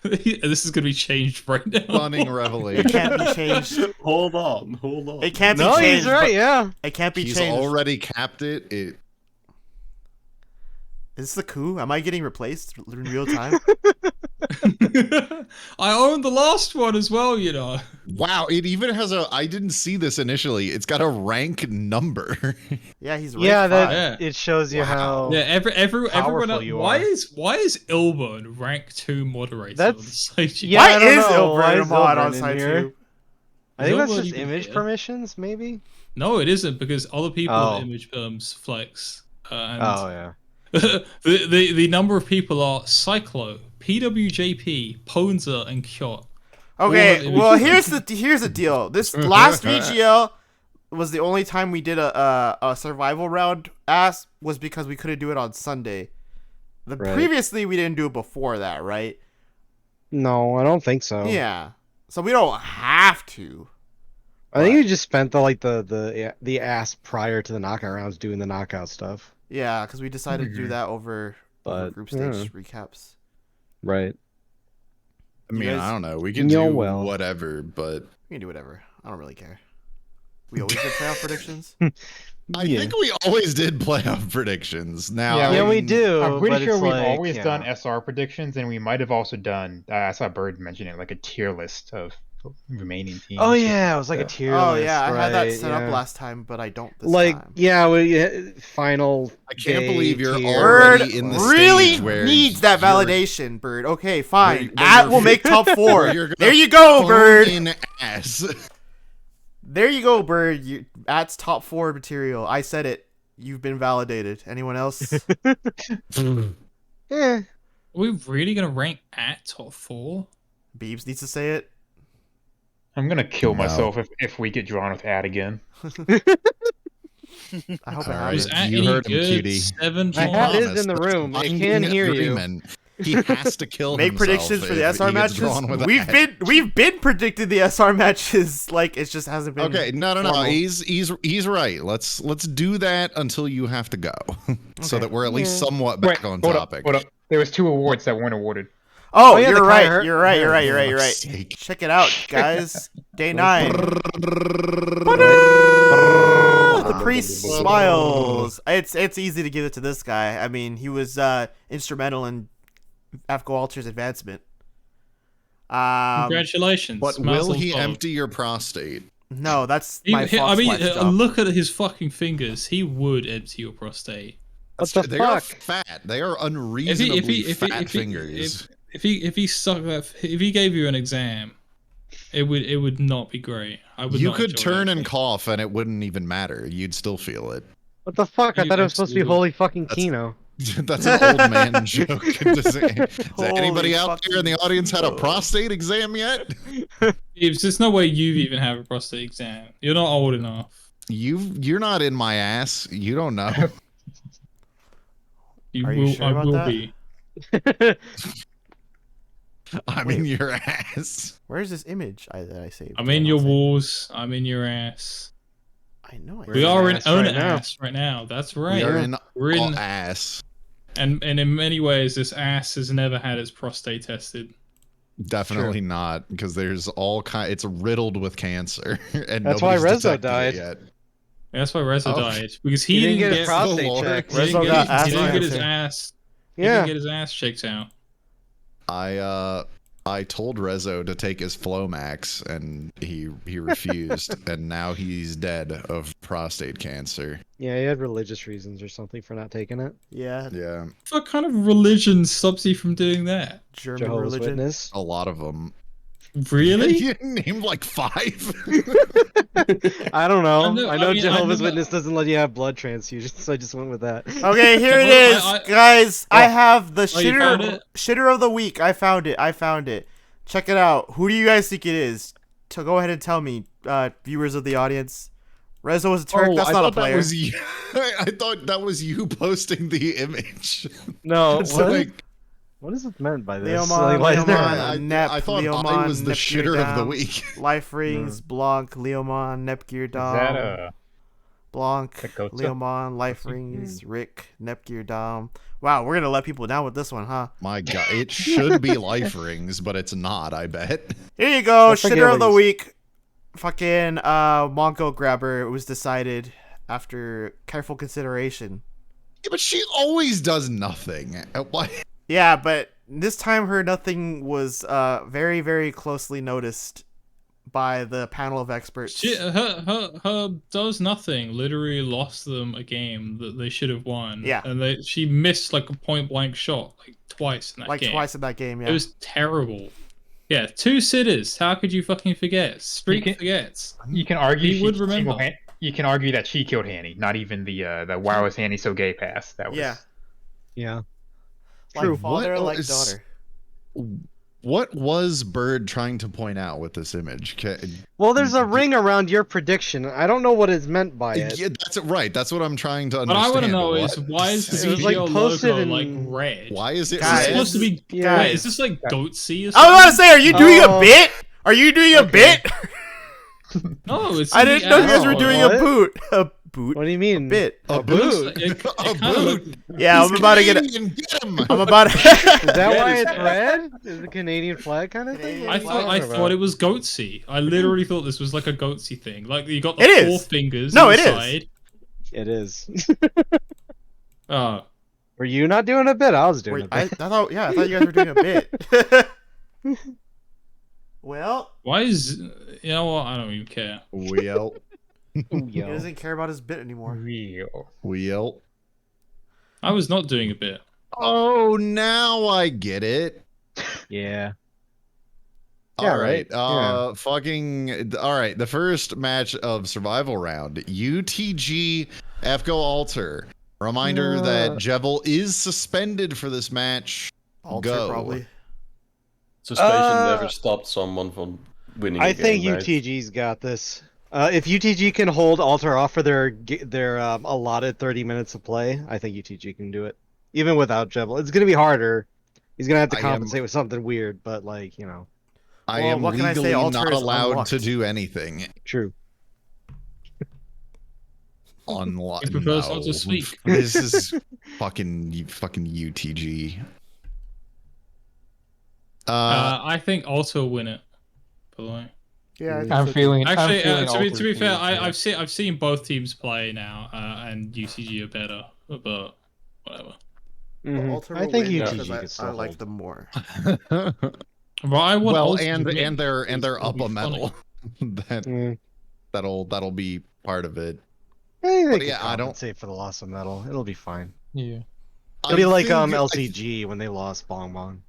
S3: This is gonna be changed right now.
S2: Stunning
S1: It
S2: revelation.
S1: can't be changed.
S9: Hold on, hold on.
S1: It can't be
S8: No,
S1: changed.
S8: he's right.
S1: but-
S8: Yeah.
S1: It can't be
S2: He's
S1: changed.
S2: already capped it. It
S1: Is this a coup? Am I getting replaced in real time?
S3: I own the last one as well, you know.
S2: wow. It even has a. I didn't see this initially. It's got a rank number.
S1: Yeah, he's right.
S8: Yeah, that
S3: Yeah.
S8: it shows you how.
S3: Yeah, everyone.
S8: Powerful
S3: Else,
S8: you
S3: why
S8: are.
S3: is Ilbun rank 2 moderator?
S8: That's-
S3: on the site?
S8: Yeah,
S1: Why
S8: I don't
S1: is
S8: know. Why
S1: Ilbert
S8: is
S1: a mod on
S8: Ilbert in
S1: side
S8: here?
S1: 2?
S8: I think that's
S3: Nobody
S8: just
S3: can
S8: image
S3: care.
S8: permissions, maybe.
S3: No, it isn't because other people
S8: Oh.
S3: in image perms flex. And
S8: Oh yeah.
S3: the number of people are Cyclo, PWJP, Ponza, and Kjot.
S1: Okay,
S3: Or-
S1: well here's the deal. This last VGL was the only time we did a survival round was because we couldn't do it on Sunday.
S8: Right.
S1: Previously we didn't do it before that, right?
S8: No, I don't think so.
S1: Yeah. So we don't have to.
S8: I think you just spent the ass prior to the knockout rounds doing the knockout stuff.
S1: Yeah, because we decided to do that over
S8: But,
S1: group stage recaps.
S8: Right.
S2: I mean,
S1: guys-
S2: I don't know. We can
S8: Yeah,
S2: do
S8: well.
S2: whatever, but
S1: We can do whatever. I don't really care. We always did playoff predictions.
S2: I
S8: Yeah.
S2: think we always did playoff predictions. Now,
S5: Yeah,
S8: Yeah, we
S2: mean,
S8: do.
S5: I'm pretty
S8: but
S5: sure
S8: it's
S5: we've
S8: like,
S5: always
S8: yeah.
S5: done SR predictions, and we might have also done. I saw Bird mention it, like a tier list of remaining teams.
S8: Oh yeah, it was like a tier
S1: Oh
S8: list.
S1: yeah, I had that
S8: right,
S1: set
S8: yeah.
S1: up last time, but I don't this
S8: Like
S1: time.
S8: final.
S2: I can't believe you're
S8: tier.
S1: Bird
S2: already in the
S1: really
S2: stage where
S1: needs that
S2: you're-
S1: validation, Bird. Okay, fine.
S2: where
S1: At
S2: you're-
S1: will make top
S2: where
S1: 4.
S2: you're gonna
S1: There you go,
S2: phone
S1: Bird.
S2: in ass.
S1: There you go, Bird. At's top 4 material. I said it. You've been validated. Anyone else?
S8: Yeah.
S3: Are we really gonna rank at top 4?
S1: Beebs needs to say it.
S5: I'm gonna kill
S2: No.
S5: myself if we get drawn with Ad again.
S1: I hope
S2: All
S1: it
S2: right,
S3: Was
S1: happens.
S3: At
S2: you
S3: any
S2: heard him,
S3: good?
S2: cutie.
S3: 7
S8: My
S2: He
S8: hat
S3: points?
S8: is in the
S2: promised.
S8: room.
S2: That's
S8: It
S2: a
S8: can
S2: binding
S8: hear you.
S2: agreement. He has to kill
S1: Make
S2: himself
S1: predictions for the
S2: if
S1: SR
S2: he gets
S1: matches.
S2: drawn with
S1: We've
S2: that.
S1: been predicting the SR matches. Like it just hasn't been.
S2: Okay, no.
S1: formal.
S2: He's right. Let's do that until you have to go, so
S1: Okay.
S2: that we're at least
S8: Yeah.
S2: somewhat
S5: Wait,
S2: back on
S5: hold
S2: topic.
S5: up. There was 2 awards that weren't awarded.
S1: Oh,
S8: Oh, yeah,
S1: you're
S8: the
S1: right.
S8: Kyrie-
S1: You're right. You're right.
S8: Yeah,
S1: You're right.
S2: for
S1: You're right.
S2: fuck's sake.
S1: Check it out, guys. Day 9. The priest smiles. It's easy to give it to this guy. I mean, he was instrumental in Afgo Alter's advancement.
S3: Congratulations.
S2: But
S3: Mazel
S2: will he
S3: tov.
S2: empty your prostate?
S1: No, that's
S3: He-
S1: my
S3: he-
S1: Fox wife's job.
S3: look at his fucking fingers. He would empty your prostate.
S8: What the
S2: They are
S8: fuck?
S2: fat. They are unreasonably fat
S3: if he-
S2: fingers.
S3: If he sucked that, if he gave you an exam, it would not be great. I would.
S2: You
S3: not
S2: could
S3: enjoy
S2: turn
S3: it.
S2: and cough, and it wouldn't even matter. You'd still feel it.
S8: What the fuck? I
S3: You
S8: thought it was supposed to be
S3: absolutely-
S8: holy fucking
S2: That's-
S8: Kino.
S2: That's an old man joke. Does anybody
S1: Holy
S2: out there in the
S1: fucking
S2: audience had a
S1: Kino.
S2: prostate exam yet?
S3: There's no way you've even had a prostate exam. You're not old enough.
S2: You're not in my ass. You don't know.
S3: You
S1: Are you
S3: will.
S1: sure
S3: I
S1: about
S3: will
S1: that?
S3: be.
S2: I'm in your ass.
S1: Where's this image that I saved?
S3: I'm in your
S1: I'll save it.
S3: walls. I'm in your ass.
S1: I know.
S3: We are in
S8: ass
S3: own
S8: right now.
S3: ass right now. That's right.
S2: We are in
S3: We're
S2: all
S3: in,
S2: ass.
S3: and in many ways, this ass has never had its prostate tested.
S2: Definitely not, because there's all kind. It's riddled with cancer, and
S8: That's why
S2: nobody's
S8: Rezo
S2: detected
S8: died.
S2: it yet.
S3: That's why Reza
S2: Oh.
S3: died, because
S8: He didn't get his
S3: get
S8: prostate
S2: Lord.
S8: checked.
S3: he didn't
S1: Rezo
S3: get
S1: got
S3: his-
S1: ass
S3: he didn't get his
S1: cancer.
S3: ass. He
S8: Yeah.
S3: didn't get his ass checked out.
S2: I told Rezo to take his Flomax, and he refused, and now he's dead of prostate cancer.
S8: Yeah, he had religious reasons or something for not taking it.
S1: Yeah,
S2: Yeah,
S3: What kind of religion stops you from doing that?
S1: German
S8: Jehovah's
S1: religion.
S8: Witness.
S2: a lot of them.
S3: Really?
S2: You named like 5.
S8: I don't know.
S3: I
S8: I
S3: know-
S8: know
S3: I mean, I
S8: Jehovah's
S3: know that-
S8: Witness doesn't let you have blood transfusions, so I just went with that.
S1: Okay, here it
S3: Well,
S1: is,
S3: I-
S1: guys. I have the
S3: Oh, you found
S1: shitter
S3: it?
S1: shitter of the week. I found it. Check it out. Who do you guys think it is? To go ahead and tell me, viewers of the audience. Rezo was a Turk. That's
S2: I
S1: not a
S2: thought that
S1: player.
S2: was you. I thought that was you posting the image.
S8: No,
S2: It's
S8: what?
S2: like,
S8: What is it meant by this?
S1: Leomon,
S8: why is there-
S1: Leomon, Nep,
S2: I thought I
S1: Leomon,
S2: was the
S1: Nepgear
S2: shitter of the
S1: Dam,
S2: week.
S1: Life Rings, Blanc, Leomon, Nepgear
S5: Is that
S1: Dom, Blanc,
S5: Dakota?
S1: Leomon, Life Rings, Rick, Nepgear Dom. Wow, we're gonna let people down with this one, huh?
S2: My God, it should be life rings, but it's not. I bet.
S1: Here you go,
S8: Let's forget
S1: shitter of the
S8: what
S1: week. Fucking Monko Grabber was decided after careful consideration.
S2: Yeah, but she always does nothing. Why?
S1: Yeah, but this time her nothing was very, very closely noticed by the panel of experts.
S3: Her does nothing. Literally lost them a game that they should have won.
S1: Yeah.
S3: And she missed like a point blank shot like twice in that
S1: like
S3: game.
S1: twice in that game, yeah.
S3: It was terrible. Yeah, 2 sitters. How could you fucking forget? Streak
S5: can-
S3: forgets.
S5: You can argue
S3: He would remember.
S5: You can argue that she killed Hanny, not even the "Wow is Hanny so gay" pass. That was
S1: Yeah.
S8: Yeah.
S1: Like
S8: True.
S1: father,
S2: What
S1: like
S2: is-
S1: daughter.
S2: What was Bird trying to point out with this image?
S8: Well, there's a ring around your prediction. I don't know what is meant by it.
S2: Yeah, that's it. Right. That's what I'm trying to
S3: What
S2: understand.
S3: I want to know
S2: What-
S3: is why is the
S8: It was, like,
S3: VGL
S8: posted
S3: logo
S8: in-
S3: like red?
S2: Why is it
S1: Guys,
S3: It's
S2: red?
S3: supposed to be.
S8: Yeah.
S3: Wait, is this like Goatsy or
S1: I was
S3: something?
S1: about to say, are you doing a
S8: Oh.
S1: bit? Are you doing a bit?
S3: No, it's.
S1: I
S3: in the
S1: didn't know you guys were
S3: ad.
S1: doing
S8: What?
S1: a boot. A boot?
S8: What do you mean?
S1: Bit.
S2: A
S8: boot?
S3: It
S2: A
S3: kinda looked-
S2: boot.
S1: Yeah, I'm about to get
S2: Canadian, get him.
S1: I'm about to...
S8: Is that
S3: Yeah,
S8: why
S3: it's-
S8: it's red? Is it the Canadian flag kind of thing?
S3: I thought it was Goatsy. I literally thought this was like a Goatsy thing. Like you got the
S1: It is.
S3: 4 fingers.
S1: No,
S3: on
S1: it
S3: the
S1: is.
S3: side.
S8: It is.
S3: Oh,
S8: Were you not doing a bit? I was doing
S1: Wait,
S8: a
S1: I
S8: bit.
S1: thought you guys were doing a bit. Well,
S3: Why is you know what? I don't even care.
S2: Wheel.
S1: he doesn't care about his bit anymore.
S2: Wheel.
S3: I was not doing a bit.
S2: Oh, now I get it.
S8: Yeah.
S2: All right.
S8: Yeah.
S2: Fucking. All right. The first match of survival round. UTG FGO Alter. Reminder that Jevil is suspended for this match.
S1: Alter
S2: Go.
S1: probably.
S6: Suspension never stopped someone from winning.
S8: I
S6: a
S8: think
S6: game, right?
S8: UTG's got this. If UTG can hold Alter off for their allotted 30 minutes of play, I think UTG can do it. Even without Jebel. It's going to be harder. He's going to have to compensate with something weird, but like, you know.
S2: I
S1: Well,
S2: am
S1: what can I say?
S2: legally
S1: Alter
S2: not
S1: is
S2: allowed
S1: unlocked.
S2: to do anything.
S8: True.
S2: Unlocked.
S3: He prefers not to speak.
S2: This is fucking UTG.
S3: I think Alter will win it. By the way.
S1: Yeah, I think
S5: I'm
S1: so,
S5: feeling.
S3: Actually,
S5: I'm feeling
S3: to be fair,
S5: Alter's
S3: I've seen both teams play now, and UCG are better, but whatever.
S1: Alter
S8: I
S1: will
S8: think
S1: win
S8: UTG
S1: because
S8: can still
S1: I like
S8: hold.
S1: them more.
S3: Well, I want
S2: well,
S3: Alter
S2: and
S3: to win,
S2: they're
S3: because it'll
S2: up
S3: be
S2: a medal.
S3: funny.
S2: that'll be part of it.
S8: I think they
S2: But
S8: can
S2: yeah, I don't.
S8: compensate for the loss of medal. It'll be fine.
S5: Yeah.
S8: It'll be like
S2: think-
S8: LCG when they lost Bong Bong.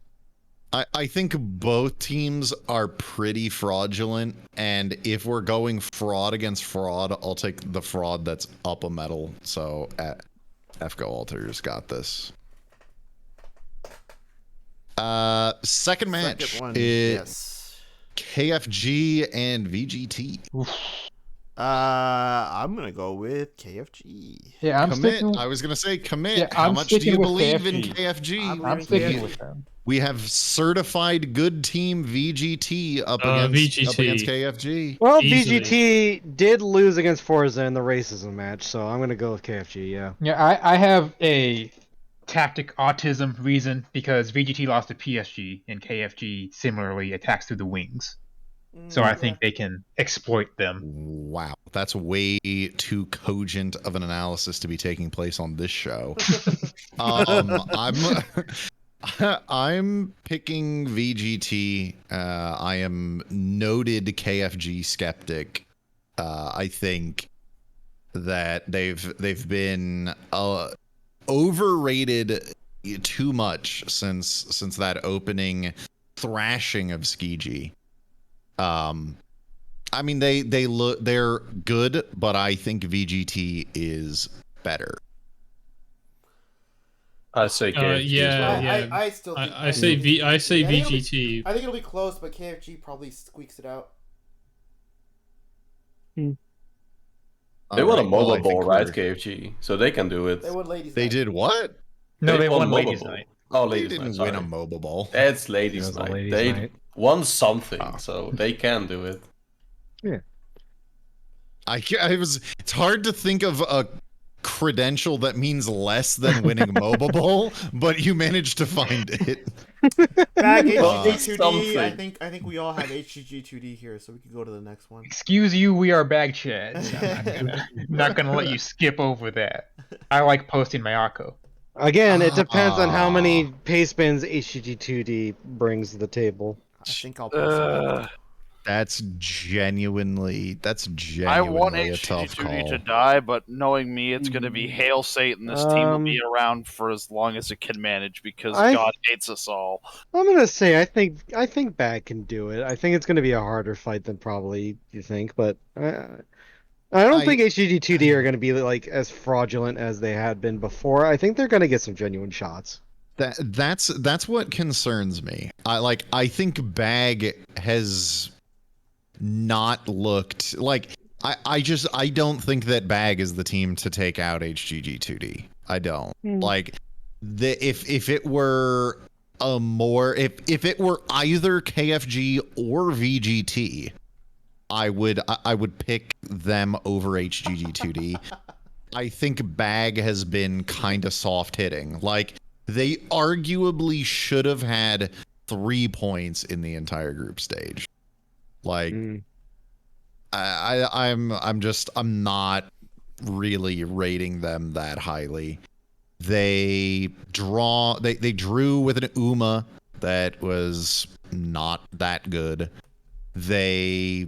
S2: I think both teams are pretty fraudulent, and if we're going fraud against fraud, I'll take the fraud that's up a medal. So FGO Alter's got this. Second match
S1: Second one,
S2: is
S1: yes.
S2: KFG and VGT.
S1: I'm gonna go with KFG.
S5: Yeah, I'm
S2: Commit.
S5: sticking.
S2: I was gonna say commit.
S5: Yeah,
S2: How
S5: I'm
S2: much do
S5: sticking
S2: you
S5: with
S2: believe in
S5: KFG.
S2: KFG?
S5: I'm sticking with them.
S2: We have certified good team VGT up against
S3: VGT.
S2: KFG.
S8: Well,
S3: Easily.
S8: VGT did lose against Forza in the racism match, so I'm gonna go with KFG. Yeah.
S5: Yeah, I have a tactic autism reason because VGT lost to PSG and KFG similarly attacks through the wings. So I think they can exploit them.
S2: Wow, that's way too cogent of an analysis to be taking place on this show. I'm picking VGT. I am noted KFG skeptic. I think that they've been overrated too much since that opening thrashing of Skiji. I mean they're good, but I think VGT is better.
S6: I say KFG.
S3: Yeah.
S1: I still think
S3: I say
S1: think
S3: VGT.
S1: I think it'll be close, but KFG probably squeaks it out.
S6: They won a mobile
S2: I think
S6: ball, right?
S2: we're-
S6: KFG, so they can do it.
S1: They won ladies.
S2: They
S1: night.
S2: did what?
S5: No, they won
S6: Mobile
S5: Ladies
S6: Ball.
S5: Night.
S6: Oh,
S2: They
S6: ladies
S2: didn't
S6: night.
S2: win a
S6: Sorry.
S2: mobile ball.
S6: It's
S8: It
S6: ladies
S8: was a
S6: night.
S8: ladies'
S6: They
S8: night.
S6: won something,
S2: Oh.
S6: so they can do it.
S2: It's hard to think of a credential that means less than winning mobile ball, but you managed to find it.
S1: Back
S6: Well,
S1: HGG2D. I
S6: something.
S1: think we all have HGG2D here, so we can go to the next one.
S5: Excuse you, we are bag chads. I'm not gonna let you skip over that. I like posting my Akko.
S8: Again, it depends on how many pay spins HGG2D brings to the table.
S1: I think I'll post it.
S2: That's genuinely
S7: I want
S2: a tough
S7: HG2D
S2: call.
S7: to die, but knowing me, it's going to be Hail Satan. This team will be
S8: Um,
S7: around for as long as it can manage because
S8: I-
S7: God hates us all.
S8: I'm gonna say I think Bag can do it. I think it's gonna be a harder fight than probably you think, but I don't think HGG2D are gonna be like as fraudulent as they had been before. I think they're gonna get some genuine shots.
S2: That's what concerns me. I think Bag has not looked like I don't think that Bag is the team to take out HGG2D. I don't. Like if it were if it were either KFG or VGT, I would pick them over HGG2D. I think Bag has been kind of soft hitting. Like they arguably should have had 3 points in the entire group stage. Like I'm not really rating them that highly. They drew with an Uma that was not that good. they.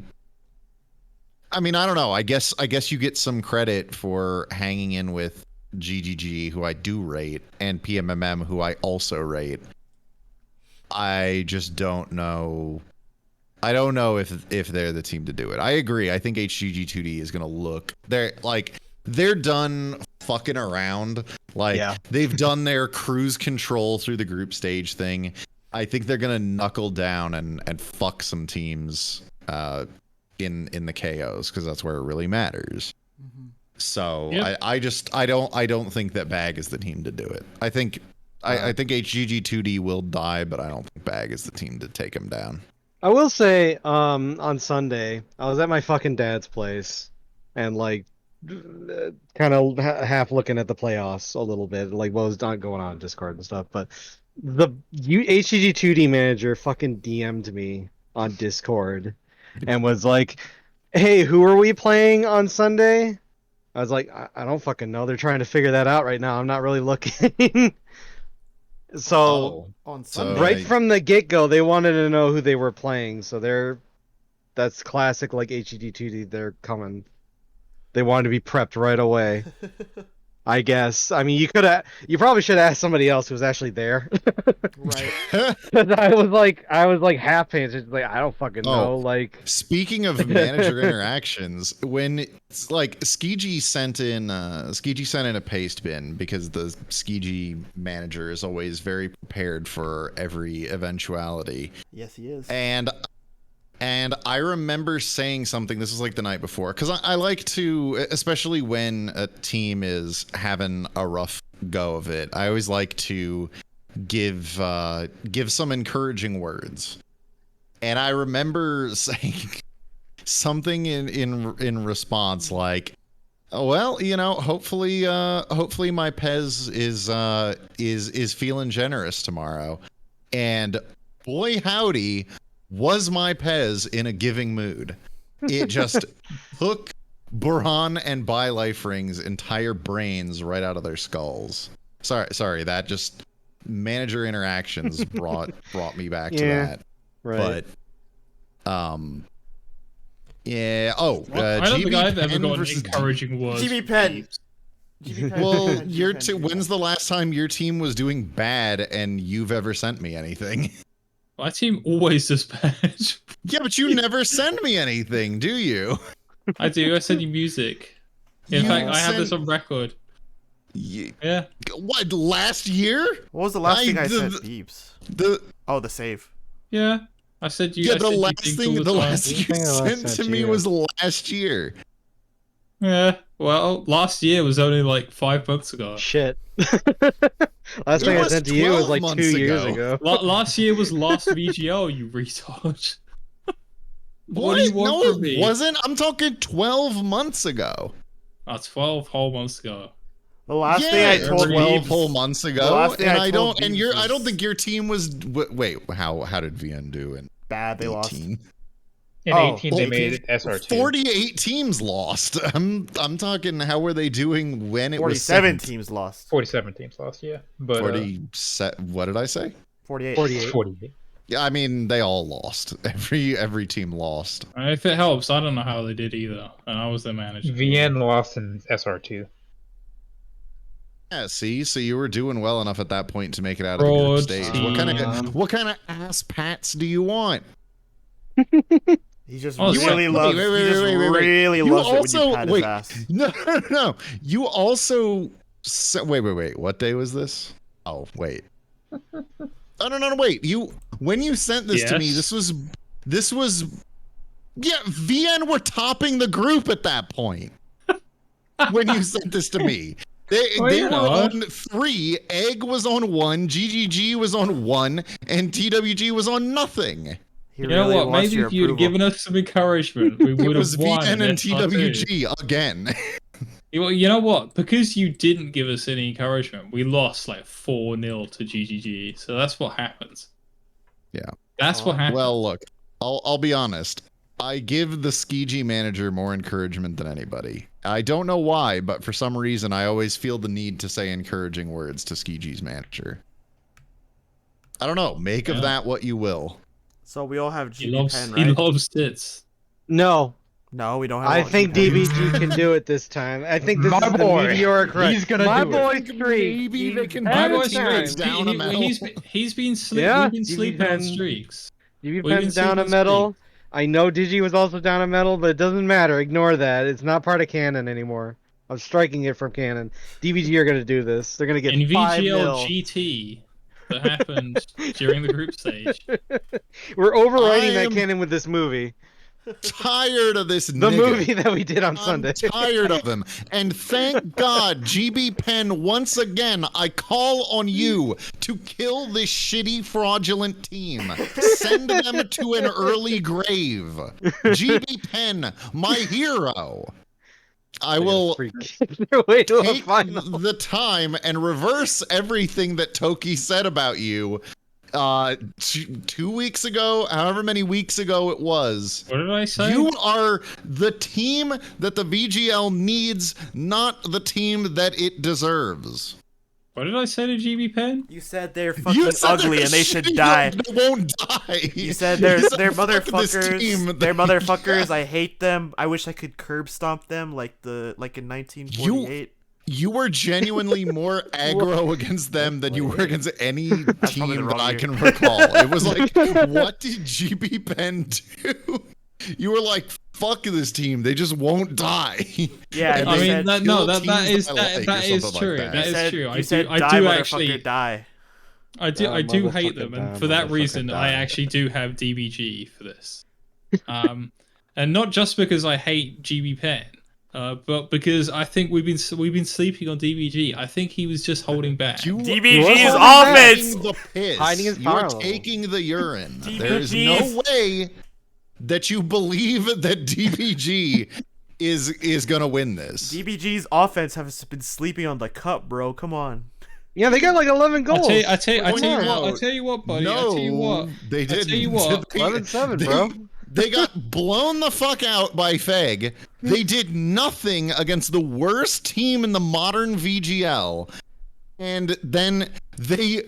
S2: I mean, I don't know. I guess you get some credit for hanging in with GGG, who I do rate, and PMMM, who I also rate. I just don't know. I don't know if they're the team to do it. I agree. I think HGG2D is gonna look. They're done fucking around. Like they've done their cruise control through the group stage thing. I think they're gonna knuckle down and fuck some teams in the KOs, because that's where it really matters. So I don't think that Bag is the team to do it. I think HGG2D will die, but I don't think Bag is the team to take him down.
S8: I will say, on Sunday, I was at my fucking dad's place, and like, kind of half looking at the playoffs a little bit, like what was not going on in Discord and stuff. But the HGG2D manager fucking DM'd me on Discord, and was like, "Hey, who are we playing on Sunday?" I was like, I don't fucking know. They're trying to figure that out right now. I'm not really looking. So
S1: on Sunday,
S8: right from the get-go, they wanted to know who they were playing. So that's classic, like HGG2D. They're coming. They wanted to be prepped right away. I guess. I mean, you probably should ask somebody else who was actually there.
S1: Right.
S8: I was like half paying attention. Like, I don't fucking know. Like,
S2: speaking of manager interactions, when it's like Skiji sent in a paste bin, because the Skiji manager is always very prepared for every eventuality.
S1: Yes, he is.
S2: And I remember saying something, this was like the night before, because I like to, especially when a team is having a rough go of it, I always like to give some encouraging words. And I remember saying something in response like, oh, well, you know, hopefully my Pez is feeling generous tomorrow. And boy howdy, was my Pez in a giving mood. It just took Burhan and BioLifeRing's entire brains right out of their skulls. Sorry, that just manager interactions brought me back to that.
S8: Right.
S2: But yeah. Oh,
S3: I don't think I've ever
S2: Pen
S3: gotten
S2: versus
S3: encouraging words.
S1: GB Pen.
S2: Well, when's the last time your team was doing bad and you've ever sent me anything?
S3: My team always does bad.
S2: Yeah, but you never send me anything, do you?
S3: I do. I send you music. In fact, I have this on record. Yeah.
S2: What, last year?
S1: What was the last thing I sent Beeps? The save.
S3: Yeah. I said you.
S2: Yeah,
S3: I
S2: the last thing you sent to me was last year.
S3: Yeah. Well, last year was only like 5 months ago.
S8: Shit. Last thing I sent to you was like 2 years ago.
S3: Last year was last VGL, you retard.
S2: What
S3: do you want from me?
S2: It wasn't. I'm talking 12 months ago.
S3: That's 12 whole months ago.
S1: The last thing I told
S2: 12 whole months ago, and I don't think your team was. Wait, how did VN do in
S1: bad? They
S2: 18?
S1: lost.
S5: In 18, they made it SR2.
S2: 48 teams lost. I'm talking. How were they doing when it was
S1: 47 teams lost?
S5: 47 teams lost. Yeah, but
S2: 47. What did I say?
S1: 48.
S5: 48.
S2: Yeah, I mean they all lost. Every team lost.
S3: If it helps, I don't know how they did either, and I was their manager.
S5: VN lost in SR2.
S2: Yeah, see, so you were doing well enough at that point to make it out of the group stage. What kind of ass pats do you want?
S1: He just really loves. Really loves it when you pat his ass.
S2: No. You also wait. What day was this? Oh, wait. Oh no. Wait. When you sent this to me, this was. Yeah, VN were topping the group at that point. When you sent this to me. They were on 3, Egg was on 1, GGG was on 1, and TWG was on nothing.
S3: You know what? Maybe if you'd given us some encouragement, we would have won.
S2: VN and TWG again.
S3: You know what? Because you didn't give us any encouragement, we lost like 4-0 to GGG. So that's what happens.
S2: Yeah.
S3: That's what happens.
S2: Well, look, I'll be honest. I give the Skiji manager more encouragement than anybody. I don't know why, but for some reason, I always feel the need to say encouraging words to Skiji's manager. I don't know. Make of that what you will.
S1: So we all have
S3: He
S1: GB
S3: loves
S1: Pen,
S3: he
S1: right?
S3: loves tits.
S8: No,
S1: No, we don't have.
S8: I
S1: all
S8: think
S1: GB
S8: DBG can do it this time. I think this
S5: My
S8: is the
S5: boy,
S8: meteoric run.
S5: he's gonna
S8: My
S5: do it.
S8: boy
S2: I think
S8: Streak.
S2: maybe
S8: even
S2: we can
S3: My
S2: beat a
S3: boy
S2: team
S3: Streaks.
S2: that's down a medal.
S3: He's been
S8: Yeah,
S3: we've been
S8: DB
S3: sleeping on
S8: Pen.
S3: streaks.
S8: DB
S3: We've been
S8: Pen's down
S3: sleeping
S8: a
S3: on
S8: medal. I know Digi was also down a medal, but it doesn't matter. Ignore that. It's not part of canon anymore. I'm striking it from canon. DBG are gonna do this. They're gonna get
S3: In
S8: 5-0.
S3: VGL GT that happened during the group stage.
S8: We're overwriting that
S2: I'm
S8: canon with this movie.
S2: Tired of this
S8: The
S2: nigga.
S8: movie that we did on
S2: I'm
S8: Sunday.
S2: tired of him. And thank God, GB Pen, once again, I call on you to kill this shitty, fraudulent team. Send them to an early grave. GB Pen, my hero. I will
S8: Their way to a
S2: take
S8: final.
S2: the time and reverse everything that Toki said about you 2 weeks ago, however many weeks ago it was.
S3: What did I say?
S2: You are the team that the VGL needs, not the team that it deserves.
S3: What did I say to GB Pen?
S1: You said they're fucking
S2: You said
S1: ugly
S2: they're
S1: and they should
S2: shitty,
S1: die.
S2: They won't die.
S1: You said
S2: You
S1: they're
S2: "Fuck this
S1: motherfuckers.
S2: team."
S1: They're motherfuckers. I hate them. I wish I could curb stomp them like in 1948.
S2: You were genuinely more aggro against them than you were against any
S1: probably the
S2: team
S1: wrong
S2: that I
S1: year.
S2: can recall. It was like, what did GB Pen do? You were like, fuck this team. They just won't die.
S1: Yeah,
S2: And
S1: I
S2: they
S1: mean,
S2: said,
S3: that
S2: "Kill
S3: is
S2: teams I like,"
S3: that
S2: or
S3: is
S2: something
S3: true.
S2: like
S3: That is
S1: said,
S3: true.
S1: You said,
S3: I
S1: die,
S3: do
S1: motherfucker,
S3: actually
S1: die.
S3: I do hate them, and for that
S8: motherfucker,
S3: reason, I
S8: die.
S3: actually do have DBG for this. And not just because I hate GB Pen, but because I think we've been sleeping on DBG. I think he was just holding back.
S1: DBG's offense!
S2: The piss.
S8: Hiding his
S2: You are
S8: power level.
S2: taking the urine. There is no way that you believe that DBG is gonna win this.
S1: DBG's offense has been sleeping on the cup, bro. Come on.
S8: Yeah, they got like 11 goals.
S3: I tell you what, buddy.
S2: No,
S3: I tell you what.
S2: they didn't.
S3: I tell you what.
S8: 11-7, bro.
S2: They got blown the fuck out by Feg. They did nothing against the worst team in the modern VGL. And then they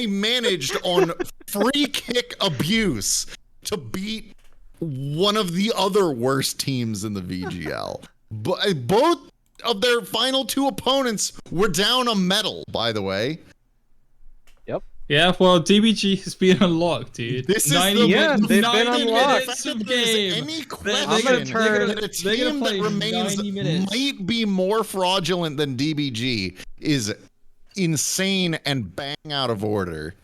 S2: managed on free kick abuse to beat one of the other worst teams in the VGL. But both of their final two opponents were down a medal, by the way.
S3: Yeah, well, DBG has been unlocked, dude.
S2: This is
S3: 90
S8: they've been
S3: 90
S8: unlocked.
S3: minutes of
S2: If there's
S3: game.
S2: any
S3: They're
S2: question
S8: turn-
S2: that a
S3: they're gonna
S2: team
S3: play
S2: that remains
S3: 90 minutes.
S2: might be more fraudulent than DBG is insane and bang out of order.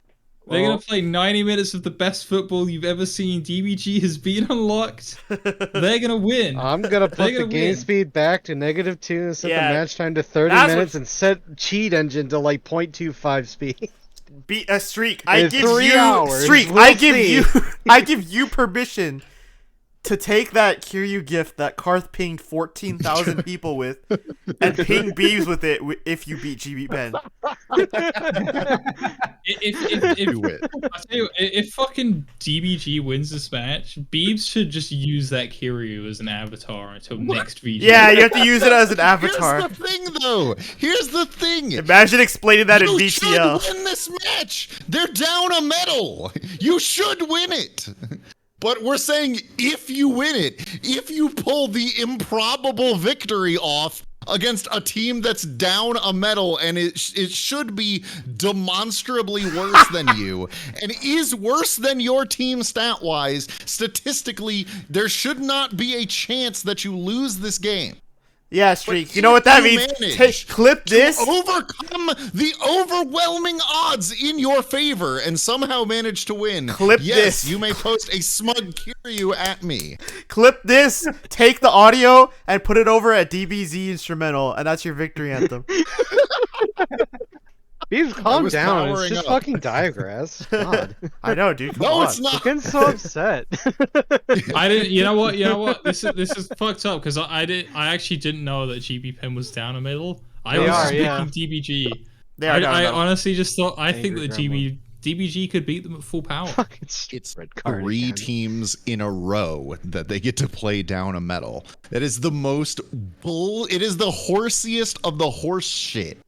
S3: They're gonna play 90 minutes of the best football you've ever seen. DBG has been unlocked. They're gonna win.
S8: I'm gonna put the
S3: gonna
S8: game
S3: win.
S8: speed back to -2 and set
S1: Yeah,
S8: the match time to 30
S1: that's
S8: minutes
S1: what-
S8: and set cheat engine to like 0.25 speed.
S1: Beat a streak. I
S8: In
S1: give
S8: 3
S1: you
S8: hours,
S1: streak.
S8: we'll
S1: I give
S8: see.
S1: you. I give you permission to take that Kiryu gift that Karth pinged 14,000 people with, and ping Beeves with it if you beat GB Pen.
S3: If
S2: Do it.
S3: I tell you, if fucking DBG wins this match, Beebs should just use that Kiryu as an avatar until next VG.
S1: Yeah, you have to use it as an avatar.
S2: Here's the thing, though. Here's the thing.
S1: Imagine explaining that in
S2: You
S1: VCL.
S2: should win this match. They're down a medal. You should win it. But we're saying if you win it, if you pull the improbable victory off against a team that's down a medal and it should be demonstrably worse than you and is worse than your team stat-wise, statistically, there should not be a chance that you lose this game.
S1: Yeah, streak. You know what that
S2: You
S1: means?
S2: managed
S1: Clip this.
S2: Overcome the overwhelming odds in your favor and somehow manage to win.
S1: Clip
S2: yes,
S1: this.
S2: you may post a smug Kiryu at me.
S1: Clip this. Take the audio and put it over at DBZ instrumental, and that's your victory anthem.
S8: Beebs, calm
S2: was
S8: down. It's
S2: powering
S8: just
S2: up.
S8: fucking diagrass. God.
S1: I know, dude. Come
S2: No,
S1: on.
S2: it's
S8: You're
S2: not.
S8: getting so upset.
S3: I didn't. You know what? This is fucked up because I actually didn't know that GB Pen was down a middle. I
S8: They
S3: was
S8: are,
S3: speaking
S8: yeah.
S3: DBG.
S1: They are down
S3: I
S1: a medal.
S3: honestly just thought I think
S8: Angry
S3: that DBG could beat them at full power.
S8: Fucking
S2: It's
S8: red card
S2: 3
S8: again.
S2: teams in a row that they get to play down a medal. That is the most bull. It is the horsiest of the horse shit.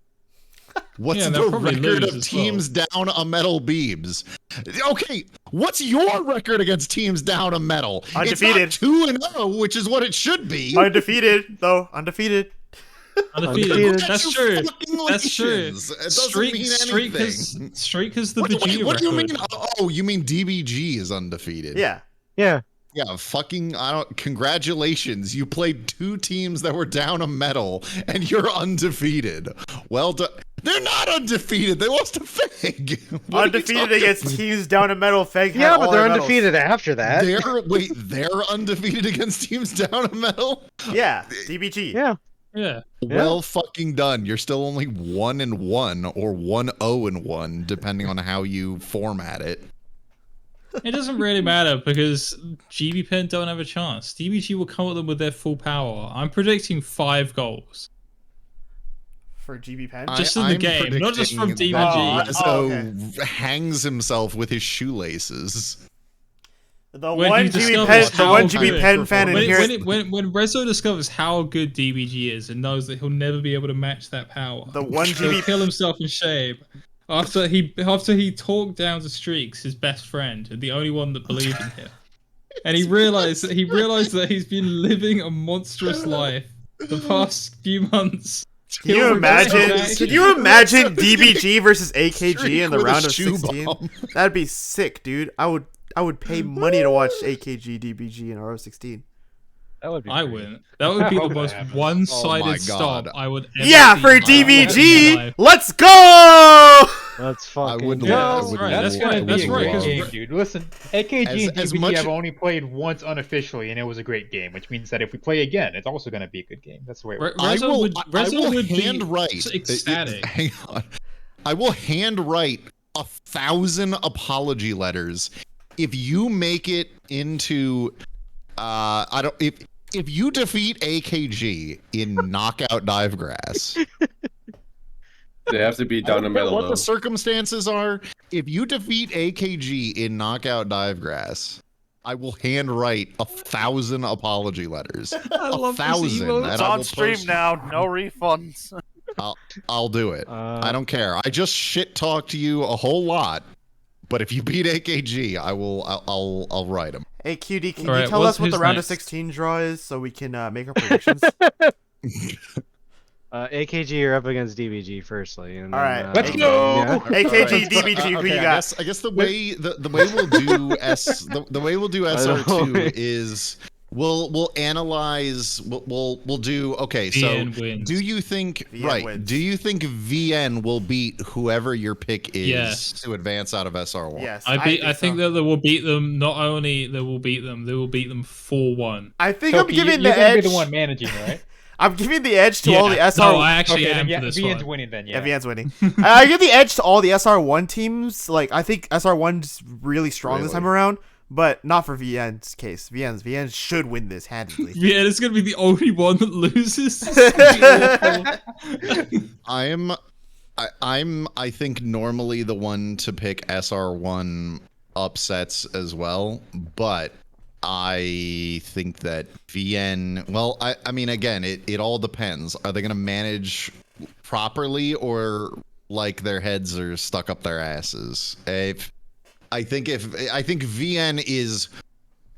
S2: What's
S3: Yeah,
S2: the
S3: they'll probably
S2: record
S3: lose
S2: of
S3: as
S2: teams down a metal Beebs? Okay, what's your record against teams down a metal?
S1: Undefeated.
S2: It's not 2-0, which is what it should be.
S1: Undefeated, though. Undefeated.
S3: Undefeated.
S2: Get
S3: That's
S2: your
S3: true.
S2: fucking
S3: That's true.
S2: lesions. It doesn't mean anything.
S3: Streak has the
S2: What do
S3: Vegeta
S2: you
S3: record.
S2: mean? Oh, you mean DBG is undefeated?
S1: Yeah.
S8: Yeah.
S2: Yeah, fucking, I don't, congratulations. You played 2 teams that were down a medal, and you're undefeated. Well done. They're not undefeated. They lost to Fig.
S1: Undefeated against teams down a medal. Feg had
S8: Yeah,
S1: all
S8: but they're
S1: their medals.
S8: undefeated after that.
S2: They're undefeated against teams down a medal?
S1: Yeah, DBG.
S8: Yeah.
S3: Yeah.
S2: Well fucking done. You're still only 1-1 or 1-0-1, depending on how you format it.
S3: It doesn't really matter because GB Pen don't have a chance. DBG will come at them with their full power. I'm predicting 5 goals.
S1: For GB Pen?
S3: Just in the game, not just from
S2: predicting
S3: DBG.
S2: that Rezo hangs himself with his shoelaces.
S1: The
S3: When
S1: one
S3: he
S1: GB
S3: discovers
S1: Pen, the
S3: how
S1: one GB
S3: good-
S1: Pen fan in here.
S3: When Rezo discovers how good DBG is and knows that he'll never be able to match that power,
S1: The one
S3: he'll
S1: GB
S3: kill himself in shame. After he talked down to Streaks, his best friend, and the only one that believed in him, and he realized that he's been living a monstrous life the past few months.
S1: Can you imagine? Can you imagine DBG versus AKG in the
S2: with a
S1: round of
S2: shoe
S1: 16?
S2: bomb.
S1: That'd be sick, dude. I would pay money to watch AKG DBG in a round of 16.
S8: That would be.
S3: I
S8: great.
S3: wouldn't. That would be
S5: I
S3: the
S5: hope
S3: most
S5: that happens.
S3: one-sided
S2: Oh my
S3: stop
S2: God.
S3: I would ever
S1: Yeah,
S3: see
S1: for
S3: in my whole
S1: DBG.
S3: life.
S1: Let's go.
S8: Let's fucking
S2: wouldn't
S8: go.
S2: let- I
S3: That's
S2: would
S3: right.
S2: love-
S3: That's
S2: I
S3: gonna
S2: would
S3: that's
S5: Be a
S3: right.
S5: great
S2: love-
S5: game,
S3: 'cause
S5: dude. Listen, AKG and
S2: as
S5: DBG
S2: much-
S5: have only played once unofficially, and it was a great game, which means that if we play again, it's also going to be a good game. That's the way it works.
S3: Rezo would
S2: I will
S3: be
S2: handwrite.
S3: ecstatic.
S2: Hang on. I will handwrite 1,000 apology letters if you make it into. I don't. If you defeat AKG in knockout dive grass.
S6: They have to be
S2: I
S6: down
S2: don't
S6: the
S2: care
S6: middle,
S2: what
S6: though.
S2: the circumstances are. If you defeat AKG in knockout dive grass, I will handwrite 1,000 apology letters.
S3: I love this
S2: 1,000.
S3: emote.
S2: and
S7: It's
S2: I
S7: on
S2: will
S7: stream
S2: post-
S7: now. No refunds.
S2: I'll do it. I don't care. I just shit talk to you a whole lot. But if you beat AKG, I'll write them.
S1: Hey QD, can
S3: All
S1: you
S3: right,
S1: tell us what the
S3: who's
S1: round
S3: next?
S1: of 16 draw is so we can make our predictions?
S8: AKG, you're up against DBG firstly. And
S1: All right.
S5: Let's go!
S8: Yeah.
S1: AKG, DBG, who you got?
S2: I guess the way we'll do the way we'll do SR2 is we'll analyze we'll do okay. So
S3: VN wins.
S2: do you think
S1: VN wins.
S2: Do you think VN will beat whoever your pick is
S3: Yes.
S2: to advance out of SR1?
S1: Yes.
S3: I think
S1: so.
S3: that they will beat them. Not only they will beat them, they will beat them 4-1.
S1: I think
S5: So
S1: I'm giving the
S5: you're gonna
S1: edge.
S5: be the one managing, right?
S1: I'm giving the edge to all the SR.
S3: No, I actually
S5: Okay,
S3: am
S5: then
S3: for this
S5: VN's
S3: one.
S5: winning then.
S1: Yeah,
S5: Yeah.
S1: VN's winning. I give the edge to all the SR1 teams. Like, I think SR1's really strong this
S2: Really?
S1: time around, but not for VN's case. VN should win this handily.
S3: Yeah, it's gonna be the only one that loses.
S2: I think normally the one to pick SR1 upsets as well, but I think that VN, well, I mean, again, it all depends. Are they going to manage properly or like their heads are stuck up their asses? I think VN is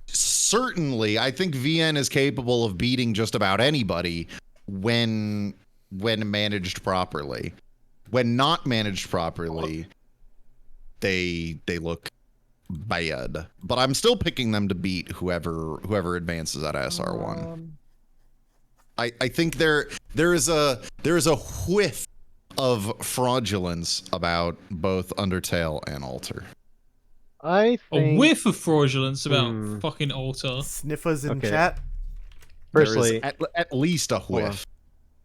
S2: certainly, I think VN is capable of beating just about anybody when managed properly. When not managed properly, they look bad. But I'm still picking them to beat whoever advances out of SR1. I think there is a whiff of fraudulence about both Undertale and Alter.
S8: I
S3: A
S8: think.
S3: whiff of fraudulence about fucking Alter.
S1: Sniffers in
S8: Okay.
S1: chat.
S8: Firstly,
S2: there is at least a whiff.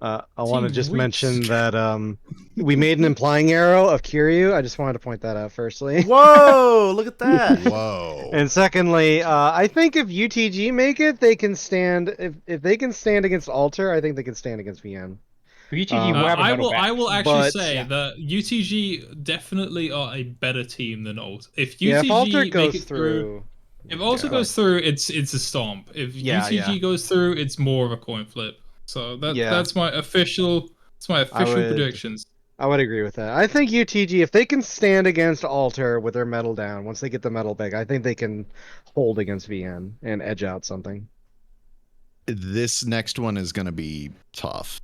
S8: I want to
S3: Team
S8: just
S3: Wheats.
S8: mention that we made an implying arrow of Kiryu. I just wanted to point that out firstly.
S1: Whoa, look at that.
S2: Whoa.
S8: And secondly, I think if UTG make it, they can stand. If they can stand against Alter, I think they can stand against VN.
S5: VGG will have a
S3: I
S5: medal
S3: will. I
S5: back.
S3: will actually
S8: But-
S3: say
S5: Yeah.
S3: that UTG definitely are a better team than Alter. If
S8: Yeah,
S3: UTG
S8: if Alter
S3: make
S8: goes
S3: it through, if Alter
S2: Yeah.
S3: goes through, it's a stomp. If
S8: Yeah,
S3: UTG
S8: yeah.
S3: goes through, it's more of a coin flip. So
S8: Yeah.
S3: that's my official
S8: would-
S3: predictions.
S8: I would agree with that. I think UTG, if they can stand against Alter with their metal down, once they get the metal back, I think they can hold against VN and edge out something.
S2: This next one is going to be tough.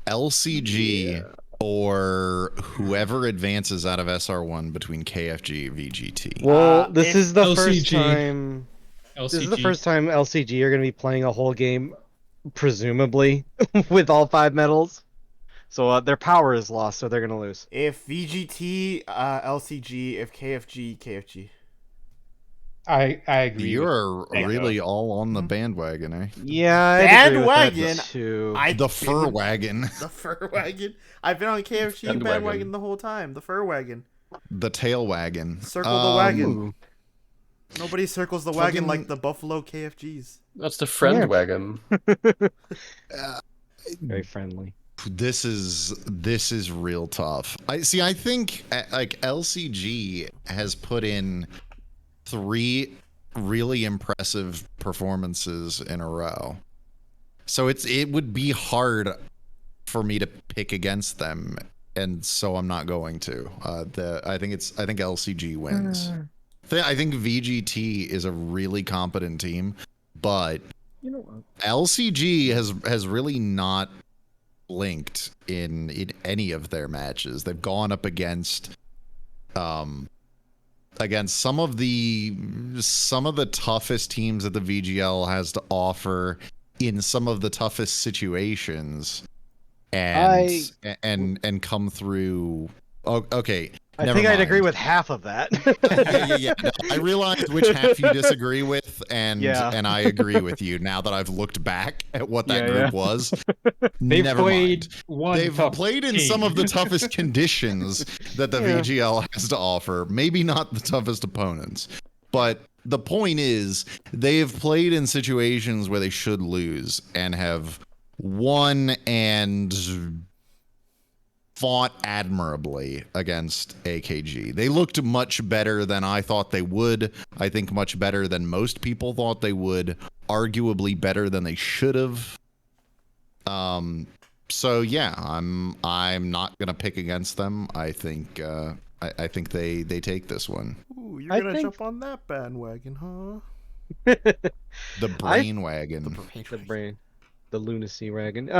S2: LCG or whoever advances out of SR1 between KFG and VGT.
S8: Well, this is the first
S3: LCG.
S8: time. This is the first time LCG are going to be playing a whole game, presumably, with all 5 medals. So their power is lost, so they're going to lose.
S1: If VGT, LCG, if KFG, KFG.
S5: I agree.
S2: You're really all on the bandwagon, eh?
S8: Yeah, I agree with that
S1: bandwagon.
S8: too.
S2: The fur wagon.
S1: The fur wagon. I've been on KFG bandwagon the whole time. The fur wagon.
S2: The tail wagon.
S1: Circle the wagon. Nobody circles the wagon like the Buffalo KFGs.
S6: That's the friend wagon.
S8: Very friendly.
S2: This is real tough. I think like LCG has put in 3 really impressive performances in a row. So it would be hard for me to pick against them, and so I'm not going to. I think LCG wins. I think VGT is a really competent team, but
S8: you know what?
S2: LCG has really not blinked in any of their matches. They've gone up against some of the toughest teams that the VGL has to offer in some of the toughest situations, and come through. Oh, okay.
S8: I think I'd agree with half of that.
S2: Yeah. No, I realized which half you disagree with, and I agree with you now that I've looked back at what that group was.
S5: They've played
S2: in some of the toughest conditions that the VGL has to offer. Maybe not the toughest opponents, but the point is they've played in situations where they should lose and have won and fought admirably against AKG. They looked much better than I thought they would. I think much better than most people thought they would. Arguably better than they should have. So yeah, I'm not gonna pick against them. I think I think they take this one.
S1: Ooh, you're gonna jump on that bandwagon, huh?
S2: The brain wagon.
S8: The lunacy wagon.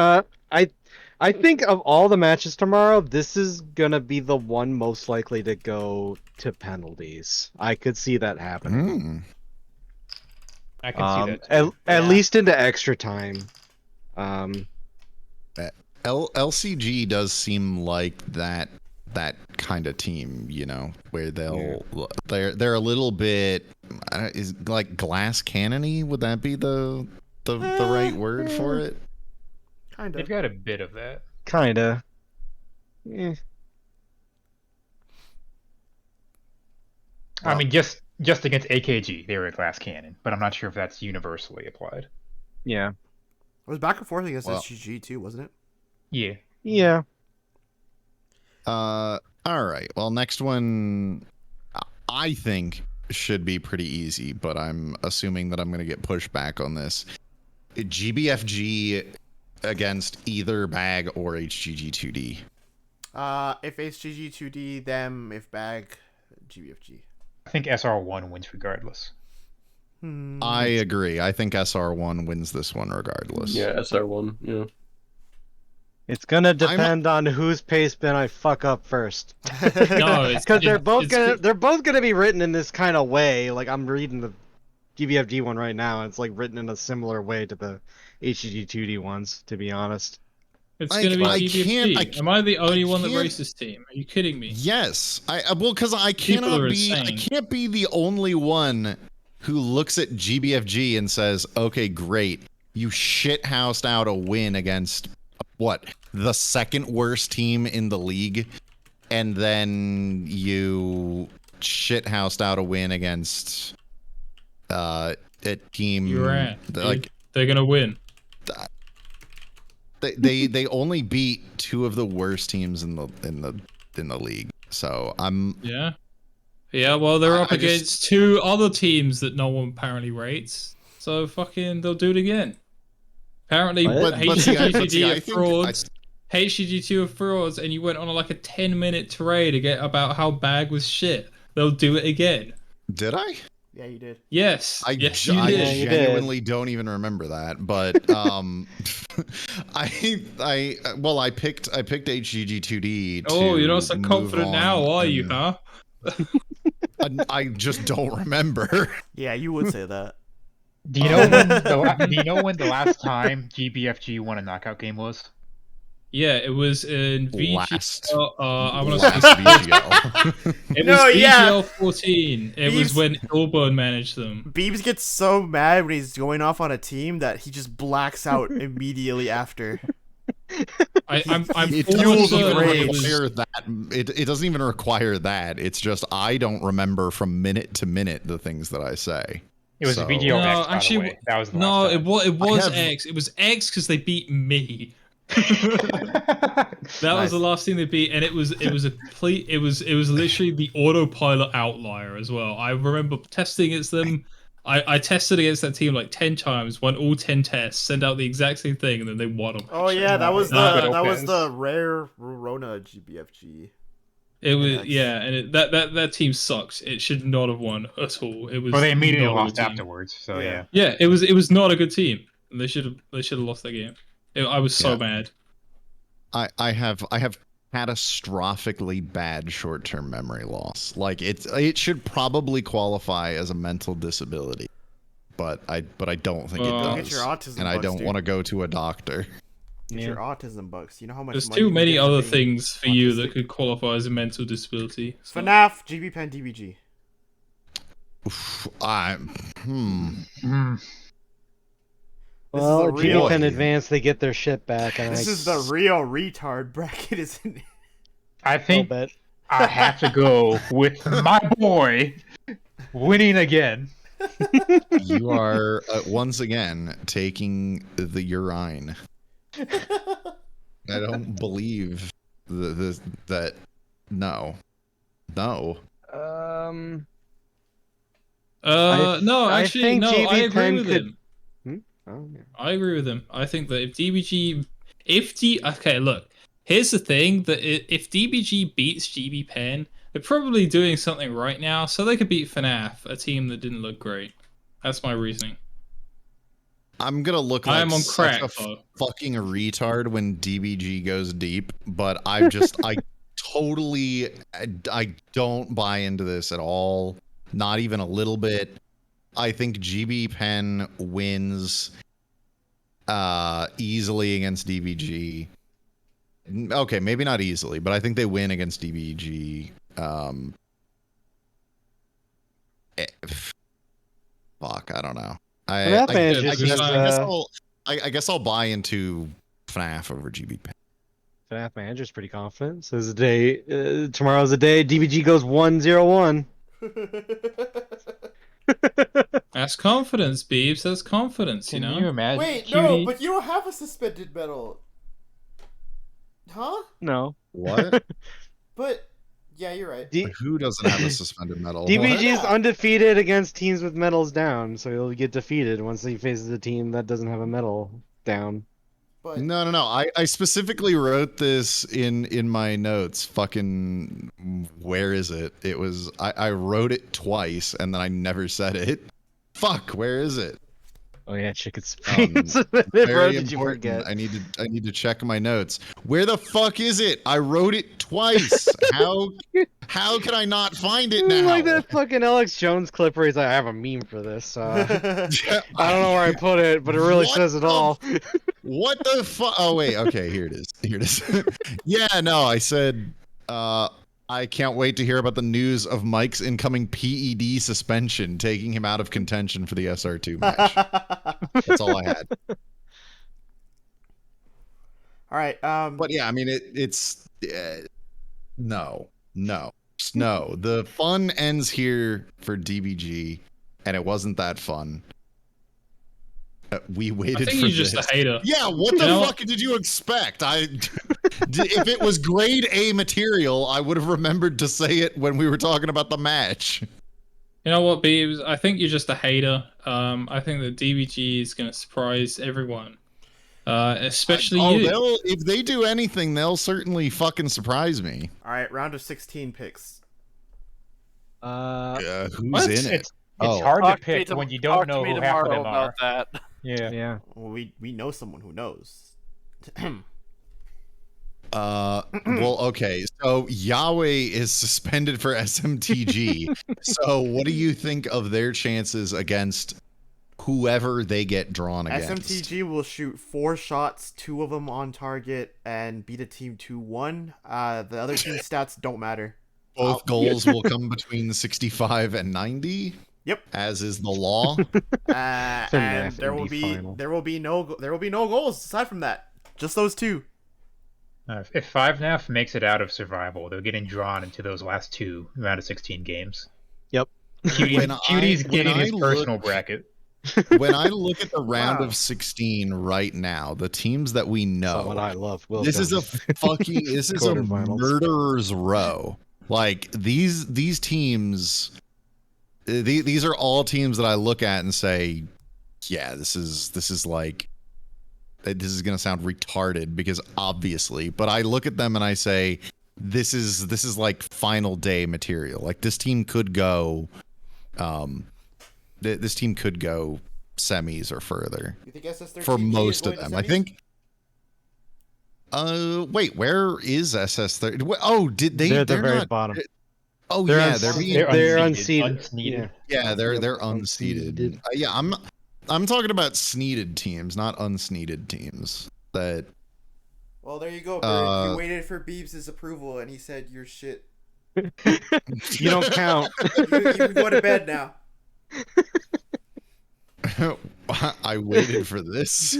S8: I think of all the matches tomorrow, this is gonna be the one most likely to go to penalties. I could see that happening.
S5: I can see that.
S8: At least into extra time.
S2: LCG does seem like that kind of team, you know, where they're a little bit is like glass cannony. Would that be the right word for it?
S1: Kinda.
S5: They've got a bit of that.
S8: Kinda.
S5: I mean, just against AKG, they were a glass cannon, but I'm not sure if that's universally applied.
S8: Yeah.
S1: It was back and forth against SGG too, wasn't it?
S5: Yeah.
S8: Yeah.
S2: All right. Well, next one, I think should be pretty easy, but I'm assuming that I'm going to get pushback on this. GBFG against either Bag or HGG2D.
S1: If HGG2D, them. If Bag, GBFG.
S5: I think SR1 wins regardless.
S2: I agree. I think SR1 wins this one regardless.
S6: Yeah, SR1. Yeah.
S8: It's gonna depend on whose pace bin I fuck up first.
S3: No,
S8: because they're both gonna be written in this kind of way. Like I'm reading the GBFG one right now, and it's like written in a similar way to the HGG2D ones. To be honest,
S3: it's gonna be GBFG. Am I the only one that races this team? Are you kidding me?
S2: Yes, because I can't be the only one who looks at GBFG and says, "Okay, great, you shithoused out a win against." What, the second worst team in the league, and then you shithoused out a win against a team.
S3: You're right.
S2: Like
S3: they're gonna win.
S2: They only beat 2 of the worst teams in the league. So I'm
S3: yeah. Well, they're up against 2 other teams that no one apparently rates. So fucking they'll do it again. Apparently, HGG are frauds. HGG2 of frauds, and you went on like a 10-minute tirade about how bag was shit. They'll do it again.
S2: Did I?
S1: Yeah, you did.
S3: Yes. Yes, you
S2: I
S3: did.
S8: Yeah, you
S2: genuinely don't even remember that, but I picked HGG2D to
S3: Oh, you're not so
S2: move
S3: confident
S2: on,
S3: now, are you,
S2: and
S3: huh?
S2: I just don't remember.
S1: Yeah, you would say that.
S5: Do you know when the last time GBFG won a knockout game was?
S3: Yeah, it was in
S2: Last
S3: VGL. I'm gonna
S2: last
S3: say
S2: VGL.
S3: it
S1: No,
S3: was
S1: yeah.
S3: VGL 14. It was
S1: Beebs-
S3: when Ilbone managed them.
S1: Beebs gets so mad when he's going off on a team that he just blacks out immediately after.
S3: I'm
S2: It
S3: almost
S2: doesn't even
S3: certain it was.
S2: require that. It doesn't even require that. It's just I don't remember from minute to minute the things that I say.
S5: It was
S2: So-
S5: VGL
S3: No,
S5: X, by
S3: actually,
S5: the way. That was the
S3: no,
S5: last
S3: it was
S2: have-
S3: X. It was X because they beat me. That
S1: Nice.
S3: was the last thing they beat, and it was a complete. It was literally the autopilot outlier as well. I remember testing against them. I tested against that team like 10 times, won all 10 tests, sent out the exact same thing, and then they won them.
S1: Oh yeah, that was
S3: Good
S1: the
S5: Opez.
S1: rare Rona GBFG.
S3: It was
S1: X.
S3: yeah, and that team sucks. It should not have won at all. It was.
S5: Well, they immediately
S3: not a good
S5: lost
S3: team.
S5: afterwards. So yeah.
S3: Yeah, it was not a good team. They should have lost that game. I was so
S2: Yeah.
S3: mad.
S2: I have catastrophically bad short-term memory loss. Like it should probably qualify as a mental disability, but I don't think
S3: Well,
S2: it
S1: Get
S2: does.
S1: your autism
S2: And I
S1: bucks,
S2: don't
S1: dude.
S2: want to go to a doctor.
S1: Get your autism bucks. You know how much
S3: There's
S1: money
S3: too
S1: you
S3: many
S1: get for
S3: other
S1: being
S3: things for you that
S1: autistic?
S3: could qualify as a mental disability. So.
S1: FNAF, GB Pen, DBG.
S2: Oof,
S5: Mm.
S8: Well,
S1: This is a real-
S8: GB Pen Advance, they get their shit back, and
S1: This is the real retard bracket, isn't it?
S5: I think
S8: bet.
S5: I have to go with my boy winning again.
S2: You are once again taking the urine. I don't believe that. No.
S3: No,
S8: I
S3: actually,
S8: think
S3: no. I
S8: GB
S3: agree
S8: Pen
S3: with
S8: could-
S3: him.
S8: Oh, yeah.
S3: I agree with him. I think that okay, look. Here's the thing: that if DBG beats GB Pen, they're probably doing something right now, so they could beat FNAF, a team that didn't look great. That's my reasoning.
S2: I'm gonna look
S3: I
S2: like
S3: am on
S2: such
S3: crack,
S2: a
S3: though.
S2: fucking retard when DBG goes deep, but I totally I don't buy into this at all. Not even a little bit. I think GB Pen wins easily against DBG. Okay, maybe not easily, but I think they win against DBG. Fuck, I don't know.
S8: FNAF
S2: I guess I'll buy into FNAF over GB Pen.
S8: FNAF Manager's pretty confident. Says the day, tomorrow's the day DBG goes 1-0-1.
S3: That's confidence, Beebs. That's confidence,
S5: Can
S3: you know?
S5: you imagine?
S1: Wait,
S5: Cutie?
S1: no, but you don't have a suspended medal. Huh?
S8: No.
S2: What?
S1: But, yeah, you're right.
S2: Who doesn't have a suspended medal?
S8: DBG is
S1: What?
S8: undefeated against teams with medals down, so he'll get defeated once he faces a team that doesn't have a medal down.
S1: But
S2: No. I specifically wrote this in my notes. Fucking, where is it? It was I wrote it twice and then I never said it. Fuck, where is it?
S8: Oh yeah, chicken
S2: Um,
S8: Bro,
S2: Very
S8: did you
S2: important.
S8: forget?
S2: I need to check my notes. Where the fuck is it? I wrote it twice. How can I not find it now?
S8: Like that fucking Alex Jones clip where he's like, I have a meme for this. I don't know where I put it, but it really
S2: What
S8: says it
S2: the
S8: all.
S2: What the fuck? Oh wait, okay, here it is. Yeah, no, I said I can't wait to hear about the news of Mike's incoming PED suspension, taking him out of contention for the SR2 match. That's all I had.
S1: all right.
S2: But yeah, I mean it's no. The fun ends here for DBG, and it wasn't that fun. We waited
S3: I think
S2: for
S3: you're just
S2: this.
S3: a hater.
S2: Yeah, what the
S3: You know-
S2: fuck did you expect? If it was grade A material, I would have remembered to say it when we were talking about the match.
S3: You know what, Beebs? I think you're just a hater. I think that DBG is going to surprise everyone. Especially
S2: Oh,
S3: you.
S2: if they do anything, they'll certainly fucking surprise me.
S1: All right, round of 16 picks.
S2: Who's
S3: What?
S2: in it?
S5: It's
S2: Oh.
S5: hard to
S7: Talk to me
S5: pick
S7: to-
S5: when you don't
S7: talk to
S5: know
S7: me
S5: who half of
S7: tomorrow
S5: them are.
S7: about that.
S5: Yeah.
S8: Yeah.
S1: Well, we know someone who knows.
S2: Well, okay. So Yahweh is suspended for SMTG. So what do you think of their chances against whoever they get drawn against?
S1: SMTG will shoot 4 shots, 2 of them on target, and beat a team 2-1. The other team's stats don't matter.
S2: Both goals will come between 65 and 90.
S1: Yep.
S2: As is the law.
S1: And
S8: math
S1: there will
S8: indie
S1: be
S8: final.
S1: there will be no goals aside from that. Just those 2.
S5: If 5NAF makes it out of survival, they're getting drawn into those last 2 round of 16 games.
S8: Yep.
S5: Cutie's getting his
S2: I
S5: personal bracket.
S2: When I look at the round
S1: Wow.
S2: of 16 right now, the teams that we
S8: Someone
S2: know,
S8: I love. Will
S2: this is a
S8: Jones.
S2: fucking this is a
S8: Quarterfinals.
S2: murderer's row. Like these teams, these are all teams that I look at and say, yeah, this is like, this is gonna sound retarded because obviously, but I look at them and I say, this is like final day material. Like this team could go, this team could go semis or further
S1: You think SS13
S2: for
S1: is
S2: most
S1: going
S2: of
S1: to
S2: them. I
S1: semis?
S2: think. Wait, where is SS30? Oh, did they?
S8: They're at the
S2: They're
S8: very
S2: not.
S8: bottom.
S2: Oh
S8: They're
S2: yeah,
S8: uns-
S2: they're being.
S8: they're
S5: unseeded.
S8: unseeded.
S2: Yeah, they're
S8: Yep,
S2: unseeded.
S8: unseeded.
S2: Yeah, I'm talking about sneeded teams, not unsneeded teams. That
S1: Well, there you go, Bert. You waited for Beebs' approval, and he said you're shit.
S8: You don't count.
S1: You can go to bed now.
S2: I waited for this.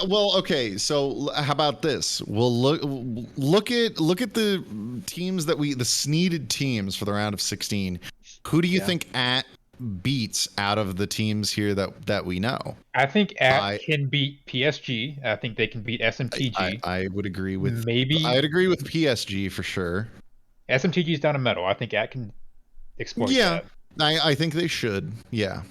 S2: Well, okay. So how about this? We'll look at the teams that the sneeded teams for the round of 16. Who do you think beats out of the teams here that we know?
S5: I think can beat PSG. I think they can beat SMTG.
S2: I would agree with
S5: I'd
S2: agree with PSG for sure.
S5: SMTG's down a medal. I think can exploit that.
S2: I think they should. Yeah.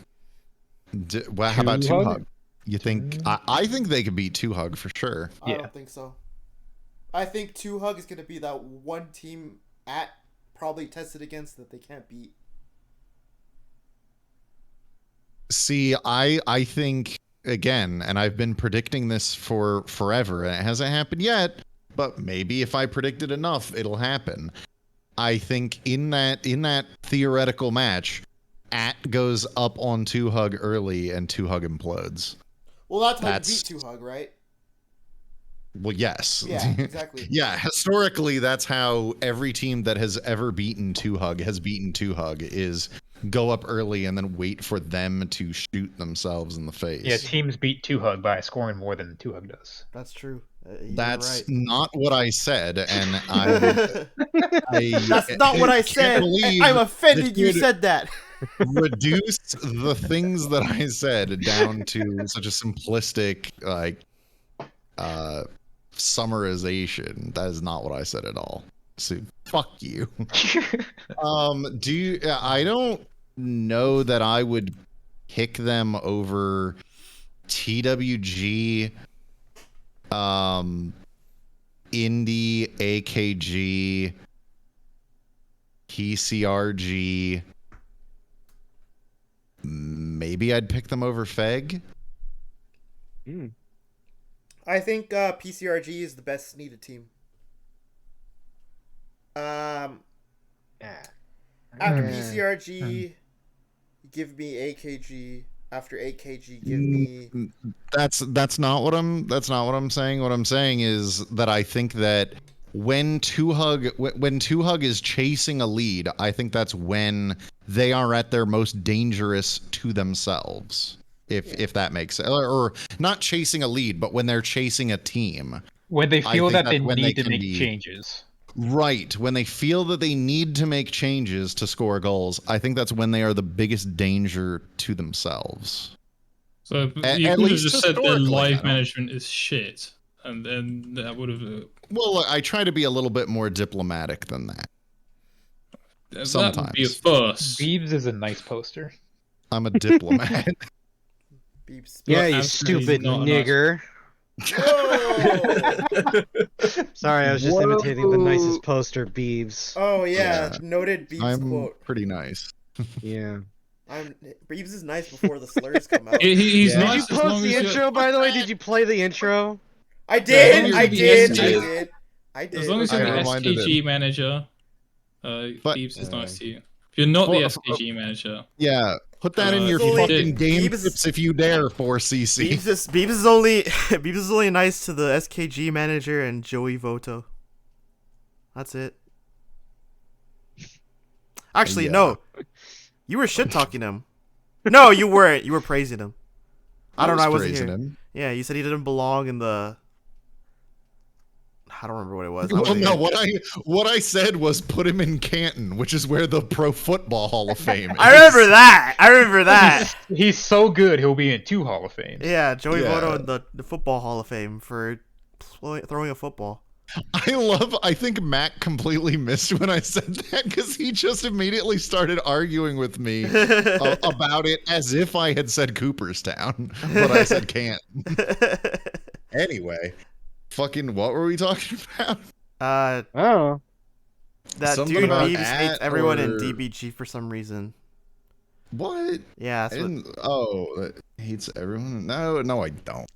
S2: Well, how about 2Hug? You think? I think they could beat 2Hug for sure.
S1: I don't think so. I think 2Hug is going to be that one team probably tested against that they can't beat.
S2: See, I think again, and I've been predicting this for forever, and it hasn't happened yet, but maybe if I predict it enough, it'll happen. I think in that theoretical match, goes up on 2Hug early and 2Hug implodes.
S1: Well, that's how you beat 2Hug, right?
S2: Well, yes.
S1: Yeah, exactly.
S2: Yeah, historically, that's how every team that has ever beaten 2Hug has beaten 2Hug is go up early and then wait for them to shoot themselves in the face.
S5: Yeah, teams beat 2Hug by scoring more than 2Hug does.
S1: That's true.
S2: That's
S1: right.
S2: not what I said, and
S1: that's not what I said. I'm offended you said that.
S2: Reduce the things that I said down to such a simplistic summarization. That is not what I said at all. So fuck you. I don't know that I would pick them over TWG, Indie, AKG, PCRG. Maybe I'd pick them over Feg.
S1: I think PCRG is the best needed team. After PCRG, give me AKG. After AKG, give me.
S2: That's not what I'm saying. What I'm saying is that I think that when 2Hug is chasing a lead, I think that's when they are at their most dangerous to themselves. If that makes sense, or not chasing a lead, but when they're chasing a team,
S5: when they feel that they need to make changes.
S2: Right, when they feel that they need to make changes to score goals, I think that's when they are the biggest danger to themselves.
S3: So you could have just said their live management is shit, and then that would have.
S2: Well, I try to be a little bit more diplomatic than that. Sometimes.
S3: That would be a first.
S5: Beebs is a nice poster.
S2: I'm a diplomat.
S1: Beeps.
S8: Yeah, you
S3: absolutely
S8: stupid
S3: not a nice-
S8: nigger. Sorry, I was just imitating the nicest poster, Beebs.
S1: Oh yeah,
S2: Yeah.
S1: noted Beeps
S2: I'm
S1: quote.
S2: pretty nice.
S8: Yeah.
S1: Beeps is nice before the slurs come out.
S3: He's
S2: Yeah.
S8: Did
S3: nice
S8: you
S3: as
S8: post
S3: long
S8: the
S3: as
S8: intro, by the way? Did you play the intro?
S1: I
S3: As
S1: did.
S3: long as
S1: I
S3: you're the
S1: did. I
S6: SG.
S1: did. I did.
S3: As long as
S2: I
S3: you're the
S2: reminded
S3: STG manager,
S2: But-
S3: Beebs is nice to you. If you're not the
S2: Well,
S3: STG manager,
S2: Yeah, put that in your
S1: Beebs only-
S2: fucking game
S1: Beebs-
S2: tips if you dare, 4CC.
S1: Beeps is only Beeps is only nice to the SKG manager and Joey Voto. That's it. Actually,
S2: Yeah.
S1: no. You were shit talking him. No, you weren't. You were praising him. I don't know. I wasn't
S2: praising
S1: here.
S2: him.
S1: Yeah, you said he didn't belong in the. I don't remember what it was. I
S2: Well,
S1: wasn't
S2: no,
S1: here.
S2: what I said was put him in Canton, which is where the Pro Football Hall of Fame is.
S1: I remember that. I remember that.
S5: He's so good, he'll be in 2 Hall of Fames.
S1: Yeah, Joey
S2: Yeah.
S1: Voto in the Football Hall of Fame for throwing a football.
S2: I think Matt completely missed when I said that because he just immediately started arguing with me about it as if I had said Cooperstown, but I said Canton. Anyway, fucking what were we talking about?
S8: Oh.
S1: That
S2: Something
S1: dude
S2: about
S1: Beebs hates
S2: at
S1: everyone in
S2: or-
S1: DBG for some reason.
S2: What?
S1: Yeah,
S2: I
S1: that's what,
S2: didn't. Oh, that hates everyone. No, I don't.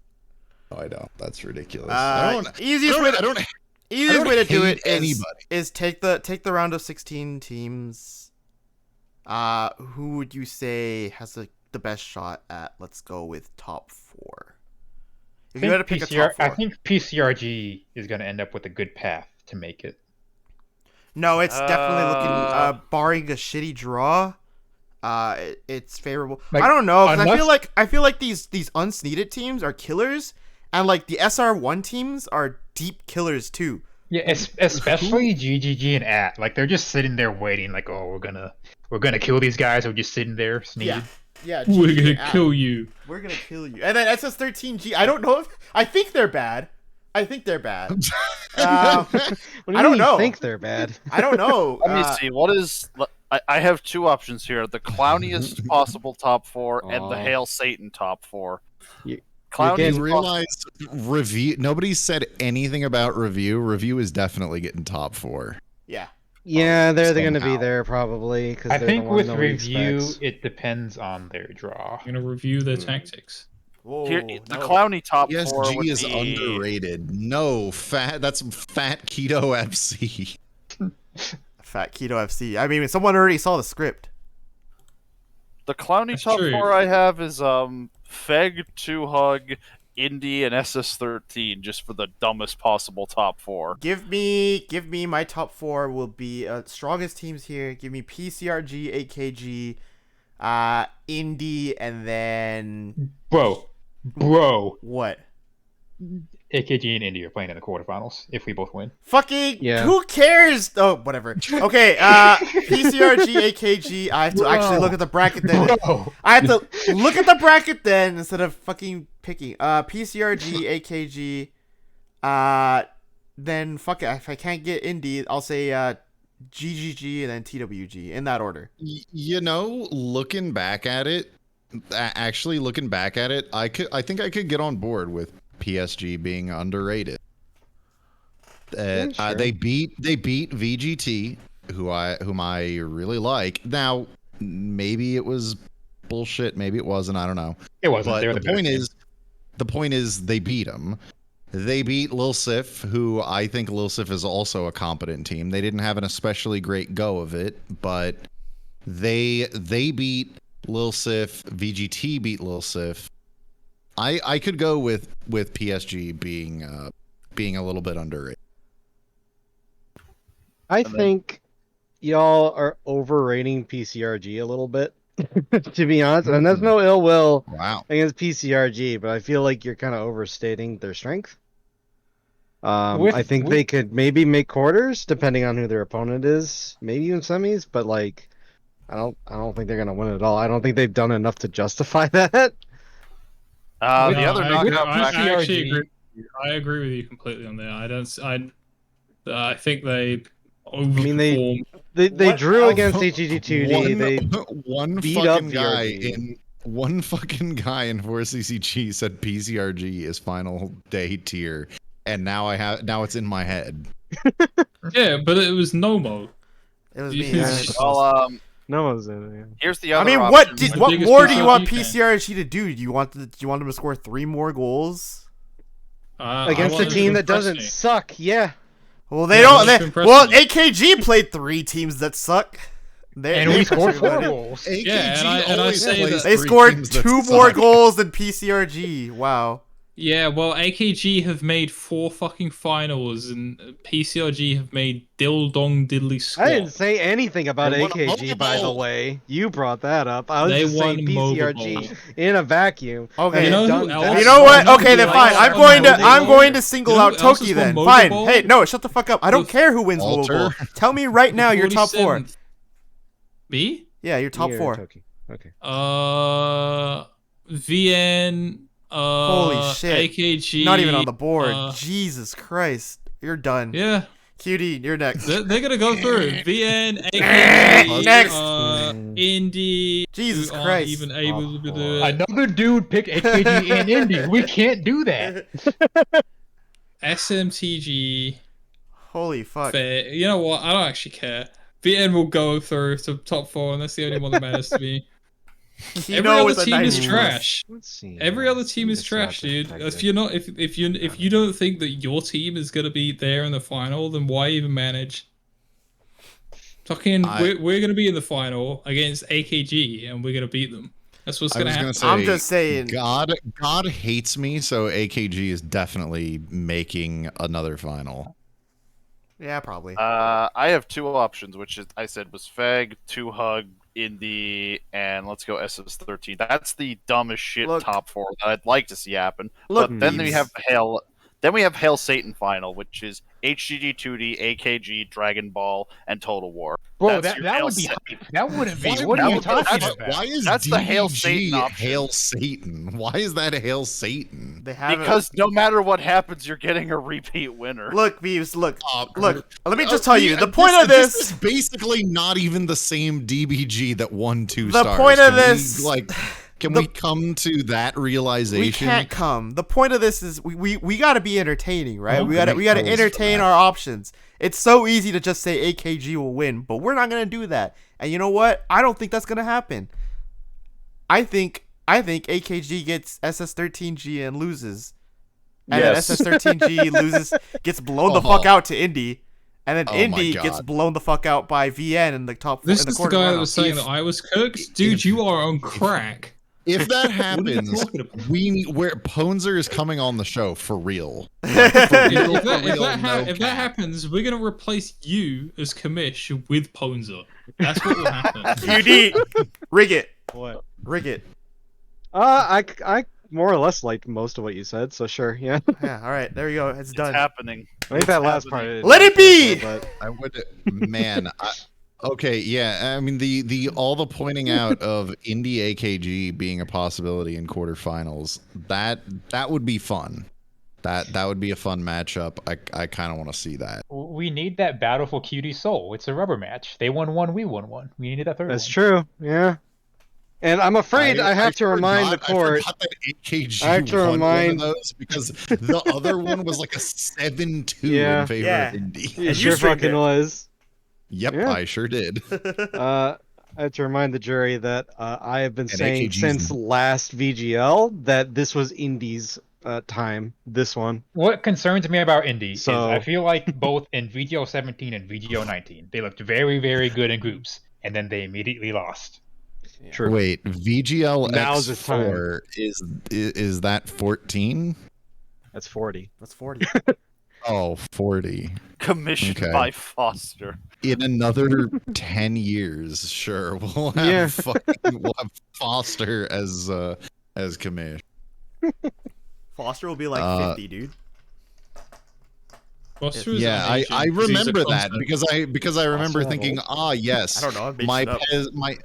S2: No, I don't. That's ridiculous. I don't.
S1: easiest way to,
S2: I don't
S1: easiest way to do
S2: hate
S1: it is,
S2: anybody.
S1: is take the round of 16 teams. Who would you say has the best shot at? Let's go with top 4. If you had to pick a top 4.
S5: I think PCRG is going to end up with a good path to make it.
S1: No, it's definitely looking. Barring a shitty draw, it's favorable.
S5: Like,
S1: I don't know. 'Cause
S5: unless-
S1: I feel like these unsneeded teams are killers, and like the SR1 teams are deep killers too.
S5: Yeah, especially GGG and AT. Like they're just sitting there waiting. Like, oh, we're gonna kill these guys. We're just sitting there sneaking.
S1: Yeah.
S3: we're
S1: GG
S3: gonna
S1: and
S3: kill you.
S1: We're gonna kill you. And then SS13G. I don't know if I think they're bad. I think they're bad.
S8: What do
S1: I
S8: you
S1: don't
S8: mean you
S1: know.
S8: think they're bad?
S1: I don't know.
S7: Let me see. What is? I have 2 options here: the clowniest possible top 4 and the
S8: Aw.
S7: Hail Satan top 4.
S8: You-
S7: Clowniest
S2: You realize review. Nobody said anything about review. Review is definitely getting top 4.
S1: Yeah.
S8: Yeah, they're going to be
S2: Somehow.
S8: there probably. Cause
S5: I
S8: they're
S5: think
S8: the one
S5: with
S8: nobody
S5: review,
S8: expects.
S5: it depends on their draw.
S3: I'm gonna review their tactics.
S1: Whoa,
S7: Here, the
S1: no.
S7: clowny top 4 would
S2: PSG is
S7: be
S2: underrated. No, that's fat keto FC.
S1: Fat Keto FC. I mean, someone already saw the script.
S7: the clowny
S3: That's
S7: top
S3: true.
S7: 4 I have is Feg, 2Hug, Indy, and SS13, just for the dumbest possible top 4.
S1: Give me my top 4 will be strongest teams here. Give me PCRG, AKG, Indy, and then
S5: Bro,
S1: what?
S5: AKG and Indy are playing in the quarterfinals if we both win.
S1: Fucking
S8: Yeah.
S1: who cares? Oh, whatever. Okay, PCRG, AKG. I have to actually look at the bracket then.
S5: Bro,
S1: I have to look at the bracket then instead of fucking picking. PCRG, AKG. Then fuck it. If I can't get Indy, I'll say GGG and then TWG in that order.
S2: You know, looking back at it, I think I could get on board with PSG being underrated.
S8: sure.
S2: They beat VGT, whom I really like. Now, maybe it was bullshit, maybe it wasn't. I don't know.
S5: it wasn't.
S2: But
S5: They were
S2: the
S5: better
S2: point
S5: team.
S2: is, they beat them. They beat Lil Sif, who I think Lil Sif is also a competent team. They didn't have an especially great go of it, but they beat Lil Sif. VGT beat Lil Sif. I could go with PSG being a little bit underrated.
S8: I think y'all are overrating PCRG a little bit, to be honest. And there's no ill will
S2: Wow.
S8: against PCRG, but I feel like you're kind of overstating their strength. I think they could maybe make quarters depending on who their opponent is, maybe even semis, but like I don't think they're gonna win at all. I don't think they've done enough to justify that.
S7: The
S3: No,
S7: other
S3: I
S7: knockout
S3: actually
S7: bracket.
S3: agree. I agree with you completely on there. I think they overperform.
S8: They
S1: What
S8: drew
S1: else?
S8: against HGG2D. They
S2: One
S8: beat up
S2: fucking guy
S8: VRG.
S2: One fucking guy in 4CCG said PCRG is final day tier, and now it's in my head.
S3: Yeah, but it was Nomo.
S1: It was
S3: You
S1: me.
S3: can
S1: I-
S3: just-
S7: Well,
S8: No one's in it.
S7: here's the
S1: I
S7: other
S1: mean,
S7: option.
S3: The
S1: what
S3: biggest
S1: more do you want
S3: PCRG
S1: PCRG to do? Do you want them to score 3 more goals?
S8: Against
S3: I
S8: a
S3: wanted
S8: team
S3: to
S8: that
S3: impress
S8: doesn't
S3: me.
S8: suck, yeah.
S1: Well, they
S3: Yeah,
S1: don't.
S3: that's
S1: They,
S3: impressive.
S1: well, AKG played 3 teams that suck.
S5: And we scored 4 goals.
S2: AKG
S3: Yeah, and I
S2: always
S3: say
S2: plays
S3: that-
S1: They
S2: 3
S1: scored
S2: teams that
S1: 2 more
S2: suck.
S1: goals than PCRG. Wow.
S3: Yeah, well, AKG have made 4 fucking finals, and PCRG have made dill dong diddly squat.
S8: I didn't say anything about
S2: They won a
S8: AKG, by the
S2: Mobile.
S8: way. You brought that up. I was
S3: They
S8: just saying
S3: won Mobile
S8: PCRG
S3: Bowl.
S8: in a vacuum.
S1: Okay.
S3: You know who
S8: Done
S3: else-
S8: that.
S1: You know what?
S3: No,
S1: Okay, then
S3: no,
S1: fine.
S3: no,
S1: I'm
S3: no,
S1: going to
S3: no, no,
S1: I'm
S3: no.
S1: going to single
S3: You know
S1: out
S3: who else
S1: Toki
S3: has
S1: then.
S3: won
S1: Fine.
S3: Mobile
S1: Hey, no, shut the fuck up. I don't
S3: The
S1: care who wins Mobile Bowl.
S2: Walter.
S1: Tell me right now your top 4.
S3: 47th. Me?
S1: Yeah, your top
S8: Here,
S1: 4.
S8: Toki. Okay.
S3: VN.
S1: Holy shit.
S3: AKG.
S1: Not even on the board.
S3: uh,
S1: Jesus Christ. You're done.
S3: Yeah,
S1: QD, you're next.
S3: they're gonna go through VN, AKG,
S1: Next.
S3: Indie.
S1: Jesus
S3: who aren't
S1: Christ.
S3: even able to do it.
S5: Another dude picked AKG and Indy. We can't do that.
S3: SMTG.
S1: Holy fuck.
S3: Fair. You know what? I don't actually care. VN will go through to top 4, and that's the only one that matters to me. Every
S1: Kino
S3: other
S1: with a
S3: team is
S1: 90
S3: trash.
S8: Let's see.
S3: Every other team is
S8: It's
S3: trash,
S8: not
S3: dude.
S8: perspective.
S3: If you're not, if you don't think that your team is gonna be there in the final, then why even manage? Fucking, we're gonna be in the final against AKG, and we're gonna beat them. That's what's
S2: I
S3: gonna
S2: was
S3: happen.
S2: gonna say,
S1: I'm just saying.
S2: God hates me, so AKG is definitely making another final.
S1: Yeah, probably.
S7: I have 2 options, which is I said was Feg, 2 Hug, Indie, and let's go SS13. That's the dumbest shit
S1: Look.
S7: top 4 that I'd like to see happen.
S1: Look,
S7: But then we
S1: Beebs.
S7: have Hail. Then we have Hail Satan final, which is HGG 2D, AKG, Dragon Ball, and Total War.
S5: Bro,
S7: That's your
S5: that
S7: Hail
S5: would be
S7: Sa-
S5: hype. That wouldn't be.
S2: Why-
S5: What are you
S7: would-
S5: talking
S7: that's-
S5: about?
S2: Why is
S7: That's the Hail
S2: DBG
S7: Satan option.
S2: Hail Satan? Why is that Hail Satan?
S1: They have
S7: Because no matter what happens, you're getting a repeat winner.
S1: Look, Beeves, look.
S2: Oh,
S1: Look, let me just
S2: Uh,
S1: tell you,
S2: yeah,
S1: the point of
S2: this
S1: this
S2: is basically not even the same DBG that won 2
S1: The
S2: stars.
S1: point of
S2: Can we,
S1: this-
S2: can
S1: the-
S2: we come to that realization?
S1: we can't come. The point of this is we got to be entertaining, right?
S2: Don't
S1: We got to
S2: make rules for
S1: entertain
S2: that.
S1: our options. It's so easy to just say AKG will win, but we're not going to do that. And you know what? I don't think that's going to happen. I think AKG gets SS13G and loses. And
S6: Yes.
S1: then SS13G loses, gets blown the fuck out to Indy. And then
S2: Oh my
S1: Indy
S2: God.
S1: gets blown the fuck out by VN in the top.
S3: This
S1: in the
S3: is the
S1: quarter
S3: guy that
S1: runoff.
S3: was saying that I was cooked. Dude, you are on crack.
S2: If that
S3: What are you
S2: happens,
S3: talking about?
S2: where Ponzer is coming on the show for real.
S3: If
S2: no
S3: that
S2: cap.
S3: happens, we're gonna replace you as commish with Ponza. That's what will happen.
S1: QD, rig it,
S8: What?
S1: rig it.
S8: I more or less liked most of what you said, so sure, yeah.
S1: Yeah, all right, there you go. It's
S7: It's
S1: done.
S7: happening.
S8: I think that last
S7: happening.
S8: part. I didn't
S1: Let it
S8: like
S1: be!
S8: But
S2: I would, man. Okay, yeah. I mean, the all the pointing out of Indie AKG being a possibility in quarterfinals, that would be fun. That would be a fun matchup. I kind of want to see that.
S5: We need that battle for QD Soul. It's a rubber match. They won 1, we won 1. We needed that third
S8: that's
S5: one.
S8: true, yeah. And I'm afraid I have to remind the court.
S2: I forgot that AKG
S8: I have to
S2: won
S8: remind-
S2: one of those because the other one was like a 7-2
S8: Yeah.
S2: in favor
S1: Yeah.
S2: of Indie.
S8: It
S1: you
S8: sure
S1: streamed
S8: fucking
S1: it.
S8: was.
S2: Yep,
S8: Yeah.
S2: I sure did.
S8: I have to remind the jury that I have been
S2: And
S8: saying
S2: AKG's
S8: since last VGL that this was Indy's time. This one.
S5: What concerns me about Indy is
S8: So-
S5: I feel like both in VGO 17 and VGO 19, they looked very, very good in groups, and then they immediately lost.
S8: True.
S2: Wait, VGL
S8: Now's the time.
S2: X4 is that 14?
S8: That's 40.
S1: That's 40.
S2: Oh, 40.
S7: Commissioned
S2: Okay.
S7: by Foster.
S2: In another 10 years, sure, we'll have
S8: Yeah.
S2: we'll have Foster as commish.
S1: Foster will be like
S2: Uh,
S1: 50, dude.
S3: Foster is
S2: Yeah,
S3: amazing
S2: I
S3: because he's a
S2: remember that
S3: concept.
S2: because I remember
S8: Also
S2: thinking,
S8: old.
S2: yes,
S1: I don't know, I made
S2: my
S1: shit up.
S2: Pez, my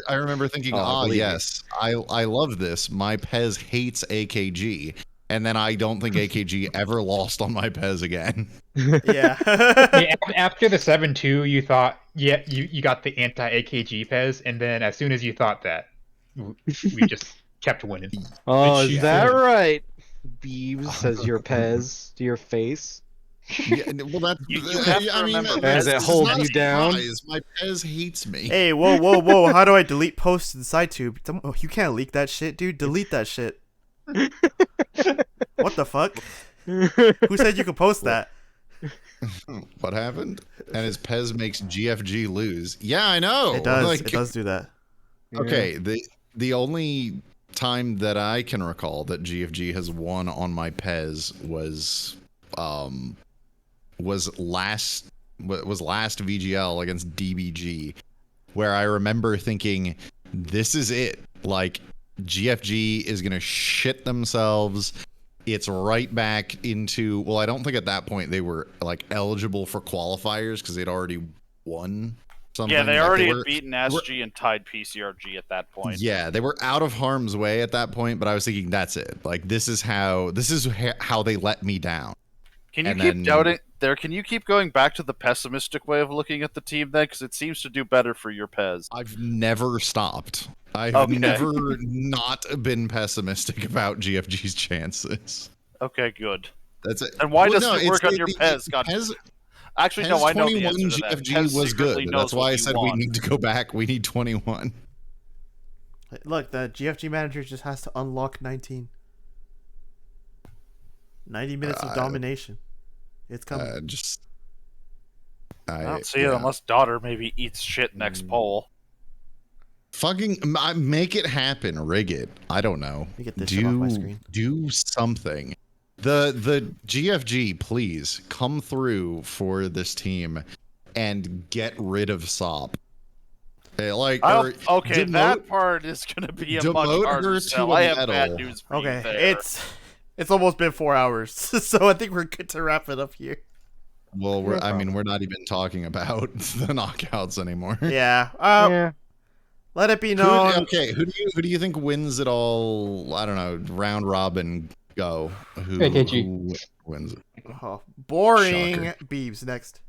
S2: I remember thinking,
S8: Oh, believe me.
S2: yes, I love this. My Pez hates AKG, and then I don't think AKG ever lost on my Pez again.
S1: Yeah.
S5: Yeah, after the 7-2, you thought, yeah, you got the anti-AKG Pez, and then as soon as you thought that, we just kept winning.
S8: Oh,
S3: Which
S8: is
S3: you
S8: that
S3: think?
S8: right? Beebs says your Pez to your face.
S2: Yeah, well, that's.
S7: You have to
S2: I mean,
S7: remember,
S8: As
S7: Pez
S8: it
S7: is
S8: holds
S7: not
S8: you
S7: a-
S8: down.
S2: surprise. My Pez hates me.
S1: Hey, whoa! How do I delete posts in SciTube? You can't leak that shit, dude. Delete that shit. What the fuck? Who said you could post that?
S2: What happened? And his Pez makes GFG lose. Yeah, I know.
S1: It does.
S2: Like,
S1: It does do that.
S2: Okay, the only time that I can recall that GFG has won on my Pez was last VGL against DBG, where I remember thinking, this is it. Like, GFG is gonna shit themselves. It's right back into, well, I don't think at that point they were like eligible for qualifiers because they'd already won something.
S7: Yeah, they
S2: Like,
S7: already
S2: were-
S7: had beaten SG and tied PCRG at that point.
S2: Yeah, they were out of harm's way at that point, but I was thinking that's it. Like, this is how they let me down.
S7: Can you
S2: And
S7: keep
S2: then-
S7: doubting there? Can you keep going back to the pessimistic way of looking at the team then? Because it seems to do better for your Pez.
S2: I've never stopped. I've
S7: Okay.
S2: never not been pessimistic about GFG's chances.
S7: Okay, good.
S2: That's it.
S7: And why
S2: Well,
S7: doesn't it
S2: it's
S7: work on
S2: the-
S7: your
S2: the-
S7: Pez? God,
S2: Pez,
S7: actually,
S2: Pez
S7: no, I know the
S2: 21
S7: answer to that.
S2: GFG
S7: Pez
S2: was
S7: secretly
S2: good.
S7: knows
S2: That's why
S7: what
S2: I
S7: you
S2: said
S7: want.
S2: we need to go back. We need 21.
S1: Look, the GFG manager just has to unlock 19. 90 minutes of domination. It's coming.
S7: I don't see it unless daughter maybe eats shit next poll.
S2: Fucking make it happen, rig it. I don't know.
S1: Let me get this shit off my screen.
S2: Do something. The GFG, please come through for this team and get rid of SOP. Like, or
S7: Okay,
S2: demote-
S7: that part is going to be a much
S2: demote
S7: harder
S2: her
S7: sell.
S2: to a
S7: I have
S2: medal.
S7: bad news for you
S1: Okay,
S7: there.
S1: it's almost been 4 hours, so I think we're good to wrap it up here.
S2: Well, we're not even talking about the knockouts anymore.
S1: Yeah.
S8: Yeah.
S1: Let it be known.
S2: Who do you think wins it all? I don't know. Round robin go. Who wins it?
S1: Oh, boring.
S2: Shocker.
S1: Beebs next.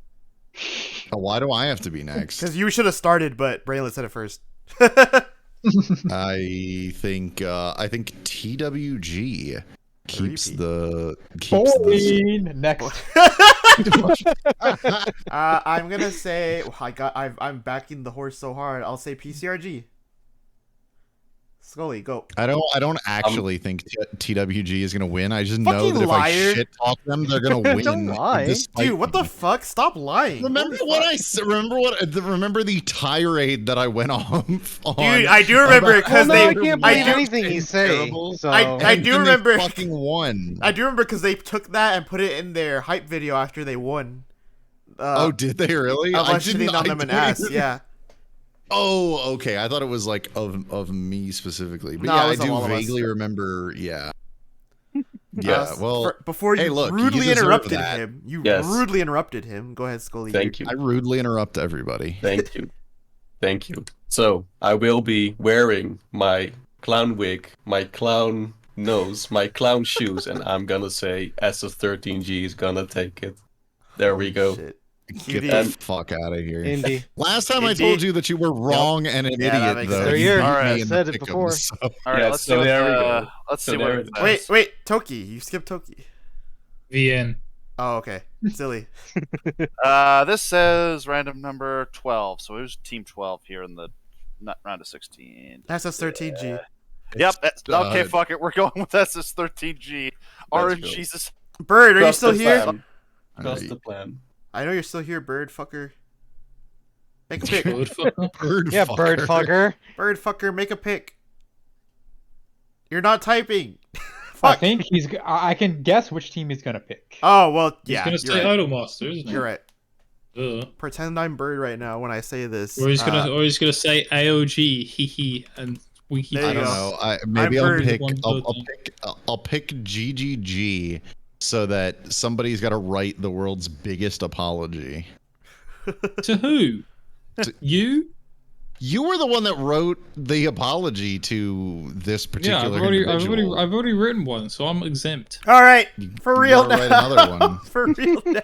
S2: Oh, why do I have to be next?
S1: Because you should have started, but Braylon said it first.
S2: I think TWG keeps
S5: Boring. Next.
S1: I'm gonna say I'm backing the horse so hard. I'll say PCRG. Scully, go.
S2: I don't actually think TWG is gonna win. I just know
S1: Fucking
S2: that if
S1: liar.
S2: I shit talk them, they're gonna win.
S8: Don't lie.
S2: despite
S1: Dude, what the fuck? Stop lying.
S2: Remember the tirade that I went off on?
S1: Dude, I do remember it because
S8: Well, no, I
S1: they.
S8: can't
S1: I
S8: believe
S1: do,
S8: anything you say.
S2: terrible.
S8: So.
S1: I do
S2: And they
S1: remember.
S2: fucking won.
S1: I do remember because they took that and put it in their hype video after they won.
S2: Oh, did they really?
S1: Of
S2: I
S1: us shitting
S2: didn't.
S1: on
S2: I
S1: them an
S2: don't
S1: ass.
S2: even-
S1: Yeah.
S2: Oh, okay. I thought it was like of me specifically, but
S1: No, it
S2: yeah, I
S1: was of
S2: do
S1: all of us.
S2: vaguely remember. Yeah. Yeah. Well,
S1: before you
S2: hey, look, you
S1: rudely
S2: deserve
S1: interrupted
S2: that.
S1: him, you
S6: Yes.
S1: rudely interrupted him. Go ahead, Scully.
S6: Thank you.
S2: I rudely interrupt everybody.
S6: Thank you. Thank you. So, I will be wearing my clown wig, my clown nose, my clown shoes, and I'm gonna say SS13G is gonna take it. There we go.
S1: Shit.
S2: Get
S1: QD.
S2: the fuck out of here.
S8: Indy.
S2: Last time I
S1: Indy.
S2: told you that you were wrong and an
S1: Yeah, that
S2: idiot,
S1: makes
S2: though.
S1: sense.
S2: You
S8: They're
S2: beat
S7: here.
S2: me
S8: I
S2: in
S8: said
S2: the
S8: it
S2: pick'em,
S8: before.
S2: so-
S7: All right,
S6: Yeah,
S7: let's
S6: so
S7: see
S6: there we
S7: what,
S6: go.
S7: let's
S6: So
S7: see
S6: there
S7: what
S6: it
S7: it
S6: is.
S7: says.
S1: Wait, Toki. You skipped Toki.
S3: VN.
S1: Oh, okay. Silly.
S7: This says random number 12, so it was team 12 here in the round of 16.
S1: SS13G.
S7: Yep. Okay,
S2: uh,
S7: fuck it. We're going with SS13G. RNG's is
S1: Bird, are you
S6: Trust
S1: still
S6: the
S1: here?
S6: plan. Trust the plan.
S1: I know you're still here, bird fucker. Make a pick.
S3: Bird fucker.
S2: Bird
S8: Yeah,
S2: fucker.
S8: bird fucker.
S1: Bird fucker, make a pick. You're not typing.
S5: I
S1: Fuck.
S5: think I can guess which team he's gonna pick.
S1: Oh, well,
S3: He's
S1: yeah.
S3: gonna
S1: You're
S3: say
S1: right.
S3: Idolmaster, isn't he?
S1: You're right.
S3: Pretend
S1: I'm bird right now when I say this.
S3: Or he's gonna say AOG, hee hee, and winky.
S1: There
S2: I
S1: you
S2: don't
S1: go.
S2: know. Maybe I'll
S1: bird.
S2: pick.
S3: One
S2: I'll
S3: vote.
S2: pick. I'll pick GGG so that somebody's got to write the world's biggest apology.
S3: To who? You?
S2: You were the one that wrote the apology to this
S3: Yeah,
S2: particular
S3: I've already written one, so I'm exempt.
S1: All right. For
S2: You
S1: real
S2: gotta
S1: now.
S2: write another one.
S1: For real now.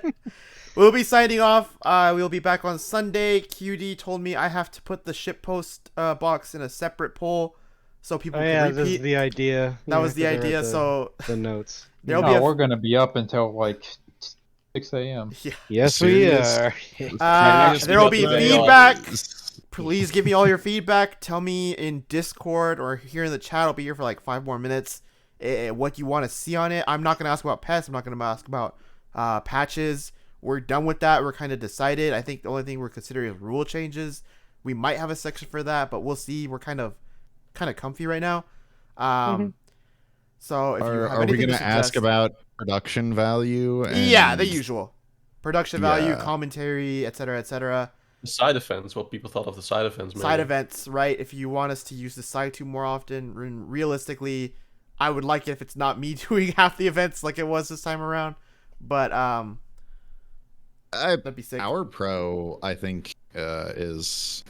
S1: We'll be signing off. We'll be back on Sunday. QD told me I have to put the shitpost box in a separate poll. so people
S8: Oh
S1: can
S8: yeah, this
S1: repeat.
S8: is the idea.
S1: That was the
S8: 'cause I read
S1: idea. So
S8: the notes.
S1: there'll
S5: No,
S1: be a
S5: we're gonna be up until like 6 a.m.
S1: yeah.
S8: Yes,
S2: Serious?
S8: we are.
S1: There will be
S6: Serious?
S1: feedback. Please give me all your feedback. Tell me in Discord or here in the chat. I'll be here for like 5 more minutes. What you want to see on it. I'm not gonna ask about pets. I'm not gonna ask about patches. We're done with that. We're kind of decided. I think the only thing we're considering is rule changes. We might have a section for that, but we'll see. We're kind of comfy right now. So if you have
S2: Are we
S1: anything
S2: going
S1: to
S2: to ask
S1: suggest-
S2: about production value?
S1: Yeah, the
S2: and-
S1: usual production value,
S2: Yeah.
S1: commentary, etc., etc.
S6: Side events, what people thought of the side events. Maybe.
S1: Side events, right? If you want us to use the side tube more often, realistically, I would like it if it's not me doing half the events like it was this time around. But that'd be sick.
S2: Power Pro, I think, is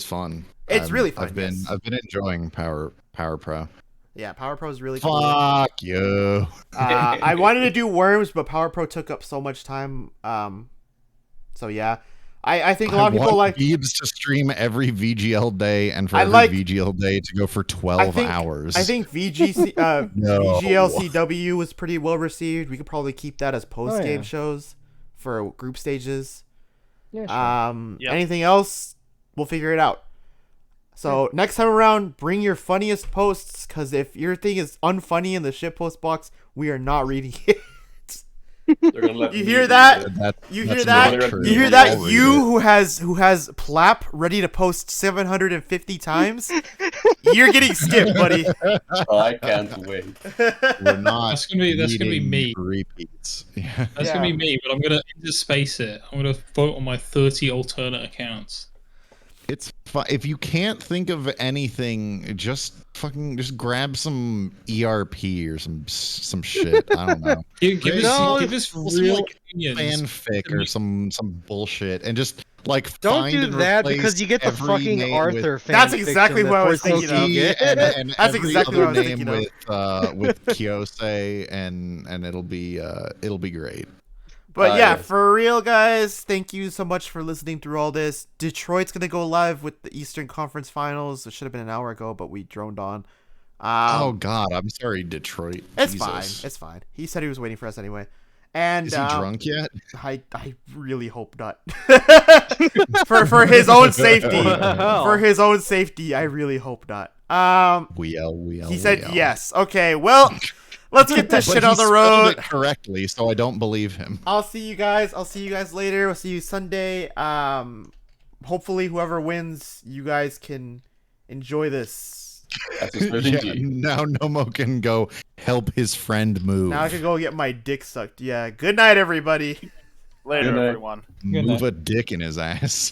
S2: fun.
S1: It's really fun,
S2: I've been
S1: yes.
S2: I've been enjoying Power Pro.
S1: Yeah, Power Pro is really cool.
S2: Fuck you.
S1: I wanted to do Worms, but Power Pro took up so much time. So yeah, I think a lot of people like
S2: Beebs to stream every VGL day and for
S1: I
S2: every
S1: like-
S2: VGL day to go for 12 hours.
S1: I think VGLCW was pretty well received. We could probably keep that as post game
S8: yeah.
S1: shows for group stages.
S8: Yeah, sure.
S7: Yep.
S1: Anything else, we'll figure it out. So next time around, bring your funniest posts, because if your thing is unfunny in the shitpost box, we are not reading it.
S6: They're gonna let
S1: You
S6: me
S1: hear
S6: read
S1: that?
S6: it.
S1: You
S2: That's
S1: hear that?
S2: not true.
S1: You hear
S2: I'll
S1: that?
S2: read
S1: You
S2: it.
S1: who has Plap ready to post 750 times, you're getting skipped, buddy.
S6: I can't wait.
S2: We're not.
S3: That's gonna be
S2: needing
S3: me.
S2: Repeats. Yeah.
S3: That's
S1: Yeah.
S3: gonna be me, but I'm gonna interspace it. I'm gonna vote on my 30 alternate accounts.
S2: It's fun. If you can't think of anything, just grab some ERP or some shit. I don't know.
S3: Give
S2: No,
S3: us
S2: some,
S3: real
S2: like,
S3: opinions.
S2: fanfic or some bullshit, and just like
S8: Don't
S2: find
S8: do
S2: and
S8: that
S2: replace
S8: because you get the
S2: every
S8: fucking
S2: name
S8: Arthur fan.
S1: That's exactly what I was thinking of.
S2: with Koki and
S1: That's
S2: every
S1: exactly
S2: other
S1: what I was
S2: name
S1: thinking of.
S2: with Kiyose, and it'll be great.
S1: But yeah,
S6: yes.
S1: for real, guys, thank you so much for listening through all this. Detroit's going to go live with the Eastern Conference Finals. It should have been an hour ago, but we droned on.
S2: Oh God, I'm sorry, Detroit.
S1: It's
S2: Jesus.
S1: fine. It's fine. He said he was waiting for us anyway. And
S2: Is he drunk yet?
S1: I really hope not. for his own safety. For his own safety, I really hope not.
S2: We
S1: He said yes. Okay, well, let's get this
S2: But
S1: shit
S2: he
S1: on the
S2: spelled
S1: road.
S2: it correctly, so I don't believe him.
S1: I'll see you guys. I'll see you guys later. We'll see you Sunday. Hopefully, whoever wins, you guys can enjoy this.
S6: That's a
S2: Yeah,
S6: certainty.
S2: now Nomo can go help his friend move.
S1: Now I can go get my dick sucked. Yeah. Good night, everybody.
S7: Later,
S6: Good night.
S7: everyone.
S2: Move a dick in his ass.